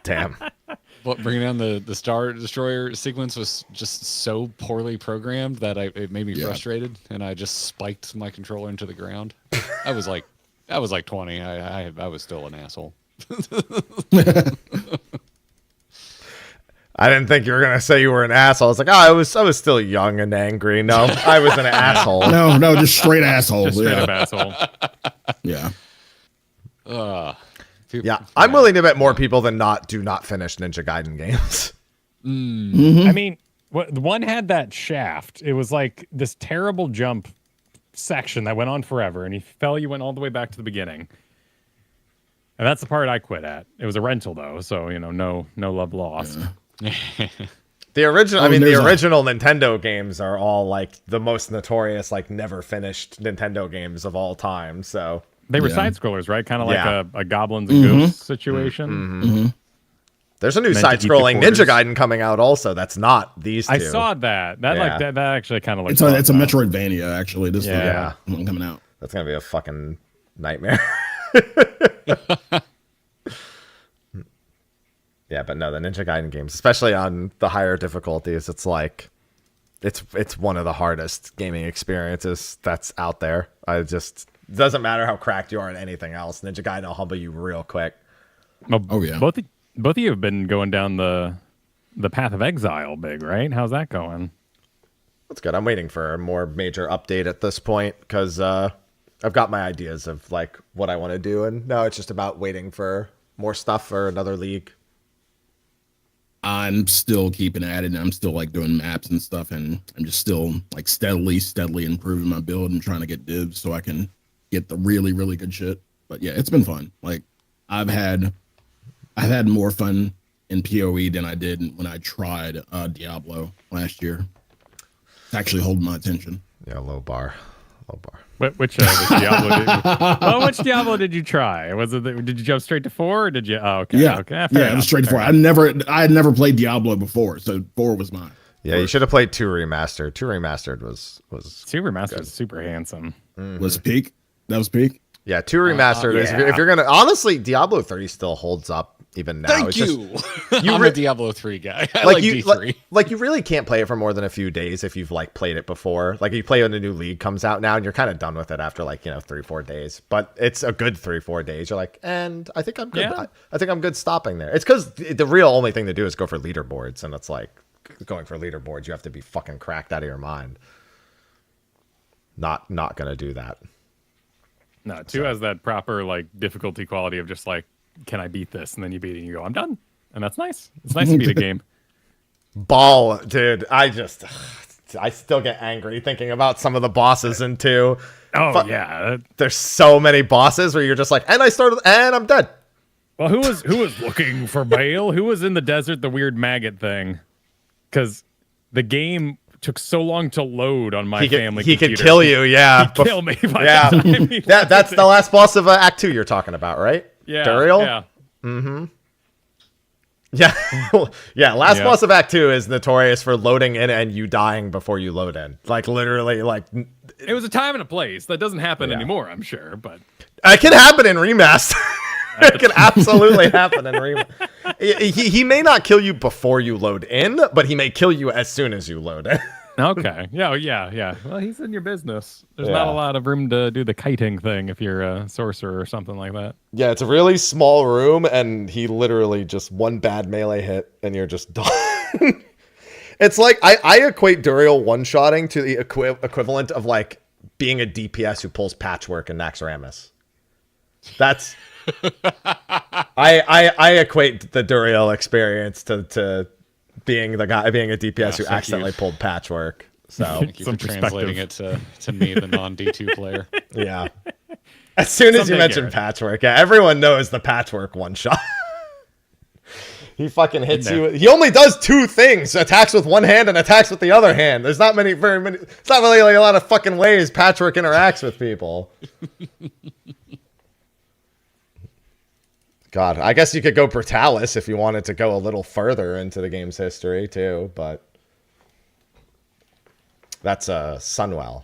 damn. But bringing down the Star Destroyer sequence was just so poorly programmed that it made me frustrated, and I just spiked my controller into the ground. I was like 20. I was still an asshole. I didn't think you were gonna say you were an asshole. I was like, I was still young and angry. No, I was an asshole. No, just straight asshole. Just straight up asshole. Yeah. Yeah, I'm willing to bet more people than not do not finish Ninja Gaiden games. I mean, the one had that shaft. It was like this terrible jump section that went on forever, and you went all the way back to the beginning. And that's the part I quit at. It was a rental though, so no love lost. The original, the original Nintendo games are all like the most notorious, like never finished Nintendo games of all time. So they were side scrollers, right? Kind of like a goblins and ghosts situation. There's a new side-scrolling Ninja Gaiden coming out also. That's not these two. I saw that. That actually kind of looks. It's a Metroidvania actually. This is the one coming out. That's gonna be a fucking nightmare. Yeah, but no, the Ninja Gaiden games, especially on the higher difficulties, it's like it's one of the hardest gaming experiences that's out there. Doesn't matter how cracked you are at anything else. Ninja Gaiden will humble you real quick. Oh yeah. Both of you have been going down the path of exile big, right? How's that going? That's good. I'm waiting for a more major update at this point because I've got my ideas of like what I want to do, and now it's just about waiting for more stuff for another league. I'm still keeping at it, and I'm still like doing maps and stuff, and I'm just still like steadily improving my build and trying to get divs so I can get the really, really good shit. But yeah, it's been fun. Like I've had more fun in PoE than I did when I tried Diablo last year. It's actually holding my attention. Yeah, low bar. Which Diablo? Which Diablo did you try? Was it? Did you jump straight to 4, or did you? Oh, okay. Yeah, okay. It was straight to 4. I had never played Diablo before, so 4 was mine. Yeah, you should have played 2 Remastered. 2 Remastered was 2 Remastered was super handsome. Was peak? That was peak. Yeah, 2 Remastered is if you're gonna honestly, Diablo 3 still holds up even now. Thank you. I'm a Diablo 3 guy. I like D3. Like you really can't play it for more than a few days if you've like played it before. Like you play when a new league comes out now, and you're kind of done with it after like 3-4 days. But it's a good 3-4 days. You're like, and I think I'm good. Yeah. I think I'm good stopping there. It's because the real only thing to do is go for leaderboards, and it's like going for leaderboards. You have to be fucking cracked out of your mind. Not gonna do that. No, 2 has that proper like difficulty quality of just like, can I beat this? And then you beat it and you go, I'm done. And that's nice. It's nice to beat a game. Ball, dude. I still get angry thinking about some of the bosses in 2. Oh, yeah. There's so many bosses where you're just like, and I started, and I'm dead. Well, who was looking for Bale? Who was in the desert, the weird maggot thing? Because the game took so long to load on my family computer. He could kill you, yeah. He'd kill me. Yeah. That's the last boss of Act 2 you're talking about, right? Yeah. Dawntrail? Yeah. Mm-hmm. Yeah. Yeah, last boss of Act 2 is notorious for loading in and you dying before you load in. Like, literally, like... It was a time and a place. That doesn't happen anymore, I'm sure, but... It can happen in Remaster. It can absolutely happen in Remaster. He may not kill you before you load in, but he may kill you as soon as you load in. Okay. Yeah. Well, he's in your business. There's not a lot of room to do the kiting thing if you're a sorcerer or something like that. Yeah, it's a really small room, and he literally just one bad melee hit, and you're just done. It's like I equate Duriel one-shotting to the equivalent of like being a DPS who pulls patchwork in Naxxramas. That's I equate the Duriel experience to being the guy being a DPS who accidentally pulled patchwork. So thank you for translating it to me, the non-D2 player. Yeah. As soon as you mention patchwork, everyone knows the patchwork one shot. He fucking hits you. He only does two things: attacks with one hand and attacks with the other hand. There's not very many. It's not really like a lot of fucking ways patchwork interacts with people. God, I guess you could go Brutalis if you wanted to go a little further into the game's history too, but that's Sunwell.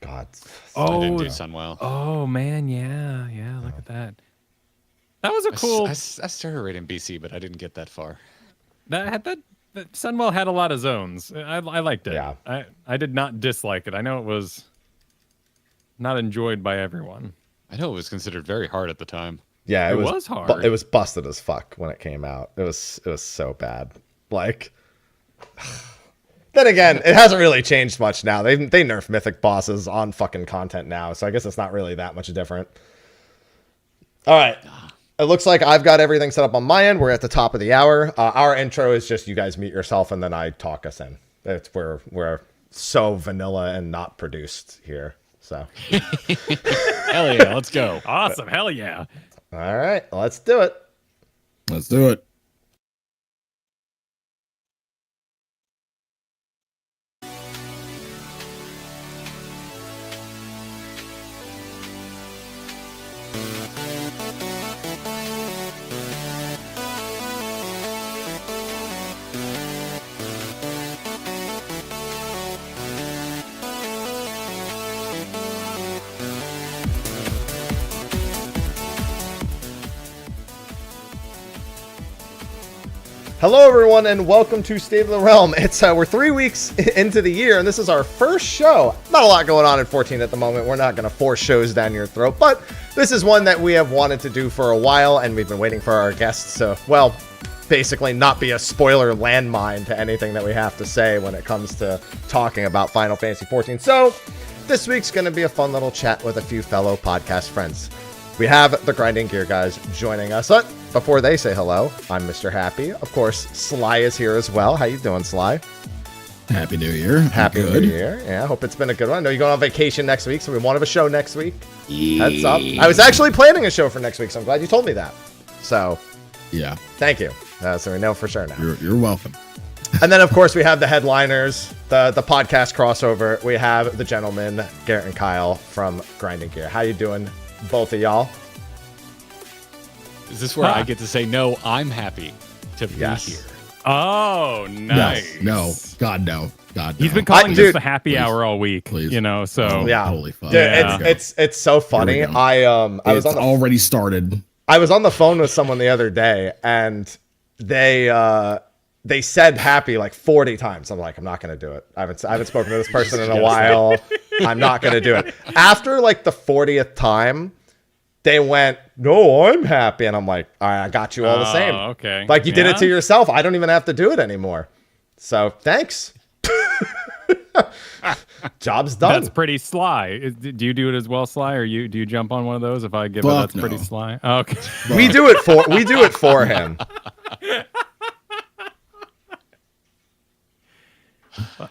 God. I didn't do Sunwell. Oh man, yeah. Look at that. That was a cool. I started raiding BC, but I didn't get that far. That Sunwell had a lot of zones. I liked it. Yeah. I did not dislike it. I know it was not enjoyed by everyone. I know it was considered very hard at the time. Yeah, it was hard. It was busted as fuck when it came out. It was so bad. Like, then again, it hasn't really changed much now. They nerf mythic bosses on fucking content now, so I guess it's not really that much different. All right. It looks like I've got everything set up on my end. We're at the top of the hour. Our intro is just you guys meet yourself and then I talk us in. We're so vanilla and not produced here. So hell yeah, let's go. Awesome, hell yeah. All right, let's do it. Let's do it. Hello, everyone, and welcome to State of the Realm. It's we're 3 weeks into the year, and this is our first show. Not a lot going on in 14 at the moment. We're not going to force shows down your throat, but this is one that we have wanted to do for a while, and we've been waiting for our guests to, well, basically not be a spoiler landmine to anything that we have to say when it comes to talking about Final Fantasy 14. So this week's going to be a fun little chat with a few fellow podcast friends. We have the Grinding Gear guys joining us. But before they say hello, I'm Mr. Happy. Of course, Sly is here as well. How you doing, Sly? Happy New Year. Happy New Year. Yeah, I hope it's been a good one. I know you're going on vacation next week, so we won't have a show next week. Heads up. I was actually planning a show for next week, so I'm glad you told me that. So, yeah. Thank you. So we know for sure now. You're welcome. And then, of course, we have the headliners, the podcast crossover. We have the gentlemen, Garrett and Kyle from Grinding Gear. How you doing, both of y'all? Is this where I get to say, no, I'm happy to be here? Oh, nice. No. God, no. God, no. He's been calling this the happy hour all week, you know, so. Yeah. Holy fuck. Dude, it's so funny. I was on already started. I was on the phone with someone the other day, and they said happy like 40 times. I'm like, I'm not going to do it. I haven't spoken to this person in a while. I'm not going to do it. After like the 40th time, they went, no, I'm happy. And I'm like, all right, I got you all the same. Okay. Like you did it to yourself. I don't even have to do it anymore. So thanks. Job's done. That's pretty Sly. Do you do it as well, Sly, or do you jump on one of those if I give it that's pretty Sly? Okay. We do it for him.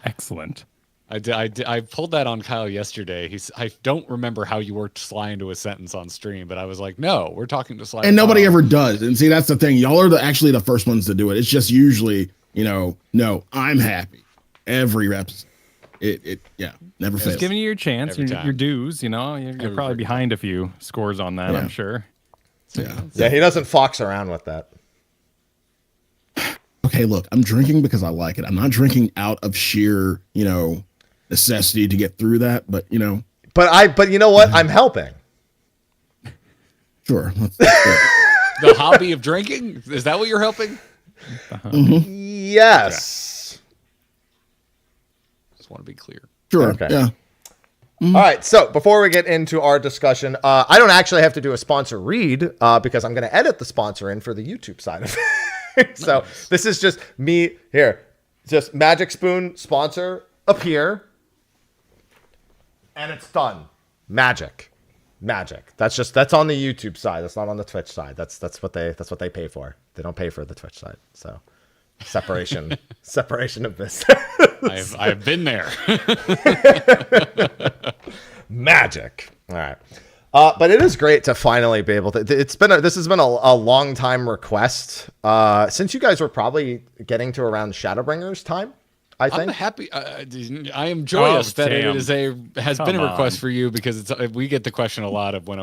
Excellent. I pulled that on Kyle yesterday. I don't remember how you worked Sly into a sentence on stream, but I was like, no, we're talking to Sly. And nobody ever does. And see, that's the thing. Y'all are actually the first ones to do it. It's just usually, no, I'm happy. Every episode. It never fails. Just giving you your chance, your dues, You're probably behind a few scores on that, I'm sure. Yeah, he doesn't fox around with that. Okay, look, I'm drinking because I like it. I'm not drinking out of sheer, necessity to get through that, but But you know what? I'm helping. Sure. The hobby of drinking? Is that what you're helping? Yes. just want to be clear. Sure. Okay. Yeah. All right, so before we get into our discussion, I don't actually have to do a sponsor read because I'm going to edit the sponsor in for the YouTube side of it. So this is just me here. Just Magic Spoon sponsor appear. And it's done. Magic. That's on the YouTube side. That's not on the Twitch side. That's what they pay for. They don't pay for the Twitch side. So separation of this. I've been there. Magic. All right. But it is great to finally be able to. This has been a long time request since you guys were probably getting to around Shadowbringers time. I think. I'm happy. I am joyous that it has been a request for you because we get the question a lot of when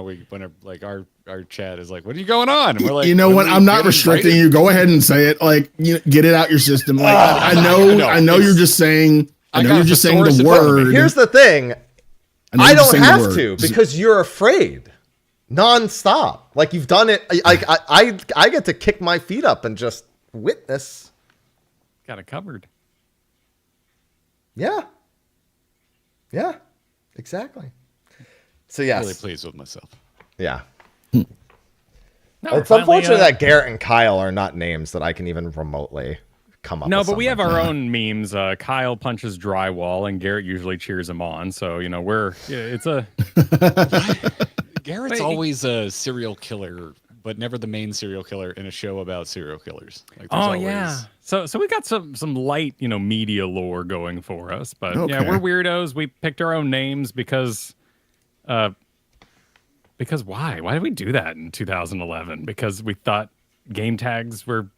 like our chat is like, what are you going on? And we're like, you know what? I'm not restricting you. Go ahead and say it. Like, get it out your system. Like, I know you're just saying. I know you're just saying the word. Here's the thing. I don't have to because you're afraid nonstop. Like you've done it. I get to kick my feet up and just witness. Got it covered. Yeah, exactly. So yes, really pleased with myself. Yeah. It's unfortunate that Garrett and Kyle are not names that I can even remotely come up with. No, but we have our own memes. Kyle punches drywall, and Garrett usually cheers him on. So it's a. Garrett's always a serial killer, but never the main serial killer in a show about serial killers. Like, yeah. So we got some light, media lore going for us, but yeah, we're weirdos. We picked our own names because why? Why did we do that in 2011? Because we thought game tags were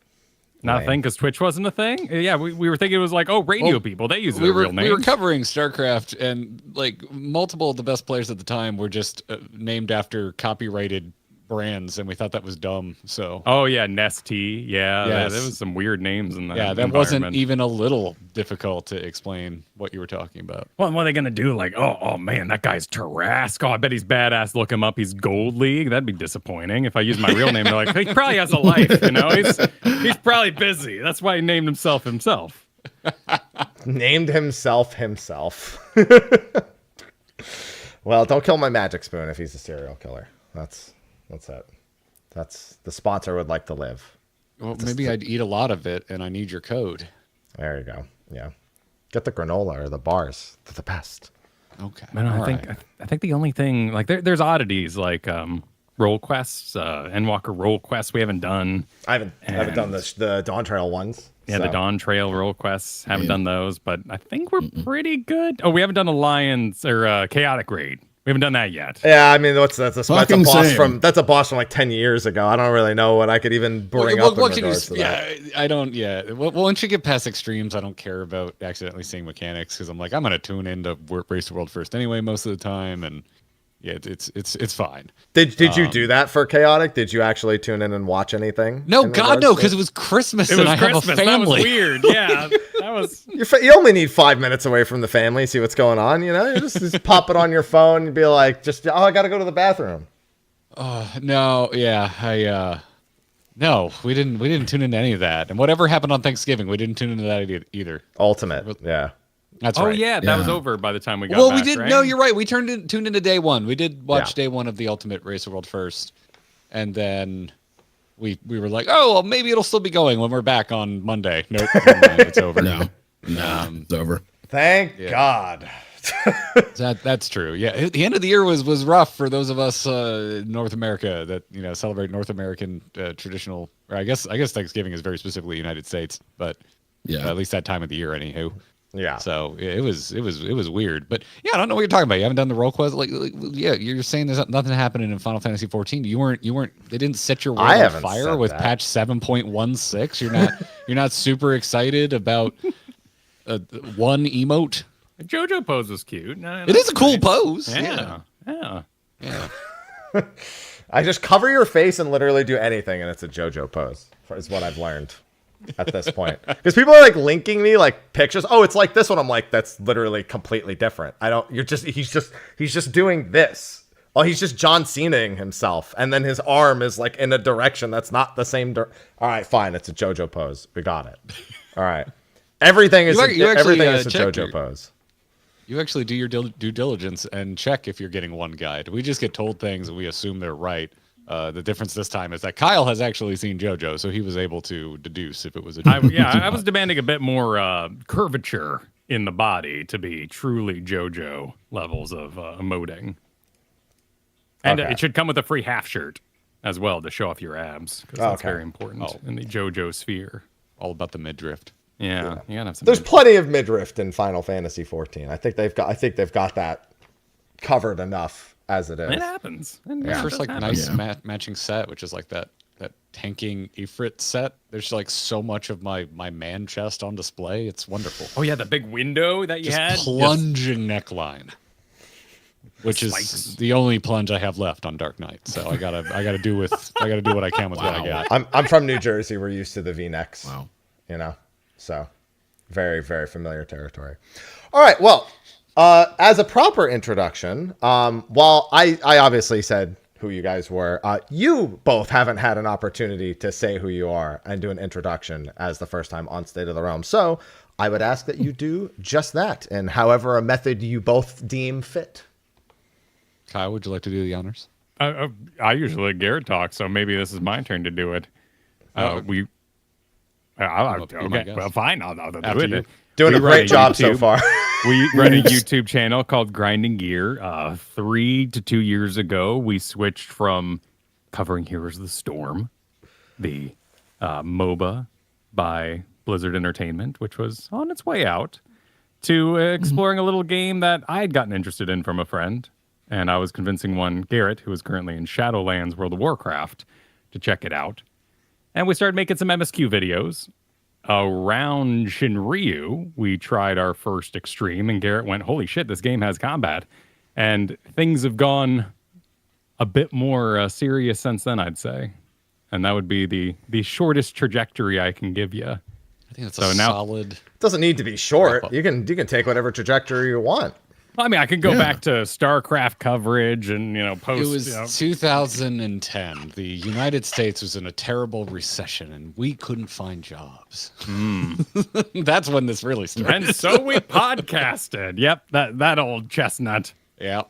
not a thing because Twitch wasn't a thing. Yeah, we were thinking it was like, radio people, they use their real names. We were covering StarCraft, and like multiple of the best players at the time were just named after copyrighted brands, and we thought that was dumb. So Nesty, there was some weird names in that. Yeah, that wasn't even a little difficult to explain what you were talking about. Well, what are they gonna do? Like, oh man, that guy's Tarrasque. Oh, I bet he's badass. Look him up. He's Gold League. That'd be disappointing if I use my real name. They're like, he probably has a life. He's probably busy. That's why he named himself. Named himself. Well, don't kill my Magic Spoon if he's a serial killer. That's it. That's the sponsor would like to live. Well, maybe I'd eat a lot of it, and I need your code. There you go. Yeah, get the granola or the bars. They're the best. Okay. Man, I think the only thing like there's oddities like role quests, Endwalker role quests we haven't done. I haven't done the Dawntrail ones. Yeah, the Dawntrail role quests haven't done those, but I think we're pretty good. Oh, we haven't done Alliance or Chaotic Raid. We haven't done that yet. Yeah, I mean, that's a boss from like 10 years ago. I don't really know what I could even bring up in regards to that. I don't. Yeah, well, once you get past extremes, I don't care about accidentally seeing mechanics because I'm like, I'm gonna tune into Race the World first anyway most of the time, and yeah, it's fine. Did you do that for Chaotic? Did you actually tune in and watch anything? No, God, no, because it was Christmas and I have a family. That was weird. Yeah, that was. You only need 5 minutes away from the family, see what's going on. You just pop it on your phone and be like, I got to go to the bathroom. No, yeah, no, we didn't tune into any of that. And whatever happened on Thanksgiving, we didn't tune into that either. Ultimate, yeah. That's right. Oh yeah, that was over by the time we got back. Well, we did. Right? No, you're right. We tuned into day one. We did watch day one of the Ultimate Race of the World first, and then we were like, oh, well, maybe it'll still be going when we're back on Monday. Nope, never mind, it's over. No, it's over. Thank God. That's true. Yeah, the end of the year was rough for those of us North America that celebrate North American traditional. Or I guess Thanksgiving is very specifically United States, but at least that time of the year, anywho. Yeah. So it was weird, but yeah, I don't know what you're talking about. You haven't done the role quest, you're saying there's nothing happening in Final Fantasy 14. You weren't. They didn't set your world on fire with patch 7.16. You're not super excited about one emote. The JoJo pose was cute. It is a cool pose. Yeah. I just cover your face and literally do anything, and it's a JoJo pose. Is what I've learned at this point, because people are like linking me like pictures. Oh, it's like this one. I'm like, that's literally completely different. He's just doing this. Oh, he's just John Cena-ing himself, and then his arm is like in a direction that's not the same. All right, fine. It's a JoJo pose. We got it. All right. Everything is a JoJo pose. You actually do your due diligence and check if you're getting one guide. We just get told things and we assume they're right. The difference this time is that Kyle has actually seen JoJo, so he was able to deduce if it was a JoJo. I was demanding a bit more curvature in the body to be truly JoJo levels of emoting. And it should come with a free half shirt as well to show off your abs, because that's very important in the JoJo sphere. All about the midriff. Yeah, you gotta have some. There's plenty of midriff in Final Fantasy 14. I think they've got that covered enough as it is. It happens. First, like nice matching set, which is like that tanking Ifrit set. There's like so much of my man chest on display. It's wonderful. Oh yeah, the big window that you had, plunging neckline, which is the only plunge I have left on Dark Knight. So I gotta do what I can with what I got. I'm from New Jersey. We're used to the V-necks. Wow. You know, so very, very familiar territory. All right. Well, as a proper introduction, while I obviously said who you guys were, you both haven't had an opportunity to say who you are and do an introduction as the first time on State of the Realm. So I would ask that you do just that in however a method you both deem fit. Kyle, would you like to do the honors? I usually let Garrett talk, so maybe this is my turn to do it. Okay, well, fine. I'll do it. Doing a great job so far. We run a YouTube channel called Grinding Gear. 3 to 2 years ago, we switched from covering Heroes of the Storm, the MOBA by Blizzard Entertainment, which was on its way out, to exploring a little game that I had gotten interested in from a friend. And I was convincing Garrett, who is currently in Shadowlands World of Warcraft, to check it out. And we started making some MSQ videos. Around Shinryu, we tried our first extreme, and Garrett went, holy shit, this game has combat. And things have gone a bit more serious since then, I'd say. And that would be the shortest trajectory I can give you. I think that's solid. It doesn't need to be short. You can take whatever trajectory you want. I mean, I could go back to StarCraft coverage and, post. It was 2010. The United States was in a terrible recession, and we couldn't find jobs. That's when this really started. And so we podcasted. Yep, that old chestnut. Yep.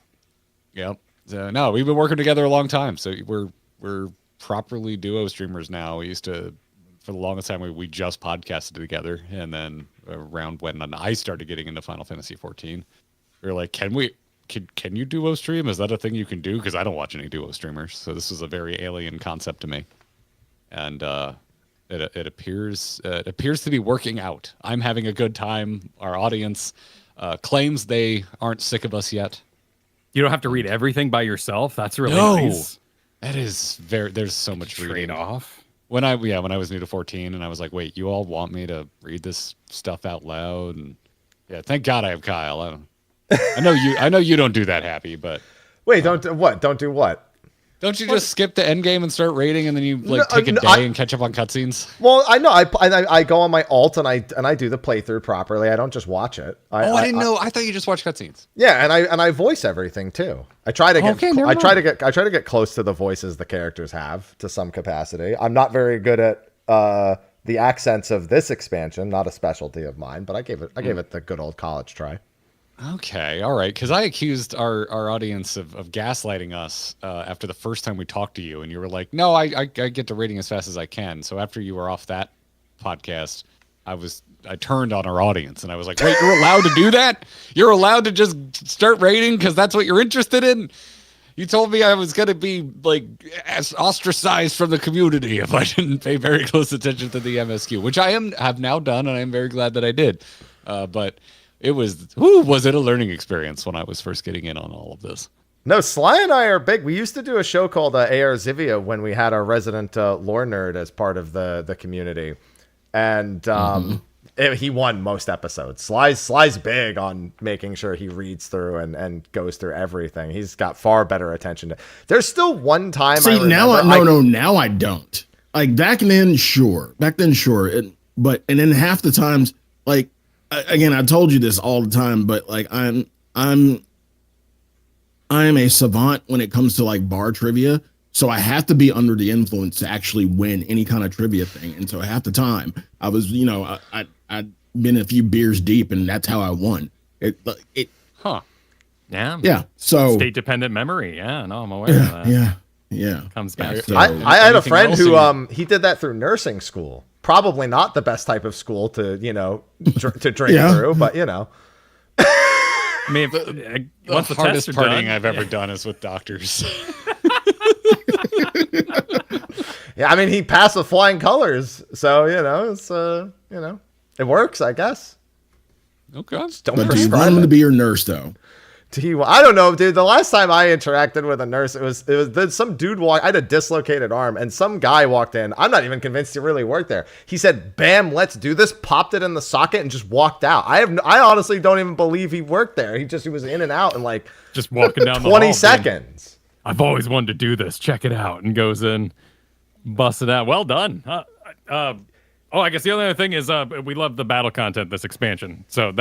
So, no, we've been working together a long time. So we're properly duo streamers now. We used to, for the longest time, we just podcasted together, and then around when I started getting into Final Fantasy 14. We were like, can you duo stream? Is that a thing you can do? Because I don't watch any duo streamers, so this is a very alien concept to me. And it appears to be working out. I'm having a good time. Our audience claims they aren't sick of us yet. You don't have to read everything by yourself. That's really nice. That is there's so much trade off. When I was new to 14, and I was like, wait, you all want me to read this stuff out loud? And yeah, thank God I have Kyle. I know you don't do that, Happy, but wait, don't do what? Don't do what? Don't you just skip the end game and start raiding, and then you take a day and catch up on cutscenes? Well, I know. I go on my alt and I do the playthrough properly. I don't just watch it. I didn't know. I thought you just watched cutscenes. Yeah, and I voice everything too. I try to get close to the voices the characters have to some capacity. I'm not very good at the accents of this expansion, not a specialty of mine, but I gave it the good old college try. Okay, all right. Because I accused our audience of gaslighting us after the first time we talked to you, and you were like, "No, I get to rating as fast as I can." So after you were off that podcast, I turned on our audience, and I was like, "Wait, you're allowed to do that? You're allowed to just start rating because that's what you're interested in?" You told me I was going to be like ostracized from the community if I didn't pay very close attention to the MSQ, which I have now done, and I am very glad that I did. But it was it a learning experience when I was first getting in on all of this. No, Sly and I are big. We used to do a show called AR Zivia when we had our resident lore nerd as part of the community. And he won most episodes. Sly's big on making sure he reads through and goes through everything. He's got far better attention. There's still one time now I don't. Like back then, sure. But then half the times, like, again, I told you this all the time, but like I'm a savant when it comes to like bar trivia, so I have to be under the influence to actually win any kind of trivia thing. And so half the time I was, I'd been a few beers deep, and that's how I won. Huh. Yeah. Yeah. So state dependent memory. Yeah. No, I'm aware of that. Yeah. Comes back. So, I had a friend who he did that through nursing school. Probably not the best type of school to to drink through, but I mean, the hardest partying I've ever done is with doctors. Yeah, I mean, he passed with flying colors, so it's it works, I guess. Okay. But do you want him to be your nurse though? I don't know, dude. The last time I interacted with a nurse, it was some dude I had a dislocated arm, and some guy walked in. I'm not even convinced he really worked there. He said, "Bam, let's do this." Popped it in the socket and just walked out. I honestly don't even believe he worked there. He was in and out in like just walking down 20 seconds. I've always wanted to do this. Check it out, and goes in, busts it out. Well done. I guess the only other thing is we love the battle content this expansion. So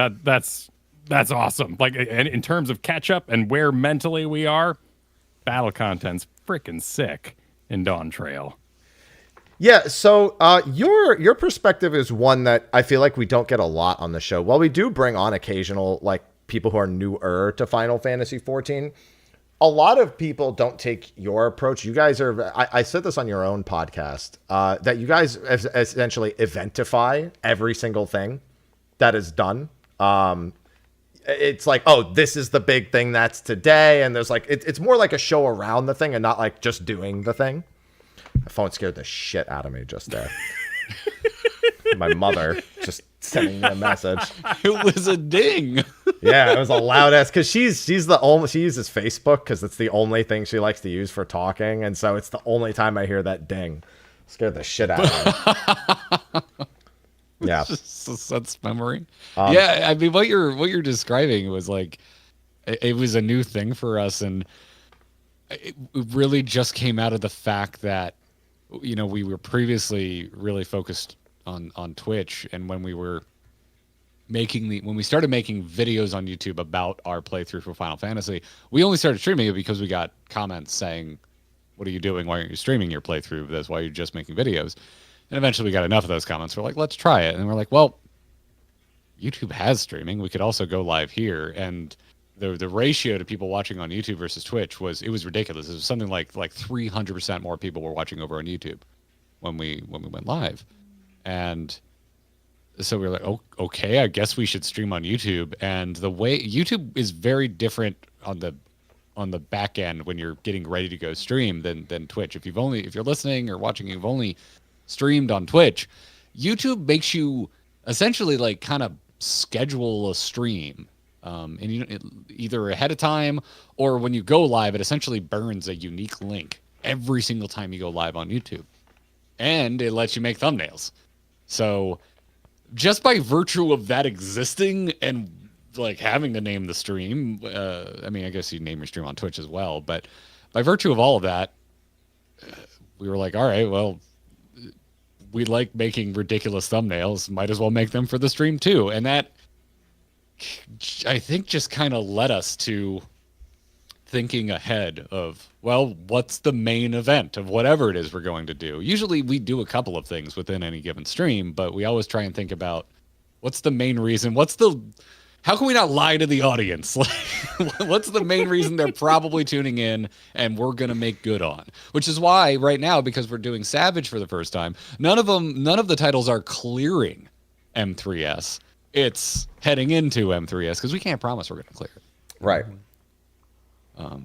that's awesome. Like in terms of catch up and where mentally we are, battle content's freaking sick in Dawntrail. Yeah, so your perspective is one that I feel like we don't get a lot on the show. While we do bring on occasional like people who are newer to Final Fantasy XIV, a lot of people don't take your approach. You guys are, I said this on your own podcast, that you guys essentially eventify every single thing that is done. It's like, oh, this is the big thing that's today. And there's like, it's more like a show around the thing and not like just doing the thing. My phone scared the shit out of me just there. My mother just sending me a message. It was a ding. Yeah, it was a loud ass, because she uses Facebook because it's the only thing she likes to use for talking, and so it's the only time I hear that ding. Scared the shit out of me. Yeah, it's a sense memory. Yeah, I mean, what you're describing was like, it was a new thing for us, and it really just came out of the fact that we were previously really focused on Twitch, and when we were when we started making videos on YouTube about our playthrough for Final Fantasy, we only started streaming it because we got comments saying, "What are you doing? Why aren't you streaming your playthrough? That's why you're just making videos." And eventually we got enough of those comments. We're like, let's try it. And we're like, well, YouTube has streaming. We could also go live here. And the ratio to people watching on YouTube versus Twitch was ridiculous. It was something like 300% more people were watching over on YouTube when we went live. And so we were like, oh, okay, I guess we should stream on YouTube. And the way YouTube is very different on the back end when you're getting ready to go stream than Twitch. If you're listening or watching, you've only streamed on Twitch, YouTube makes you essentially like kind of schedule a stream, and either ahead of time or when you go live, it essentially burns a unique link every single time you go live on YouTube, and it lets you make thumbnails. So just by virtue of that existing and like having to name the stream, I mean, I guess you name your stream on Twitch as well, but by virtue of all of that, we were like, all right, well, we like making ridiculous thumbnails, might as well make them for the stream too. And that, I think, just kind of led us to thinking ahead of, well, what's the main event of whatever it is we're going to do? Usually we do a couple of things within any given stream, but we always try and think about what's the main reason, how can we not lie to the audience? What's the main reason they're probably tuning in and we're going to make good on? Which is why right now, because we're doing Savage for the first time, none of the titles are clearing M3S. It's heading into M3S because we can't promise we're going to clear it. Right.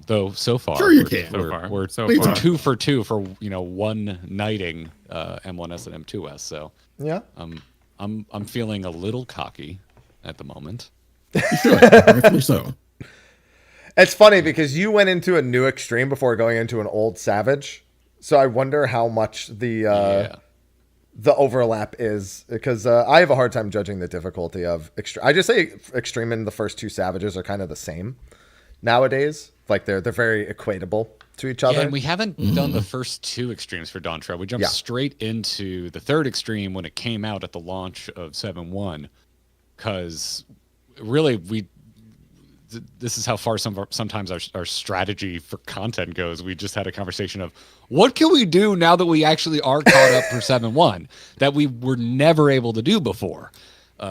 Though so far, sure you can. We're 2 for 2 for one knighting M1S and M2S. So yeah, I'm feeling a little cocky at the moment. Sure, rightfully so. It's funny because you went into a new extreme before going into an old Savage, so I wonder how much the overlap is, because I have a hard time judging the difficulty of extreme. I just say extreme and the first two Savages are kind of the same nowadays. Like they're very equatable to each other. Yeah, and we haven't done the first two extremes for Dawntrail. We jumped straight into the third extreme when it came out at the launch of 7.1, because really this is how far sometimes our strategy for content goes. We just had a conversation of what can we do now that we actually are caught up for 7.1 that we were never able to do before.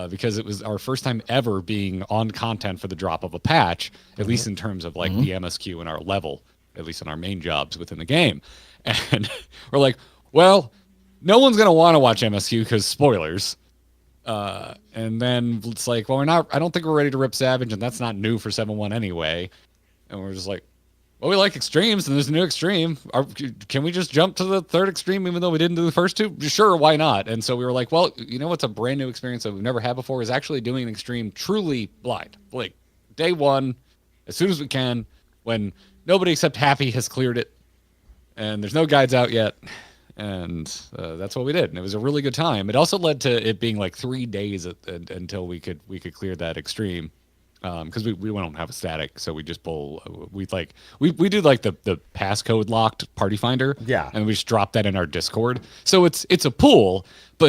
because it was our first time ever being on content for the drop of a patch, at least in terms of like the MSQ and our level, at least in our main jobs within the game. And we're like, well, no one's going to want to watch MSQ because spoilers. And then it's like, well, I don't think we're ready to rip Savage, and that's not new for 7.1 anyway. And we're just like, well, we like extremes, and there's a new extreme. Can we just jump to the third extreme, even though we didn't do the first two? Sure, why not? And so we were like, well, you know what's a brand new experience that we've never had before is actually doing an extreme truly blind. Like, day one, as soon as we can, when nobody except Happy has cleared it, and there's no guides out yet. And that's what we did. And it was a really good time. It also led to it being like 3 days until we could clear that extreme. Because we don't have a static, so we just pull. We do like the passcode locked party finder, and we just drop that in our Discord. So it's a pool, but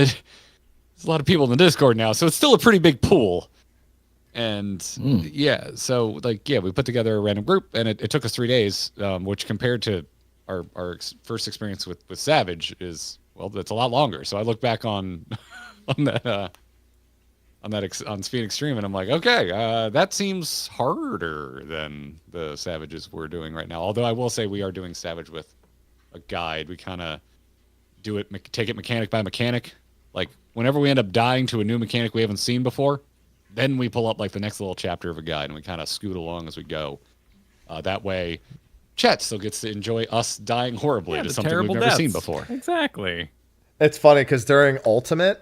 there's a lot of people in the Discord now, so it's still a pretty big pool. And so we put together a random group, and it took us 3 days, which compared to our first experience with Savage is, well, that's a lot longer. So I look back on that. On Speed Extreme, and I'm like, okay, that seems harder than the Savages we're doing right now. Although I will say we are doing Savage with a guide. We kind of do it, take it mechanic by mechanic. Like whenever we end up dying to a new mechanic we haven't seen before, then we pull up like the next little chapter of a guide, and we kind of scoot along as we go. That way, Chet still gets to enjoy us dying horribly to something we've never seen before. Exactly. It's funny because during Ultimate,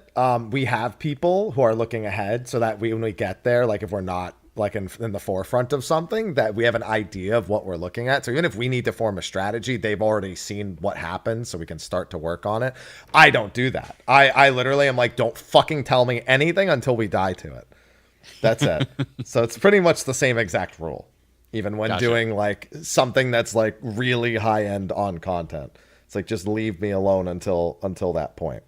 we have people who are looking ahead so that when we get there, like if we're not like in the forefront of something, that we have an idea of what we're looking at. So even if we need to form a strategy, they've already seen what happens so we can start to work on it. I don't do that. I literally am like, don't fucking tell me anything until we die to it. That's it. So it's pretty much the same exact rule, even when doing like something that's like really high end on content. It's like, just leave me alone until that point.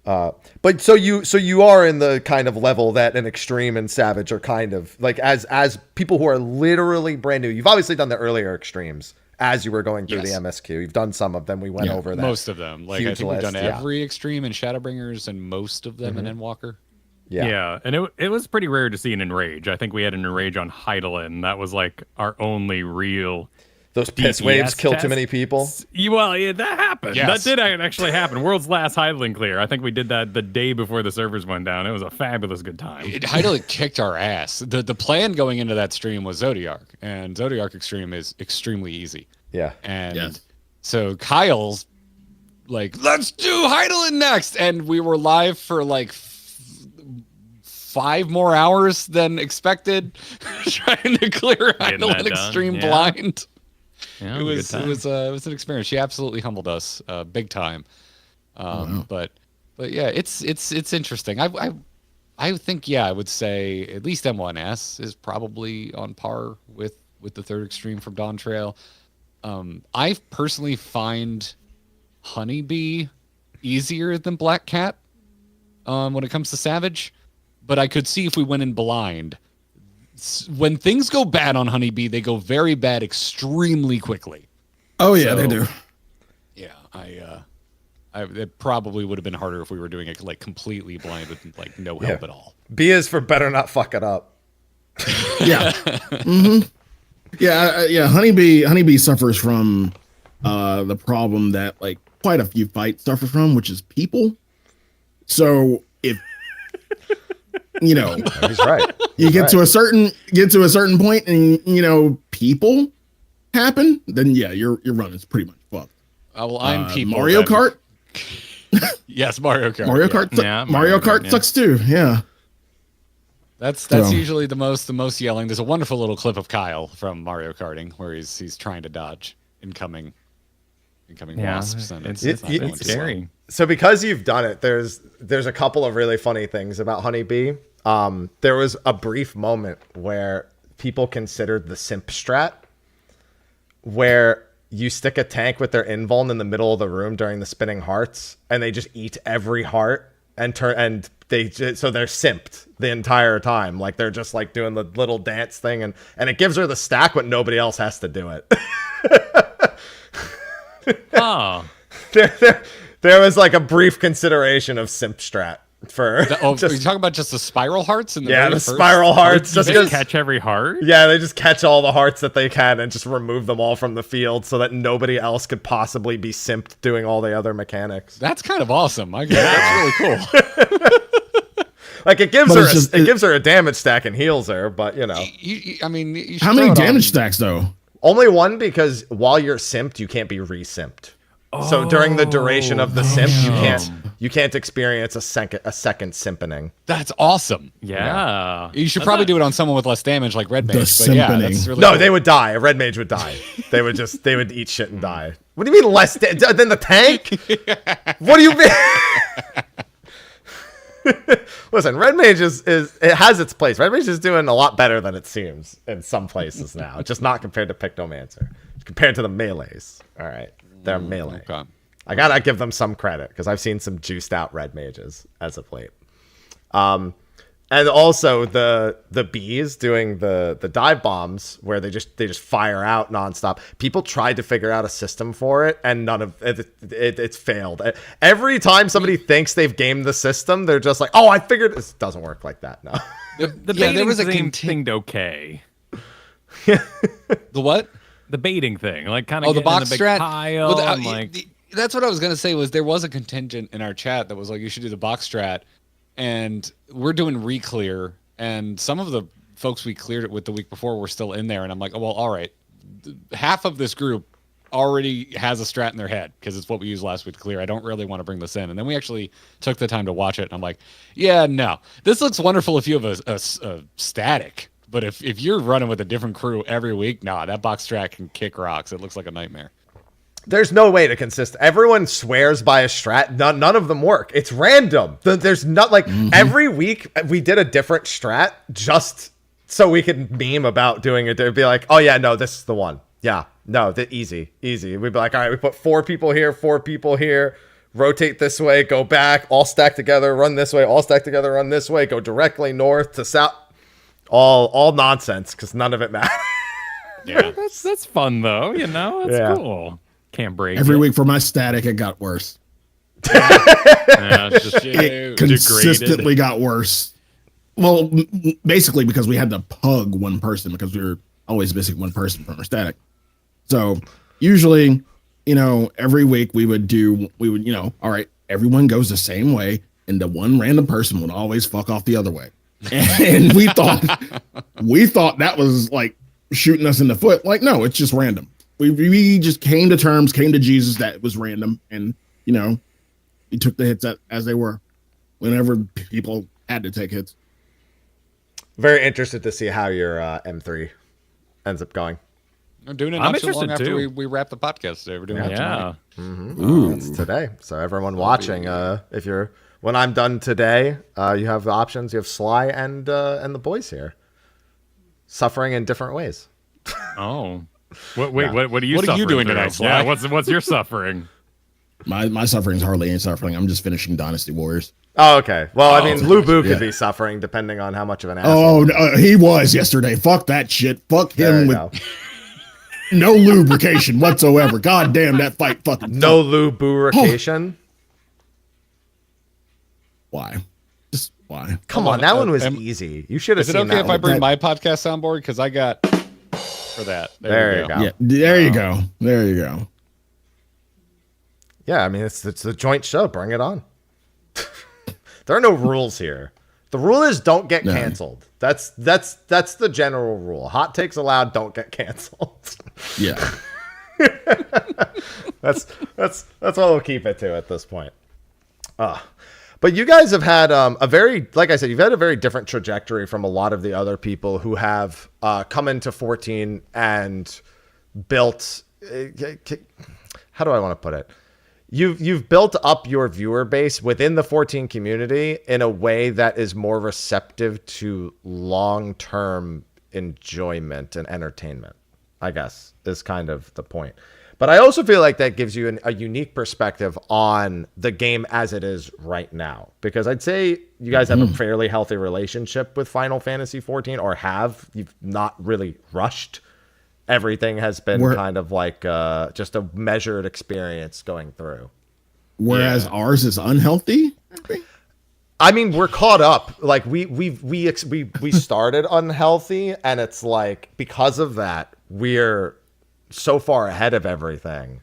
But so you are in the kind of level that an Extreme and Savage are kind of like, as people who are literally brand new. You've obviously done the earlier Extremes as you were going through the MSQ. You've done some of them. We went over that. Most of them. Like I think we've done every Extreme in Shadowbringers and most of them in Endwalker. Yeah, and it was pretty rare to see an Enrage. I think we had an Enrage on Heidelin. That was like our only real... Those piss waves kill too many people. Well, yeah, that happened. Yes. That did actually happen. World's last Heidelin clear. I think we did that the day before the servers went down. It was a fabulous good time. Heidelin kicked our ass. The plan going into that stream was Zodiark, and Zodiark Extreme is extremely easy. Yeah. And so Kyle's like, let's do Heidelin next. And we were live for like 5 more hours than expected, trying to clear Heidelin Extreme blind. Yeah, it was an experience. She absolutely humbled us, big time. But yeah, it's interesting. I think I would say at least M1S is probably on par with the third Extreme from Dawntrail. I personally find Honeybee easier than Black Cat when it comes to Savage, but I could see if we went in blind. When things go bad on Honeybee, they go very bad extremely quickly. Oh yeah, they do. Yeah, it probably would have been harder if we were doing it like completely blind with like no help at all. B is for better not fuck it up. Yeah. Yeah. Honeybee suffers from the problem that like quite a few fights suffer from, which is people. So if he's right. You get to a certain point, and people happen. Then your run is pretty much fucked. Well, I'm people. Mario Kart. Yes, Mario Kart. Mario Kart. Mario Kart sucks too. Yeah. That's usually the most yelling. There's a wonderful little clip of Kyle from Mario Karting where he's trying to dodge incoming wasps. And it's scary. So because you've done it, there's a couple of really funny things about Honeybee. There was a brief moment where people considered the simp strat, where you stick a tank with their invuln in the middle of the room during the spinning hearts, and they just eat every heart so they're simped the entire time. Like they're just like doing the little dance thing, and it gives her the stack, but nobody else has to do it. Oh. There was like a brief consideration of simp strat for. Are you talking about just the spiral hearts? The spiral hearts. Just Just catch every heart. Yeah, they just catch all the hearts that they can and just remove them all from the field so that nobody else could possibly be simped doing all the other mechanics. That's kind of awesome. That's really cool. Like it gives her a damage stack and heals her, but you know. I mean, you how many damage stacks though? Only one, because while you're simped, you can't be re-simped. So during the duration of the simp, you can't experience a second simpening. That's awesome. Yeah. You should probably do it on someone with less damage, like Red Mage. But yeah, that's really no, cool. they would die. A Red Mage would die. They would eat shit and die. What do you mean less than the tank? What do you mean? Listen, Red Mage it has its place. Red Mage is doing a lot better than it seems in some places now. Just not compared to Pictomancer. Compared to the melees. All right. They're melee. Okay. I gotta give them some credit because I've seen some juiced out Red Mages as of late. And also the bees doing the dive bombs where they just fire out nonstop. People tried to figure out a system for it, and none of it's failed. Every time somebody thinks they've gamed the system, they're just like, "Oh, I figured this doesn't work like that." No, the baiting thing okay. The what? The baiting thing, like kind of the box in the big strat. pile. Well, like that's what I was gonna say. Was there was a contingent in our chat that was like, you should do the box strat. And we're doing re-clear, and some of the folks we cleared it with the week before were still in there, and I'm like, oh, well, all right. Half of this group already has a strat in their head because it's what we used last week to clear. I don't really want to bring this in. And then we actually took the time to watch it, and I'm like, yeah, no. This looks wonderful if you have a static, but if you're running with a different crew every week, nah, that box strat can kick rocks. It looks like a nightmare. There's no way to consist. Everyone swears by a strat. None of them work. It's random. There's not like every week we did a different strat just so we could meme about doing it. It'd be like, oh yeah, no, this is the one. Yeah, no, easy. We'd be like, all right, we put 4 people here, rotate this way, go back, all stack together, run this way, all stack together, run this way, go directly north to south. All nonsense because none of it matters. Yeah, that's fun though. You know, that's cool. Can't break every it. week for my static, it got worse. It consistently got worse. Well, basically because we had to pug one person because we were always missing one person from our static. So usually, every week we would, all right, everyone goes the same way, and the one random person would always fuck off the other way. And we thought that was like shooting us in the foot. Like, no, it's just random. We just came to Jesus that it was random, and we took the hits as they were whenever people had to take hits. Very interested to see how your M3 ends up going. I'm doing it not too long after we wrap the podcast today. We're doing it tonight. It's today. So everyone watching, when I'm done today, you have the options. You have Sly and the boys here, suffering in different ways. Oh. What are you doing tonight, Sly? Yeah, what's your suffering? My suffering's hardly any suffering. I'm just finishing Dynasty Warriors. Oh, okay. Well, Lu Bu could be suffering depending on how much of an asshole. Oh, he was yesterday. Fuck that shit. Fuck him with no lubrication whatsoever. God damn, that fight fucking no lubrication. Why? Just why? Come on, that one was easy. You should have seen that. Is it okay if I bring that. my podcast soundboard? Because I got for that. There you go. Yeah, there you go. There you go. Yeah, I mean it's a joint show. Bring it on. There are no rules here. The rule is don't get canceled. That's the general rule. Hot takes allowed. Don't get canceled. Yeah. That's what we'll keep it to at this point. But you guys have had like I said, you've had a very different trajectory from a lot of the other people who have come into 14 and built. How do I want to put it? You've built up your viewer base within the 14 community in a way that is more receptive to long-term enjoyment and entertainment, I guess, is kind of the point. But I also feel like that gives you a unique perspective on the game as it is right now. Because I'd say you guys have a fairly healthy relationship with Final Fantasy 14, or have. You've not really rushed. Everything has been kind of like just a measured experience going through. Whereas ours is unhealthy? I mean, we're caught up. Like we started unhealthy, and it's like because of that, we're so far ahead of everything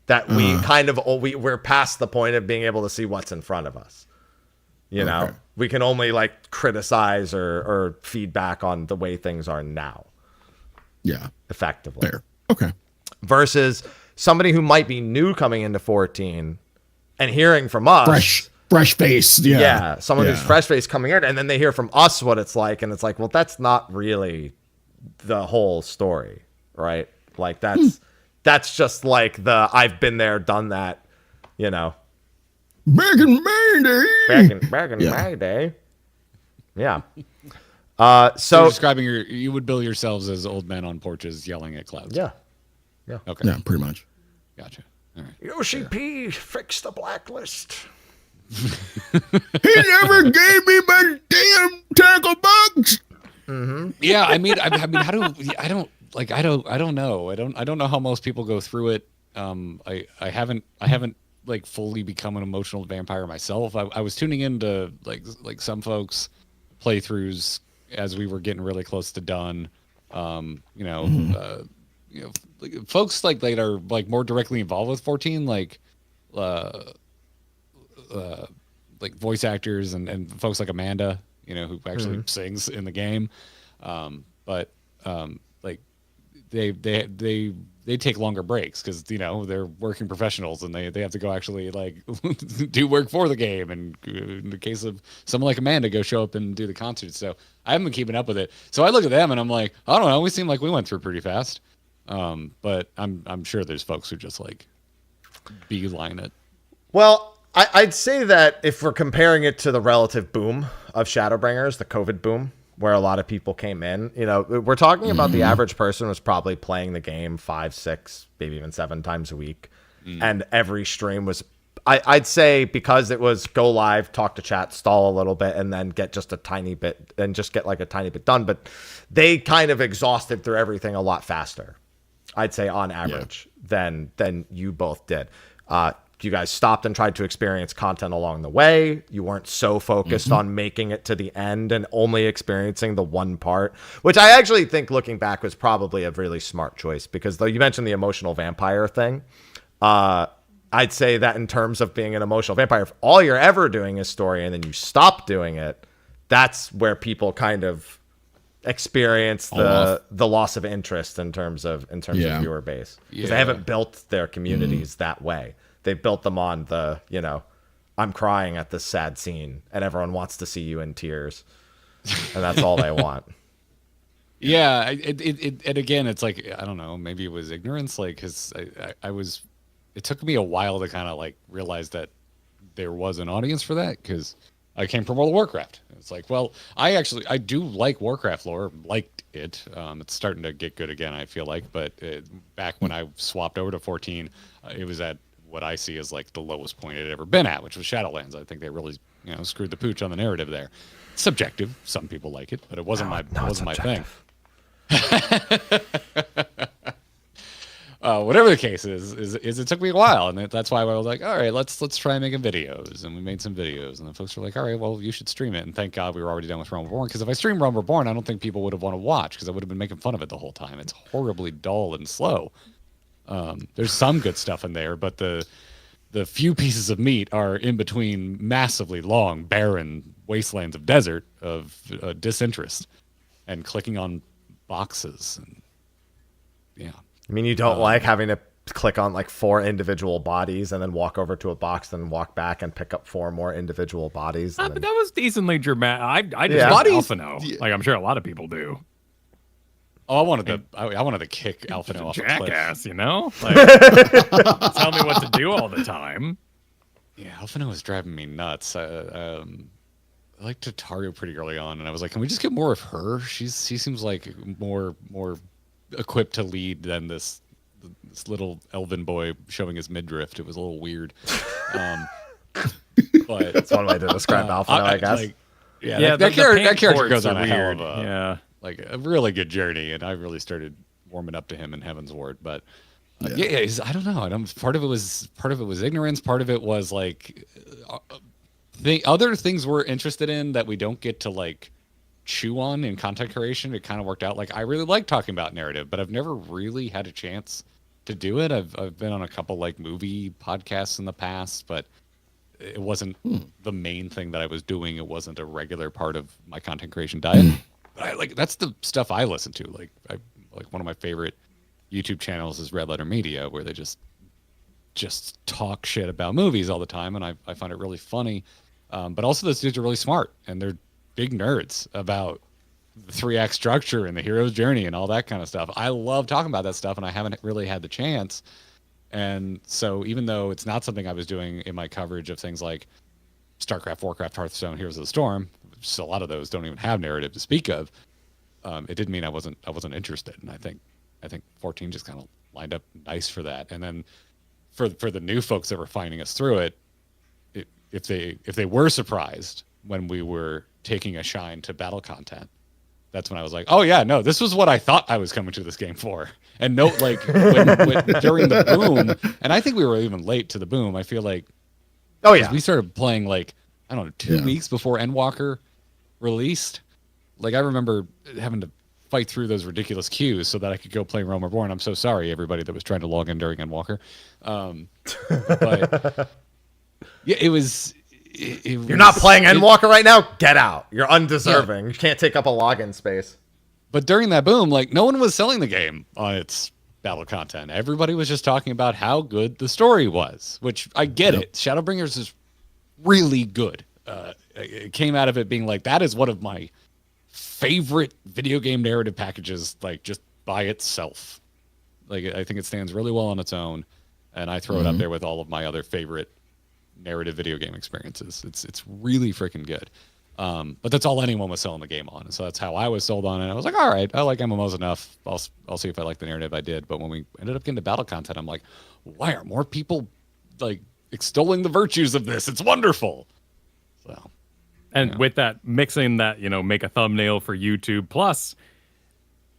that we kind of we're past the point of being able to see what's in front of us. You know, we can only like criticize or feedback on the way things are now. Yeah, effectively. Fair. Okay. Versus somebody who might be new coming into 14 and hearing from us. Fresh face. Yeah. Yeah. Someone who's fresh face coming in, and then they hear from us what it's like, and it's like, well, that's not really the whole story, right? Like that's just like the I've been there, done that, you know. Back in my day. Back in my day. Yeah. So So you're describing you would bill yourselves as old men on porches yelling at clouds. Yeah. Yeah. Okay. Yeah, pretty much. Gotcha. All right. Yoshi P, fix the blacklist. He never gave me my damn tackle box. Yeah, I mean, I don't know. I don't know how most people go through it. I haven't like fully become an emotional vampire myself. I was tuning into like some folks playthroughs as we were getting really close to done. Like, folks like that are like more directly involved with 14, like voice actors and folks like Amanda, who actually sings in the game. But like they take longer breaks because they're working professionals and they have to go actually like do work for the game. And in the case of someone like Amanda, go show up and do the concerts. So I haven't been keeping up with it. So I look at them and I'm like, I don't know. We seem like we went through pretty fast. But I'm sure there's folks who just like beeline it. Well, I'd say that if we're comparing it to the relative boom of Shadowbringers, the COVID boom, where a lot of people came in, we're talking about the average person was probably playing the game 5, 6, maybe even 7 times a week. And every stream was, I'd say, because it was go live, talk to chat, stall a little bit, and then get just a tiny bit, and just get like a tiny bit done. But they kind of exhausted through everything a lot faster, I'd say, on average, than you both did. You guys stopped and tried to experience content along the way. You weren't so focused on making it to the end and only experiencing the one part, which I actually think, looking back, was probably a really smart choice. Because though you mentioned the emotional vampire thing, I'd say that in terms of being an emotional vampire, if all you're ever doing is story and then you stop doing it, that's where people kind of experience the loss of interest in terms of viewer base, because they haven't built their communities that way. They built them on the, I'm crying at this sad scene and everyone wants to see you in tears, and that's all they want. Yeah. And again, it's like, I don't know, maybe it was ignorance. Like, cause it took me a while to kind of like realize that there was an audience for that. Cause I came from World of Warcraft. It's like, well, I do like Warcraft lore, liked it. It's starting to get good again, I feel like. But back when I swapped over to 14, it was at what I see as like the lowest point it had ever been at, which was Shadowlands. I think they really, screwed the pooch on the narrative there. It's subjective. Some people like it, but it wasn't my thing. Whatever the case is it took me a while, and that's why I was like, all right, let's try making videos, and we made some videos, and the folks were like, all right, well, you should stream it. And thank God we were already done with Realm Reborn, because if I streamed Realm Reborn, I don't think people would have wanted to watch, because I would have been making fun of it the whole time. It's horribly dull and slow. There's some good stuff in there, but the few pieces of meat are in between massively long, barren wastelands of desert of disinterest and clicking on boxes. And yeah. I mean, you don't like having to click on like 4 individual bodies and then walk over to a box, then walk back and pick up 4 more individual bodies. But that was decently dramatic. I just Alphino. Like, I'm sure a lot of people do. Oh, I wanted to kick Alphino off a cliff. Jackass, Like, tell me what to do all the time. Yeah, Alphino was driving me nuts. I liked Tataru pretty early on, and I was like, can we just get more of her? She seems like more equipped to lead than this little elven boy showing his midriff. It was a little weird. But that's one way to describe Alphino, I guess. Like, that character goes on a hell of a like a really good journey, and I really started warming up to him in Heaven's Ward. But I don't know. Part of it was ignorance. Part of it was like other things we're interested in that we don't get to like chew on in content creation, it kind of worked out. Like I really like talking about narrative, but I've never really had a chance to do it. I've been on a couple like movie podcasts in the past, but it wasn't the main thing that I was doing. It wasn't a regular part of my content creation diet. But that's the stuff I listen to. Like one of my favorite YouTube channels is Red Letter Media, where they just talk shit about movies all the time, and I find it really funny. But also those dudes are really smart, and they're big nerds about the 3-act structure and the hero's journey and all that kind of stuff. I love talking about that stuff, and I haven't really had the chance. And so even though it's not something I was doing in my coverage of things like StarCraft, Warcraft, Hearthstone, Heroes of the Storm, just a lot of those don't even have narrative to speak of, it didn't mean I wasn't interested. And I think 14 just kind of lined up nice for that. And then for the new folks that were finding us through it, if they were surprised when we were taking a shine to battle content, that's when I was like, oh yeah, no, this was what I thought I was coming to this game for. And no, like when during the boom, and I think we were even late to the boom. I feel like, oh yeah, we started playing like, I don't know, 2 weeks before Endwalker released. Like I remember having to fight through those ridiculous queues so that I could go play Realm Reborn. I'm so sorry, everybody that was trying to log in during Endwalker. But yeah, it was. You're not playing Endwalker right now? Get out. You're undeserving. Yeah. You can't take up a login space. But during that boom, like no one was selling the game on its battle content. Everybody was just talking about how good the story was, which I get it. Shadowbringers is really good. It came out of it being like, that is one of my favorite video game narrative packages, like just by itself. Like I think it stands really well on its own, and I throw it up there with all of my other favorite narrative video game experiences. It's really freaking good. But that's all anyone was selling the game on, and so that's how I was sold on it. I was like, all right, I like MMOs enough. I'll see if I like the narrative. I did, but when we ended up getting to battle content, I'm like, why aren't more people like extolling the virtues of this? It's wonderful. So, and with that, mixing that, make a thumbnail for YouTube. Plus,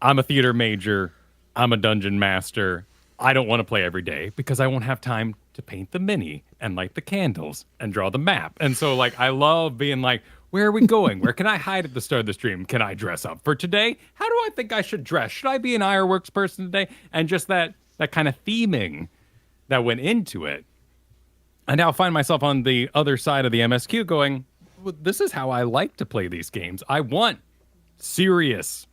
I'm a theater major. I'm a dungeon master. I don't want to play every day because I won't have time to paint the mini and light the candles and draw the map. And so like, I love being like, where are we going? Where can I hide at the start of the stream? Can I dress up for today? How do I think I should dress? Should I be an Ironworks person today? And just that kind of theming that went into it. I now find myself on the other side of the MSQ going, well, this is how I like to play these games. I want serious,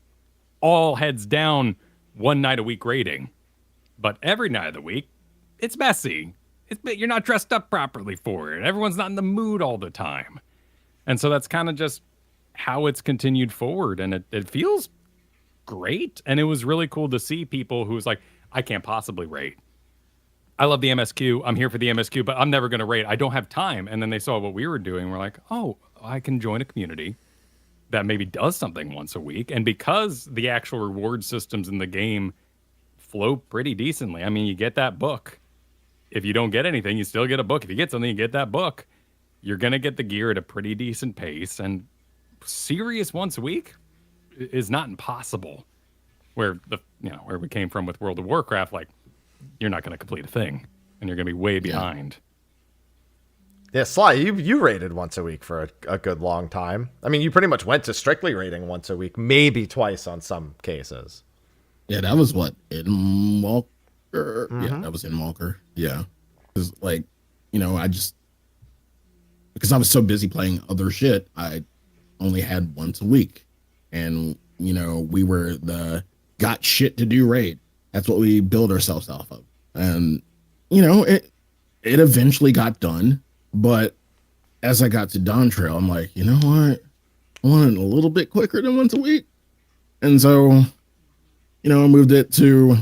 all heads down, 1 night a week raiding. But every night of the week, it's messy. You're not dressed up properly for it. Everyone's not in the mood all the time. And so that's kind of just how it's continued forward. And it feels great. And it was really cool to see people who's like, I can't possibly raid. I love the MSQ. I'm here for the MSQ, but I'm never going to raid. I don't have time. And then they saw what we were doing. We're like, oh, I can join a community that maybe does something once a week. And because the actual reward systems in the game flow pretty decently. I mean, you get that book. If you don't get anything, you still get a book. If you get something, you get that book. You're going to get the gear at a pretty decent pace. And serious once a week is not impossible. Where where we came from with World of Warcraft, like, you're not going to complete a thing. And you're going to be way behind. Yeah, Sly, you raided once a week for a good long time. I mean, you pretty much went to strictly raiding once a week, maybe twice on some cases. Yeah, that was what, in Walker? Yeah, that was in Walker. Yeah. Because, because I was so busy playing other shit, I only had once a week. And, we were the got shit to do raid. That's what we build ourselves off of. And, it eventually got done. But as I got to Dawntrail, I'm like, you know what? I want it a little bit quicker than once a week. And so, I moved it to,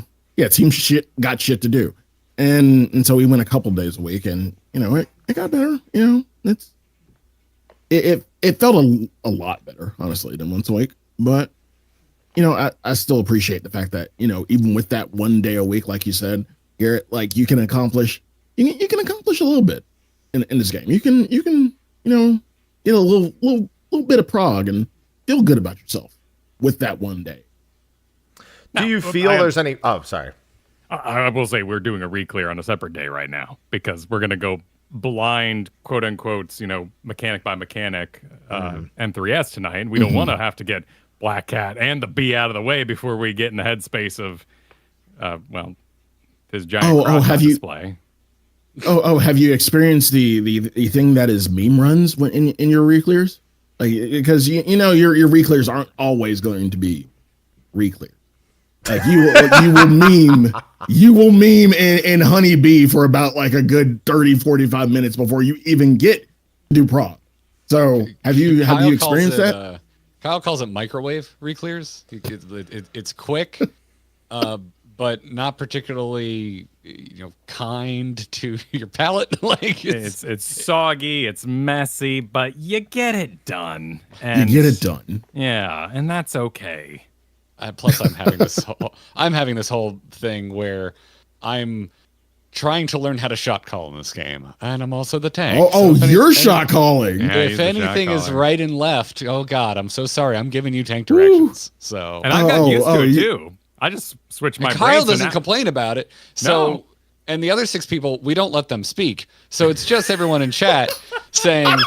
team shit, got shit to do. And so we went a couple days a week, and, it got better. It felt a lot better, honestly, than once a week. But, I still appreciate the fact that, even with that 1 day a week, like you said, Garrett, like you can accomplish a little bit in this game. You can, get a little bit of prog and feel good about yourself with that 1 day. Do you feel there's any... Oh, sorry. I will say we're doing a re-clear on a separate day right now because we're going to go blind, quote unquote, mechanic by mechanic M3S tonight. We don't want to have to get Black Cat and the bee out of the way before we get in the headspace of, his giant crotch display. Have you experienced the thing that is meme runs in your reclears? Like, because you know your reclears aren't always going to be reclear. Like you will meme in Honeybee for about like a good 30-45 minutes before you even get to do prog. So have you experienced that? Kyle calls it microwave reclears. It's quick, but not particularly kind to your palate. Like it's soggy, it's messy, but you get it done. Yeah, and that's okay. Plus, I'm having this whole thing where I'm trying to learn how to shot call in this game, and I'm also the tank. You're shot calling. Yeah, if anything is right and left, oh god, I'm so sorry. I'm giving you tank directions. So, and I got used to it too. I just switched my. Kyle doesn't complain about it. So, no. And the other 6 people, we don't let them speak. So it's just everyone in chat saying.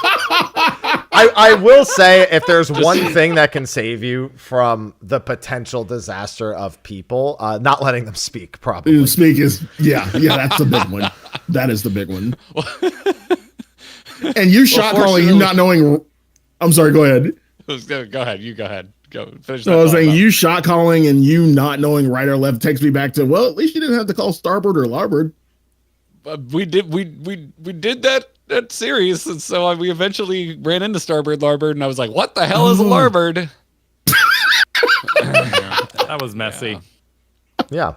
I will say, if there's one thing that can save you from the potential disaster of people, not letting them speak, probably. Speak is, that's the big one. That is the big one. And you shot calling, you not knowing. I'm sorry, go ahead. Go ahead. You go ahead. Go finish. So I was saying, you shot calling and you not knowing right or left takes me back to, well, at least you didn't have to call starboard or larboard. We did that series, and so we eventually ran into starboard larboard, and I was like, "What the hell is a larboard?" That was messy. Yeah.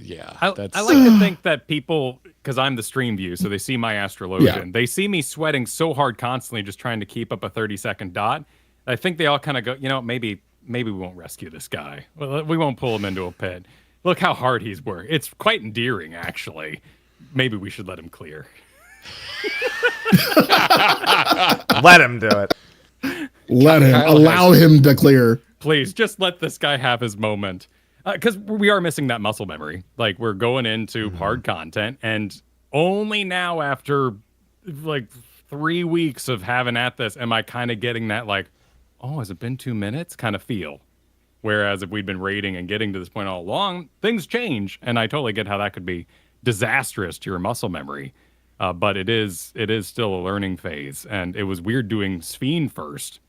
Yeah. I like to think that people, because I'm the stream view, so they see my Astrologian. They see me sweating so hard constantly, just trying to keep up a 30-second dot. I think they all kind of go, maybe we won't rescue this guy. Well, we won't pull him into a pit. Look how hard he's worked. It's quite endearing, actually. Maybe we should let him clear. Let him do it. Allow him to clear. Please, just let this guy have his moment. Because we are missing that muscle memory. Like, we're going into hard content, and only now after, like, 3 weeks of having at this, am I kind of getting that, like, oh, has it been 2 minutes kind of feel. Whereas if we'd been raiding and getting to this point all along, things change, and I totally get how that could be disastrous to your muscle memory. But it is still a learning phase, and it was weird doing Sphene first,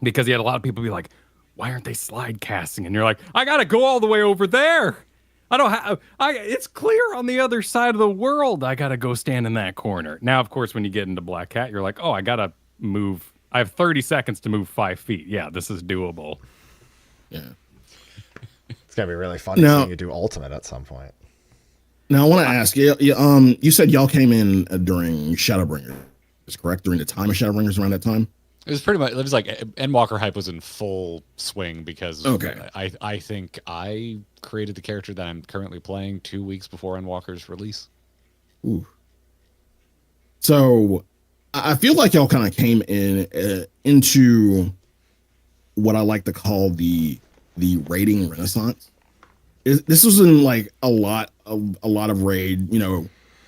because you had a lot of people be like, why aren't they slide casting? And you're like, I gotta go all the way over there. It's clear on the other side of the world. I gotta go stand in that corner. Now, of course, when you get into Black Cat, you're like, oh, I gotta move. I have 30 seconds to move 5 feet. Yeah, this is doable. Yeah. It's gonna be really fun seeing you do ultimate at some point. Now I want to ask you. You said y'all came in during Shadowbringers, is correct? During the time of Shadowbringers, around that time. It was pretty much. It was like Endwalker hype was in full swing because I think I created the character that I'm currently playing 2 weeks before Endwalker's release. Ooh. So I feel like y'all kind of came into what I like to call the raiding renaissance. This was in like a lot of raid,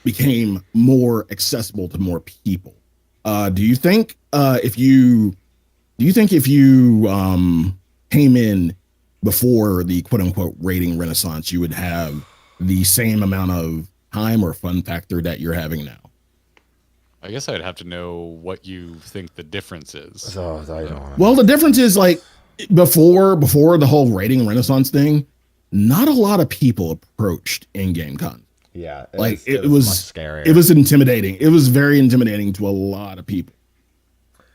became more accessible to more people. Do you think if you came in before the quote unquote raiding renaissance, you would have the same amount of time or fun factor that you're having now? I guess I'd have to know what you think the difference is. Well, the difference is like before the whole raiding renaissance thing, not a lot of people approached in-game con. Yeah, it was much scarier. It was intimidating. It was very intimidating to a lot of people.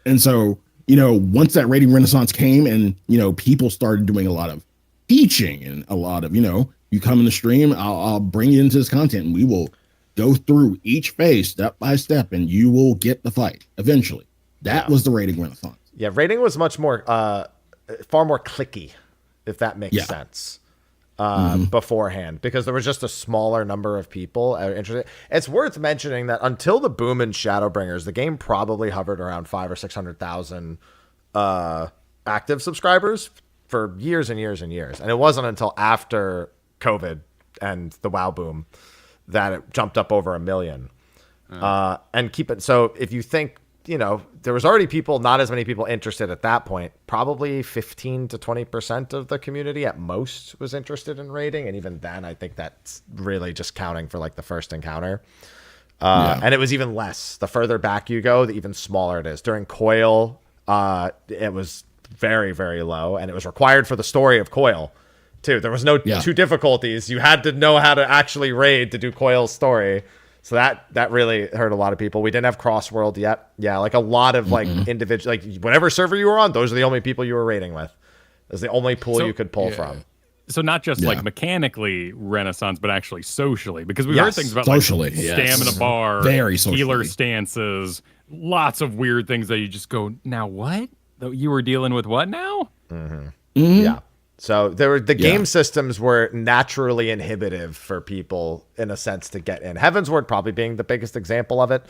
And so, once that raiding renaissance came and, people started doing a lot of teaching and a lot of, you come in the stream, I'll bring you into this content and we will go through each phase step by step and you will get the fight eventually. That was the raiding renaissance. Yeah, raiding was much more, far more clicky, if that makes sense. Beforehand, because there was just a smaller number of people interested. It's worth mentioning that until the boom in Shadowbringers, the game probably hovered around 500,000 or 600,000 active subscribers for years and years and years. And it wasn't until after COVID and the WoW boom that it jumped up over 1 million. And keep it. So if you think, there was already not as many people interested at that point, probably 15 to 20% of the community at most was interested in raiding. And even then, I think that's really just counting for like the first encounter. And it was even less. The further back you go, the even smaller it is. During Coil, it was very, very low, and it was required for the story of Coil too. There was no two difficulties. You had to know how to actually raid to do Coil's story. So that really hurt a lot of people. We didn't have Crossworld yet. Yeah, like a lot of like individual, like whatever server you were on, those are the only people you were raiding with. It was the only pool you could pull from. So not just like mechanically Renaissance, but actually socially, because we heard things about socially, like stamina bar, very healer stances, lots of weird things that you just go, now what? You were dealing with what now? Yeah. So the game systems were naturally inhibitive for people in a sense to get in. Heaven's Word probably being the biggest example of it.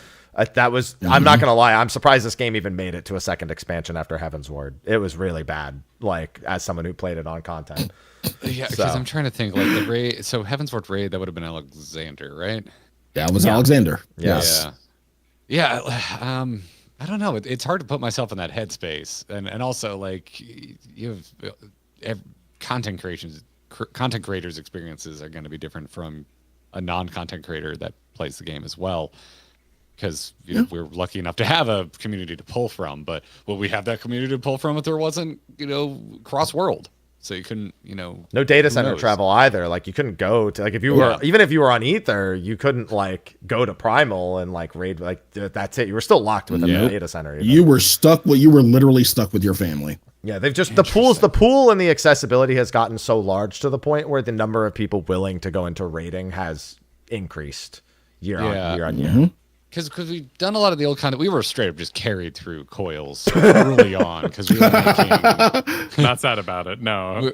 That was, I'm not going to lie, I'm surprised this game even made it to a second expansion after Heaven's Word. It was really bad, like as someone who played it on content. Yeah, because I'm trying to think, like the raid. So Heaven's Word raid, that would have been Alexander, right? That was Alexander. Yes. Yeah. I don't know. It's hard to put myself in that headspace, and also like you have content creators' experiences are going to be different from a non-content creator that plays the game as well. Because we're lucky enough to have a community to pull from, but will we have that community to pull from if there wasn't, cross-world? So you couldn't, no data center travel either. Like you couldn't go to like if you were even if you were on Ether, you couldn't like go to Primal and like raid. Like that's it. You were still locked within the data center. Even. You were stuck. You were literally stuck with your family. Yeah, they've just the pool and the accessibility has gotten so large to the point where the number of people willing to go into raiding has increased year on year. Because we've done a lot of the old content. We were straight up just carried through Coils early on because we were making. Not sad about it. No.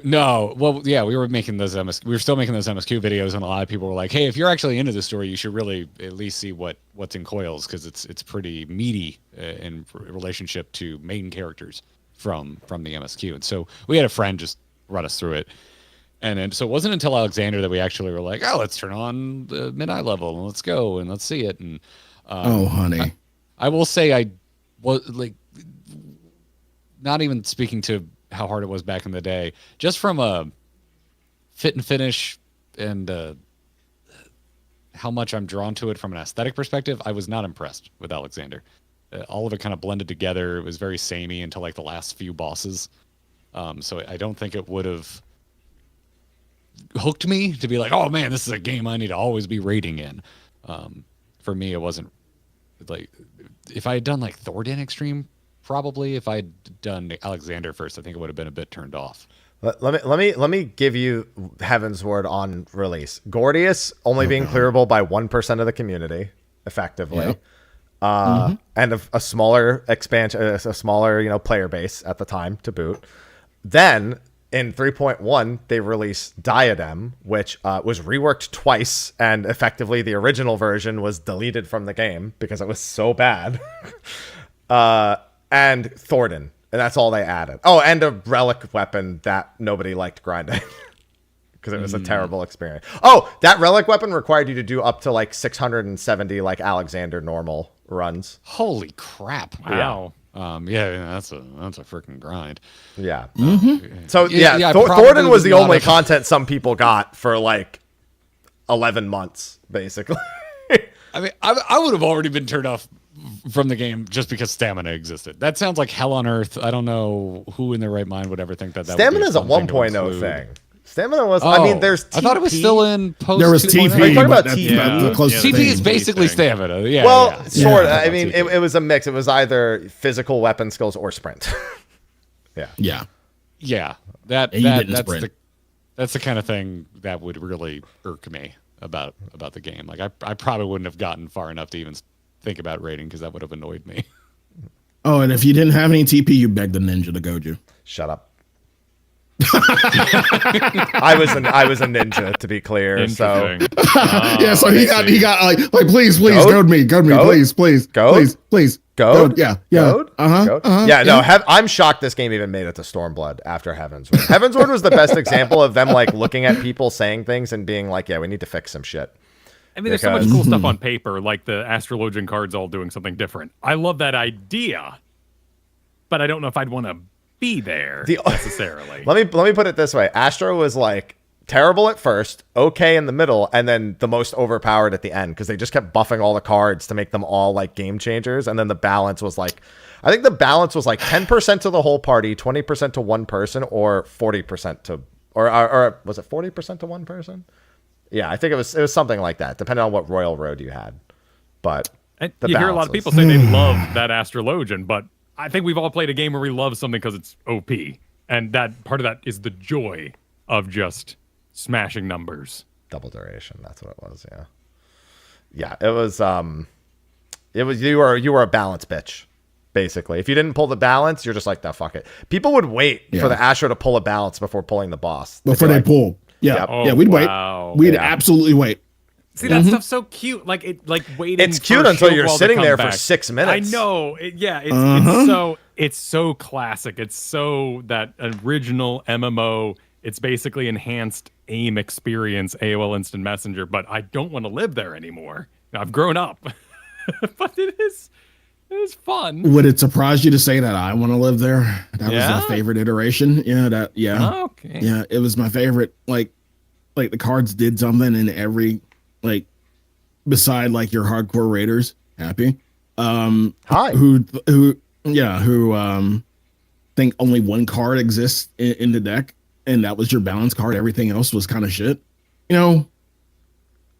Well, yeah, we were making those we were still making those MSQ videos, and a lot of people were like, "Hey, if you're actually into the story, you should really at least see what's in Coils because it's pretty meaty in relationship to main characters from the MSQ." And so we had a friend just run us through it. And then, so it wasn't until Alexander that we actually were like, "Oh, let's turn on the mid-eye level and let's go and let's see it." And honey, I will say I was like, not even speaking to how hard it was back in the day, just from a fit and finish and how much I'm drawn to it from an aesthetic perspective, I was not impressed with Alexander. All of it kind of blended together. It was very samey until like the last few bosses. So I don't think it would have hooked me to be like, oh man, this is a game I need to always be raiding in. For me, it wasn't like if I had done like Thordan Extreme, probably if I'd done Alexander first, I think it would have been a bit turned off. Let me give you Heaven's Word on release. Gordius only being clearable by 1% of the community, effectively, and a smaller expansion, a smaller player base at the time to boot. Then in 3.1, they released Diadem, which was reworked twice, and effectively the original version was deleted from the game because it was so bad. And Thordan, and that's all they added. Oh, and a relic weapon that nobody liked grinding because it was a terrible experience. Oh, that relic weapon required you to do up to like 670 like Alexander normal runs. Holy crap! Wow. That's a freaking grind. Yeah. So Thordan was the only content some people got for like 11 months, basically. I mean, I would have already been turned off from the game just because stamina existed. That sounds like hell on earth. I don't know who in their right mind would ever think that stamina is a 1.0 thing. Stamina was. I mean, there's. TP. I thought it was still in post. There was TP. Are you talking about TP? TP is basically stamina. Yeah. Well, sort of. I mean, it was a mix. It was either physical weapon skills or sprint. Yeah. That's the kind of thing that would really irk me about the game. Like I probably wouldn't have gotten far enough to even think about raiding because that would have annoyed me. Oh, and if you didn't have any TP, you begged the ninja to goad you. Shut up. I was a ninja, to be clear. So so he got like please goad me, please goad. Yeah. Goad? I'm shocked this game even made it to Stormblood after Heaven's Word. Heaven's Word was the best example of them like looking at people saying things and being like, yeah, we need to fix some shit. I mean, there's so much cool stuff on paper, like the Astrologian cards all doing something different. I love that idea, but I don't know if I'd want to be there necessarily. Let me put it this way. Astro was like terrible at first, okay in the middle, and then the most overpowered at the end because they just kept buffing all the cards to make them all like game changers. And then the balance was like, I think the balance was like 10% to the whole party, 20% to one person, or 40% to, or was it 40% to one person? Yeah, I think it was something like that, depending on what Royal Road you had. But you hear a lot of people say they love that Astrologian, but I think we've all played a game where we love something because it's OP, and that part of that is the joy of just smashing numbers. Double duration, that's what it was. Yeah, it was you were a balance bitch, basically. If you didn't pull the balance, you're just like, that fuck it. People would wait for the Astro to pull a balance before pulling the boss. Before they pull. Yeah, Yep. yeah, we'd wait. We'd absolutely wait. See, that stuff's so cute. Like waiting. It's cute until you're sitting there for 6 minutes. I know. It's so classic. It's so that original MMO. It's basically enhanced AIM experience, AOL Instant Messenger. But I don't want to live there anymore. I've grown up, but it is fun. Would it surprise you to say that I want to live there? That was my favorite iteration. Yeah. Okay. Yeah, it was my favorite. Like the cards did something in every, like, beside like your hardcore raiders. Happy. Hi. Who think only one card exists in the deck, and that was your balance card. Everything else was kind of shit. You know,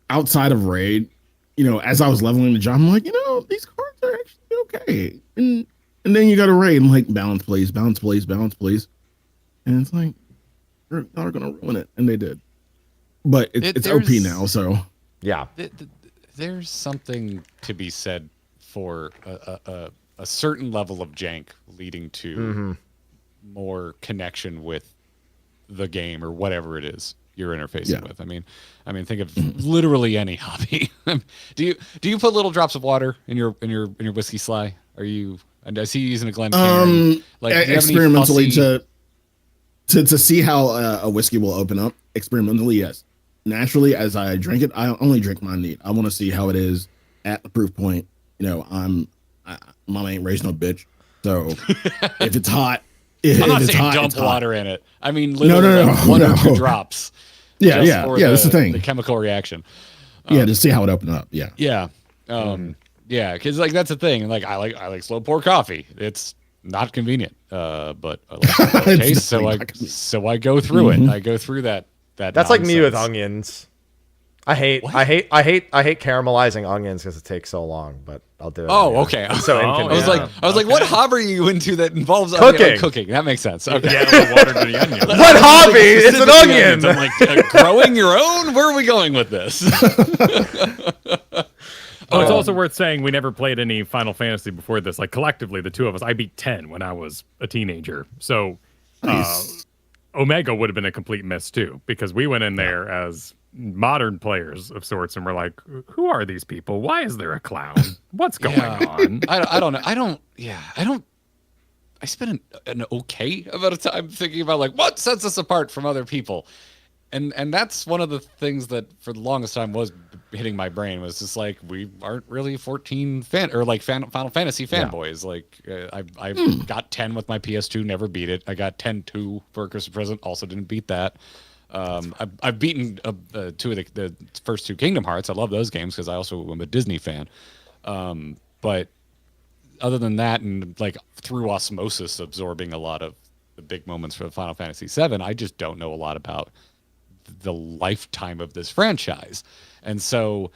outside of raid, you know, as I was leveling the job, I'm like, you know, these cards are actually okay. And then you got to raid, and like, balance please, balance please, balance please. And it's like, they're gonna ruin it, and they did. But it's OP now, so yeah. There's something to be said for a certain level of jank leading to more connection with the game or whatever it is you're interfacing with. I mean, think of literally any hobby. Do you put little drops of water in your whiskey sly? Are you? And I see you using a Glencairn. Like experimentally to see how a whiskey will open up. Experimentally, yes. Naturally, as I drink it, I only drink mine neat. I want to see how it is at the proof point. You know, mama ain't raised no bitch. So if it's hot, I'm not saying dump water in it. I mean, literally one or two drops. Yeah. That's the thing. The chemical reaction. To see how it opened up. Yeah. Yeah. Yeah, because like that's the thing. Like I like slow pour coffee. It's not convenient, but I like the taste. So I go through it. I go through that. That's like me with onions. I hate caramelizing onions because it takes so long, but I'll do it. Oh, okay. So inconvenient. I was like, what hobby are you into that involves cooking? Cooking. That makes sense. Okay. Yeah, water to the onion. What hobby? It's an onion. I'm like, growing your own? Where are we going with this? It's also worth saying we never played any Final Fantasy before this. Like collectively, the two of us, I beat 10 when I was a teenager. So Omega would have been a complete miss too, because we went in there as modern players of sorts, and we're like, who are these people? Why is there a clown? What's going on? I don't know. I spent an okay amount of time thinking about like what sets us apart from other people. And that's one of the things that for the longest time was hitting my brain was just like, we aren't really 14 Final Fantasy fanboys. Like I got 10 with my PS2, never beat it. I got 10-2 for a Christmas present, also didn't beat that. I've beaten two of the first two Kingdom Hearts. I love those games because I also am a Disney fan. But other than that, and like through osmosis absorbing a lot of the big moments for Final Fantasy VII, I just don't know a lot about the lifetime of this franchise. And so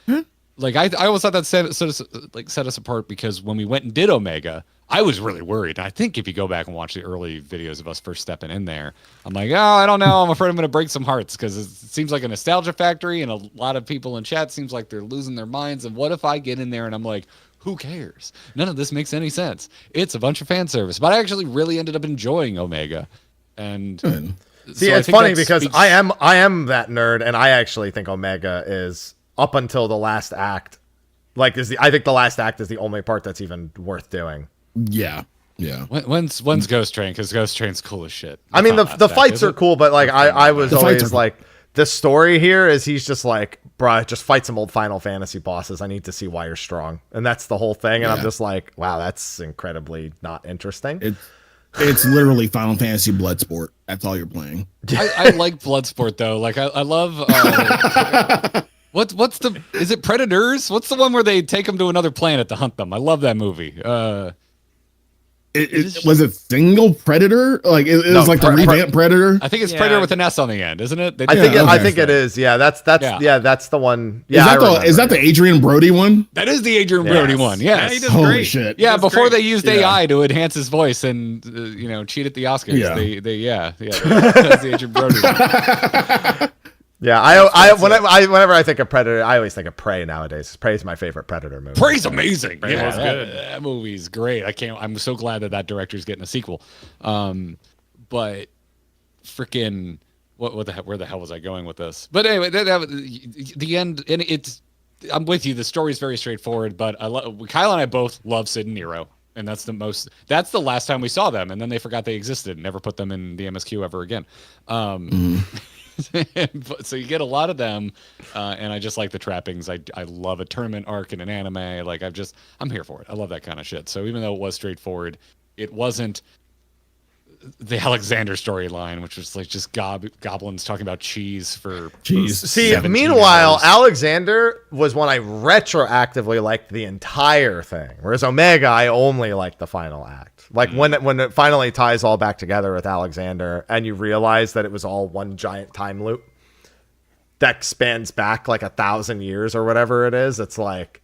like I always thought that set us apart, because when we went and did Omega, I was really worried. I think if you go back and watch the early videos of us first stepping in there, I'm like, oh, I don't know. I'm afraid I'm going to break some hearts, because it seems like a nostalgia factory, and a lot of people in chat seems like they're losing their minds. And what if I get in there and I'm like, who cares? None of this makes any sense. It's a bunch of fan service. But I actually really ended up enjoying Omega. And see, it's funny because I am that nerd, and I actually think Omega is, up until the last act, I think the last act is the only part that's even worth doing. Yeah. When's Ghost Train? Because Ghost Train's cool as shit. I mean, the fights are cool, but like I was always like, the story here is he's just like, bruh, just fight some old Final Fantasy bosses. I need to see why you're strong. And that's the whole thing. And I'm just like, wow, that's incredibly not interesting. It's literally Final Fantasy Bloodsport. That's all you're playing. I like Bloodsport though. Like I love what's the is it Predators? What's the one where they take them to another planet to hunt them? I love that movie. Was it Single Predator? Like it was like the revamped Predator. I think it's Predator with an S on the end, isn't it? I think it is. Yeah, that's the one. Yeah, is that the Adrian Brody one? That is the Adrian Brody one. Yes. he does Holy great. shit. Yeah, before they used AI to enhance his voice and cheat at the Oscars. Yeah. That's the Adrian Brody one. Yeah, whenever I think of Predator, I always think of Prey nowadays. Prey is my favorite Predator movie. Prey's amazing. Prey was good. That movie's great. I'm so glad that director's getting a sequel. But freaking where the hell was I going with this? But anyway, the end, and I'm with you. The story's very straightforward, but Kyle and I both love Sid and Nero. And that's the last time we saw them, and then they forgot they existed and never put them in the MSQ ever again. So you get a lot of them, and I just like the trappings. I love a tournament arc in an anime. Like I'm here for it. I love that kind of shit. So even though it was straightforward, it wasn't the Alexander storyline, which was like just goblins talking about cheese for cheese. See, meanwhile, hours. Alexander was one I retroactively liked the entire thing, whereas Omega I only liked the final act. Like when it finally ties all back together with Alexander, and you realize that it was all one giant time loop that spans back like 1,000 years or whatever it is. It's like,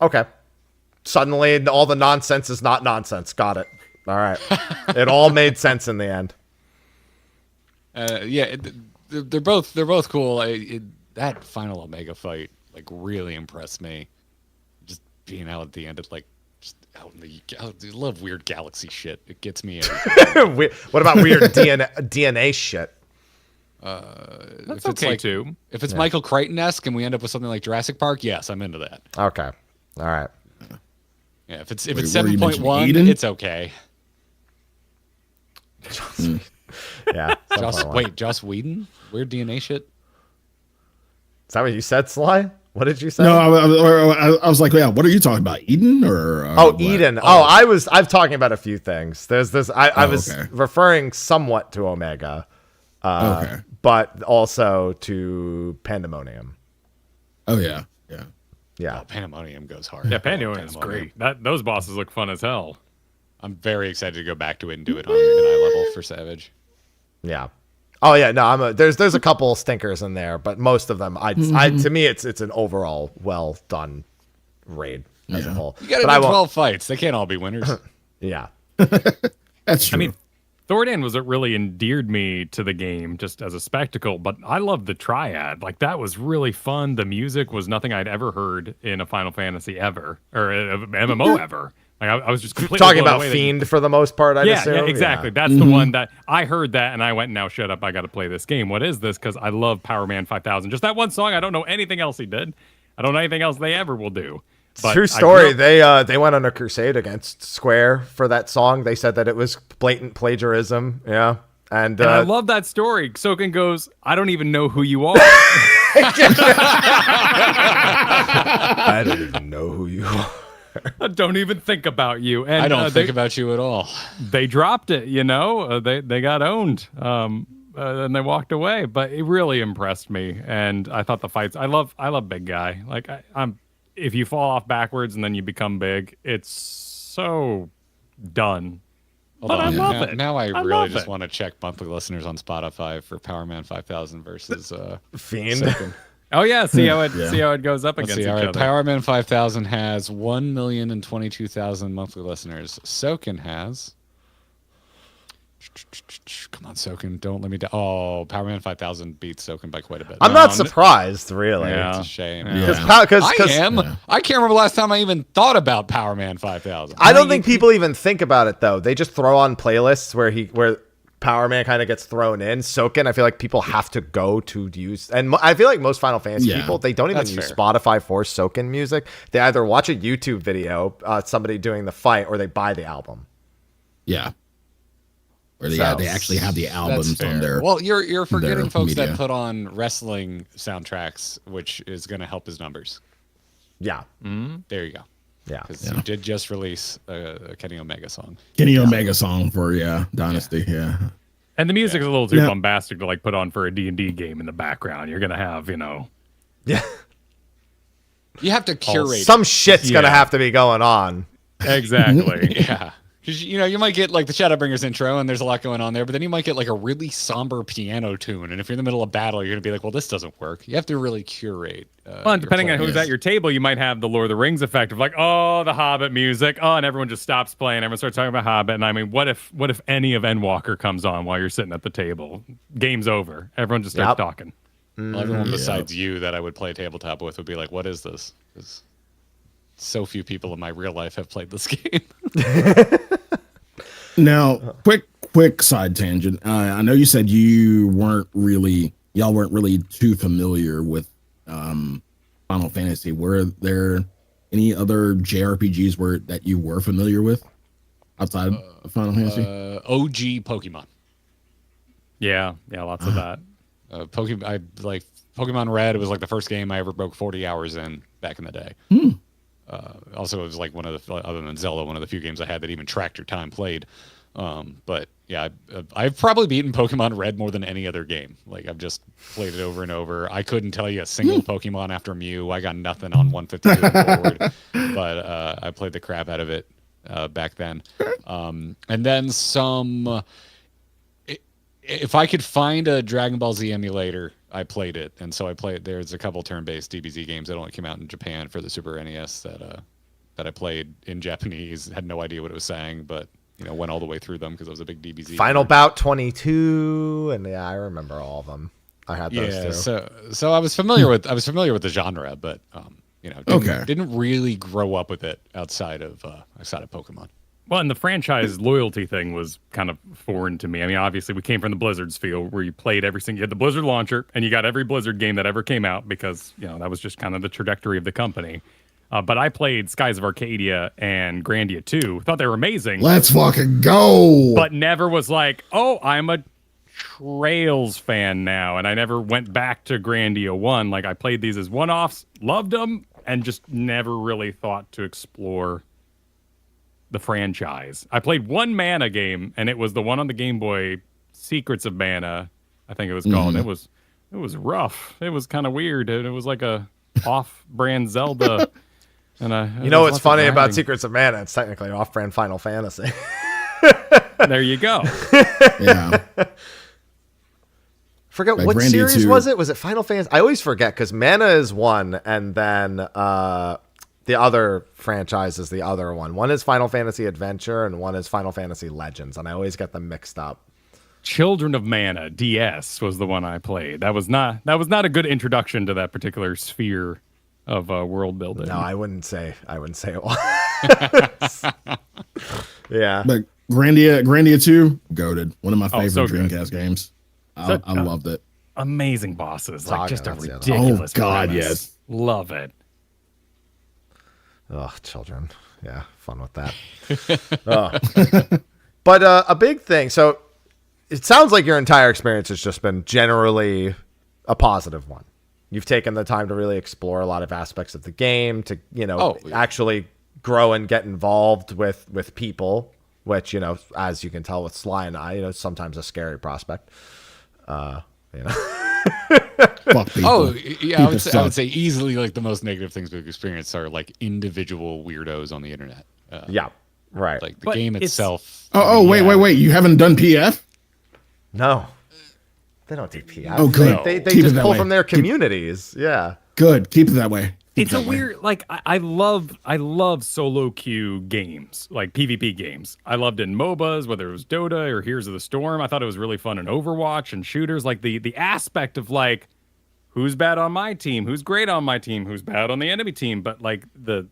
okay, suddenly all the nonsense is not nonsense. Got it. All right. It all made sense in the end. They're both cool. That final Omega fight like really impressed me. Just being out at the end of like just out in I love weird galaxy shit. It gets me. What about weird DNA shit? That's okay too. If it's Michael Crichton-esque and we end up with something like Jurassic Park, yes, I'm into that. Okay. All right. Yeah, if it's 7.1, it's okay. Yeah. Joss Whedon? Weird DNA shit? Is that what you said, Sly? What did you say? No, I was like, yeah, what are you talking about? Eden or Eden. I'm talking about a few things. There's this. I was referring somewhat to Omega, but also to Pandemonium. Oh yeah. Oh, Pandemonium goes hard. Yeah, Pandemonium's great. Those bosses look fun as hell. I'm very excited to go back to it and do it on even eye level for Savage. Yeah. Oh yeah, no, there's a couple stinkers in there, but most of them, to me, it's an overall well done raid as a whole. You got to do 12 fights. They can't all be winners. Yeah, that's true. I mean, Thordan was what really endeared me to the game just as a spectacle, but I love the triad. Like that was really fun. The music was nothing I'd ever heard in a Final Fantasy ever or an MMO ever. Like I was just completely talking about Fiend for the most part. Yeah, exactly. That's the one that I heard that and I went, now shut up. I got to play this game. What is this? Because I love Power Man 5000. Just that one song. I don't know anything else he did. I don't know anything else they ever will do. But true story. They went on a crusade against Square for that song. They said that it was blatant plagiarism. Yeah, and I love that story. Soken goes, I don't even know who you are. I don't even know who you are. I don't even think about you. And I don't think about you at all. They dropped it, they got owned. And they walked away, but it really impressed me. And I thought the fights, I love big guy. Like if you fall off backwards and then you become big, it's so done. But I love it. Now I really just want to check monthly listeners on Spotify for Power Man 5000 versus Fiend. Soken. Oh yeah, see how it goes up against each other. Power Man 5000 has 1,022,000 monthly listeners. Soken has. Come on, Soken, don't let me down. Oh, Power Man 5000 beats Soken by quite a bit. I'm not surprised, really. Yeah. It's a shame. I am. I can't remember last time I even thought about Power Man 5000. I don't think people even think about it though. They just throw on playlists where Power Man kind of gets thrown in. Soken, I feel like people have to go to use, and I feel like most Final Fantasy people, they don't even use Spotify for Soken music. They either watch a YouTube video, somebody doing the fight, or they buy the album. Yeah. Where they actually have the albums on there. Well, you're forgetting folks that put on wrestling soundtracks, which is going to help his numbers. Yeah. There you go. Yeah. Because he did just release a Kenny Omega song. Kenny Omega song for Dynasty. Yeah. And the music's a little too bombastic to like put on for a D&D game in the background. You're gonna have, Yeah. You have to curate. Some shit's gonna have to be going on. Exactly. Yeah. Because, you might get like the Shadowbringers intro and there's a lot going on there, but then you might get like a really somber piano tune. And if you're in the middle of battle, you're going to be like, well, this doesn't work. You have to really curate. Well, depending on who's at your table, you might have the Lord of the Rings effect of like, oh, the Hobbit music. Oh, and everyone just stops playing. Everyone starts talking about Hobbit. And I mean, what if any of Endwalker comes on while you're sitting at the table? Game's over. Everyone just starts talking. Well, everyone besides you that I would play tabletop with would be like, what is this? Because so few people in my real life have played this game. Now, quick side tangent. I know you said y'all weren't really too familiar with Final Fantasy. Were there any other JRPGs that you were familiar with outside of Final Fantasy? OG Pokemon. Yeah, lots of that. Pokemon Red. It was like the first game I ever broke 40 hours in back in the day. Also, it was like one of the, other than Zelda, one of the few games I had that even tracked your time played. But yeah, I've probably beaten Pokemon Red more than any other game. Like, I've just played it over and over. I couldn't tell you a single Pokemon after Mew. I got nothing on 152 and forward, but I played the crap out of it back then. And then some. If I could find a Dragon Ball Z emulator, I played it, and so I played. There's a couple turn-based DBZ games that only came out in Japan for the Super NES that I played in Japanese. Had no idea what it was saying, but went all the way through them because I was a big DBZ. Final Bout 22, and I remember all of them. I had those too. So I was familiar with the genre, but didn't really grow up with it outside of Pokemon. Well, and the franchise loyalty thing was kind of foreign to me. I mean, obviously, we came from the Blizzard sphere where you played you had the Blizzard launcher, and you got every Blizzard game that ever came out because, that was just kind of the trajectory of the company. But I played Skies of Arcadia and Grandia 2. Thought they were amazing. Let's fucking go! But never was like, oh, I'm a Trails fan now. And I never went back to Grandia 1. Like, I played these as one-offs, loved them, and just never really thought to explore the franchise. I played one Mana game, and it was the one on the Game Boy, Secrets of Mana, I think it was called. It was rough. It was kind of weird. It was like a off-brand Zelda. And what's funny about Secrets of Mana? It's technically off-brand Final Fantasy. There you go. Yeah. Forget what Grandia series 2. Was it? Was it Final Fantasy? I always forget because Mana is one, and then the other franchise is the other one. One is Final Fantasy Adventure, and one is Final Fantasy Legends, and I always get them mixed up. Children of Mana DS was the one I played. That was not a good introduction to that particular sphere of world building. No, I wouldn't say it was. Yeah, but Grandia 2, goated. One of my favorite Dreamcast games. I loved it. Amazing bosses, like just a ridiculous. Oh God, premise. yes, love it. Oh, children. Yeah, fun with that. But a big thing. So it sounds like your entire experience has just been generally a positive one. You've taken the time to really explore a lot of aspects of the game, to actually grow and get involved with people, which, as you can tell with Sly and I, sometimes a scary prospect. Fuck people. Oh, yeah, I would say easily like the most negative things we've experienced are like individual weirdos on the internet. Yeah, right. Like the game itself. Wait. You haven't done PF? No. They don't do PF. Oh, good. They just pull from their communities. Yeah. Good. Keep it that way. It's a weird, like, I love solo queue games, like PvP games. I loved in MOBAs, whether it was Dota or Heroes of the Storm. I thought it was really fun in Overwatch and shooters. Like the aspect of like, who's bad on my team, who's great on my team, who's bad on the enemy team. But like the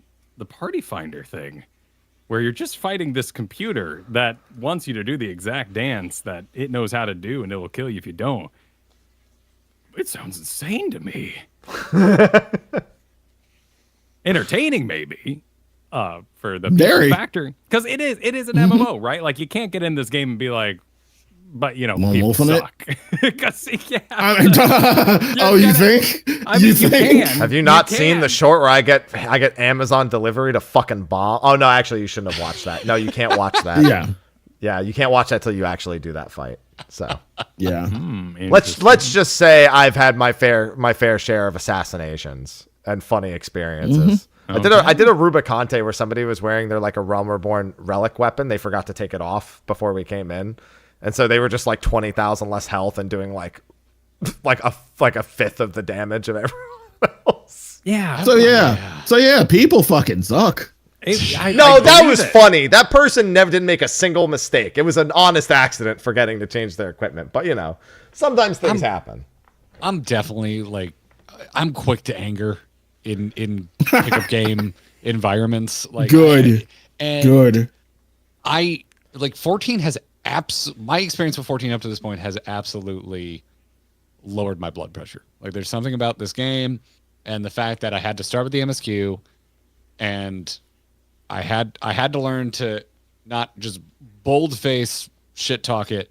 party finder thing, where you're just fighting this computer that wants you to do the exact dance that it knows how to do, and it will kill you if you don't. It sounds insane to me. Entertaining, maybe, for the factor, because it is an MMO, right? Like, you can't get in this game and be like, but you know, Lone people wolf on it? suck. Because yeah. You think? I mean, you can. Have you not seen the short where I get Amazon delivery to fucking bomb? Oh no, actually, you shouldn't have watched that. No, you can't watch that. Yeah, you can't watch that till you actually do that fight. So yeah, let's just say I've had my fair share of assassinations and funny experiences. I did a Rubicante where somebody was wearing their like a Realm Reborn relic weapon. They forgot to take it off before we came in, and so they were just like 20,000 less health and doing like a fifth of the damage of everyone else. Yeah. So yeah, people fucking suck. That was funny. That person didn't make a single mistake. It was an honest accident forgetting to change their equipment. But you know, sometimes things happen. I'm definitely like, I'm quick to anger in pickup game environments. Like good. I like 14 has my experience with 14 up to this point has absolutely lowered my blood pressure. Like there's something about this game and the fact that I had to start with the MSQ and I had to learn to not just bold-face shit talk it,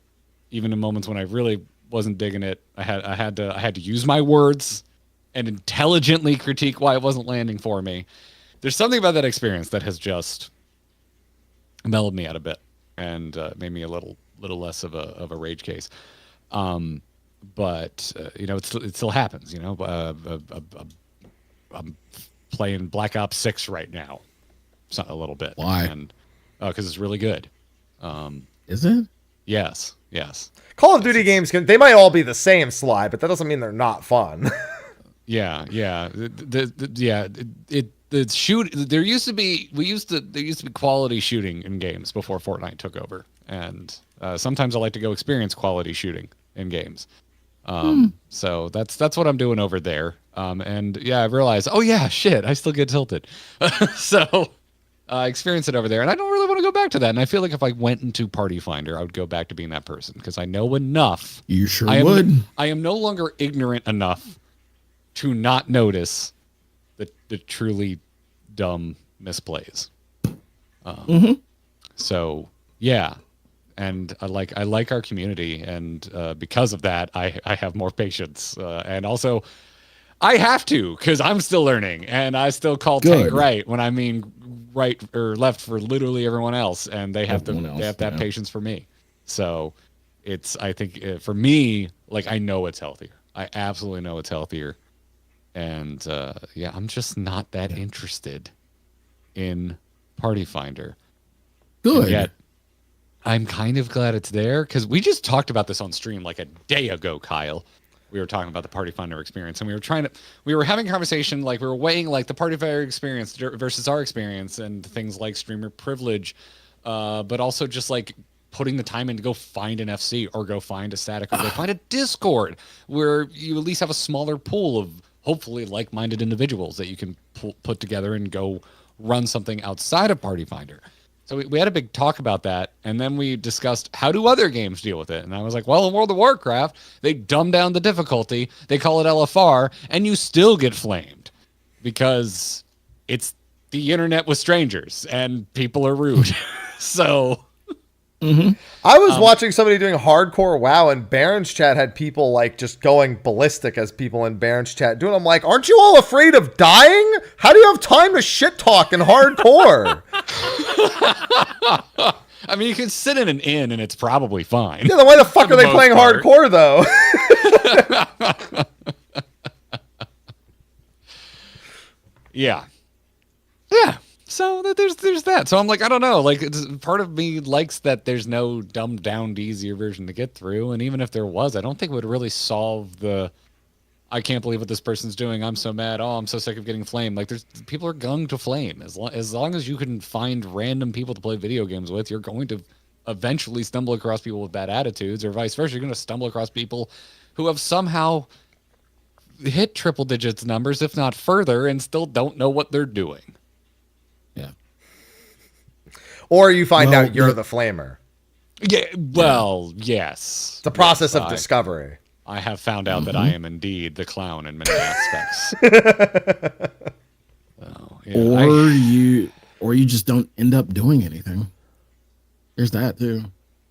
even in moments when I really wasn't digging it. I had to use my words and intelligently critique why it wasn't landing for me. There's something about that experience that has just mellowed me out a bit and made me a little less of a rage case. But you know, it still happens. You know, I'm playing Black Ops 6 right now. A little bit. Why? And because it's really good. Is it? Yes. Call of Duty games they might all be the same, Sly, but that doesn't mean they're not fun. Yeah. The shoot. There used to be quality shooting in games before Fortnite took over, and sometimes I like to go experience quality shooting in games. So that's what I'm doing over there. And yeah, I've realized, oh yeah, shit, I still get tilted. So I experience it over there, and I don't really want to go back to that. And I feel like if I went into Party Finder, I would go back to being that person because I know enough. You sure would. I am no longer ignorant enough to not notice the truly dumb misplays. So yeah, and I like our community, and because of that, I have more patience, and also I have to because I'm still learning, and I still call tank right when I mean right or left for literally everyone else, and they have that patience for me. So I think for me, like I know it's healthier. I absolutely know it's healthier, and I'm just not that interested in Party Finder. Good. And yet, I'm kind of glad it's there because we just talked about this on stream like a day ago, Kyle. We were talking about the Party Finder experience, and we were having a conversation, like we were weighing like the Party Finder experience versus our experience and things like streamer privilege, but also just like putting the time in to go find an FC or go find a static or go find a Discord where you at least have a smaller pool of hopefully like-minded individuals that you can put together and go run something outside of Party Finder. So we had a big talk about that, and then we discussed how do other games deal with it. And I was like, well, in World of Warcraft, they dumb down the difficulty, they call it LFR, and you still get flamed because it's the internet with strangers, and people are rude. So... I was watching somebody doing hardcore WoW, and Baron's chat had people like just going ballistic as people in Baron's chat doing. I'm like, aren't you all afraid of dying? How do you have time to shit talk in hardcore? I mean, you can sit in an inn and it's probably fine. Yeah, then why the fuck are they playing hardcore though? Yeah. So there's that. So I'm like, I don't know. Like, part of me likes that there's no dumbed down, easier version to get through. And even if there was, I don't think it would really solve the, I can't believe what this person's doing. I'm so mad. Oh, I'm so sick of getting flamed. Like, people are gung to flame. As long as you can find random people to play video games with, you're going to eventually stumble across people with bad attitudes, or vice versa. You're going to stumble across people who have somehow hit triple digits numbers, if not further, and still don't know what they're doing. Or you find out you're the flamer. Yeah, well, yes. It's a process of discovery. I have found out that I am indeed the clown in many aspects. Or you just don't end up doing anything. There's that too.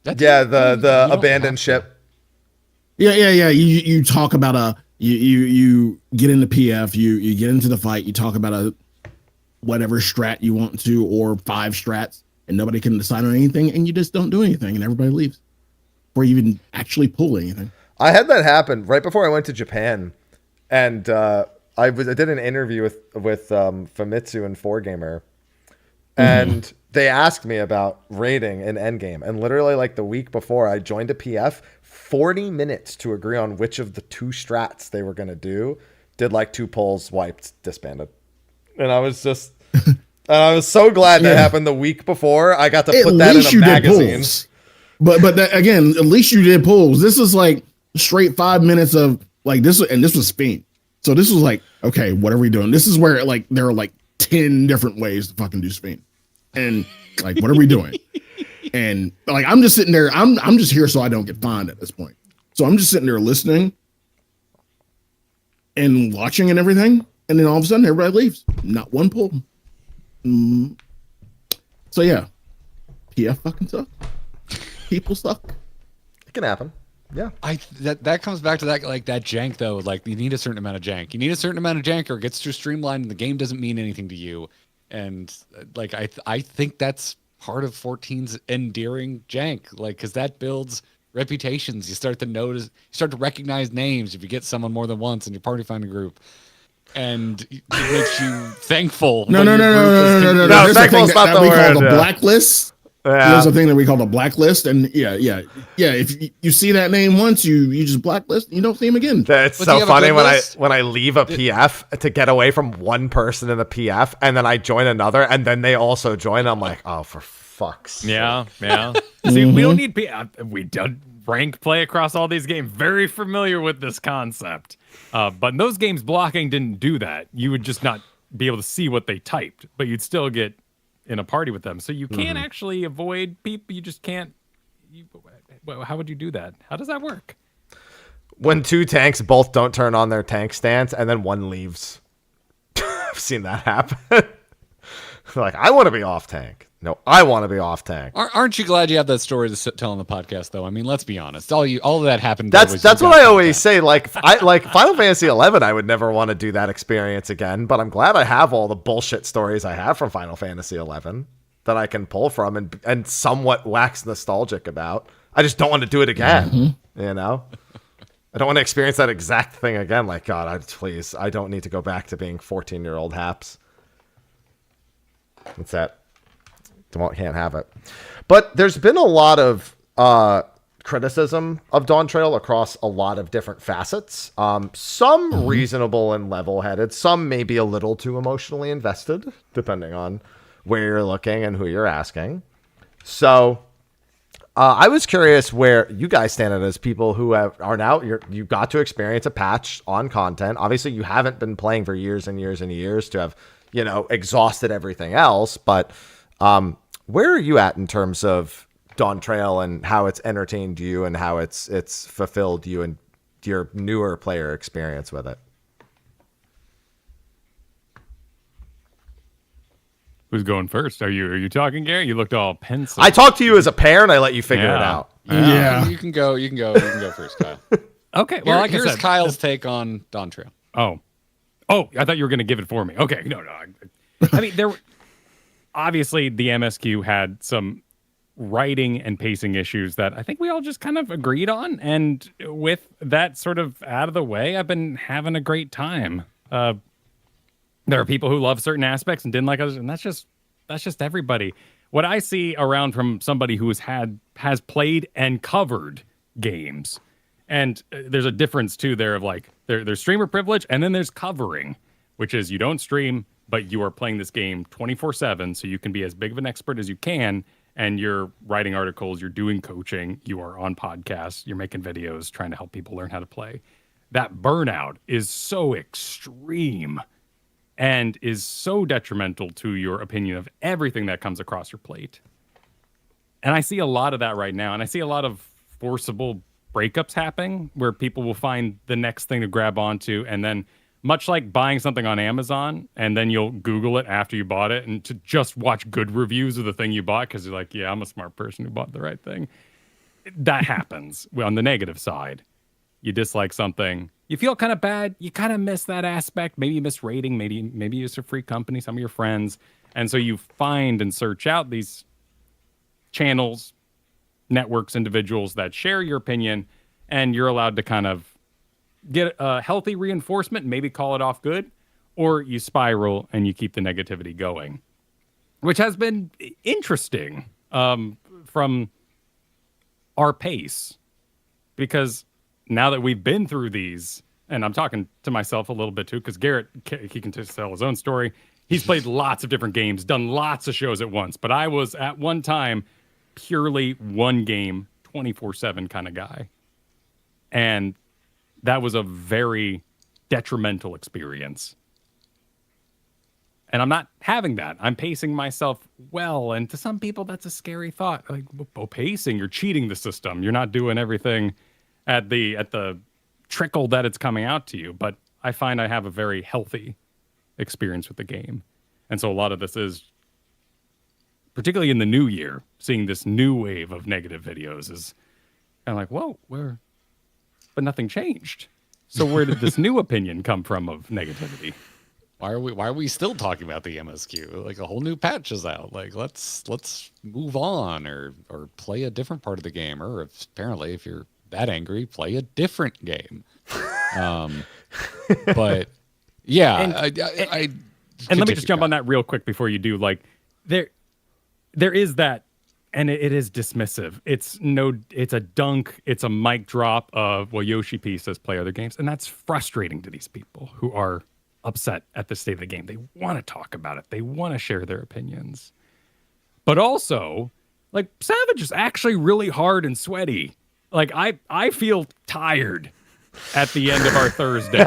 the abandoned ship. Yeah. You talk about you get into PF, you get into the fight, you talk about a whatever strat you want to, or 5 strats, and nobody can decide on anything, and you just don't do anything, and everybody leaves before you even actually pull anything. I had that happen right before I went to Japan, and I did an interview with Famitsu and 4Gamer, and they asked me about raiding in Endgame, and literally like the week before I joined a PF, 40 minutes to agree on which of the 2 strats they were going to do, did like 2 pulls, wiped, disbanded. And I was just, and I was so glad that happened the week before. I got to put that in a magazine. But that, again, at least you did pulls. This is like straight 5 minutes of like this, and this was Fiend. So this was like, okay, what are we doing? This is where like there are like 10 different ways to fucking do Fiend. And like, what are we doing? And like, I'm just sitting there. I'm just here so I don't get fined at this point. So I'm just sitting there listening and watching and everything. And then all of a sudden, everybody leaves. Not one pull. So yeah, PF fucking sucks. People suck. It can happen. Yeah. That comes back to that jank though. Like you need a certain amount of jank. You need a certain amount of jank, or it gets too streamlined, and the game doesn't mean anything to you. And like I think that's part of 14's endearing jank, like because that builds reputations. You start to notice, you start to recognize names if you get someone more than once in your party finder group, and it makes you thankful. No. Thankful's not the word. The blacklist. Yeah. There's a thing that we call the blacklist, and yeah. If you see that name once, you just blacklist. You don't see him again. It's so funny when I leave a PF to get away from one person in the PF, and then I join another, and then they also join. I'm like, oh, for fuck's sake. Yeah. See, we don't need PF. We done rank play across all these games. Very familiar with this concept. But in those games, blocking didn't do that. You would just not be able to see what they typed, but you'd still get in a party with them. So you can't actually avoid people. You just can't. How would you do that? How does that work? When 2 tanks both don't turn on their tank stance and then one leaves. I've seen that happen. Like, I want to be off tank. No, I want to be off tank. Aren't you glad you have that story to tell on the podcast, though? I mean, let's be honest. All of that happened. That's what I always say. Like, Final Fantasy 11. I would never want to do that experience again. But I'm glad I have all the bullshit stories I have from Final Fantasy 11 that I can pull from and somewhat wax nostalgic about. I just don't want to do it again. You know, I don't want to experience that exact thing again. Like, God, please, I don't need to go back to being 14-year-old haps. What's that? Can't have it. But there's been a lot of criticism of Dawntrail across a lot of different facets. Some reasonable and level-headed. Some maybe a little too emotionally invested, depending on where you're looking and who you're asking. So I was curious where you guys stand as people who are now, you got to experience a patch on content. Obviously, you haven't been playing for years and years and years to have, exhausted everything else. But where are you at in terms of Dawntrail and how it's entertained you and how it's fulfilled you and your newer player experience with it? Who's going first? Are you talking, Gary? You looked all pensive. I talked to you as a pair, and I let you figure it out. Yeah. You can go first, Kyle. Okay. Well, here's Kyle's take on Dawntrail. Oh, I thought you were going to give it for me. Okay. No. I mean, obviously the MSQ had some writing and pacing issues that I think we all just kind of agreed on. And with that sort of out of the way, I've been having a great time. There are people who love certain aspects and didn't like others, and that's just everybody. What I see around from somebody who has played and covered games, and there's a difference too there of like there's streamer privilege, and then there's covering, which is you don't stream, but you are playing this game 24/7, so you can be as big of an expert as you can, and you're writing articles, you're doing coaching, you are on podcasts, you're making videos, trying to help people learn how to play. That burnout is so extreme and is so detrimental to your opinion of everything that comes across your plate. And I see a lot of that right now, and I see a lot of forcible breakups happening where people will find the next thing to grab onto, and then much like buying something on Amazon, and then you'll Google it after you bought it and to just watch good reviews of the thing you bought because you're like, yeah, I'm a smart person who bought the right thing. that happens on the negative side. You dislike something, you feel kind of bad, you kind of miss that aspect. Maybe you miss rating, maybe it's a free company, some of your friends. And so you find and search out these channels, networks, individuals that share your opinion, and you're allowed to kind of get a healthy reinforcement, maybe call it off good, or you spiral and you keep the negativity going, which has been interesting from our pace, because now that we've been through these, and I'm talking to myself a little bit too, because Garrett, he can just tell his own story. He's played lots of different games, done lots of shows at once, but I was at one time purely one game, 24/7 kind of guy. And that was a very detrimental experience. And I'm not having that. I'm pacing myself well. And to some people, that's a scary thought. Like, pacing, you're cheating the system. You're not doing everything at the trickle that it's coming out to you. But I find I have a very healthy experience with the game. And so a lot of this is, particularly in the new year, seeing this new wave of negative videos is kind of like, whoa, but nothing changed. So where did this new opinion come from of negativity? Why are we still talking about the MSQ? Like, a whole new patch is out. Like, let's move on or play a different part of the game. Or apparently, if you're that angry, play a different game. But yeah, and let me just jump on that real quick before you do. Like, there is that, and it is dismissive. It's a dunk. It's a mic drop of, well, Yoshi P says play other games, and that's frustrating to these people who are upset at the state of the game. They want to talk about it. They want to share their opinions. But also, like, Savage is actually really hard and sweaty. Like, I feel tired at the end of our Thursday.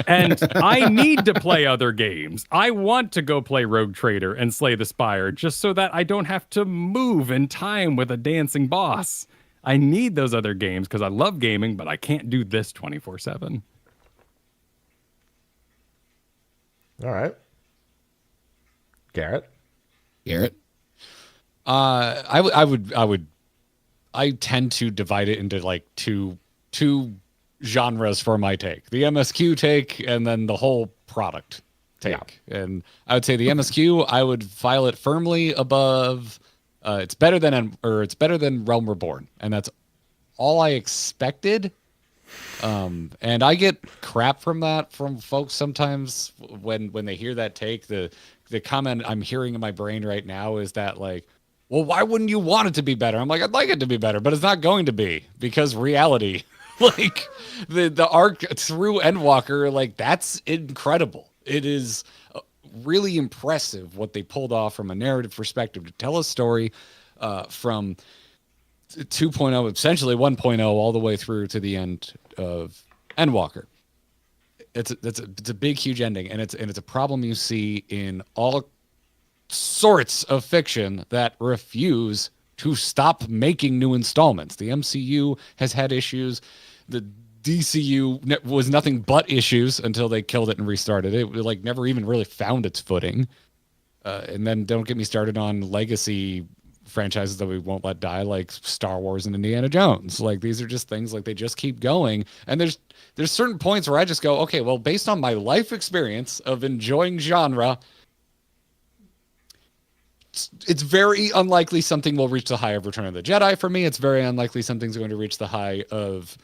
And I need to play other games. I want to go play Rogue Trader and Slay the Spire just so that I don't have to move in time with a dancing boss. I need those other games because I love gaming, but I can't do this 24/7. All right. Garrett? I tend to divide it into like two genres for my take. The MSQ take and then the whole product take. Yeah. And I would say the MSQ, I would file it firmly above it's better than Realm Reborn. And that's all I expected. And I get crap from folks sometimes when they hear that take. The comment I'm hearing in my brain right now is that, like, well, why wouldn't you want it to be better? I'm like, I'd like it to be better, but it's not going to be, because reality, like the arc through Endwalker, like, that's incredible. It is really impressive what they pulled off from a narrative perspective to tell a story from 2.0, essentially 1.0, all the way through to the end of Endwalker. It's a big, huge ending, and it's a problem you see in all sorts of fiction that refuse to stop making new installments. The MCU has had issues. The DCU was nothing but issues until they killed it and restarted it. It like never even really found its footing. And then don't get me started on legacy franchises that we won't let die, like Star Wars and Indiana Jones. Like, these are just things, like, they just keep going. And there's certain points where I just go, okay, well, based on my life experience of enjoying genre, it's very unlikely something will reach the high of Return of the Jedi for me. It's very unlikely something's going to reach the high of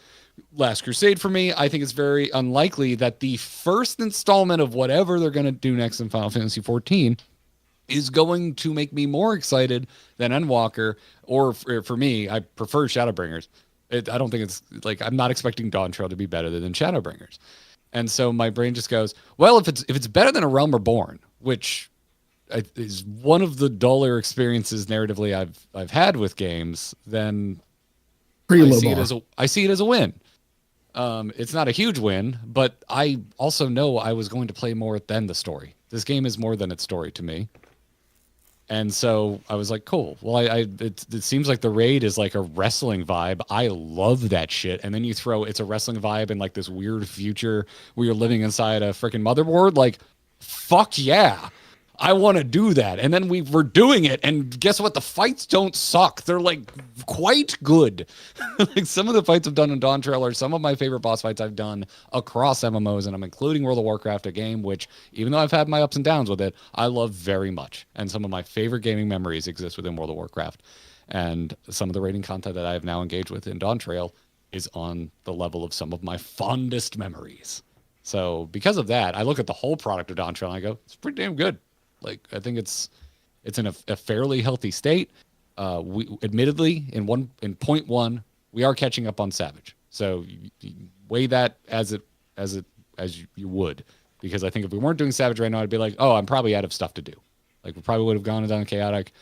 Last Crusade for me. I think it's very unlikely that the first installment of whatever they're going to do next in Final Fantasy XIV is going to make me more excited than Endwalker, or for me, I prefer Shadowbringers. I don't think it's, like, I'm not expecting Dawntrail to be better than Shadowbringers. And so my brain just goes, well, if it's better than A Realm Reborn, which is one of the duller experiences narratively I've had with games, then I see it as a win. It's not a huge win, but I also know I was going to play more than the story. This game is more than its story to me. And so I was like, cool. Well, it seems like the raid is like a wrestling vibe. I love that shit. And then you throw it's a wrestling vibe in like this weird future where you're living inside a freaking motherboard. Like, fuck yeah. I want to do that. And then we were doing it, and guess what? The fights don't suck. They're like quite good. Like some of the fights I've done in Dawntrail are some of my favorite boss fights I've done across MMOs, and I'm including World of Warcraft, a game which, even though I've had my ups and downs with it, I love very much. And some of my favorite gaming memories exist within World of Warcraft. And some of the raiding content that I have now engaged with in Dawntrail is on the level of some of my fondest memories. So because of that, I look at the whole product of Dawntrail and I go, it's pretty damn good. Like, I think it's in a fairly healthy state. We admittedly in point one, we are catching up on Savage. So you weigh that as you would, because I think if we weren't doing Savage right now, I'd be like, oh, I'm probably out of stuff to do. Like we probably would have gone and done Chaotic.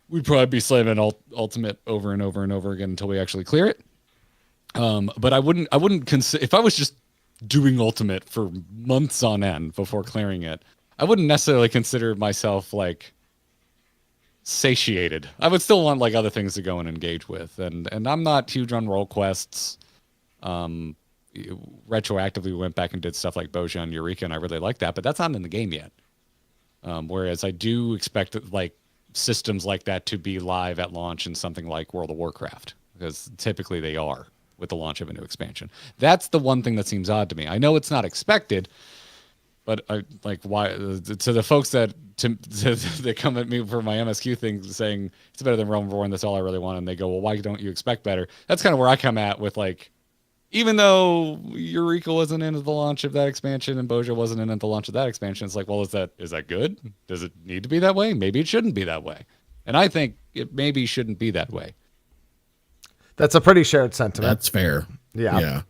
We'd probably be slamming Ultimate over and over and over again until we actually clear it. But I wouldn't consider, if I was just doing Ultimate for months on end before clearing it, I wouldn't necessarily consider myself like satiated. I would still want like other things to go and engage with, and I'm not huge on role quests. Retroactively went back and did stuff like Boja and Eureka, and I really like that, but that's not in the game yet. Whereas I do expect like systems like that to be live at launch in something like World of Warcraft, because typically they are with the launch of a new expansion. That's the one thing that seems odd to me. I know it's not expected, but I like why to the folks that come at me for my MSQ thing saying it's better than Realm Reborn, that's all I really want, and they go, well, why don't you expect better? That's kind of where I come at with like, even though Eureka wasn't in at the launch of that expansion and Boja wasn't in at the launch of that expansion, it's like, well, is that good? Does it need to be that way? Maybe it shouldn't be that way. And I think it maybe shouldn't be that way. That's a pretty shared sentiment. That's fair. Yeah.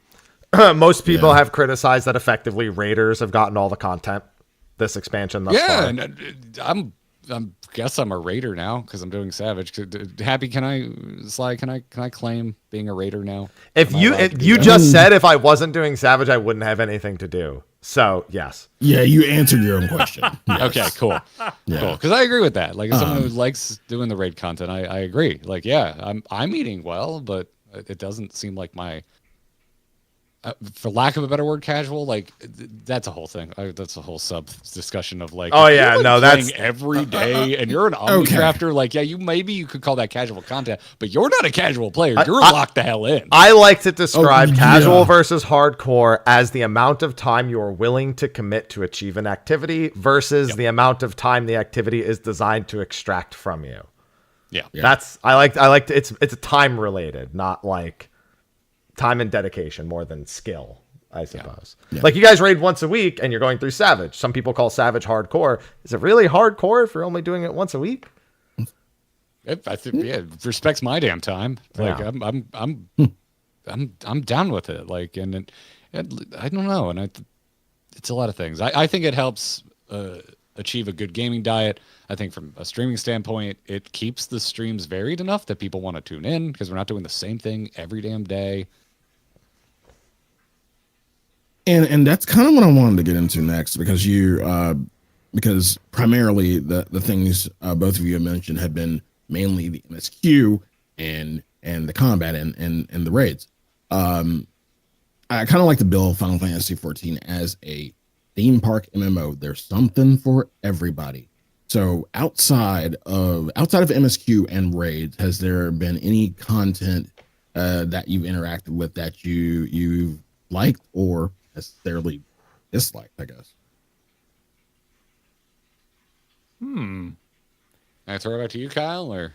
Most people have criticized that effectively raiders have gotten all the content this expansion thus far. And I'm guess I'm a raider now because I'm doing Savage. Happy, Sly, can I claim being a raider now? If you just said if I wasn't doing Savage, I wouldn't have anything to do. So yes. Yeah, you answered your own question. Yes. Okay, cool. Yeah. Cool. Because I agree with that. Like as someone who likes doing the raid content, I agree. Like, yeah, I'm eating well, but it doesn't seem like my for lack of a better word, casual, like that's a whole thing. That's a whole sub discussion of like, oh yeah, no, that's every day, and you're an Omnicrafter. Like, yeah, you could call that casual content, but you're not a casual player. You're locked the hell in. I like to describe casual versus hardcore as the amount of time you are willing to commit to achieve an activity versus the amount of time the activity is designed to extract from you. Yeah, that's I like to, it's time related, not like time and dedication more than skill, I suppose. Yeah. Like you guys raid once a week and you're going through Savage. Some people call Savage hardcore. Is it really hardcore if you're only doing it once a week? I think it respects my damn time. Like I'm down with it. Like and I don't know, and it's a lot of things. I think it helps achieve a good gaming diet. I think from a streaming standpoint, it keeps the streams varied enough that people want to tune in because we're not doing the same thing every damn day. And that's kind of what I wanted to get into next, because because primarily the things both of you have mentioned have been mainly the MSQ and the combat and the raids. I kind of like to build Final Fantasy XIV as a theme park MMO. There's something for everybody. So outside of MSQ and raids, has there been any content that you've interacted with that you've liked or necessarily disliked, I guess? Can I throw it out to you, Kyle? Or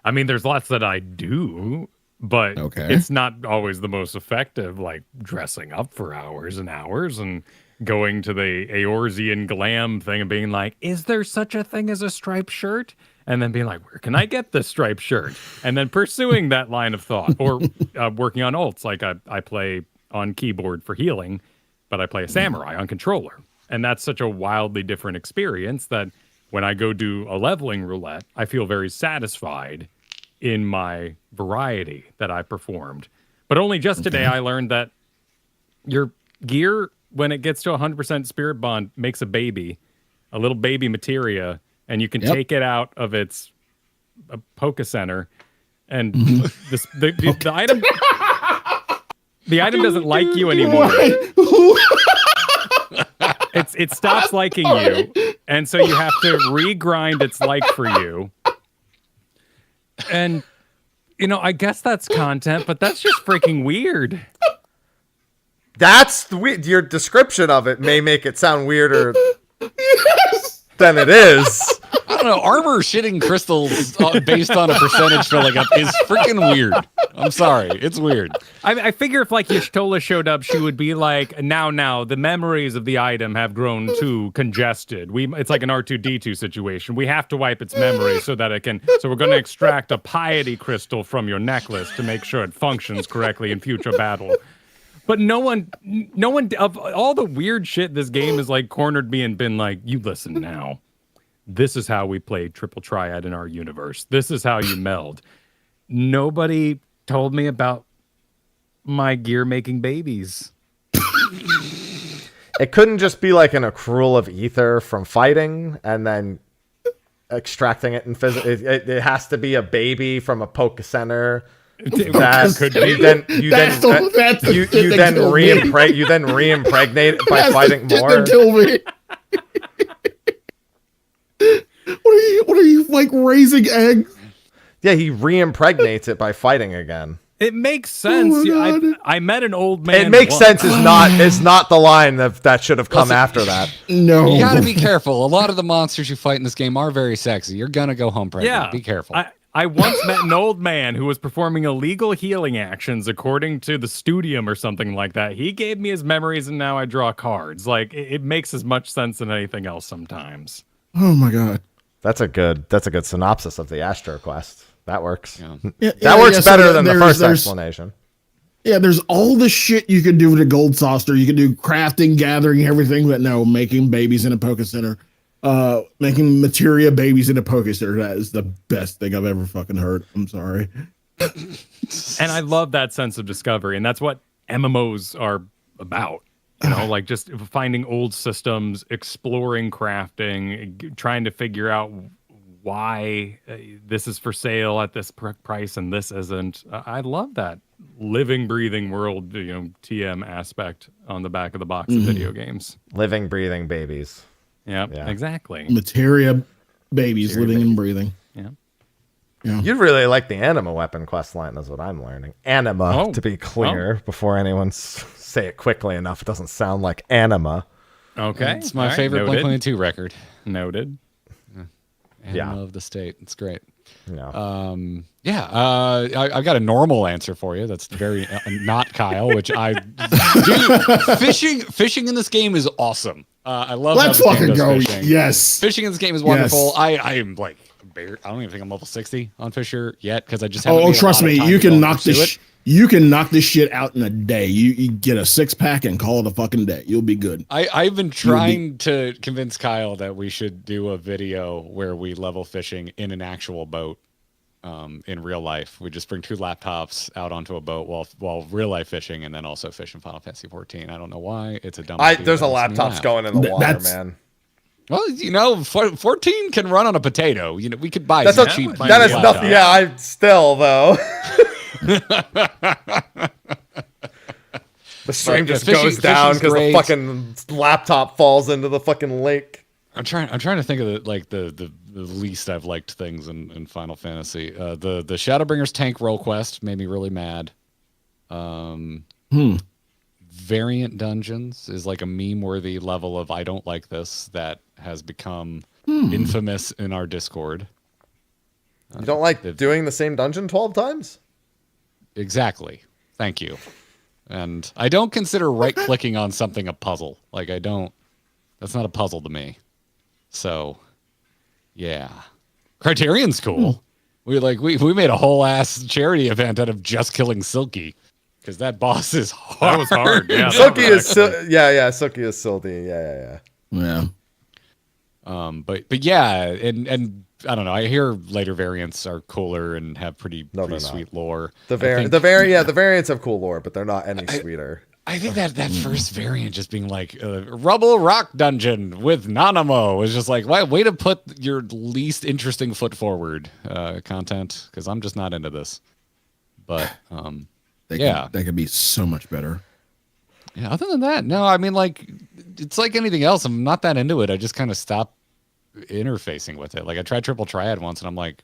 I mean, there's lots that I do, but it's not always the most effective, like dressing up for hours and hours and going to the Eorzean glam thing and being like, is there such a thing as a striped shirt? And then being like, where can I get this striped shirt? And then pursuing that line of thought, or working on ults. Like I play on keyboard for healing, but I play a samurai on controller. And that's such a wildly different experience that when I go do a leveling roulette, I feel very satisfied in my variety that I performed. But only just today I learned that your gear, when it gets to 100% spirit bond, makes a little baby materia, and you can take it out of its Poké Center, and the item the item doesn't like you anymore. It stops liking you, And so you have to regrind its like for you. And, you know, I guess that's content, but that's just freaking weird. That's your description of it may make it sound weirder than it is. I don't know. Armor shitting crystals based on a percentage filling up is freaking weird. I'm sorry. It's weird. I figure if like Y'shtola showed up, she would be like, now, the memories of the item have grown too congested. It's like an R2-D2 situation. We have to wipe its memory so that it can. So we're going to extract a piety crystal from your necklace to make sure it functions correctly in future battle. But no one of all the weird shit this game has like cornered me and been like, you listen now. This is how we play Triple Triad in our universe. This is how you meld. Nobody told me about my gear making babies. It couldn't just be like an accrual of ether from fighting and then extracting it in physical. It has to be a baby from a poke center. That could be. You then re-impregnate it by fighting more. Kill me. What are you like raising eggs? Yeah, he re-impregnates it by fighting again. It makes sense. I met an old man. It makes sense is not the line that should have come after that. No. You gotta be careful. A lot of the monsters you fight in this game are very sexy. You're gonna go home pregnant. Yeah. Be careful. I once met an old man who was performing illegal healing actions according to the Studium or something like that. He gave me his memories and now I draw cards. Like, it makes as much sense than anything else sometimes. Oh my god. That's a good synopsis of the Astro Quest. That works. Yeah. That works better than the first explanation. Yeah, there's all the shit you can do with a gold saucer. You can do crafting, gathering, everything, but no, making babies in a Poke Center. Making materia babies in a Poke Center. That is the best thing I've ever fucking heard. I'm sorry. And I love that sense of discovery, and that's what MMOs are about. You know, like just finding old systems, exploring crafting, trying to figure out why this is for sale at this price and this isn't. I love that living, breathing world, you know, TM aspect on the back of the box of video games. Living, breathing babies. Yeah, exactly. Materia babies, living and breathing. Yeah. You really like the anima weapon quest line, is what I'm learning. Anima, to be clear, before anyone say it quickly enough, it doesn't sound like anima. Okay. It's my favorite Blink-182 record. Noted. Anima of the state. It's great. Yeah. I've got a normal answer for you. That's very not Kyle, which I do. Fishing in this game is awesome. I love. Let's how this game fucking go. does fishing. Yes. Fishing in this game is wonderful. I am like, I don't even think I'm level 60 on Fisher yet because I just haven't. Oh, trust me, you can knock this. You can knock this shit out in a day. You get a 6-pack and call it a fucking day. You'll be good. I've been trying to convince Kyle that we should do a video where we level fishing in an actual boat. In real life, we just bring 2 laptops out onto a boat while real life fishing, and then also fish in Final Fantasy 14. I don't know why. It's a dumb idea. There's a laptops going in the water, man. Well, you know, 14 can run on a potato. You know, we could buy that's some cheap. That is nothing. Yeah, I still though. The stream just goes down because the fucking laptop falls into the fucking lake. I'm trying to think of the least I've liked things in Final Fantasy. The Shadowbringers tank roll quest made me really mad. Variant dungeons is like a meme-worthy level of I don't like this that has become infamous in our Discord. You don't like doing the same dungeon 12 times? Exactly. Thank you. And I don't consider right-clicking on something a puzzle. Like, I don't... That's not a puzzle to me. So, yeah. Criterion's cool. We made a whole ass charity event out of just killing Silky. Because that boss is hard. That was hard. Yeah, Silky is Silky is Silty. Yeah. But yeah, and I don't know. I hear later variants are cooler and have pretty sweet lore. The variants have cool lore, but they're not any sweeter. I think that first variant just being like Rubble Rock Dungeon with Nanamo is just like, way to put your least interesting foot forward content, because I'm just not into this. But they could be so much better. Yeah. Other than that, no. I mean, like, it's like anything else. I'm not that into it. I just kind of stopped interfacing with it. Like I tried Triple Triad once, and I'm like,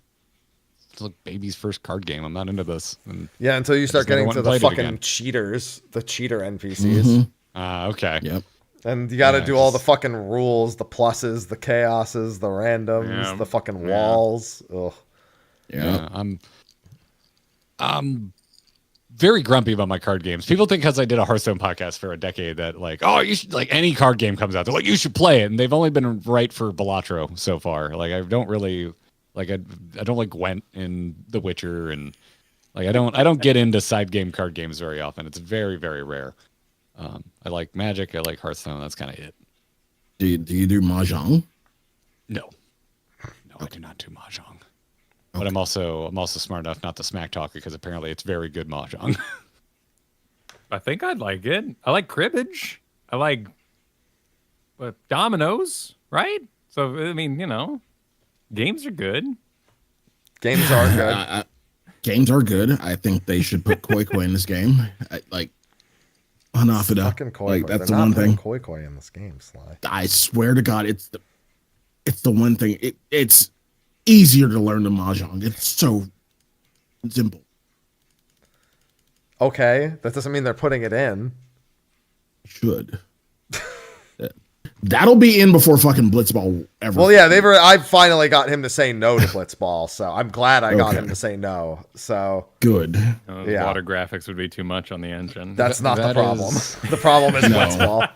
it's like baby's first card game. I'm not into this. And yeah, until you start getting to the fucking cheaters, the cheater NPCs. Okay. Yep. And you got to do all the fucking rules, the pluses, the chaoses, the randoms, the fucking walls. Ugh. Yeah. I'm very grumpy about my card games. People think because I did a Hearthstone podcast for a decade that like, oh, you should, like any card game comes out, they're like, you should play it. And they've only been right for Balatro so far. Like I don't really like I don't like Gwent in The Witcher, and like I don't get into side game card games very often. It's very, very rare. I like Magic, I like Hearthstone, that's kind of it. Do you do Mahjong? No, I do not do Mahjong. But I'm also smart enough not to smack talk because apparently it's very good Mahjong. I think I'd like it. I like cribbage. I like dominoes, right? So I mean, games are good. Games are good. Games are good. I think they should put Koi Koi in this game. Hanafida. Fucking Koi Koi. That's They're the one not putting thing. Koi Koi in this game, Sly. I swear to God, it's the one thing. It's easier to learn the Mahjong. It's so simple. Okay, that doesn't mean they're putting it in. Should. That'll be in before fucking Blitzball ever. Well, yeah, I finally got him to say no to Blitzball, so I'm glad I got him to say no. So good. The water graphics would be too much on the engine. That's not the problem. The problem is Blitzball.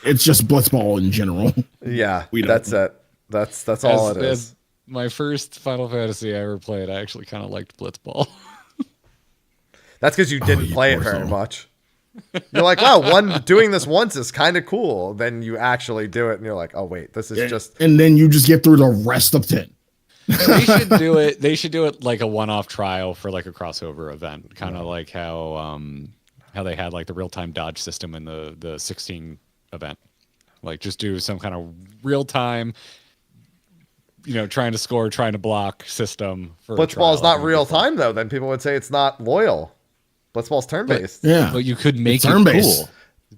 It's just Blitzball in general. Yeah, that's it. That's all it is. As my first Final Fantasy I ever played, I actually kind of liked Blitzball. That's because you didn't play it very much. You're like, wow, doing this once is kind of cool. Then you actually do it, and you're like, oh wait, this is just. And then you just get through the rest of 10. They should do it. They should do it like a one-off trial for like a crossover event, kind of like how they had like the real-time dodge system in the 16 event. Like just do some kind of real-time, trying to score, trying to block system. For Blitzball is not real time though. Then people would say it's not loyal. Blitzball's turn-based. But you could make it cool.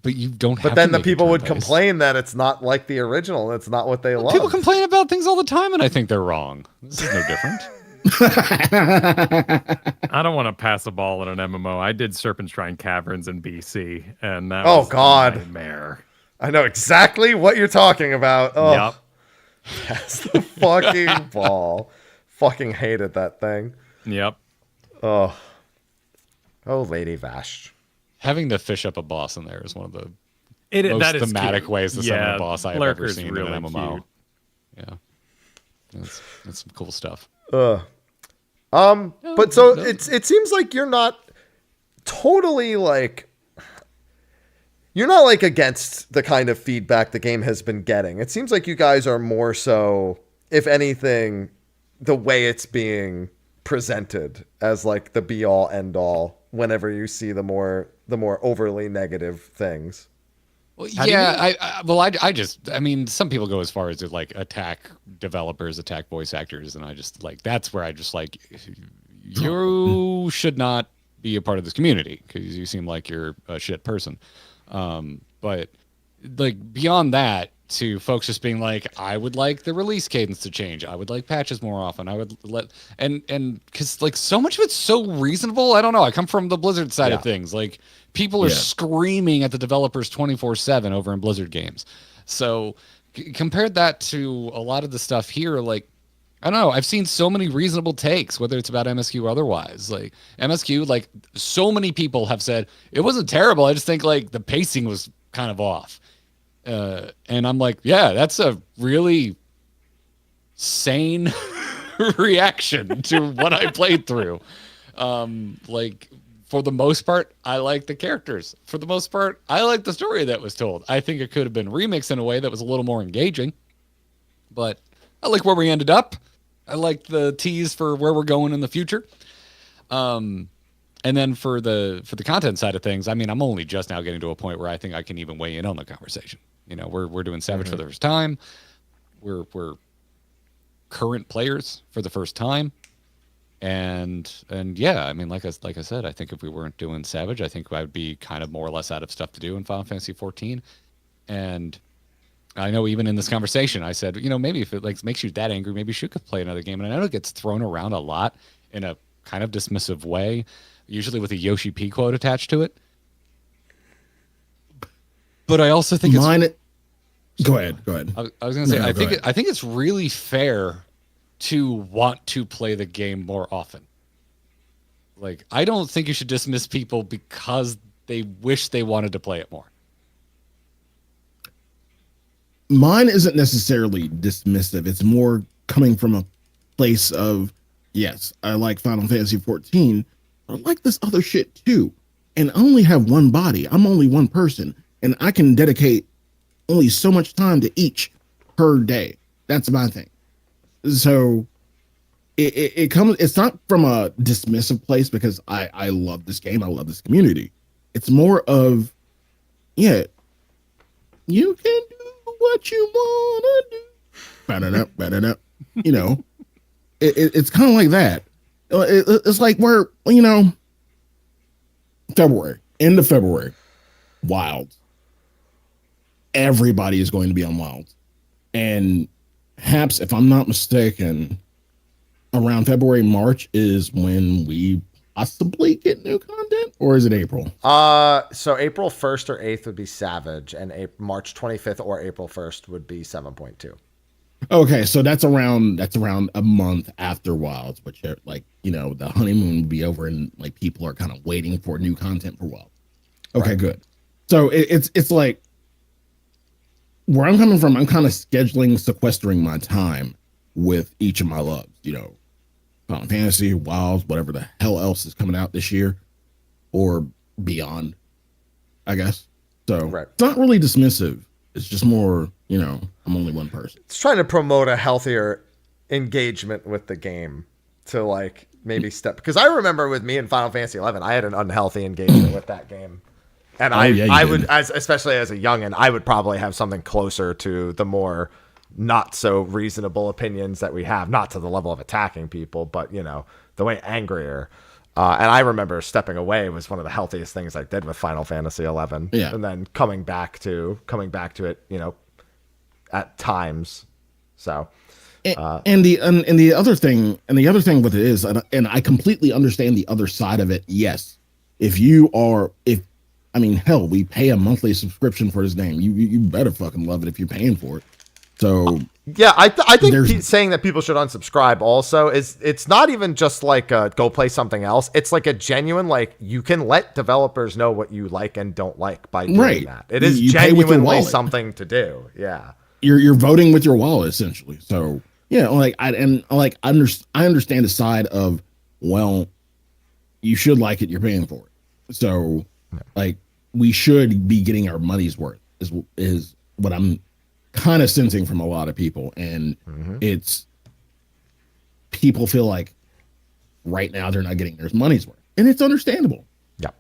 But you don't. But then the people would complain that it's not like the original. It's not what they love. People complain about things all the time, and I think they're wrong. This is no different. I don't want to pass a ball in an MMO. I did Serpentine Caverns in BC, and that was God, a nightmare. I know exactly what you're talking about. Oh, yep. That's the fucking ball. Fucking hated that thing. Yep. Oh, Lady Vash. Having to fish up a boss in there is one of the most thematic ways to summon a boss I've ever seen really in an MMO. cute. Yeah, that's some cool stuff. But so it seems like you're not totally like. You're not like against the kind of feedback the game has been getting. It seems like you guys are more so, if anything, the way it's being presented as like the be all end all whenever you see the more overly negative things. Well, yeah, I mean, some people go as far as to like attack developers, attack voice actors, and I just like that's where I just like you should not be a part of this community because you seem like you're a shit person. But like beyond that, to folks just being like, I would like the release cadence to change. I would like patches more often. I would and because like so much of it's so reasonable. I don't know. I come from the Blizzard side of things. Like people are screaming at the developers 24/7 over in Blizzard games. So compared that to a lot of the stuff here, like I don't know. I've seen so many reasonable takes, whether it's about MSQ or otherwise. Like MSQ, like so many people have said it wasn't terrible. I just think like the pacing was kind of off. And I'm like, yeah, that's a really sane reaction to what I played through. Like for the most part, I like the characters. For the most part, I like the story that was told. I think it could have been remixed in a way that was a little more engaging, but I like where we ended up. I like the tease for where we're going in the future. And then for the content side of things, I mean, I'm only just now getting to a point where I think I can even weigh in on the conversation. You know, we're doing Savage for the first time. We're current players for the first time. And yeah, I mean, like I said, I think if we weren't doing Savage, I think I would be kind of more or less out of stuff to do in Final Fantasy 14. And I know even in this conversation, I said, maybe if it like makes you that angry, maybe you could play another game. And I know it gets thrown around a lot in a kind of dismissive way, usually with a Yoshi P quote attached to it. But I also think Go ahead. I was going to say, I think it's really fair to want to play the game more often. Like, I don't think you should dismiss people because they wish they wanted to play it more. Mine isn't necessarily dismissive. It's more coming from a place of, yes, I like Final Fantasy 14, but I like this other shit too. And I only have one body. I'm only one person. And I can dedicate only so much time to each per day. That's my thing. So it comes, it's not from a dismissive place because I love this game. I love this community. It's more of, yeah, you can do what you want to do. It's kind of like that. It's like we're, February, end of February, Wilds. Everybody is going to be on Wilds. And perhaps, if I'm not mistaken, around February, March is when we possibly get new content, or is it April? So April 1st or 8th would be Savage, and March 25th or April 1st would be 7.2. Okay, so that's around a month after Wilds, which are like, the honeymoon will be over and like people are kind of waiting for new content for Wilds. Okay, right. Good. So it's like where I'm coming from, I'm kind of sequestering my time with each of my loves, Final Fantasy, Wilds, whatever the hell else is coming out this year or beyond, I guess. So It's not really dismissive. It's just more, I'm only one person. It's trying to promote a healthier engagement with the game to like maybe step, because I remember with me in Final Fantasy 11, I had an unhealthy engagement with that game. And I would, especially as a youngin', I would probably have something closer to the more not so reasonable opinions that we have, not to the level of attacking people, but the way angrier. And I remember stepping away was one of the healthiest things I did with Final Fantasy 11. Yeah. And then coming back to it, at times. So, and the other thing with it is, and I completely understand the other side of it. Yes. Hell, we pay a monthly subscription for this game. You better fucking love it if you're paying for it. So yeah, I think saying that people should unsubscribe also it's not even just like go play something else. It's like a genuine, like, you can let developers know what you like and don't like by doing that. It is genuinely something to do. Yeah, you're voting with your wallet essentially. So yeah, I understand the side of, well, you should like it. You're paying for it. So like we should be getting our money's worth is what I'm kind of sensing from a lot of people. And it's people feel like right now they're not getting their money's worth, and it's understandable. Yeah.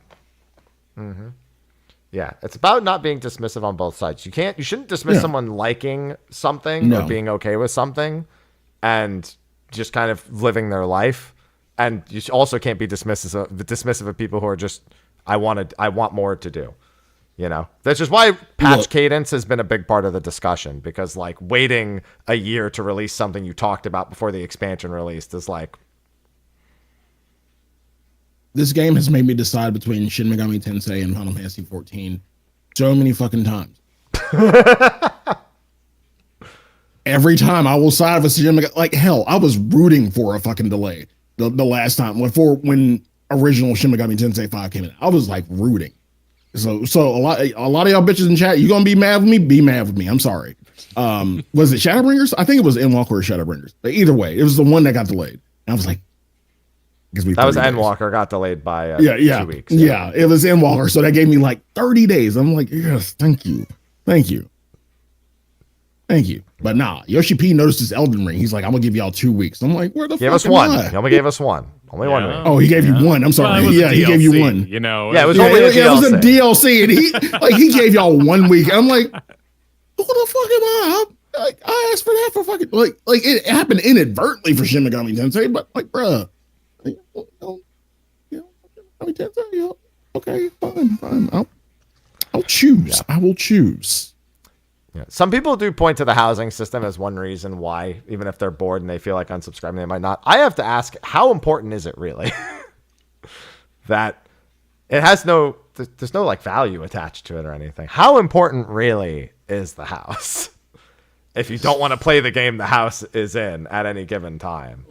Yeah. It's about not being dismissive on both sides. You shouldn't dismiss someone liking something or being okay with something and just kind of living their life. And you also can't be dismissive of people who are just, I want more to do. That's just why patch cadence has been a big part of the discussion, because like waiting a year to release something you talked about before the expansion released is like. This game has made me decide between Shin Megami Tensei and Final Fantasy 14 so many fucking times. Every time I will side with Shin Megami, like hell, I was rooting for a fucking delay the last time when original Shin Megami Tensei 5 came in. I was like rooting. So a lot of y'all bitches in chat, you gonna be mad with me? Be mad with me. I'm sorry. Was it Shadowbringers? I think it was Endwalker or Shadowbringers. But either way, it was the one that got delayed. And I was like, that was Endwalker got delayed by 2 weeks. Yeah, it was Endwalker. So that gave me like 30 days. I'm like, yes, thank you. But nah, Yoshi P noticed his Elden Ring. He's like, I'm gonna give y'all 2 weeks. I'm like, where the fuck us one. I? He only gave us one. Only 1 week. Oh, he gave you one. I'm sorry. Well, he gave you one. It was only a DLC. It was a DLC, and he gave y'all 1 week. I'm like, who the fuck am I? I asked for that for fucking like it happened inadvertently for Shin Megami Tensei, but like, bruh, okay, fine. I'll choose. I will choose. Yeah. Some people do point to the housing system as one reason why, even if they're bored and they feel like unsubscribing, they might not. I have to ask, how important is it really? That it has no, there's no like value attached to it or anything. How important really is the house? If you don't want to play the game the house is in at any given time.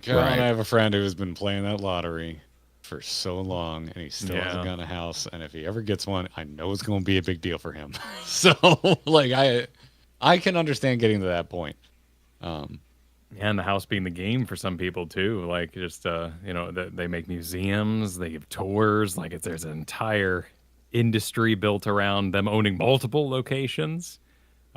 Carol and I have a friend who's been playing that lottery for so long, and he still hasn't gotten a house. And if he ever gets one, I know it's going to be a big deal for him. So, like, I can understand getting to that point. And the house being the game for some people too. Like, just you know, they make museums, they give tours. Like, there's an entire industry built around them owning multiple locations.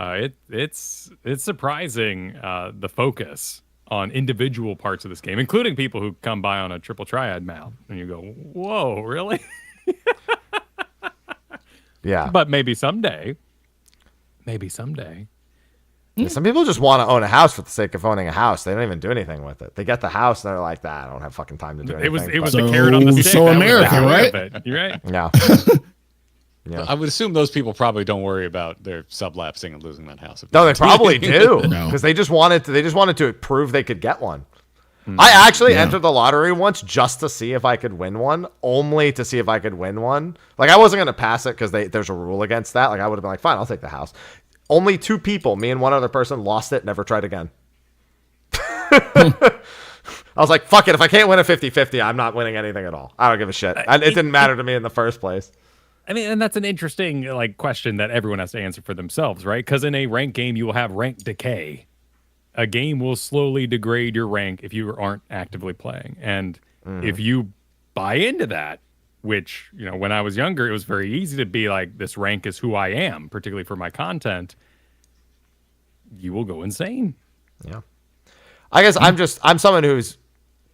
It's surprising the focus on individual parts of this game, including people who come by on a triple triad mount, and you go, "Whoa, really?" Yeah. But maybe someday. Yeah, some people just want to own a house for the sake of owning a house. They don't even do anything with it. They get the house and they're like, I don't have fucking time to do anything. It was the carrot on the stick. So American, right? You're right. Yeah. Yeah. I would assume those people probably don't worry about their sublapsing and losing that house. No, they probably do, because they just wanted to prove they could get one. I actually entered the lottery once just to see if I could win one, only to see if I could win one. Like, I wasn't going to pass it because there's a rule against that. Like, I would have been like, fine, I'll take the house. Only 2 people, me and one other person, lost it, never tried again. I was like, fuck it, if I can't win a 50-50, I'm not winning anything at all. I don't give a shit. And it didn't matter to me in the first place. I mean, and that's an interesting like question that everyone has to answer for themselves, right? Because in a ranked game, you will have rank decay. A game will slowly degrade your rank if you aren't actively playing. And if you buy into that, which, you know, when I was younger, it was very easy to be like, this rank is who I am, particularly for my content, you will go insane. Yeah. I guess I'm someone who's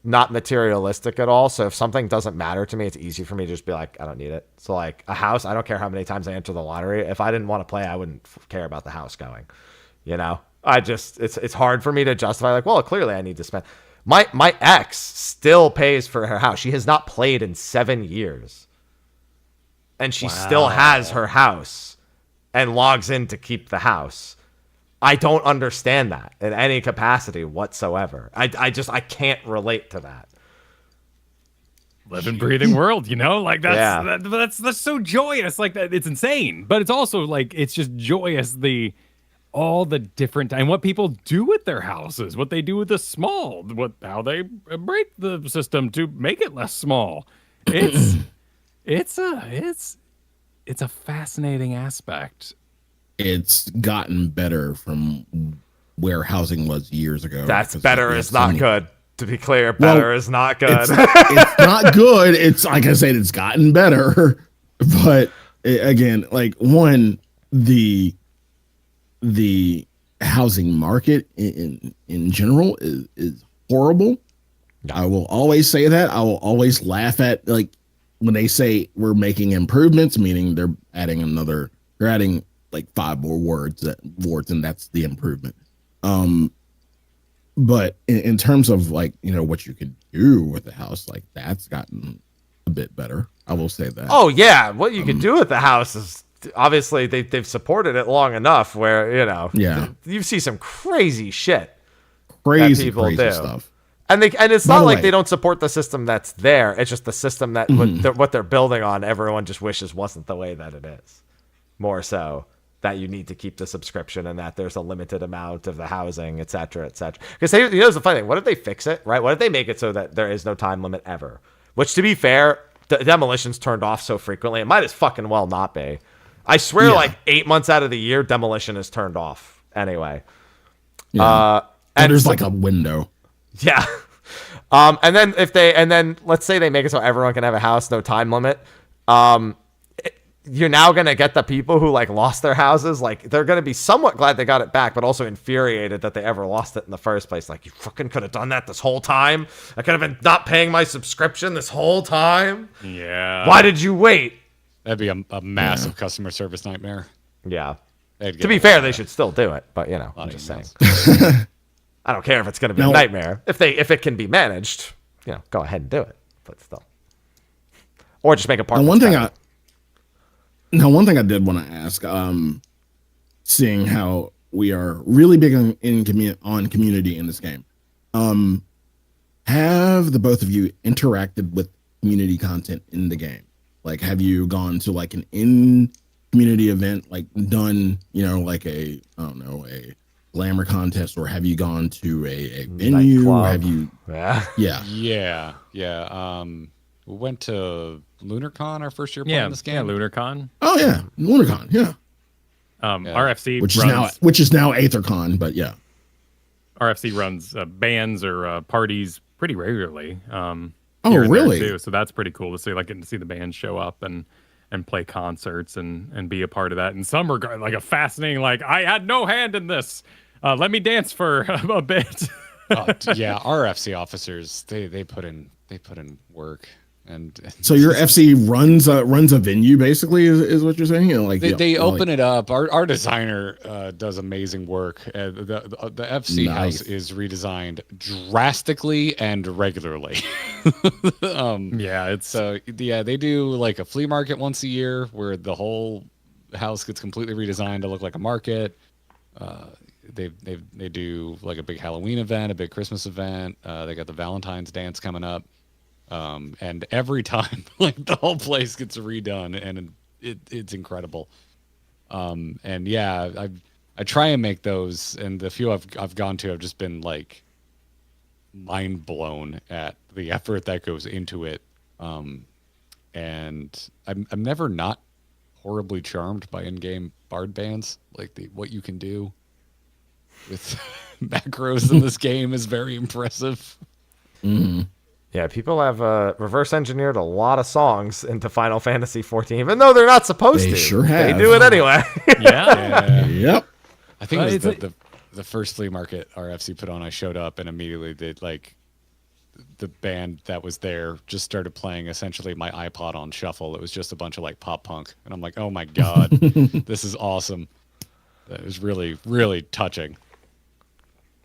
not materialistic at all. So if something doesn't matter to me, it's easy for me to just be like, I don't need it. So like a house, I don't care how many times I enter the lottery. If I didn't want to play, I wouldn't care about the house going, you know, it's hard for me to justify like, well, clearly I need to spend. My ex still pays for her house. She has not played in 7 years. And she still has her house and logs in to keep the house. I don't understand that in any capacity whatsoever. I can't relate to that. Living, breathing world, you know, like that's so joyous. Like that, it's insane, but it's also like it's just joyous. All the different and what people do with their houses, what they do with the small, how they break the system to make it less small. It's a fascinating aspect. It's gotten better from where housing was years ago. That's better is not good. To be clear, better is not good. It's not good. It's like I said, it's gotten better. But again, like the housing market in general is horrible. I will always say that. I will always laugh at like when they say we're making improvements, meaning they're adding like 5 more wards, and that's the improvement. But in terms of like, you know, what you can do with the house, like that's gotten a bit better. I will say that. Oh yeah, what you can do with the house is obviously they've supported it long enough where, you know, you see some crazy shit. Crazy people do stuff. And it's not like they don't support the system that's there. It's just the system that what they're building on, everyone just wishes wasn't the way that it is. More so that you need to keep the subscription and that there's a limited amount of the housing, et cetera, et cetera. Because here's the funny thing. What if they fix it, right? What if they make it so that there is no time limit ever? Which, to be fair, demolition's turned off so frequently, it might as fucking well not be. I swear, like 8 months out of the year, demolition is turned off anyway. Yeah. And there's like a window. Yeah. And then let's say they make it so everyone can have a house, no time limit. You're now going to get the people who like lost their houses. Like they're going to be somewhat glad they got it back, but also infuriated that they ever lost it in the first place. Like you fucking could have done that this whole time. I could have been not paying my subscription this whole time. Yeah. Why did you wait? That'd be a massive customer service nightmare. Yeah. To be fair, they should still do it, but you know, I'm just saying. I don't care if it's going to be a nightmare. If it can be managed, you know, go ahead and do it. But still, or just make a part. One thing I did want to ask, seeing how we are really big on community in this game. Have the both of you interacted with community content in the game? Like, have you gone to like an in-community event, like done, like a glamour contest, or have you gone to a venue? Nightclub. Have you? Yeah. We went to LunarCon our first year playing this game. Yeah, LunarCon. Oh yeah, LunarCon. Yeah. RFC, which is now Aethercon, but yeah. RFC runs bands or parties pretty regularly. Oh, really? Too, so that's pretty cool to see, like getting to see the bands show up and play concerts and be a part of that. And some are like a fascinating, like, I had no hand in this. Let me dance for a bit. Yeah, our FC officers, they put in work. And so your FC runs a venue, basically, is what you're saying? Like they open it up. Our designer does amazing work. The FC house is redesigned drastically and regularly. They do like a flea market once a year where the whole house gets completely redesigned to look like a market. They do like a big Halloween event, a big Christmas event. They got the Valentine's dance coming up. And every time, like, the whole place gets redone, and it's incredible. And yeah, I try and make those, and the few I've gone to, I've just been like mind blown at the effort that goes into it. And I'm never not horribly charmed by in-game bard bands. Like what you can do with macros in this game is very impressive. Mm-hmm. Yeah, people have reverse engineered a lot of songs into Final Fantasy XIV, even though they're not supposed to. They sure have. They do it anyway. Yep. I think it was the first flea market RFC put on. I showed up and immediately did like the band that was there just started playing essentially my iPod on shuffle. It was just a bunch of like pop punk, and I'm like, oh my god, this is awesome. It was really, really touching.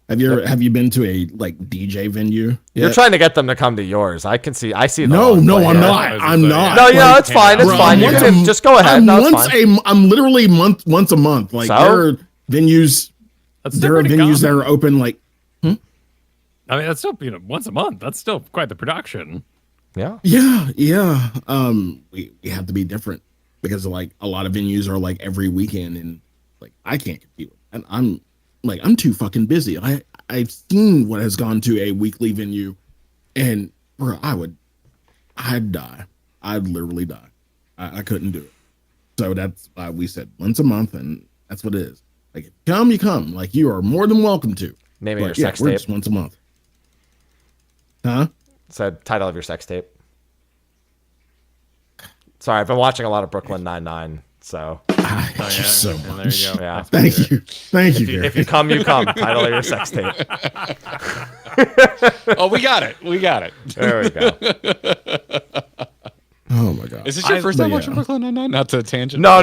Have you been to a like DJ venue? You're trying to get them to come to yours. I see. No, I'm not. I'm not. No, it's fine. It's fine. You can just go ahead. No, it's fine. I'm literally once a month. Like, there are venues. There are venues that are open. Like, I mean, that's still once a month. That's still quite the production. Yeah. Yeah. We have to be different because like a lot of venues are like every weekend, and like I can't compete with. And I'm too fucking busy. I've seen what has gone to a weekly venue, and bro, I'd die. I'd literally die. I couldn't do it. So that's why we said once a month, and that's what it is. Like, if you come. Like, you are more than welcome to. Name of your sex tape. Just once a month. Huh? Said title of your sex tape. Sorry, I've been watching a lot of Brooklyn Nine-Nine, so. Thank you so much. There you go. Yeah. Thank you. If you come, you come. Title of your sex tape. Oh, we got it. There we go. Oh my god. Is this your first time watching Brooklyn Nine-Nine? Not to tangent. No.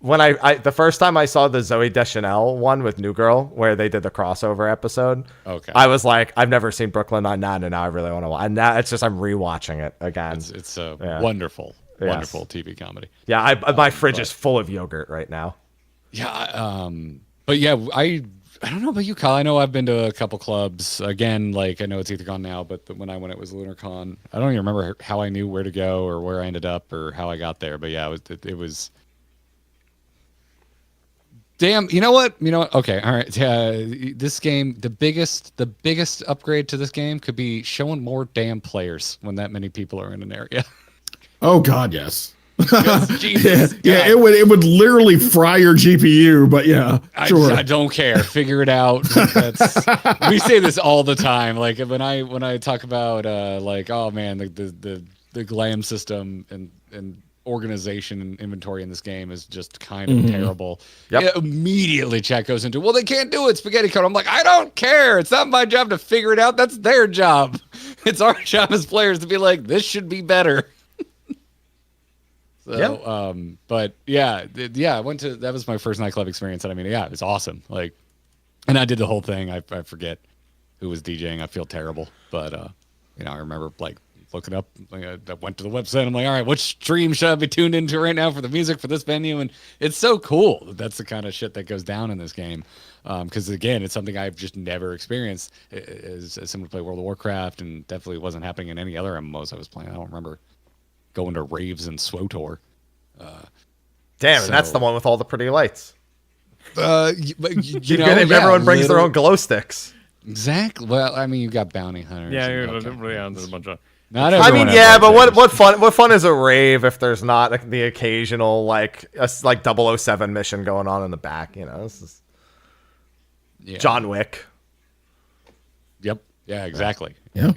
When the first time I saw the Zooey Deschanel one with New Girl, where they did the crossover episode, okay, I was like, I've never seen Brooklyn Nine-Nine, and now I really want to watch. And now it's just I'm rewatching it again. It's wonderful TV comedy. Yeah, my fridge is full of yogurt right now. Yeah, but yeah, I don't know about you, Kyle. I know I've been to a couple clubs. Again, like I know it's either gone now, but when I went, it was LunarCon. I don't even remember how I knew where to go or where I ended up or how I got there. But yeah, it was. Damn, you know what? Okay, all right. This game, the biggest upgrade to this game could be showing more damn players when that many people are in an area. Oh God, yes. Jesus, yeah. It would literally fry your GPU, but yeah, sure. I don't care. Figure it out. We say this all the time. Like when I talk about like, oh man, the glam system and organization and inventory in this game is just kind of terrible. Yep. Immediately chat goes into, well, they can't do it, spaghetti code. I'm like, I don't care. It's not my job to figure it out. That's their job. It's our job as players to be like, this should be better. So, but yeah, I went to, that was my first nightclub experience. And I mean, yeah, it was awesome. Like, and I did the whole thing. I forget who was DJing. I feel terrible, but I remember like looking up. Like, I went to the website. I'm like, all right, which stream should I be tuned into right now for the music for this venue? And it's so cool. That's the kind of shit that goes down in this game. Because again, it's something I've just never experienced as someone play World of Warcraft, and definitely wasn't happening in any other MMOs I was playing. I don't remember going to raves in SWTOR. Damn, and that's the one with all the pretty lights. You know, everyone brings their own glow sticks. Exactly. Well, I mean, you got bounty hunters. Yeah, there's a bunch of. I mean, yeah, but what fun is a rave if there's not like, the occasional like 007 mission going on in the back? You know, this is John Wick. Yep. Yeah. Exactly. Yeah.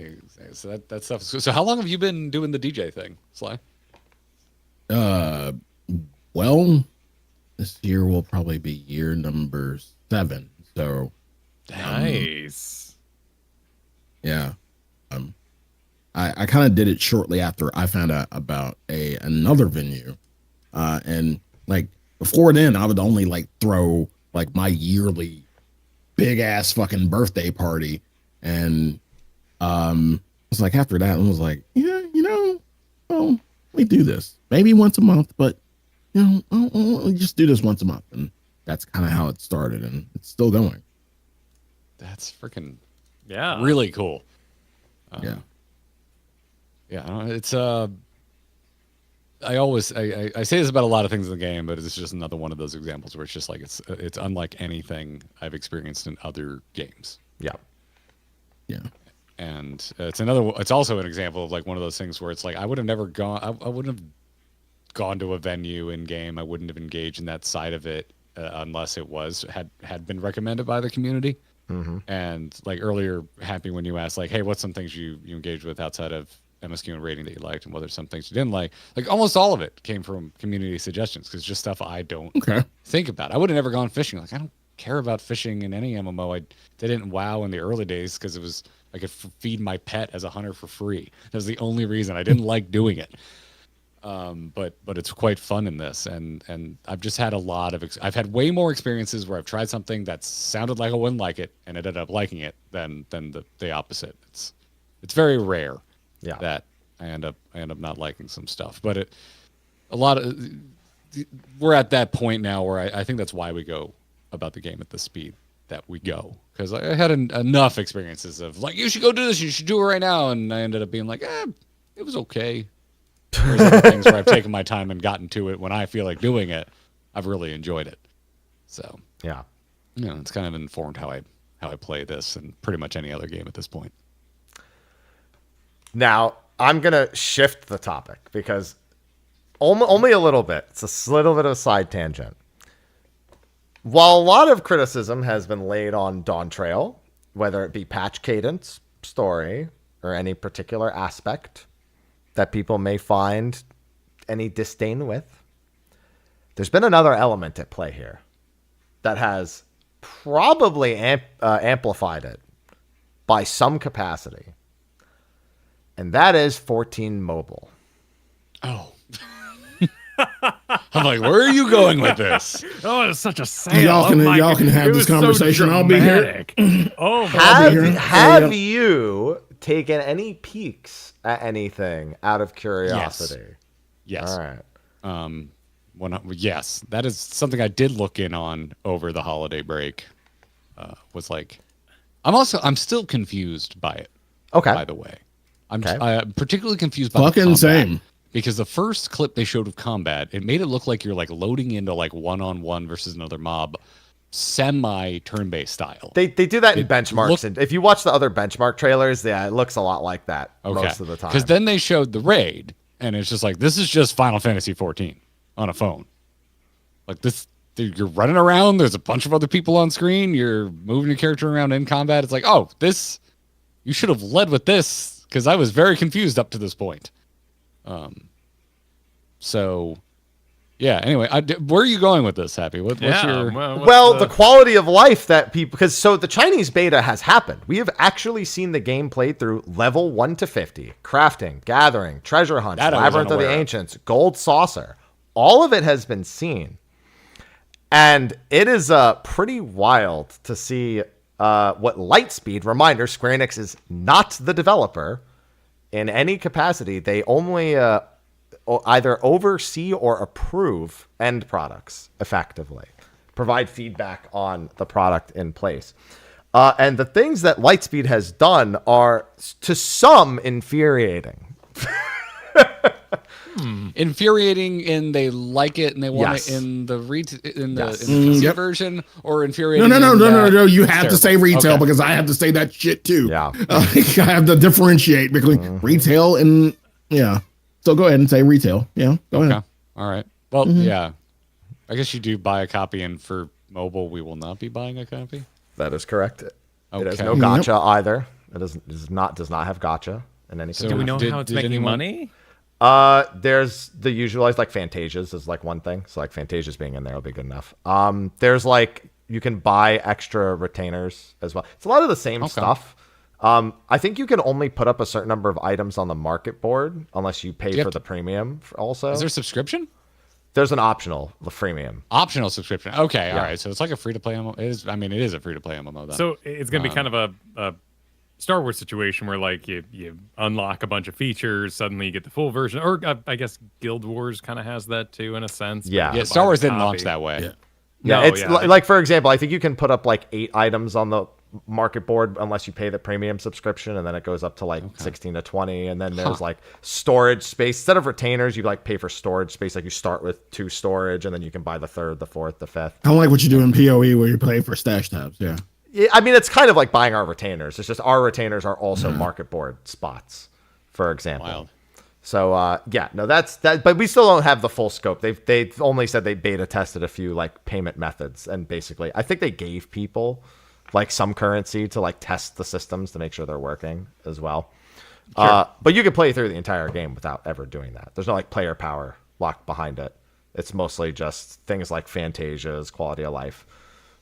So that stuff. So how long have you been doing the DJ thing, Sly? Well, this year will probably be year number 7. So nice. Yeah. I kind of did it shortly after I found out about another venue. And like before then, I would only like throw like my yearly big ass fucking birthday party. And it was like after that, I was like, yeah, you know, well, we do this maybe once a month, but you know, I'll just do this once a month. And that's kind of how it started, and it's still going. That's freaking really cool. Yeah. It's I say this about a lot of things in the game, but it's just another one of those examples where it's just like it's unlike anything I've experienced in other games. Yeah. And it's also an example of like one of those things where it's like I would have never gone. I wouldn't have gone to a venue in game. I wouldn't have engaged in that side of it unless it had been recommended by the community. Mm-hmm. And like earlier, Happy, when you asked like, hey, what's some things you engaged with outside of MSQ and rating that you liked, and what are some things you didn't like almost all of it came from community suggestions, because just stuff I don't think about. I would have never gone fishing. Like I don't care about fishing in any MMO. I didn't WoW in the early days because it was I could feed my pet as a hunter for free. That was the only reason. I didn't like doing it. But it's quite fun in this, and I've just had a lot of I've had way more experiences where I've tried something that sounded like I wouldn't like it and ended up liking it than the opposite. It's very rare that I end up not liking some stuff, but we're at that point now where I think that's why we go about the game at the speed that we go, because I had enough experiences of like, you should go do this, you should do it right now, and I ended up being like, it was okay. There's other things where I've taken my time and gotten to it when I feel like doing it. I've really enjoyed it. So it's kind of informed how I play this and pretty much any other game at this point. Now I'm gonna shift the topic because only a little bit. It's a little bit of a side tangent. While a lot of criticism has been laid on Dawntrail, whether it be patch cadence, story, or any particular aspect that people may find any disdain with, there's been another element at play here that has probably amplified it by some capacity, and that is 14 mobile. Oh. I'm like, where are you going with this? Oh, it's such a sale. Y'all can have this conversation. I'll be here. Have you taken any peeks at anything out of curiosity? Yes. All right. Yes, that is something I did look in on over the holiday break. Was like, I'm still confused by it. Okay. By the way, I'm particularly confused by fucking same. Because the first clip they showed of combat, it made it look like you're like loading into like one-on-one versus another mob, semi turn-based style. They do that in benchmarks, and if you watch the other benchmark trailers, it looks a lot like that most of the time. Because then they showed the raid, and it's just like, this is just Final Fantasy 14 on a phone. Like this, you're running around. There's a bunch of other people on screen. You're moving your character around in combat. It's like, oh, you should have led with this, because I was very confused up to this point. So yeah, anyway, where are you going with this, Happy? What's your... the quality of life that people, because the Chinese beta has happened. We have actually seen the game played through level 1 to 50, crafting, gathering, treasure hunts, Labyrinth of the Ancients, Gold Saucer. All of it has been seen. And it is pretty wild to see what Lightspeed, reminder, Square Enix is not the developer, in any capacity, they only either oversee or approve end products effectively, provide feedback on the product in place. And the things that Lightspeed has done are, to some, infuriating. Infuriating in they like it and they want Yes. it in the in the Yes. PC version, or infuriating? No. You have to say retail Okay. because I have to say that shit too. Yeah. I have to differentiate between retail and So go ahead and say retail. Yeah, go ahead. All right. Well, yeah. I guess you do buy a copy, and for mobile, we will not be buying a copy. That is correct. It has Okay. no gotcha either. It does not have gotcha in any. Do we know how it's making money? There's the usual, like Fantasias is like one thing. So like Fantasias being in there will be good enough. There's like, you can buy extra retainers as well. It's a lot of the same stuff. I think you can only put up a certain number of items on the market board unless you pay for the premium also. Is there a subscription? There's an optional, the freemium. Optional subscription. Okay, Yeah. all right. So it's like a free-to-play MMO. It is a free-to-play MMO then. So it's going to be kind of a Star Wars situation where like you unlock a bunch of features, suddenly you get the full version, or I guess Guild Wars kind of has that too in a sense. Yeah, Star Wars didn't launch that way. Like for example, I think you can put up like 8 items on the market board unless you pay the premium subscription, and then it goes up to like 16 to 20, and then there's like storage space. Instead of retainers, you like pay for storage space. Like you start with 2 storage, and then you can buy the 3rd, the 4th, the 5th. I don't like what you do in PoE where you pay for stash tabs. Yeah. I mean, it's kind of like buying our retainers. It's just our retainers are also market board spots, for example. Wild. So that's that. But we still don't have the full scope. They've only said they beta tested a few like payment methods, and basically, I think they gave people like some currency to like test the systems to make sure they're working as well. Sure. But you can play through the entire game without ever doing that. There's no like player power locked behind it. It's mostly just things like Fantasias, quality of life,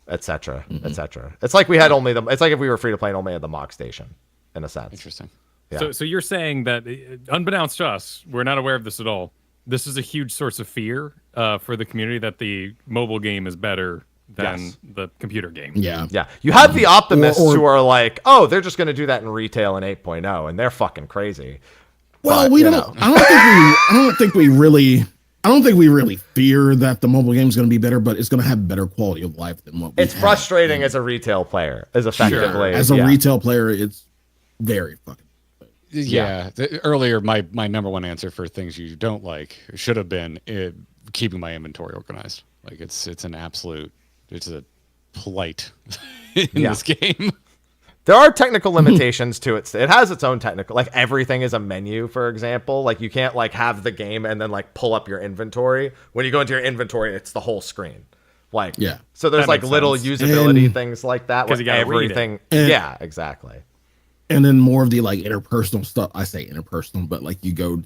etc., etc. It's like we had only it's like if we were free to play and only had the Mog Station, in a sense. Interesting. Yeah. So you're saying that, unbeknownst to us, we're not aware of this at all. This is a huge source of fear for the community that the mobile game is better than the computer game. Yeah. You have the optimists who are like, oh, they're just going to do that in retail in 8.0, and they're fucking crazy. Well, But, I don't think we really fear that the mobile game is going to be better, but it's going to have better quality of life than what it's frustrating as a retail player, as effectively. As a retail player, it's very fucking. Yeah. Earlier, my number one answer for things you don't like should have been keeping my inventory organized. Like it's a plight in this game. There are technical limitations to it. It has its own technical, like everything is a menu, for example. Like you can't like have the game and then like pull up your inventory. When you go into your inventory, it's the whole screen. Like, so there's That like makes little sense. usability And- things like that. 'Cause Where you gotta read it. everything. And- Yeah, exactly. And then more of the like interpersonal stuff. I say interpersonal, but like you go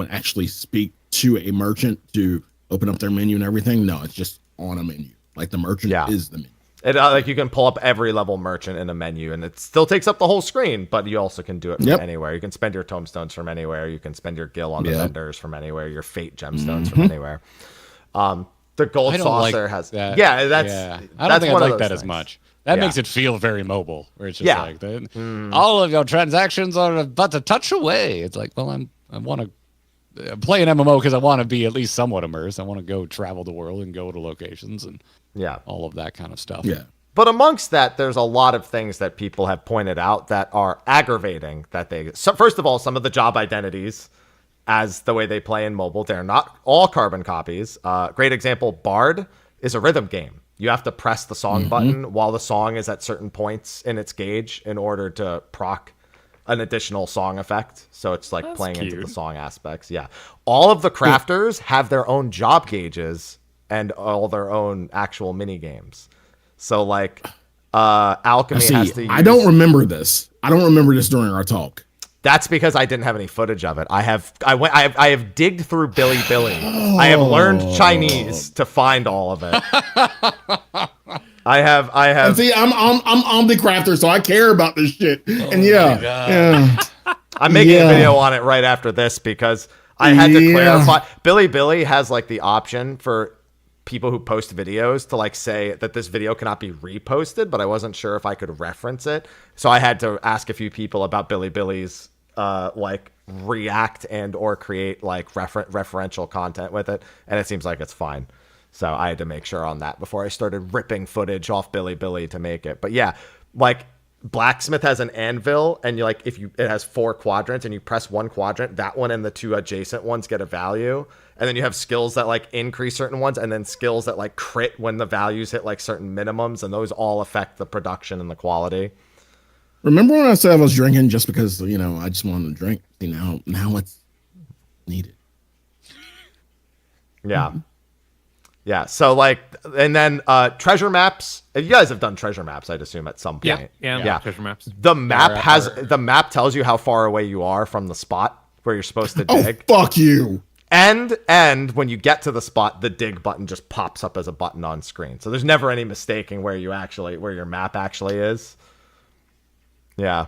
and actually speak to a merchant to open up their menu and everything. No, it's just on a menu. Like the merchant is the menu. It like you can pull up every level merchant in a menu, and it still takes up the whole screen. But you also can do it from anywhere. You can spend your tomestones from anywhere. You can spend your gil on the vendors from anywhere. Your fate gemstones from anywhere. The gold I don't saucer like has that. yeah. That's I don't think I like that as much. That makes it feel very mobile, where it's just like all of your transactions are but a touch away. It's like, well, I want to play an MMO because I want to be at least somewhat immersed. I want to go travel the world and go to locations and all of that kind of stuff. Yeah. But amongst that, there's a lot of things that people have pointed out that are aggravating. So first of all, some of the job identities, as the way they play in mobile, they're not all carbon copies. Great example, Bard is a rhythm game. You have to press the song button while the song is at certain points in its gauge in order to proc an additional song effect. So it's like playing into the song aspects. Yeah. All of the crafters have their own job gauges and all their own actual mini games. So like Alchemy has to use... I don't remember this. I don't remember this during our talk. That's because I didn't have any footage of it. I have digged through Billy. I have learned Chinese to find all of it. I have. And see, I'm the crafter, so I care about this shit. And I'm making a video on it right after this because I had to clarify. Billy has like the option for people who post videos to like say that this video cannot be reposted, but I wasn't sure if I could reference it. So I had to ask a few people about Billy's like react and or create like referential content with it, and it seems like it's fine. So I had to make sure on that before I started ripping footage off Billy to make it. But yeah, like Blacksmith has an anvil, and it has 4 quadrants, and you press one quadrant, that one and the 2 adjacent ones get a value. And then you have skills that like increase certain ones, and then skills that like crit when the values hit like certain minimums, and those all affect the production and the quality. Remember when I said I was drinking just because, I just wanted to drink? Now it's needed. Yeah. Yeah. So like, and then treasure maps. You guys have done treasure maps, I'd assume, at some point. Yeah. Treasure maps. The map tells you how far away you are from the spot where you're supposed to dig. Oh, fuck you. And when you get to the spot, the dig button just pops up as a button on screen. So there's never any mistaking where your map actually is. Yeah.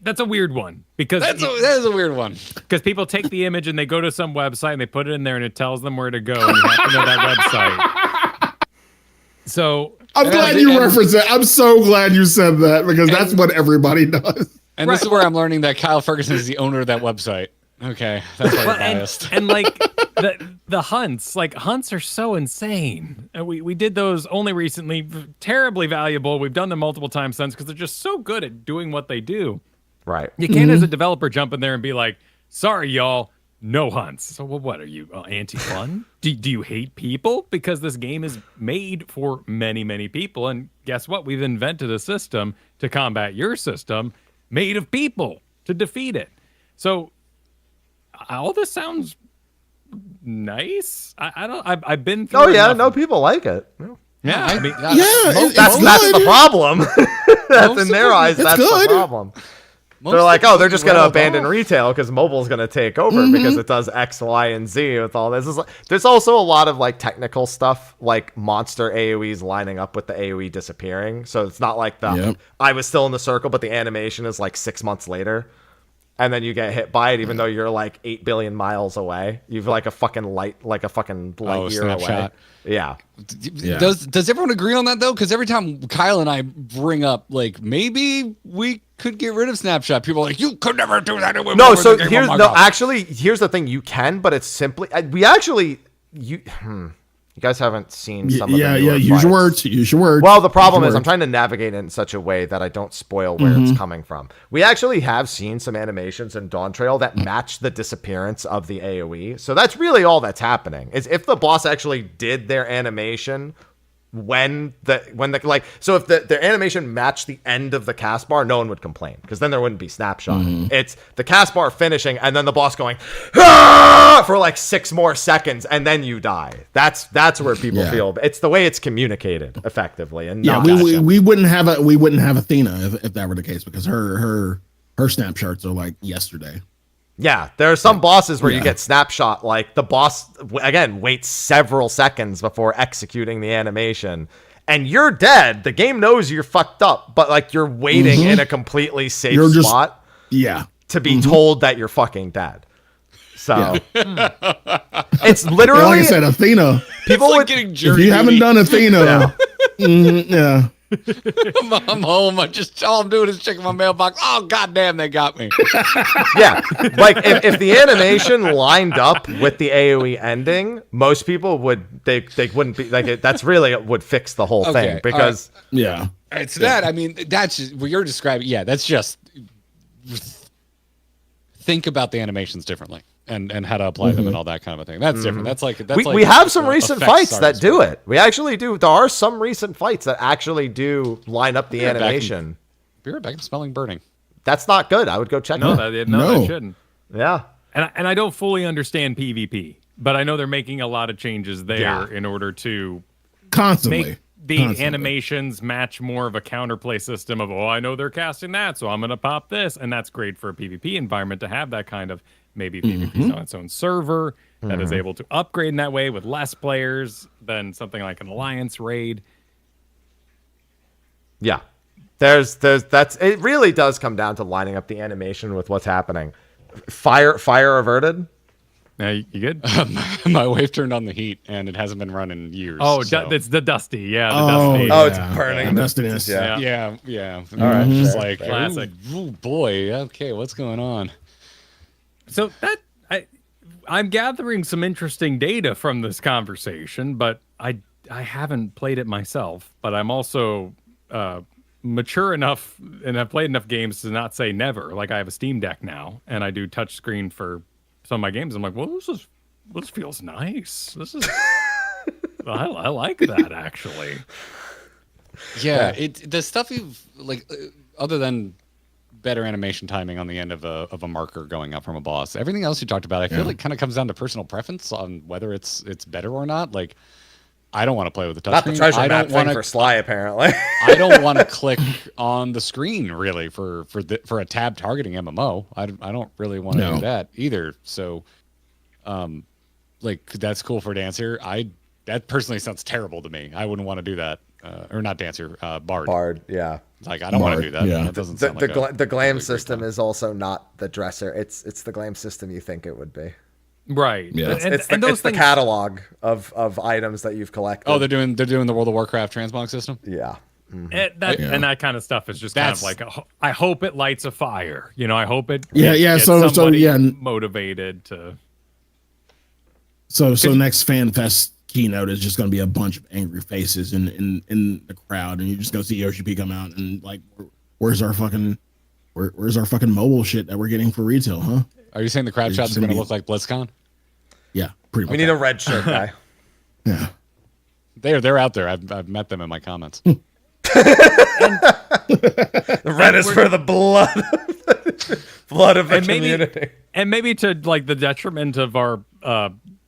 That's a weird one because that is a weird one because people take the image and they go to some website and they put it in there and it tells them where to go, and you have to know that website. So I'm glad you referenced it. I'm so glad you said that because that's what everybody does. And this is where I'm learning that Kyle Ferguson is the owner of that website. Okay, that's why you're biased. And like the hunts are so insane. We did those only recently, terribly valuable. We've done them multiple times since because they're just so good at doing what they do. Right. You can't, as a developer, jump in there and be like, "Sorry, y'all, no hunts." So, well, what are you, anti-fun? do you hate people? Because this game is made for many, many people, and guess what? We've invented a system to combat your system, made of people to defeat it. So. All this sounds nice. I've been through. Oh yeah, no, people like it. Yeah, I mean, that's the problem. That's in their eyes. That's the problem. They're like, oh, they're just gonna abandon retail because mobile's gonna take over because it does X, Y, and Z with all this. There's also a lot of like technical stuff, like monster AoEs lining up with the AoE disappearing. So it's not like I was still in the circle, but the animation is like 6 months later. And then you get hit by it, even though you're like 8 billion miles away. You've like a fucking light year away. Yeah. Does everyone agree on that though? Because every time Kyle and I bring up like maybe we could get rid of snapshot, people are like, you could never do that. No, so here's the thing: you can, but it's simply You guys haven't seen some of the newer use fights. Use your words. Well, the problem is I'm trying to navigate it in such a way that I don't spoil where it's coming from. We actually have seen some animations in Dawntrail that match the disappearance of the AoE. So that's really all that's happening. Is if the boss actually did their animation if the animation matched the end of the cast bar, no one would complain because then there wouldn't be snapshot. It's the cast bar finishing and then the boss going for like 6 more seconds and then you die. That's where people feel it's the way it's communicated effectively. And we wouldn't have Athena if that were the case because her snapshots are like yesterday. Yeah, there are some bosses where you get snapshot, like the boss, again, waits several seconds before executing the animation. And you're dead. The game knows you're fucked up, but like you're waiting in a completely safe spot to be told that you're fucking dead. So it's literally... Like I said, Athena. People like getting jury if you haven't done Athena... I'm home. All I'm doing is checking my mailbox. Oh, goddamn, they got me. Yeah, like if the animation lined up with the AoE ending, most people wouldn't be like it. That's really would fix the whole thing because all right, so that I mean that's just, what you're describing. Yeah, that's just think about the animations differently. And how to apply them and all that kind of a thing. That's different. That's like we have some recent fights that do it. We actually do. There are some recent fights that actually do line up the animation. Be right back. I'm smelling burning. That's not good. I would go check. No, that shouldn't. Yeah. And I don't fully understand PvP, but I know they're making a lot of changes there in order to constantly make the animations match more of a counterplay system of, I know they're casting that, so I'm going to pop this. And that's great for a PvP environment to have that kind of. Maybe PvP's on its own server that is able to upgrade in that way with less players than something like an Alliance raid. Yeah. It really does come down to lining up the animation with what's happening. Fire averted. You good? My wave turned on the heat, and it hasn't been running in years. Oh, so. it's the dusty. Yeah, the Oh, dusty. Oh, it's burning. The dustiness. Yeah. All right, Just fair, like, fair. Classic. Ooh, boy. Okay, what's going on? So I'm gathering some interesting data from this conversation, but I haven't played it myself. But I'm also mature enough and have played enough games to not say never. Like I have a Steam Deck now, and I do touchscreen for some of my games. I'm like, well, this feels nice. This is I like that actually. Yeah, the stuff you've like, other than better animation timing on the end of a marker going up from a boss, everything else you talked about, I feel like kind of comes down to personal preference on whether it's better or not. Like, I don't want to play with the touchscreen. Not the treasure map thing for Sly, apparently. I don't want to click on the screen really for a tab targeting MMO. I don't really want to do that either. So, like that's cool for Dancer. That personally sounds terrible to me. I wouldn't want to do that. Or not Dancer, Bard. Bard, yeah. Like I don't want to do that. Yeah. That doesn't sound like the glam system is also not the dresser. It's the glam system you think it would be. Right. Yeah. It's those the things... catalog of items that you've collected. Oh, they're doing the World of Warcraft transmog system. Yeah. And that kind of stuff is just kind of like I hope it lights a fire. You know, I hope it gets somebody motivated to. So next Fan Fest keynote is just going to be a bunch of angry faces in the crowd, and you're just going to see Yoshi P come out and like, where's our fucking mobile shit that we're getting for retail, huh? Are you saying the crowd shots are going to look like BlizzCon? Yeah, pretty much. We need a red shirt guy. Yeah, they're out there. I've met them in my comments. The red is for the blood of the community. And maybe to like the detriment of our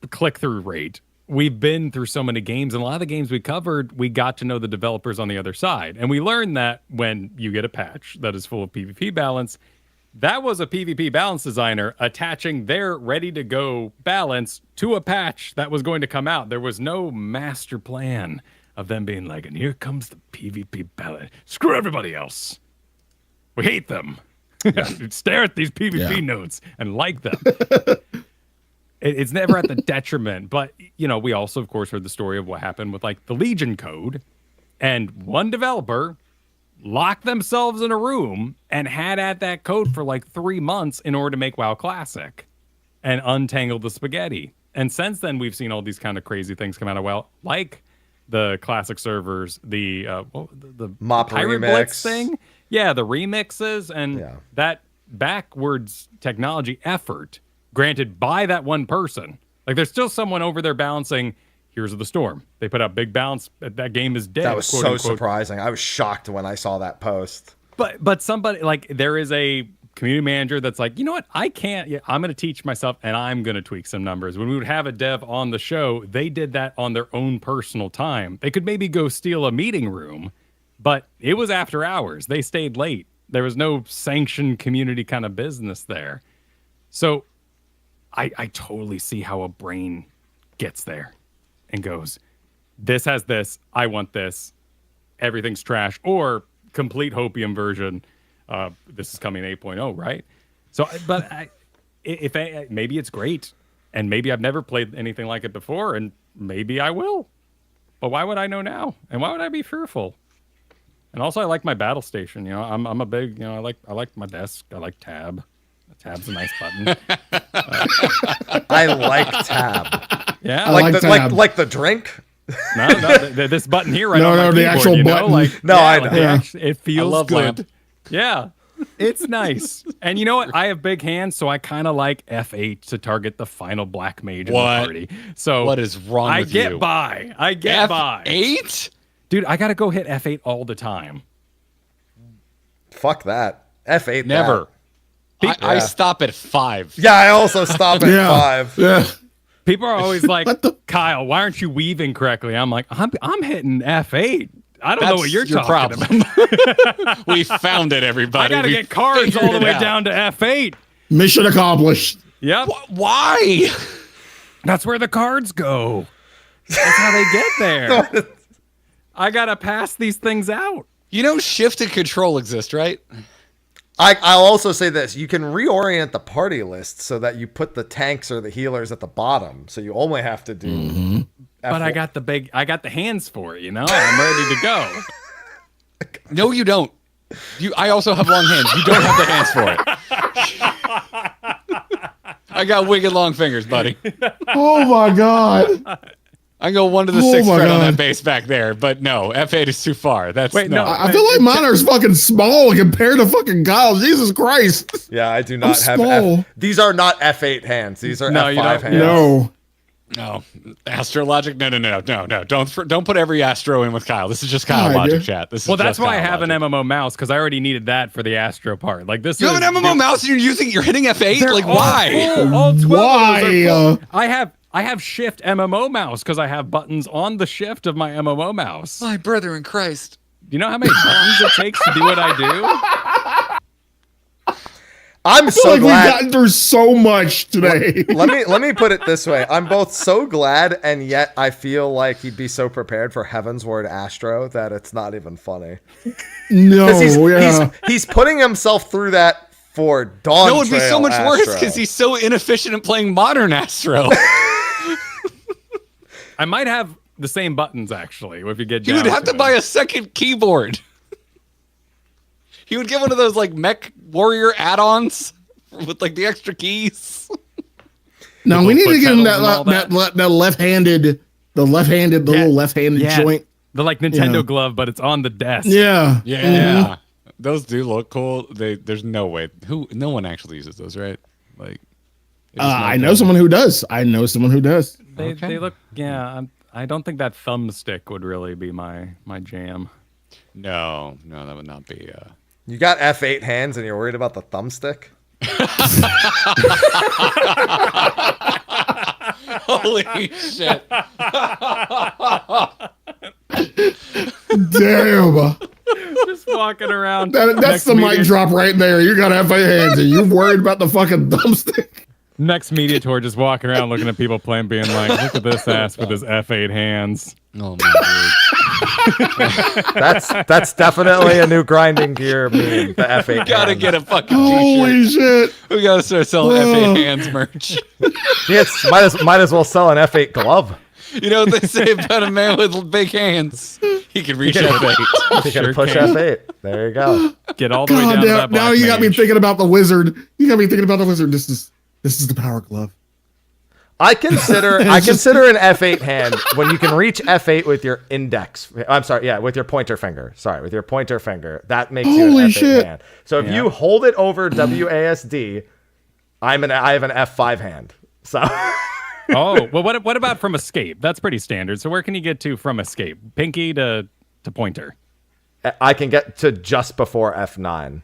click-through rate, we've been through so many games, and a lot of the games we covered, we got to know the developers on the other side. And we learned that when you get a patch that is full of PvP balance, that was a PvP balance designer attaching their ready-to-go balance to a patch that was going to come out. There was no master plan of them being like, and here comes the PvP balance. Screw everybody else. We hate them. Stare at these PvP notes and like them. It's never at the detriment. But, you know, we also, of course, heard the story of what happened with, like, the Legion code. And one developer locked themselves in a room and had at that code for, like, 3 months in order to make WoW Classic and untangle the spaghetti. And since then, we've seen all these kind of crazy things come out of WoW, like the Classic servers, the Mop Pirate remix Blitz thing. Yeah, the remixes and that backwards technology effort granted by that one person. Like, there's still someone over there balancing Heroes of the Storm. They put out big balance. That game is dead. That was so surprising. I was shocked when I saw that post. But somebody, like, there is a community manager that's like, you know what? I can't. I'm going to teach myself, and I'm going to tweak some numbers. When we would have a dev on the show, they did that on their own personal time. They could maybe go steal a meeting room, but it was after hours. They stayed late. There was no sanctioned community kind of business there. So I totally see how a brain gets there and goes, this has this, I want this, everything's trash, or complete Hopium version. This is coming 8.0, right? So, but maybe it's great, and maybe I've never played anything like it before, and maybe I will. But why would I know now? And why would I be fearful? And also, I like my battle station. You know, I'm a big, you know, I like my desk. I like tab. Tab's a nice button. I like tab. Yeah, like the drink. No, this button here right on my the keyboard, actual you know? button. Like, No, I know. It feels good. Lamp. Yeah, it's nice. And you know what? I have big hands, so I kind of like F8 to target the final black mage in the party. So what is wrong with you? I get by. F8? Dude, I got to go hit F8 all the time. Fuck that. F8 Never. that. I stop at 5. Yeah, I also stop at 5. Yeah. People are always like, Kyle, why aren't you weaving correctly? I'm like, I'm hitting F8. I don't know what you're talking about. We found it, everybody. I got to get cards all the way down to F8. Mission accomplished. Yep. Why? That's where the cards go. That's how they get there. I got to pass these things out. You know, shift and control exist, right? I'll also say this. You can reorient the party list so that you put the tanks or the healers at the bottom. So you only have to do... But I got the hands for it, you know? I'm ready to go. No, you don't. I also have long hands. You don't have the hands for it. I got wicked long fingers, buddy. Oh my god. I go 1 to the 6th fret on that base back there, but no, F8 is too far. That's no. I feel like mine are fucking small compared to fucking Kyle's. Jesus Christ. Yeah, I do not have small. These are not F8 hands. These are F5 hands. No. Astrologic? No. Don't put every Astro in with Kyle. This is just Kyle Logic chat. This is that's just why I Kyle have Logic. an MMO mouse, because I already needed that for the Astro part. Like this. You have an MMO mouse and you're hitting F8? Like why? All 12 why? Of those are full. I have Shift MMO mouse because I have buttons on the Shift of my MMO mouse. My brother in Christ. Do you know how many buttons it takes to do what I do? I'm so glad we've gotten through so much today. Let me put it this way. I'm both so glad and yet I feel like he'd be so prepared for Heaven's Word Astro that it's not even funny. No, he's putting himself through that for Dawntrail. No, it'd be so much worse Astro. because he's so inefficient at playing modern Astro. I might have the same buttons actually. If you get You would have to buy a second keyboard. He would get one of those like Mech Warrior add-ons with like the extra keys. No, we need to get him that left-handed, little left-handed joint. The like Nintendo glove, but it's on the desk. Yeah. Yeah. Those do look cool. There's no way. No one actually uses those, right? Like I know someone who does. They look I don't think that thumbstick would really be my jam. No, that would not be You got F8 hands and you're worried about the thumbstick? Holy shit. Damn. Just walking around. That's the mic drop right there. You got F8 hands and you're worried about the fucking thumbstick. Next media tour, just walking around looking at people playing, being like, look at this ass with his F8 hands. Oh my god. That's definitely a new grinding gear meme. The F8 gotta hands. get a fucking Holy t-shirt. shit. We gotta start selling F8 hands merch. Yes, might as well sell an F8 glove. You know what they say about a man with big hands? He can reach F8. He can push F8. There you go. Get all the way down to that now you got me thinking about the wizard. This is the power glove. I consider an F8 hand when you can reach F8 with your index. I'm sorry, yeah, with your pointer finger. Sorry, with your pointer finger. That makes you an F8 shit. hand. So if you hold it over WASD, I have an F5 hand. So Oh, well what about from escape? That's pretty standard. So where can you get to from escape? Pinky to pointer. I can get to just before F9.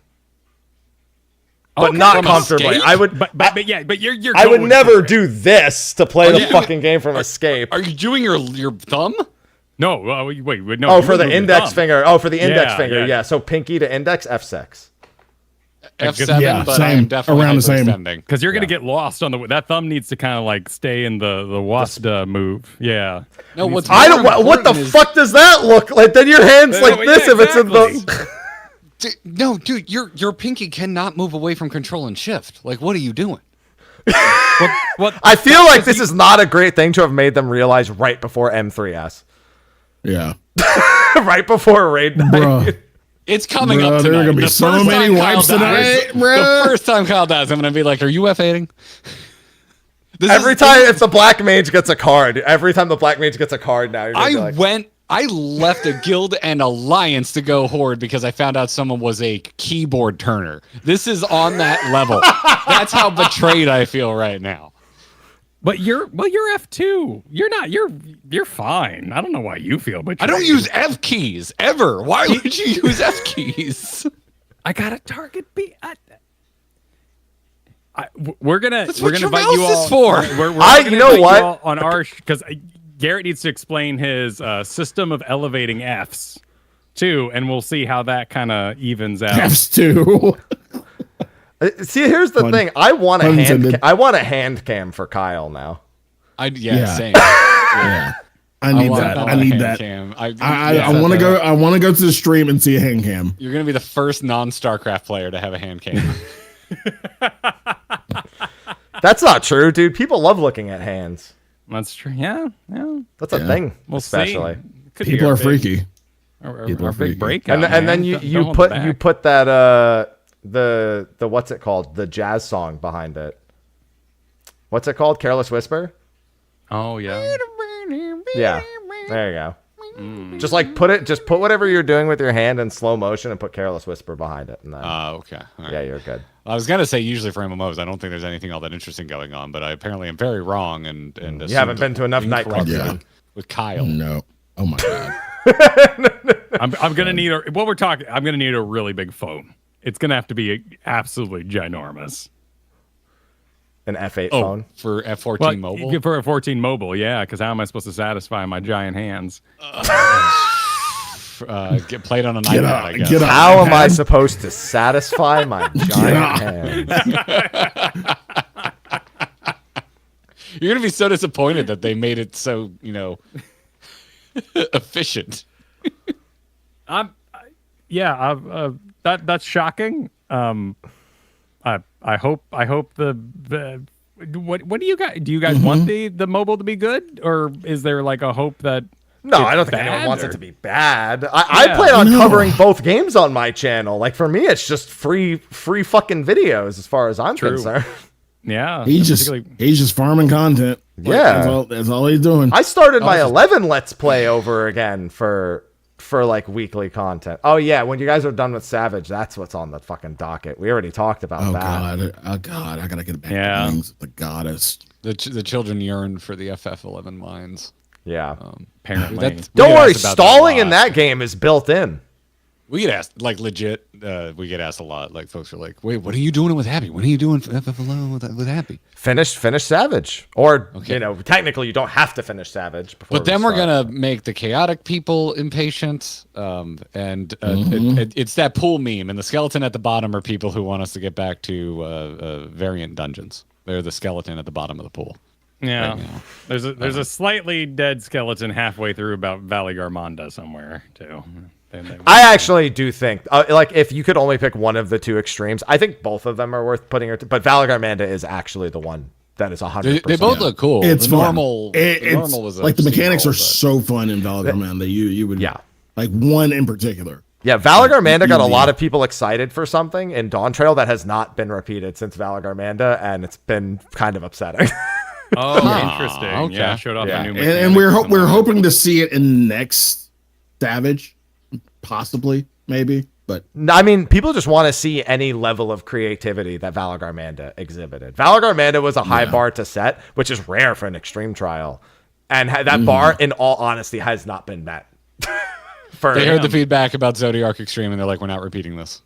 But not comfortably. Escape? I would, but you're. I would going never for it. do this to play the fucking game from escape. Are you doing your thumb? No, wait, no. Oh, you for would the move your index thumb. finger. Oh, for the index finger. yeah. Yeah. So pinky to index F6. F7, but I am definitely around the same. hyperextending. Because you're gonna get lost on that thumb needs to kind of like stay in the wasp move. Yeah. No, what's What the fuck does that look like? Then your hands like this if it's in the. No, dude, your pinky cannot move away from control and shift. Like, what are you doing? I feel like this is not a great thing to have made them realize right before M3S. Yeah. Right before raid night. Bruh. It's coming up tonight. There are gonna be so many wipes tonight, The first time Kyle dies, I'm gonna be like, "Are you F8ing?" Every time if the black mage gets a card, every time the black mage gets a card now, you're gonna be like, I left a guild and alliance to go horde because I found out someone was a keyboard turner. This is on that level. That's how betrayed I feel right now. But you're F2. You're not. You're fine. I don't know why you feel betrayed. I don't use F keys ever. Why would you use F keys? I got a target B. We're gonna That's we're what gonna your invite you mouse is all for. We're you gonna know invite what? you all on our because Garrett needs to explain his system of elevating Fs too, and we'll see how that kind of evens out. Fs too. See, here's the thing. I want a hand cam for Kyle now. Same. Yeah. I need that. I need that. I want to go. I want to go to the stream and see a hand cam. You're gonna be the first non-StarCraft player to have a hand cam. That's not true, dude. People love looking at hands. That's true. Yeah. That's a thing. We'll especially. People are freaky. Our big breakout. And then you put that the what's it called? The jazz song behind it. What's it called? Careless Whisper? Oh yeah. Yeah. There you go. Just put whatever you're doing with your hand in slow motion and put Careless Whisper behind it. Okay. All right. Yeah, you're good. I was gonna say usually for MMOs, I don't think there's anything all that interesting going on, but I apparently am very wrong and you haven't been to enough nightclubs with Kyle. No. Oh my god. I'm gonna need I'm gonna need a really big phone. It's gonna have to be absolutely ginormous. An F8 phone for F14 mobile. For a 14 mobile, yeah. Because how am I supposed to satisfy my giant hands? Get played on an iPad. I guess. How am I supposed to satisfy my giant hands? You're gonna be so disappointed that they made it so efficient. That's shocking. I hope what do you guys want the mobile to be good, or is there like a hope that No, I don't think anyone wants it to be bad. I plan on covering both games on my channel. Like for me, it's just free fucking videos as far as I'm concerned. Yeah, he's just farming content. Yeah, that's all he's doing. I started my 11 Let's Play over again for like weekly content. Oh yeah, when you guys are done with Savage, that's what's on the fucking docket. We already talked about that. Oh god, I gotta get back to things. The goddess. The children yearn for the FF11 mines. Yeah, apparently. Don't worry, stalling in that game is built in. We get asked, like legit, we get asked a lot. Like folks are like, wait, what are you doing with Happy? What are you doing for FF11 with Happy? Finish Savage. Or, technically you don't have to finish Savage. But then we're going to make the chaotic people impatient. It's that pool meme. And the skeleton at the bottom are people who want us to get back to variant dungeons. They're the skeleton at the bottom of the pool. Yeah. Right now. There's a slightly dead skeleton halfway through about Valley Garmonda somewhere, too. I actually do think, if you could only pick one of the two extremes, I think both of them are worth putting. But Valagarmanda is actually the one that is 100%. They both look cool. It's the fun. normal was like the mechanics are so fun in Valagarmanda. You would like one in particular. Yeah, Valagarmanda got a lot of people excited for something in Dawntrail that has not been repeated since Valagarmanda, and it's been kind of upsetting. Oh, interesting. Okay. Yeah, showed off a new mechanic. And we're hoping to see it in next Savage. Possibly, maybe, but I mean, people just want to see any level of creativity that Valagarmanda exhibited. Valagarmanda was a high bar to set, which is rare for an extreme trial, and that bar, in all honesty, has not been met. They heard the feedback about Zodiac Extreme, and they're like, "We're not repeating this."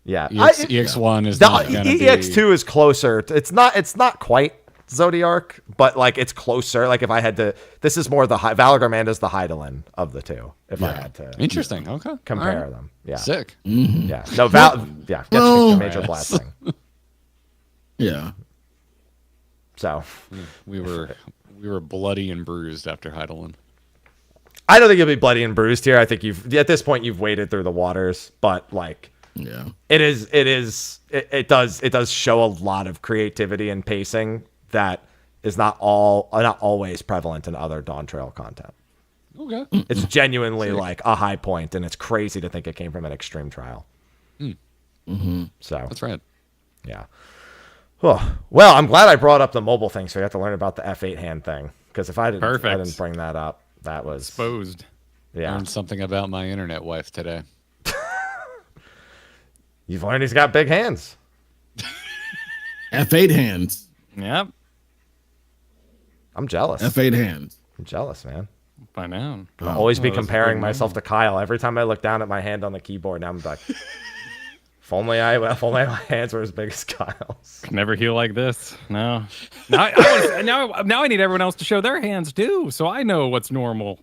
Yeah, EX1 is not gonna EX2 is closer. It's not quite Zodiac, but like it's closer. Like if I had to, this is more Valagarmanda's the Hydaelyn of the two. If I had to, interesting. Okay, compare them. Yeah, sick. Yeah, no, gets me major blasting. Yeah. So we were bloody and bruised after Hydaelyn. I don't think you'll be bloody and bruised here. I think at this point you've waded through the waters, but like. Yeah, it does show a lot of creativity and pacing that is not always prevalent in other Dawntrail content. Okay, it's genuinely like a high point, and it's crazy to think it came from an extreme trial. So that's right. Yeah. Oh, well, I'm glad I brought up the mobile thing, so you have to learn about the F8 hand thing. Because if I didn't bring that up, that was exposed. Yeah, learned something about my internet wife today. You've learned he's got big hands. F8 hands. Yep. I'm jealous. F8 hands. I'm jealous, man. By now. I'll always be comparing myself to Kyle. Every time I look down at my hand on the keyboard, now I'm like, if only my hands were as big as Kyle's. Can never heal like this. No. Now I need everyone else to show their hands too, so I know what's normal.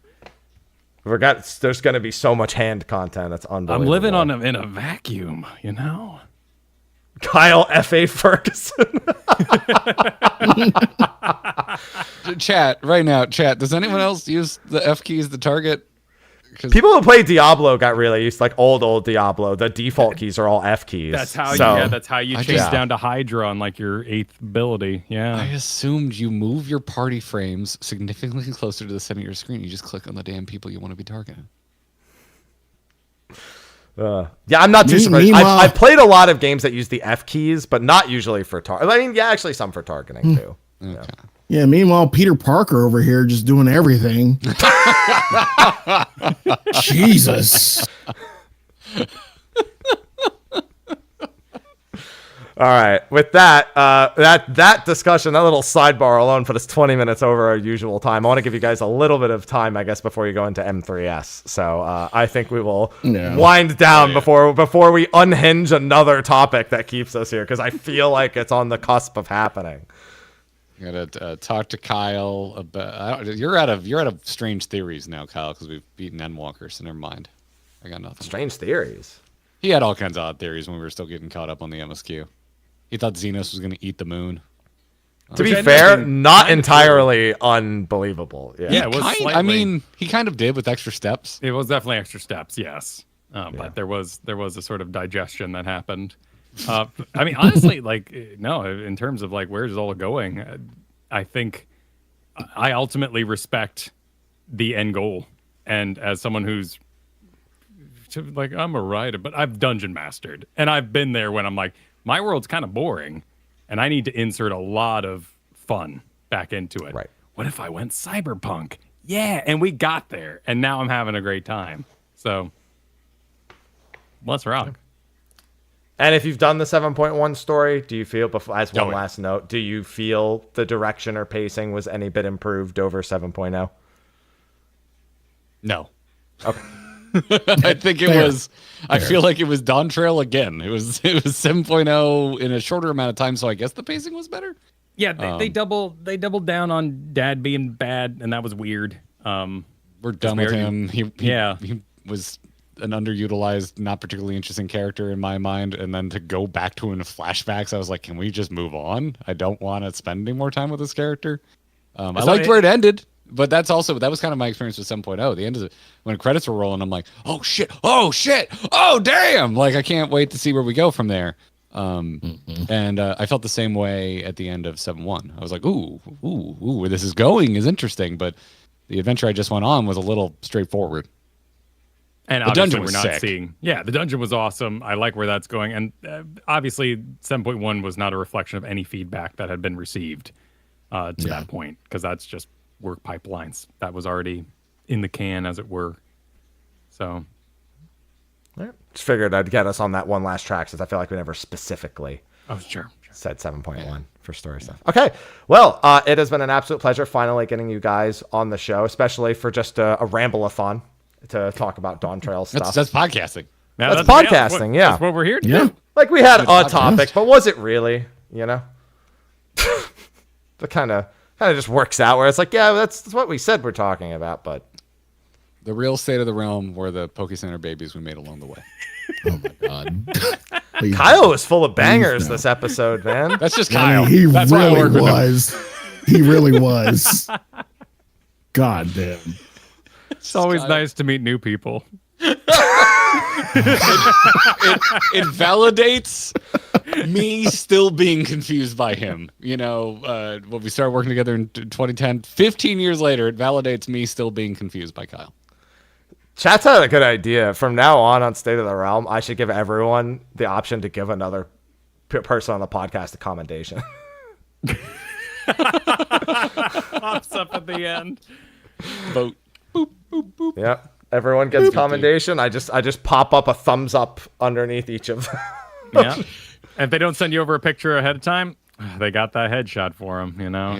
There's going to be so much hand content. That's unbelievable. I'm living in a vacuum, you know. Kyle F.A. Ferguson. Chat, right now, chat. Does anyone else use the F keys to target? People who play Diablo got really used, like old Diablo. The default keys are all F keys. That's how that's how you I change just- down to Hydra on like your 8th ability. Yeah. I assumed you move your party frames significantly closer to the center of your screen. You just click on the damn people you want to be targeting. Yeah, I'm not too surprised. I've played a lot of games that use the F keys, but not usually for targeting. I mean, yeah, actually some for targeting too. Okay. Yeah, meanwhile, Peter Parker over here just doing everything. Jesus. All right. With that, that discussion, that little sidebar alone put us 20 minutes over our usual time. I want to give you guys a little bit of time, I guess, before you go into M3S. So I think we will wind down before we unhinge another topic that keeps us here, because I feel like it's on the cusp of happening. I gotta talk to Kyle about. You're out of strange theories now, Kyle, because we've beaten Endwalker. So never mind. I got nothing. Strange theories. He had all kinds of odd theories when we were still getting caught up on the MSQ. He thought Xenos was going to eat the moon. To be fair, not entirely unbelievable. Yeah, it was slightly. I mean, he kind of did with extra steps. It was definitely extra steps, yes. But there was a sort of digestion that happened. I mean, honestly, like, no, in terms of like where's it all going, I think I ultimately respect the end goal. And as someone who's like, I'm a writer, but I've dungeon mastered, and I've been there when I'm like, my world's kind of boring, and I need to insert a lot of fun back into it. Right. What if I went cyberpunk? Yeah, and we got there, and now I'm having a great time. So, let's rock. And if you've done the 7.1 story, do you feel, as one last note, do you feel the direction or pacing was any bit improved over 7.0? No. Okay. I think it was. I feel like it was Dawntrail again. It was 7.0 in a shorter amount of time, so I guess the pacing was better. Yeah, they doubled down on Dad being bad, and that was weird. We're done with him. He was an underutilized, not particularly interesting character in my mind, and then to go back to him in flashbacks, I was like, can we just move on? I don't want to spend any more time with this character. I liked where it ended. But that was kind of my experience with 7.0. The end of when credits were rolling, I'm like, oh shit, oh damn! Like I can't wait to see where we go from there. And I felt the same way at the end of 7.1. I was like, ooh, where this is going is interesting. But the adventure I just went on was a little straightforward. And the dungeon was not sick. seeing. Yeah, the dungeon was awesome. I like where that's going. And obviously, 7.1 was not a reflection of any feedback that had been received to that point, because that's just work pipelines that was already in the can, as it were. So just figured I'd get us on that one last track, since I feel like we never specifically said 7.1 for story stuff. Okay, well, it has been an absolute pleasure finally getting you guys on the show, especially for just a ramble-a-thon to talk about Dawntrail stuff. That's podcasting. That's podcasting, yeah. That's what we're here to do. Like we had a topic, but was it really, you know? The kind of just works out where it's like, yeah, that's what we said we're talking about, but the real state of the realm were the Poke Center babies we made along the way. Oh my god. Kyle was full of bangers this episode, man. That's just Kyle. I mean, That's he really was. He really was. God damn. It's always nice to meet new people. It validates me still being confused by him. You know, when we started working together in 2010, 15 years later, it validates me still being confused by Kyle. Chat's had a good idea. From now on State of the Realm, I should give everyone the option to give another person on the podcast a commendation. Pops up at the end. Vote. Boop, boop, boop. Yep. Everyone gets commendation. I just pop up a thumbs up underneath each of them. Yeah. And if they don't send you over a picture ahead of time, they got that headshot for them, you know?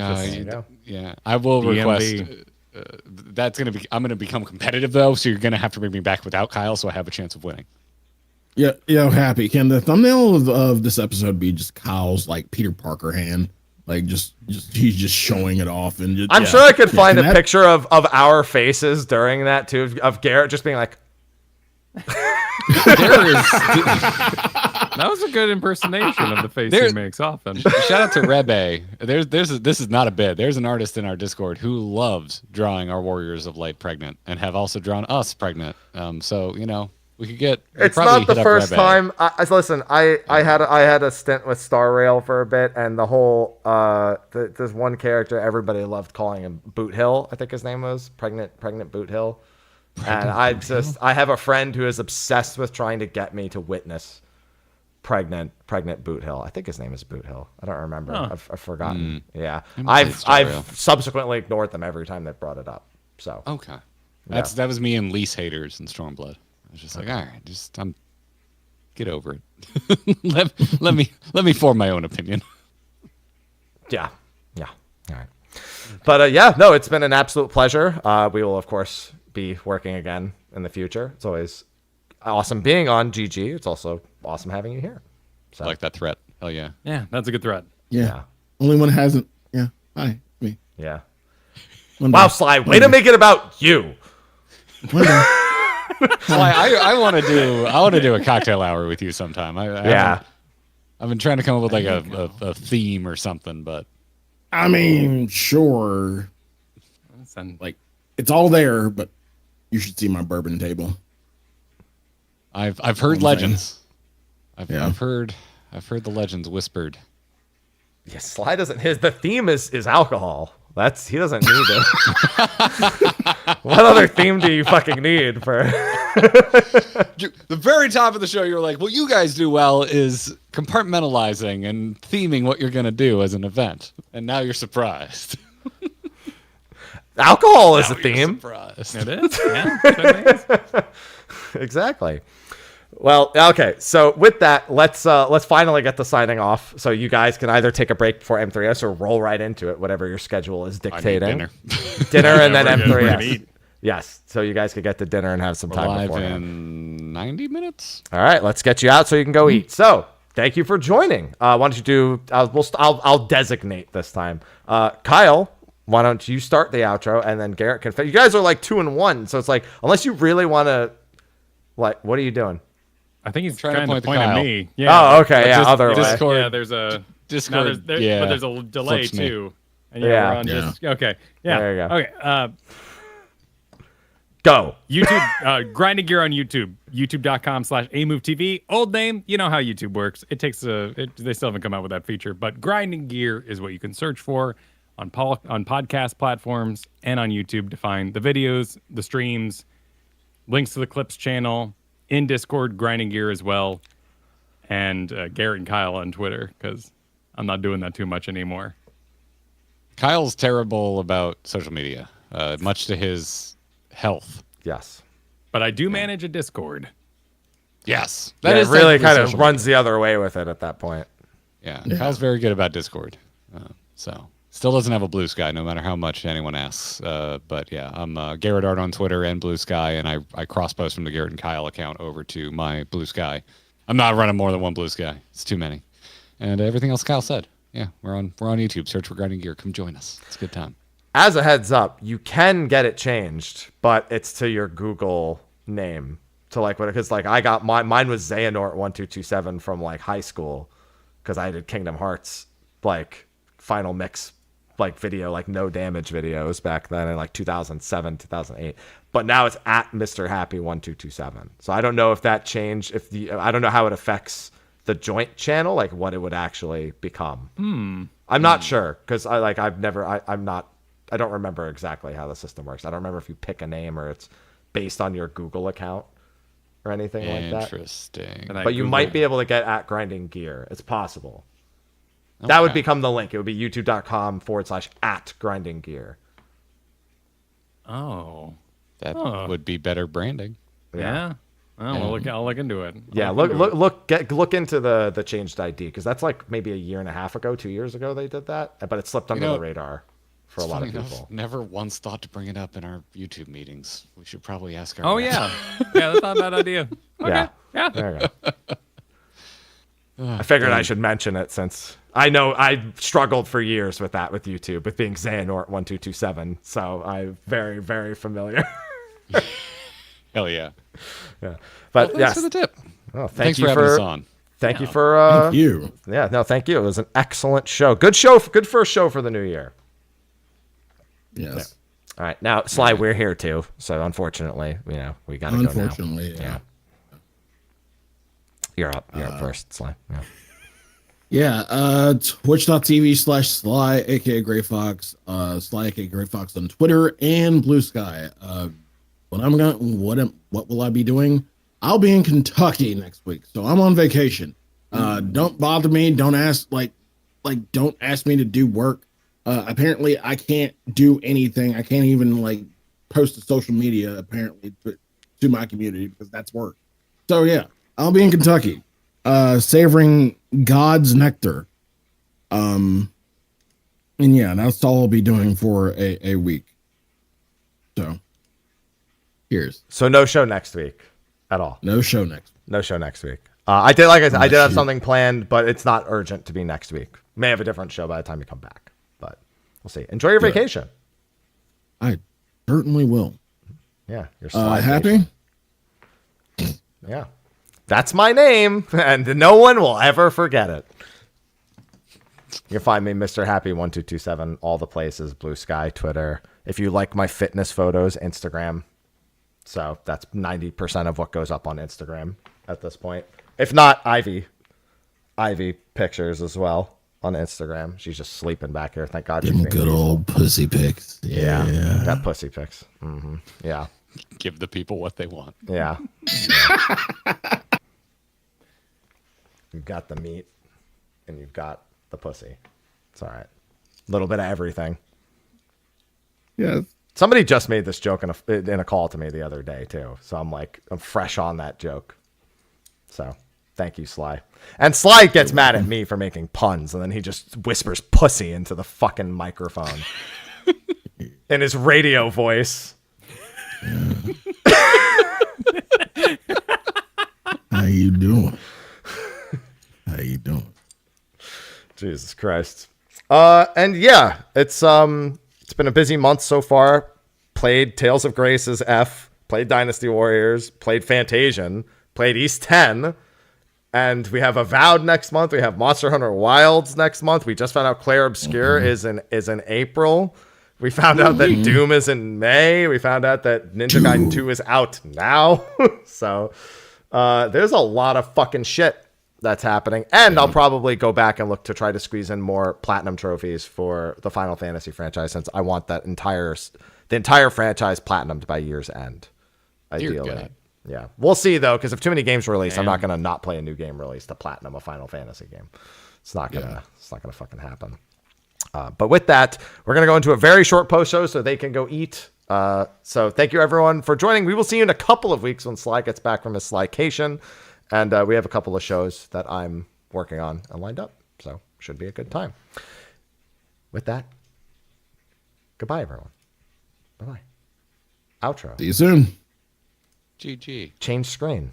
Yeah. I will request. I'm gonna become competitive though, so you're gonna have to bring me back without Kyle, so I have a chance of winning. Yeah, happy. Can the thumbnail of this episode be just Kyle's like Peter Parker hand? Like just he's just showing it off, and I'm sure I could find a picture of our faces during that too, of Garrett just being like. That was a good impersonation of the face he makes often. Shout out to Rebe. This is not a bit. There's an artist in our Discord who loves drawing our Warriors of Light pregnant and have also drawn us pregnant. So we could get. It's not the first time. Listen, I had a stint with Star Rail for a bit, and the whole there's one character everybody loved calling him Boot Hill. I think his name was pregnant Boot Hill. And I have a friend who is obsessed with trying to get me to witness pregnant Boot Hill. I think his name is Boot Hill. I don't remember. Huh. I've forgotten. Yeah, I've subsequently ignored them every time they brought it up. So okay, that was me and Lease Haters and Stormblood. I was just like, all right, get over it. let me form my own opinion. Yeah. All right. But no, it's been an absolute pleasure. We will of course be working again in the future. It's always awesome being on GG. It's also awesome having you here. So. I like that threat. Hell yeah. Yeah, that's a good threat. Yeah. Only one hasn't. Yeah. Hi. Me. Yeah. Wow, Sly, way to make it about you. Sly, I want to do a cocktail hour with you sometime. I've been trying to come up with like a theme or something, but I mean, sure. Like it's all there, but you should see my bourbon table. I've heard legends. I've heard the legends whispered. Yeah, Sly doesn't. The theme is alcohol. He doesn't need it. What other theme do you fucking need for? The very top of the show, you're like, what you guys do well is compartmentalizing and theming what you're gonna do as an event, and now you're surprised. Alcohol is a theme. Surprised. It is. Yeah. Exactly. Well, okay. So with that, let's finally get the signing off. So you guys can either take a break before M3S or roll right into it, whatever your schedule is dictating. Dinner and then M3S. Yes. So you guys could get to dinner and have some time live before in 90 minutes. All right, let's get you out so you can go eat. So thank you for joining. Why don't you do? I'll designate this time. Kyle, why don't you start the outro and then Garrett can. You guys are like 2 and 1, so it's like unless you really want to, like, what are you doing? I think he's trying to point to at Kyle. me. Yeah. Oh, okay. Yeah, other way. Discord. Yeah, there's a Discord. No, but there's a delay too. And we're on okay. Yeah. There you go. Okay. Go. YouTube, Grinding Gear on YouTube, youtube.com/AMoveTV. Old name, you know how YouTube works. It takes they still haven't come out with that feature, but Grinding Gear is what you can search for on podcast platforms and on YouTube to find the videos, the streams, links to the Clips channel, in Discord, Grinding Gear as well, and Garrett and Kyle on Twitter, because I'm not doing that too much anymore. Kyle's terrible about social media, much to his health. Yes. But I do manage a Discord. Yes. That is really kind of runs the other way with it at that point. Yeah. Kyle's very good about Discord. So still doesn't have a Blue Sky, no matter how much anyone asks. But yeah, I'm Garrett Art on Twitter and Blue Sky, and I cross-post from the Garrett and Kyle account over to my Blue Sky. I'm not running more than one Blue Sky. It's too many. And everything else Kyle said. Yeah, we're on YouTube. Search for Grinding Gear. Come join us. It's a good time. As a heads up, you can get it changed, but it's to your Google name. To like what? Because like I got mine was Xehanort1227 from like high school, because I did Kingdom Hearts like final mix like video, like no damage videos back then in like 2007, 2008. But now it's at Mr. Happy 1227. So I don't know if that changed. I don't know how it affects the joint channel, like what it would actually become. I'm not sure, because I don't remember exactly how the system works. I don't remember if you pick a name or it's based on your Google account or anything like that. Interesting. But you might be able to get at Grinding Gear. It's possible. Okay. That would become the link. It would be youtube.com/at Grinding Gear. Oh. That would be better branding. Yeah. Oh, well, I'll look into it. Look into the changed ID, because that's like maybe a year and a half ago, 2 years ago they did that, but it slipped under the radar for a lot of people. Never once thought to bring it up in our YouTube meetings. We should probably ask our. Oh yeah, that's not a bad idea. Okay. Yeah. There you go. I figured I should mention it, since I know I struggled for years with that with YouTube, with being Xehanort1227, so I'm very, very familiar. Hell yeah. Yeah. But thanks for the tip. Oh, thanks for having us on. Thank you for thank you. Yeah, no, thank you. It was an excellent show. Good show. Good first show for the new year. Yes. Yeah. All right, now Sly, we're here too. So unfortunately, we gotta go now. Unfortunately, yeah. You're up. You're up first, Sly. Yeah. Yeah, twitch.tv/Sly, aka Gray Fox, Sly, aka Gray Fox on Twitter and Blue Sky. What will I be doing? I'll be in Kentucky next week, so I'm on vacation. Don't bother me. Don't ask don't ask me to do work. Apparently I can't do anything. I can't even post to social media apparently to my community because that's work. So yeah, I'll be in Kentucky, savoring God's nectar. And yeah, that's all I'll be doing for a week. So here's. So no show next week at all. No show next week. I did have something planned, but it's not urgent to be next week. May have a different show by the time you come back, but we'll see. Enjoy your vacation. I certainly will. Yeah, you're happy. Yeah, that's my name, and no one will ever forget it. You can find me, Mr. Happy 1227, all the places, Blue Sky, Twitter. If you like my fitness photos, Instagram. So that's 90% of what goes up on Instagram at this point. If not, Ivy pictures as well on Instagram. She's just sleeping back here. Thank God. Them good old pussy pics. Yeah. Got pussy pics. Mm-hmm. Yeah. Give the people what they want. Yeah. You've got the meat and you've got the pussy. It's all right. A little bit of everything. Yeah. Somebody just made this joke in a call to me the other day too. So I'm fresh on that joke. So thank you, Sly. And Sly gets mad at me for making puns, and then he just whispers pussy into the fucking microphone in his radio voice. How you doing? Jesus Christ. And yeah, it's been a busy month so far. Played Tales of Grace's F, played Dynasty Warriors, played Fantasian, played East 10, and we have Avowed next month. We have Monster Hunter Wilds next month. We just found out Claire Obscure is in April. We found out that Doom is in May. We found out that Ninja Gaiden 2 is out now. So there's a lot of fucking shit that's happening. And I'll probably go back and look to try to squeeze in more platinum trophies for the Final Fantasy franchise, since I want the entire franchise platinumed by year's end. Ideally. Yeah. We'll see though, because if too many games release, I'm not gonna not play a new game release to platinum a Final Fantasy game. It's not gonna fucking happen. But with that, we're gonna go into a very short post show so they can go eat. So thank you everyone for joining. We will see you in a couple of weeks when Sly gets back from his Slycation. And we have a couple of shows that I'm working on and lined up. So should be a good time. With that, goodbye, everyone. Bye-bye. Outro. See you soon. GG. Change screen.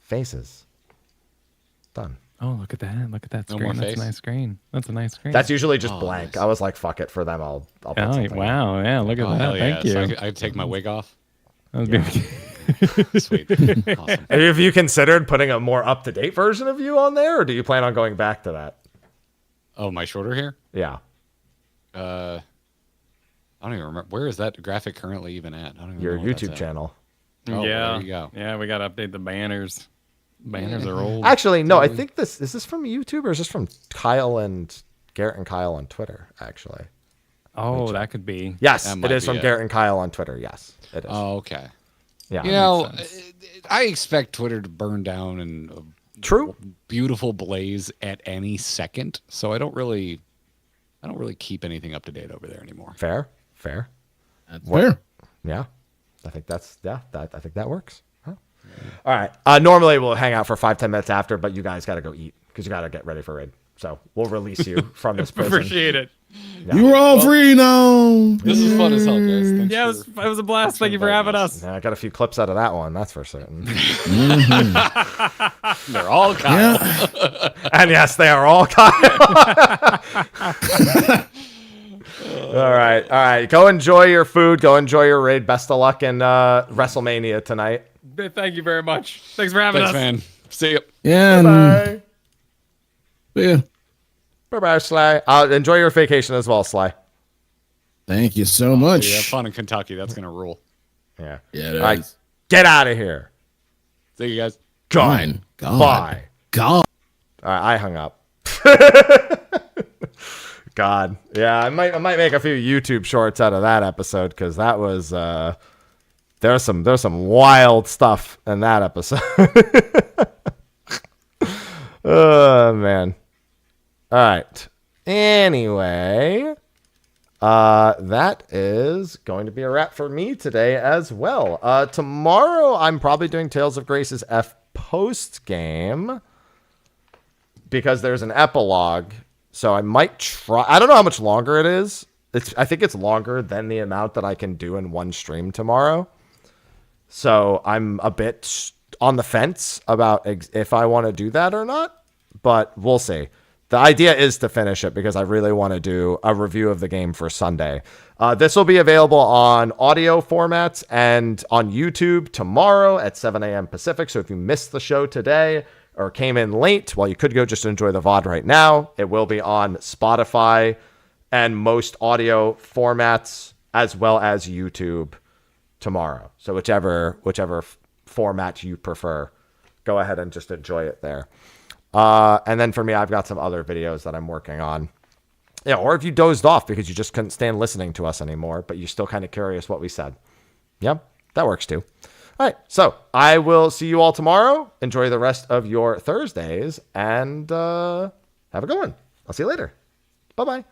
Faces. Done. Oh, look at that. Look at that No screen. more That's face? a nice screen. That's a nice screen. That's usually just blank. Nice. I was like, fuck it. For them, I'll put something. Wow. Yeah, look at that. Hell yeah. Thank you. So I take my wig off. That would be Sweet. Awesome. Have you considered putting a more up-to-date version of you on there, or do you plan on going back to that? Oh, my shorter hair? Yeah. I don't even remember. Where is that graphic currently even at? I don't even Your know where that's YouTube at. channel. Oh, yeah. there you go. Yeah, we got to update the banners. Banners are old. Actually, no, I think is this from YouTube or is this from Garrett and Kyle on Twitter, actually? Oh, that could be. Yes, That it might is be from it. Garrett and Kyle on Twitter. Yes, it is. Oh, okay. Yeah. You know, I expect Twitter to burn down in a beautiful blaze at any second, so I don't really keep anything up to date over there anymore. Fair. That's fair. Yeah. I think I think that works. Huh. All right. Normally we'll hang out for 5-10 minutes after, but you guys got to go eat because you got to get ready for raid. So we'll release you from this prison. Appreciate it. Yeah. You're all free now. This is fun as hell, guys. Thanks Yeah, it was a blast. Thank you for having us. Yeah, I got a few clips out of that one. That's for certain. They're all Kyle. Yeah. And yes, they are all Kyle. All right. Go enjoy your food. Go enjoy your raid. Best of luck in WrestleMania tonight. Thank you very much. Thanks for having us. Thanks, man. See you. Yeah. Bye-bye. Yeah. Bye-bye, Sly. Enjoy your vacation as well, Sly. Thank you so much. Yeah, have fun in Kentucky. That's gonna rule. Yeah. Yeah, it All right, is. get out of here. See you guys. Fine. God. Bye. God. All right, I hung up. God. Yeah, I might make a few YouTube shorts out of that episode because that was there's some wild stuff in that episode. Oh man. All right. Anyway, that is going to be a wrap for me today as well. Tomorrow I'm probably doing Tales of Grace's F post game because there's an epilogue. So I might try. I don't know how much longer it is. I think it's longer than the amount that I can do in one stream tomorrow. So I'm a bit on the fence about if I want to do that or not, but we'll see. The idea is to finish it because I really want to do a review of the game for Sunday. This will be available on audio formats and on YouTube tomorrow at 7 a.m. Pacific. So if you missed the show today or came in late, well, you could go just enjoy the VOD right now. It will be on Spotify and most audio formats as well as YouTube tomorrow. So whichever format you prefer, go ahead and just enjoy it there. And then for me, I've got some other videos that I'm working on. Yeah, or if you dozed off because you just couldn't stand listening to us anymore, but you're still kind of curious what we said. Yeah, that works too. All right, so I will see you all tomorrow. Enjoy the rest of your Thursdays, and have a good one. I'll see you later. Bye-bye.